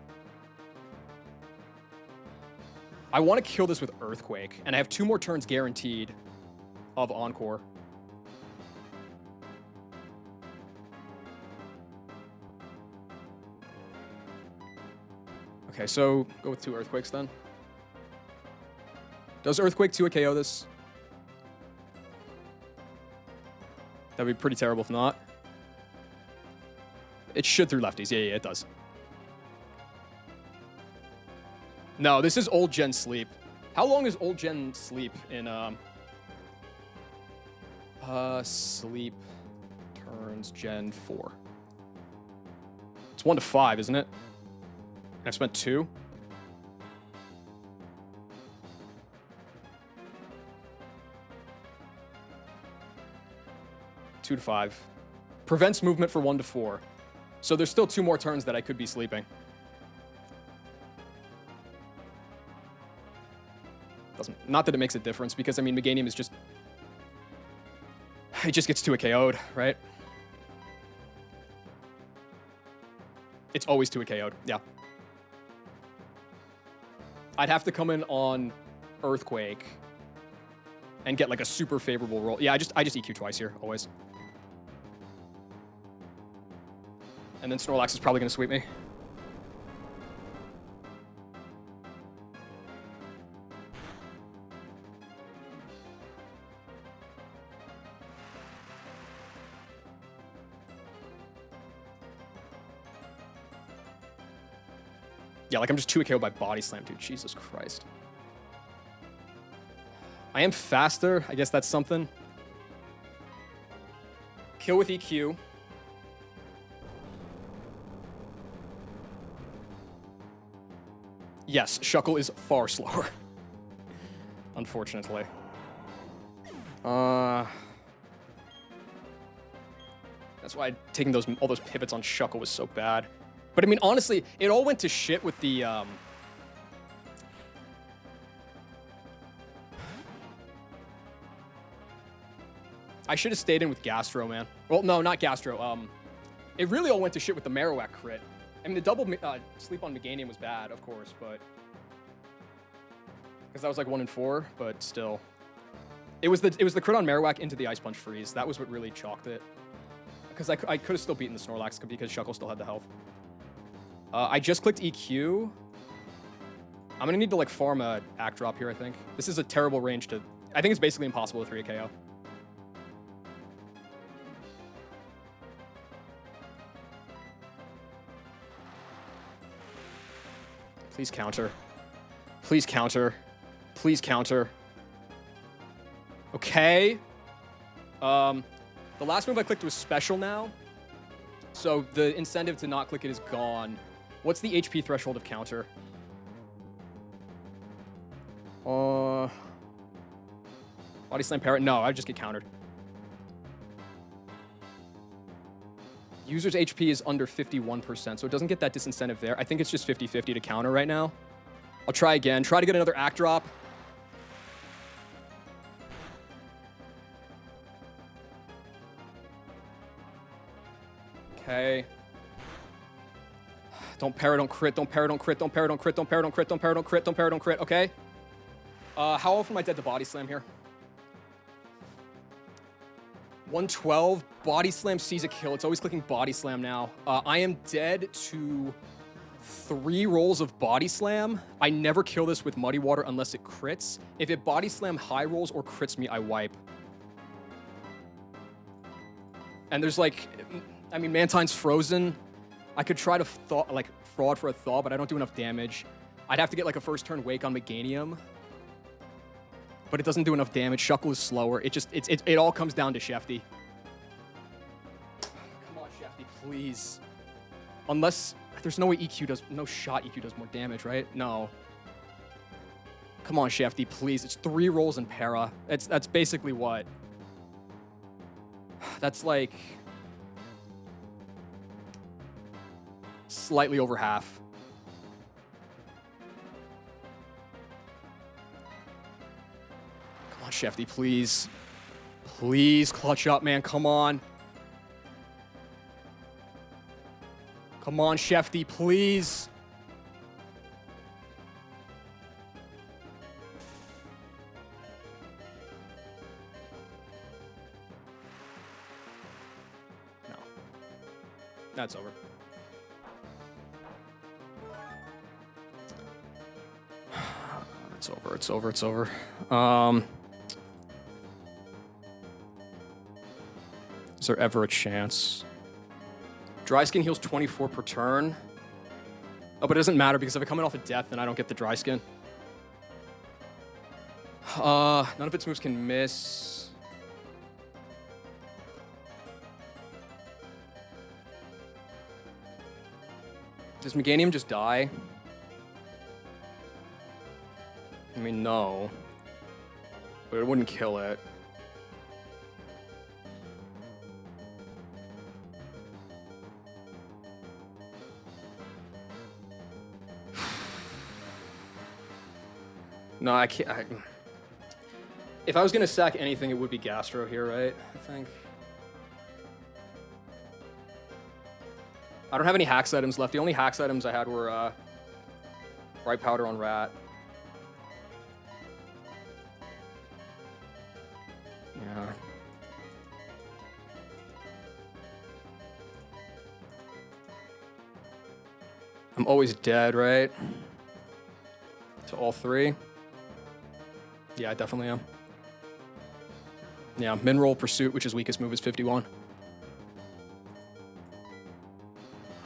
I want to kill this with Earthquake, and I have 2 more turns guaranteed of Encore. Okay, so go with 2 Earthquakes then. Does Earthquake 2 a KO this? That'd be pretty terrible if not. It should through lefties. Yeah, it does. No, this is old gen sleep. How long is old gen sleep in sleep turns gen 4? It's 1 to 5, isn't it? And I've spent 2. 2 to 5. Prevents movement for 1 to 4. So there's still 2 more turns that I could be sleeping. Not that it makes a difference, because, I mean, Meganium is just... It just gets 2 KO'd, right? It's always 2 KO'd, yeah. I'd have to come in on Earthquake and get, like, a super favorable roll. Yeah, I just EQ twice here, always. And then Snorlax is probably going to sweep me. Yeah, like I'm just 2 KO by Body Slam, dude. Jesus Christ. I am faster. I guess that's something. Kill with EQ. Yes, Shuckle is far slower. Unfortunately. That's why taking all those pivots on Shuckle was so bad. But I mean, honestly, it all went to shit with the I should have stayed in with Gastro, man. Well, no, not Gastro. It really all went to shit with the Marowak crit. I mean, the double sleep on Meganium was bad, of course, but because that was like 1 in 4, but still, it was the crit on Marowak into the Ice Punch freeze. That was what really chalked it. Because I could have still beaten the Snorlax because Shuckle still had the health. I just clicked EQ. I'm gonna need to like farm a Act Drop here, I think. This is a terrible range to... I think it's basically impossible to 3 KO. Please counter. Please counter. Please counter. Okay. The last move I clicked was special now. So the incentive to not click it is gone. What's the HP threshold of counter? Body Slam Parrot? No, I just get countered. User's HP is under 51%, so it doesn't get that disincentive there. I think it's just 50-50 to counter right now. I'll try again. Try to get another Act Drop. Okay. Don't parry, don't crit, don't parry, don't crit, don't parry, don't crit, don't parry, don't crit, don't parry, don't crit, don't parry, don't crit, okay? How often am I dead to Body Slam here? 112, Body Slam sees a kill. It's always clicking Body Slam now. I am dead to 3 rolls of Body Slam. I never kill this with Muddy Water unless it crits. If it Body Slam high rolls or crits me, I wipe. And there's like, I mean, Mantine's frozen. I could try to fraud for a thaw, but I don't do enough damage. I'd have to get like a first turn wake on Meganium. But it doesn't do enough damage. Shuckle is slower. It all comes down to Shefty. Come on, Shefty, please. Unless there's no way no shot EQ does more damage, right? No. Come on, Shefty, please. It's 3 rolls in para. That's basically what? That's like slightly over half. Come on, Shefty, please. Please clutch up, man. Come on. Come on, Shefty, please. No. That's over. It's over, it's over, it's over. Is there ever a chance? Dry Skin heals 24 per turn. Oh, but it doesn't matter because if I come in off of death, then I don't get the Dry Skin. None of its moves can miss. Does Meganium just die? I mean, no. But it wouldn't kill it. No, I can't. If I was gonna sack anything, it would be Gastro here, right? I think. I don't have any hacks items left. The only hacks items I had were Bright Powder on Rat. Yeah. I'm always dead, right? To all three. Yeah, I definitely am. Yeah, Mineral Pursuit, which is weakest move, is 51.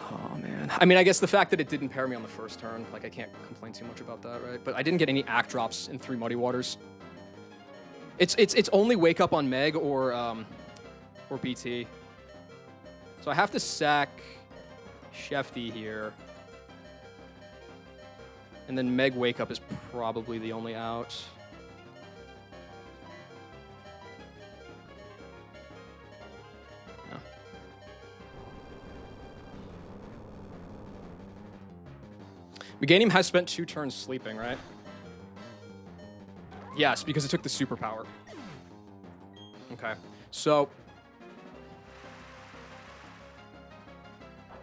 Oh, man. I mean, I guess the fact that it didn't pair me on the first turn, like, I can't complain too much about that, right? But I didn't get any act drops in 3 Muddy Waters. It's only Wake Up on Meg or BT. So I have to sack Shefty here. And then Meg Wake Up is probably the only out. Yeah. Meganium has spent 2 turns sleeping, right? Yes, because it took the superpower. Okay, so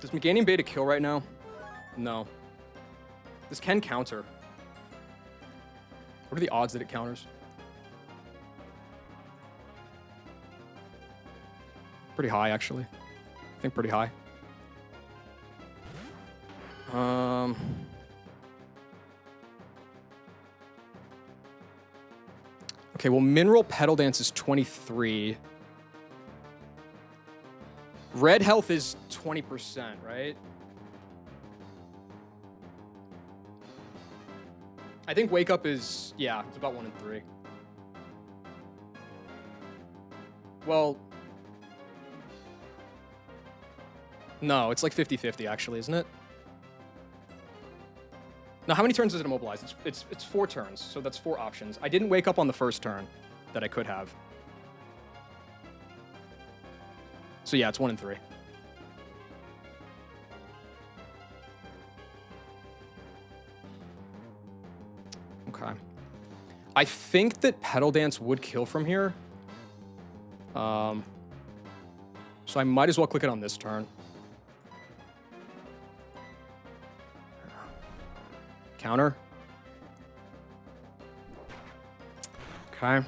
does Meganium bait a kill right now? No. This can counter. What are the odds that it counters? Pretty high, actually. I think pretty high. Okay, well, Mineral Petal Dance is 23. Red Health is 20%, right? I think Wake Up is, yeah, it's about 1 in 3. Well, no, it's like 50-50 actually, isn't it? Now, how many turns does it immobilize? It's 4 turns, so that's 4 options. I didn't Wake Up on the first turn that I could have. So yeah, it's 1 in 3. Okay. I think that Petal Dance would kill from here. So I might as well click it on this turn. Counter. Okay. I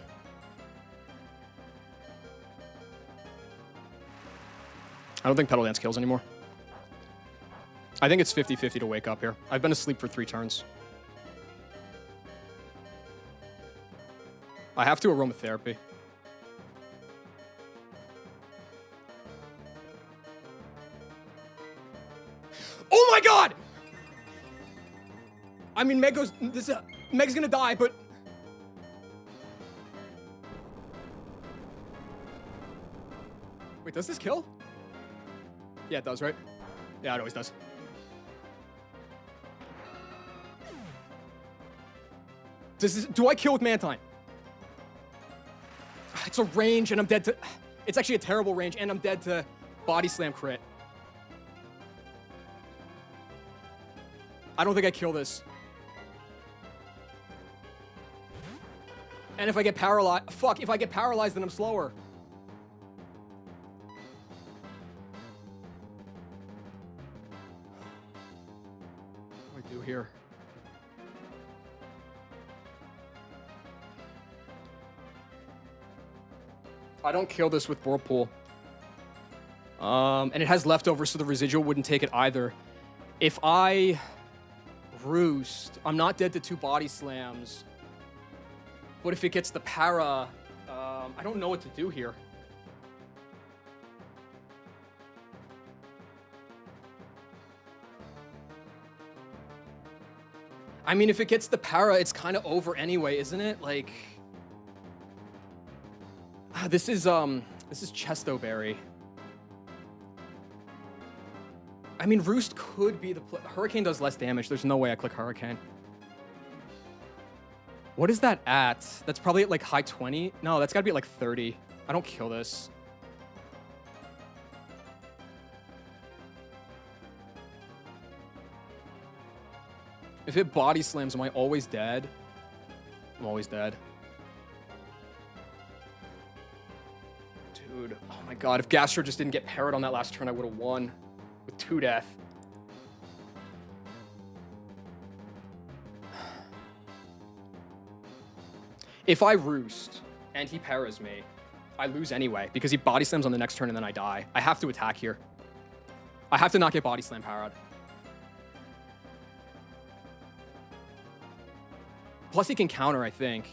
don't think Petal Dance kills anymore. I think it's 50-50 to Wake Up here. I've been asleep for 3 turns. I have to Aromatherapy. Oh my god! I mean, Meg's gonna die, but... Wait, does this kill? Yeah, it does, right? Yeah, it always does. Do I kill with Mantine? It's a range, and I'm dead to... It's actually a terrible range, and I'm dead to Body Slam crit. I don't think I kill this. And if I get paralyzed... Fuck, if I get paralyzed, then I'm slower. What do I do here? I don't kill this with Whirlpool. And it has leftovers, so the residual wouldn't take it either. If I Roost, I'm not dead to 2 Body Slams. But if it gets the para, I don't know what to do here. I mean, if it gets the para, it's kind of over anyway, isn't it? Like, this is Chestoberry. I mean, Roost could be the Hurricane does less damage. There's no way I click Hurricane. What is that at? That's probably at like high 20. No, that's gotta be at like 30. I don't kill this. If it Body Slams, am I always dead? I'm always dead. Dude, oh my god, if Gastro just didn't get parried on that last turn, I would have won with 2 death. If I roost and he paras me, I lose anyway because he body slams on the next turn and then I die. I have to attack here. I have to not get body slam parried. Plus he can counter, I think.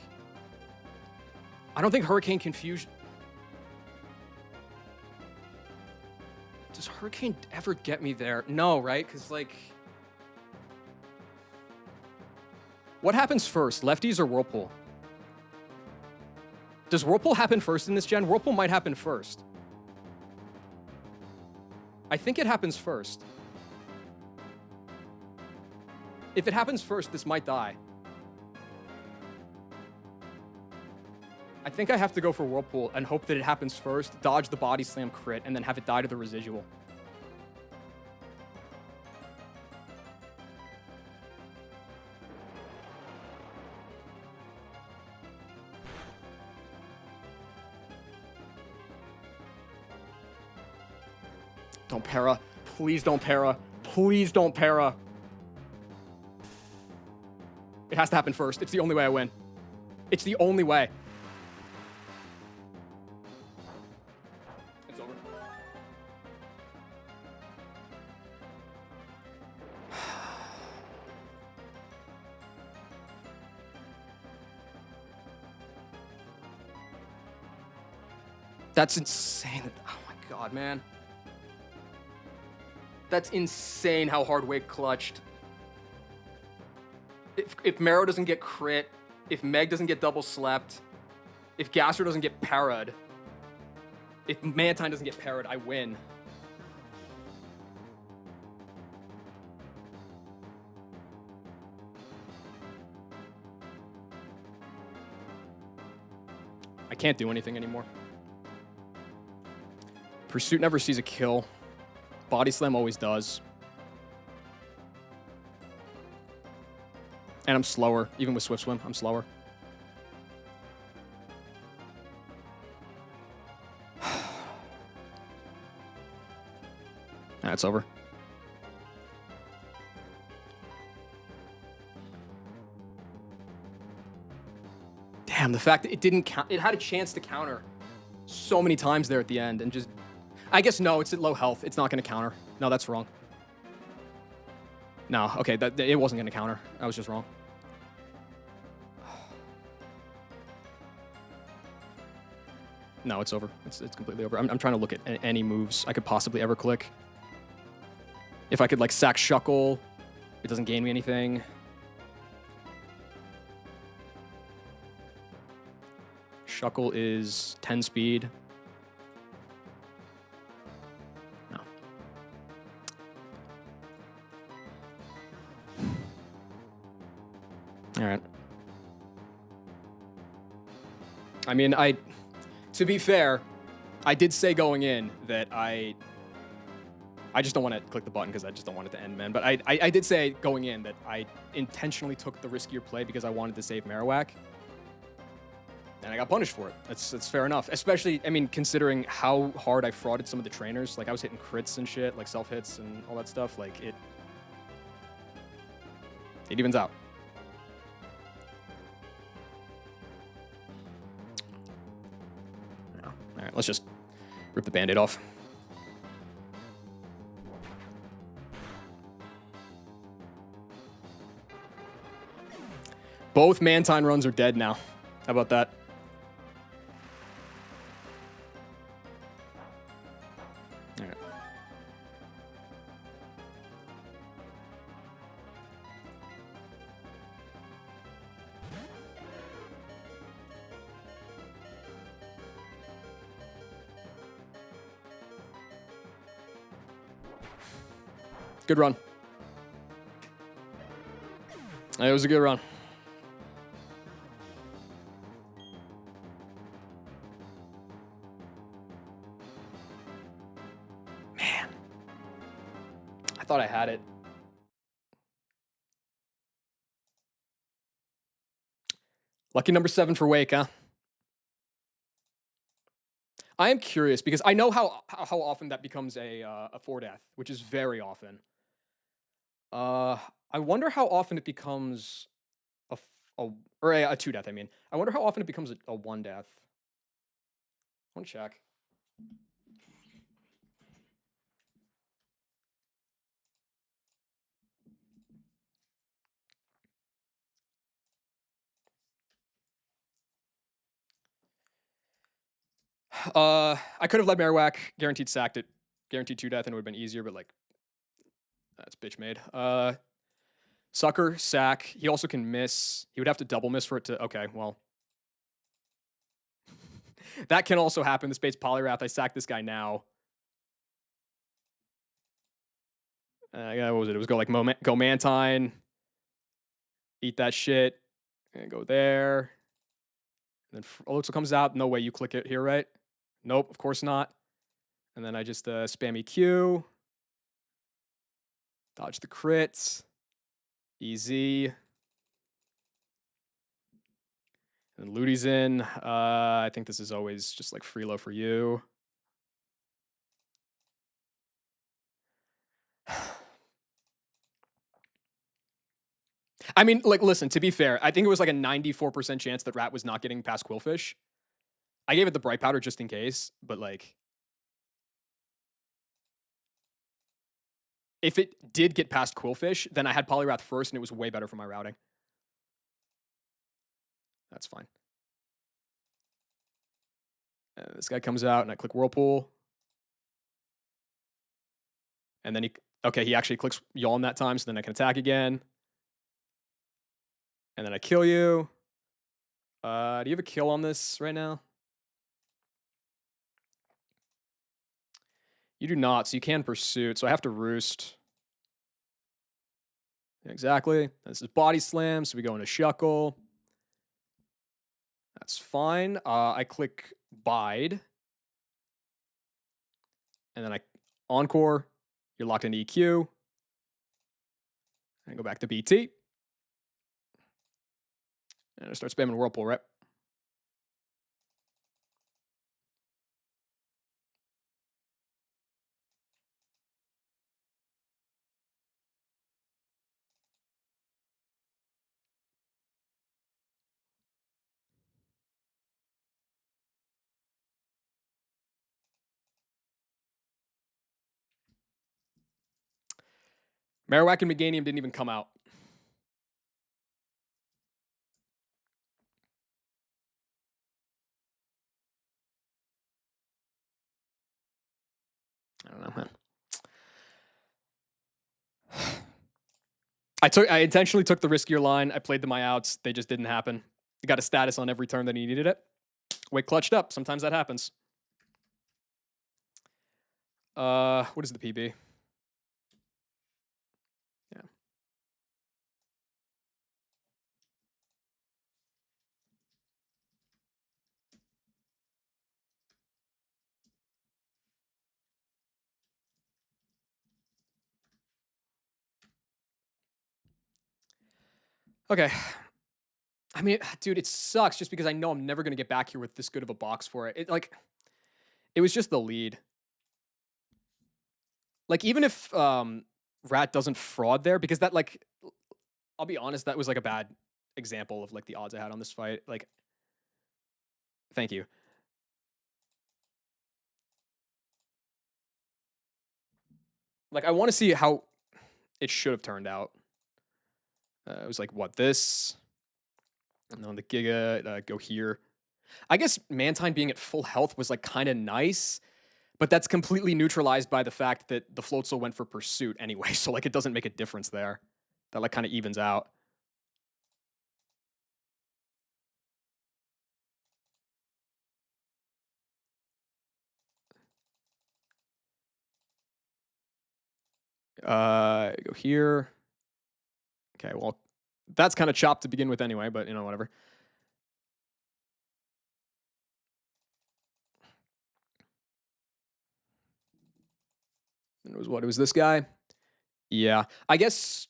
I don't think Hurricane Confusion... Does Hurricane ever get me there? No, right? Because, like... What happens first? Lefties or Whirlpool? Does Whirlpool happen first in this gen? Whirlpool might happen first. I think it happens first. If it happens first, this might die. I think I have to go for Whirlpool and hope that it happens first, dodge the body slam crit, and then have it die to the residual. Don't para. Please don't para. Please don't para. It has to happen first. It's the only way I win. It's the only way. It's over. That's insane. Oh my god, man. That's insane how hard Wake clutched. If Marrow doesn't get crit, if Meg doesn't get double slept, if Gasser doesn't get parried, if Mantine doesn't get parried, I win. I can't do anything anymore. Pursuit never sees a kill. Body Slam always does. And I'm slower. Even with Swift Swim, I'm slower. That's over. Damn, the fact that it didn't count. It had a chance to counter so many times there at the end and just... I guess no, it's at low health. It's not going to counter. No, that's wrong. No, okay, it wasn't going to counter. I was just wrong. No, it's over. It's completely over. I'm trying to look at any moves I could possibly ever click. If I could, like, sack Shuckle, it doesn't gain me anything. Shuckle is 10 speed. No. All right. I mean, to be fair, I did say going in that I just don't want to click the button because I just don't want it to end, man. But I did say going in that I intentionally took the riskier play because I wanted to save Marowak. And I got punished for it. That's fair enough. Especially, I mean, considering how hard I frauded some of the trainers. Like, I was hitting crits and shit, like self-hits and all that stuff. Like, it evens out. No. All right, let's just rip the Band-Aid off. Both Mantine runs are dead now. How about that? All right. Good run. It was a good run. Thought I had it. Lucky number 7 for Wake, huh? I am curious because I know how often that becomes a 4 death, which is very often. Uh, I wonder how often it becomes a f a or a 2 death, I mean. I wonder how often it becomes a 1 death. One check. I could have led Marowak, guaranteed sacked it, guaranteed 2 death, and it would have been easier, but, like, that's bitch made. Sucker, sack. He also can miss. He would have to double miss for it to okay, well. That can also happen. This bait's Polyrath. I sack this guy now. Yeah, what was it? It was go like go Mantine, eat that shit, and go there. And then Elixir comes out. No way you click it here, right? Nope, of course not. And then I just spam EQ, dodge the crits, easy. And Ludi's in. I think this is always just like free low for you. I mean, like, listen, to be fair, I think it was like a 94% chance that Rat was not getting past Quillfish. I gave it the bright powder just in case, but like, if it did get past Quillfish, then I had Polyrath first and it was way better for my routing. That's fine. This guy comes out and I click Whirlpool. And then he actually clicks Yawn that time, so then I can attack again. And then I kill you. Do you have a kill on this right now? You do not, so you can Pursuit, so I have to Roost. Exactly. This is Body Slam, so we go into Shuckle. That's fine. I click Bide. And then I Encore. You're locked into EQ. And go back to BT. And I start spamming Whirlpool, right? Marowak and Meganium didn't even come out. I don't know, man. I intentionally took the riskier line. I played the my outs. They just didn't happen. I got a status on every turn that he needed it. Wait, clutched up. Sometimes that happens. What is the PB? Yeah. Okay. I mean, dude, it sucks just because I know I'm never gonna get back here with this good of a box for it. It was just the lead. Like, even if Rat doesn't fraud there, because that like, I'll be honest, that was like a bad example of like the odds I had on this fight. Like, thank you. Like, I want to see how it should have turned out. It was like what this, and then the Giga go here. I guess Mantine being at full health was like kind of nice, but that's completely neutralized by the fact that the Floatzel went for Pursuit anyway. So like, it doesn't make a difference there. That like kind of evens out. Go here. Okay, well, that's kind of chopped to begin with anyway, but you know, whatever. It was what? It was this guy? Yeah. I guess,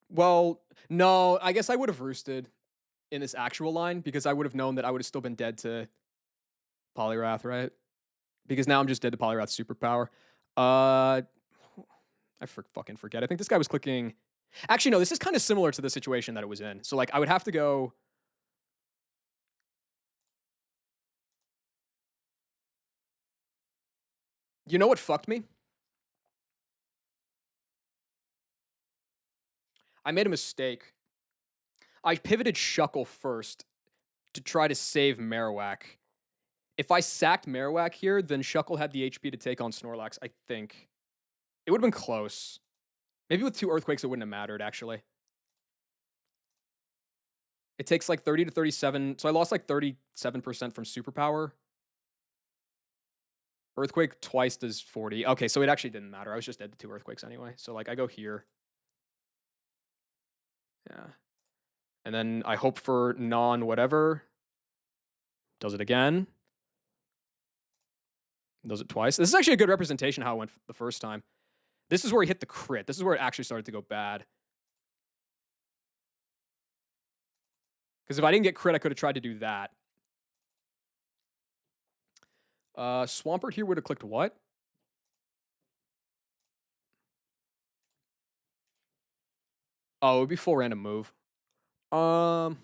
well, no, I guess I would have roosted. in this actual line because I would have known that I would have still been dead to Polyrath, right? Because now I'm just dead to Polyrath's superpower. Uh, I fucking forget. I think this guy was clicking. Actually, no, this is kind of similar to the situation that it was in. So, like, I would have to go. You know what fucked me? I made a mistake. I pivoted Shuckle first to try to save Marowak. If I sacked Marowak here, then Shuckle had the HP to take on Snorlax, I think. It would have been close. Maybe with 2 Earthquakes, it wouldn't have mattered, actually. It takes like 30 to 37. So I lost like 37% from Superpower. Earthquake twice does 40. Okay, so it actually didn't matter. I was just dead to 2 Earthquakes anyway. So like I go here. Yeah. And then I hope for non-whatever. Does it again. Does it twice. This is actually a good representation of how it went the first time. This is where he hit the crit. This is where it actually started to go bad. Because if I didn't get crit, I could have tried to do that. Swampert here would have clicked what? Oh, it would be full random move. I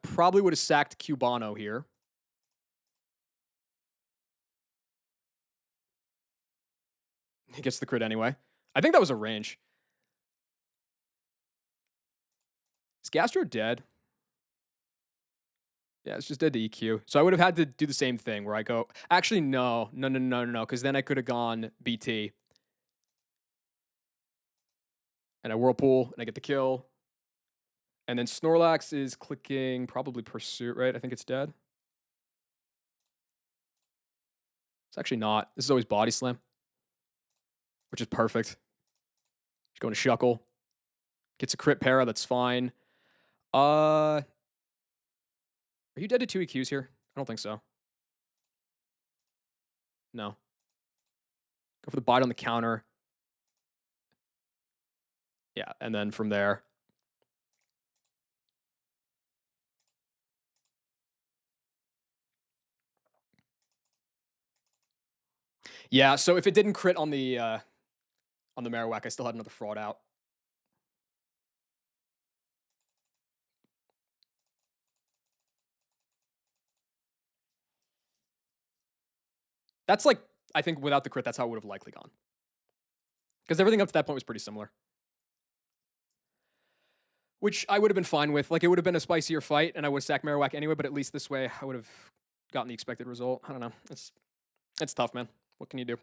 probably would have sacked Cubano here. He gets the crit anyway. I think that was a range. Is Gastro dead? Yeah, it's just dead to EQ. So I would have had to do the same thing where I go, actually, no, because then I could have gone BT. And I Whirlpool, and I get the kill. And then Snorlax is clicking probably Pursuit, right? I think it's dead. It's actually not. This is always Body Slam, which is perfect. Just going to Shuckle. Gets a crit para, that's fine. Are you dead to 2 EQs here? I don't think so. No. Go for the bite on the counter. Yeah, and then from there. Yeah, so if it didn't crit on the Marowak, I still had another fraud out. That's like, I think without the crit, that's how it would have likely gone. Because everything up to that point was pretty similar. Which I would have been fine with. Like, it would have been a spicier fight, and I would have sacked Marowak anyway, but at least this way, I would have gotten the expected result. I don't know. It's tough, man. What can you do?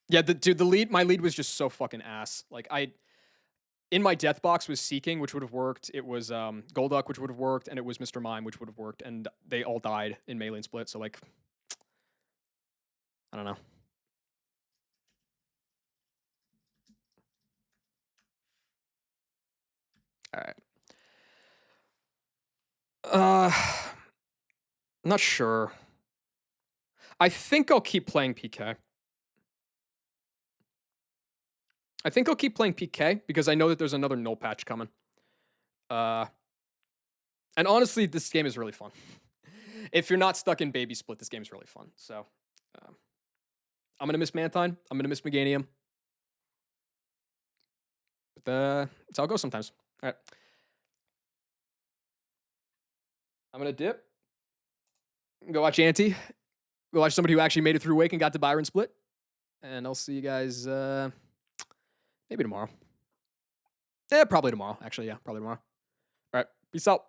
Yeah, dude, my lead was just so fucking ass. Like, in my death box was Seeking, which would have worked. It was Golduck, which would have worked, and it was Mr. Mime, which would have worked, and they all died in melee and split. So like, I don't know. All right. I'm not sure. I think I'll keep playing PK. I think I'll keep playing PK because I know that there's another null patch coming. And honestly, this game is really fun. If you're not stuck in baby split, this game is really fun. So I'm gonna miss Mantine. I'm gonna miss Meganium. But it's how it goes sometimes. All right. I'm gonna dip. Go watch Auntie. Go watch somebody who actually made it through Wake and got to Byron Split. And I'll see you guys maybe tomorrow. Probably tomorrow. Actually, yeah, probably tomorrow. All right. Peace out.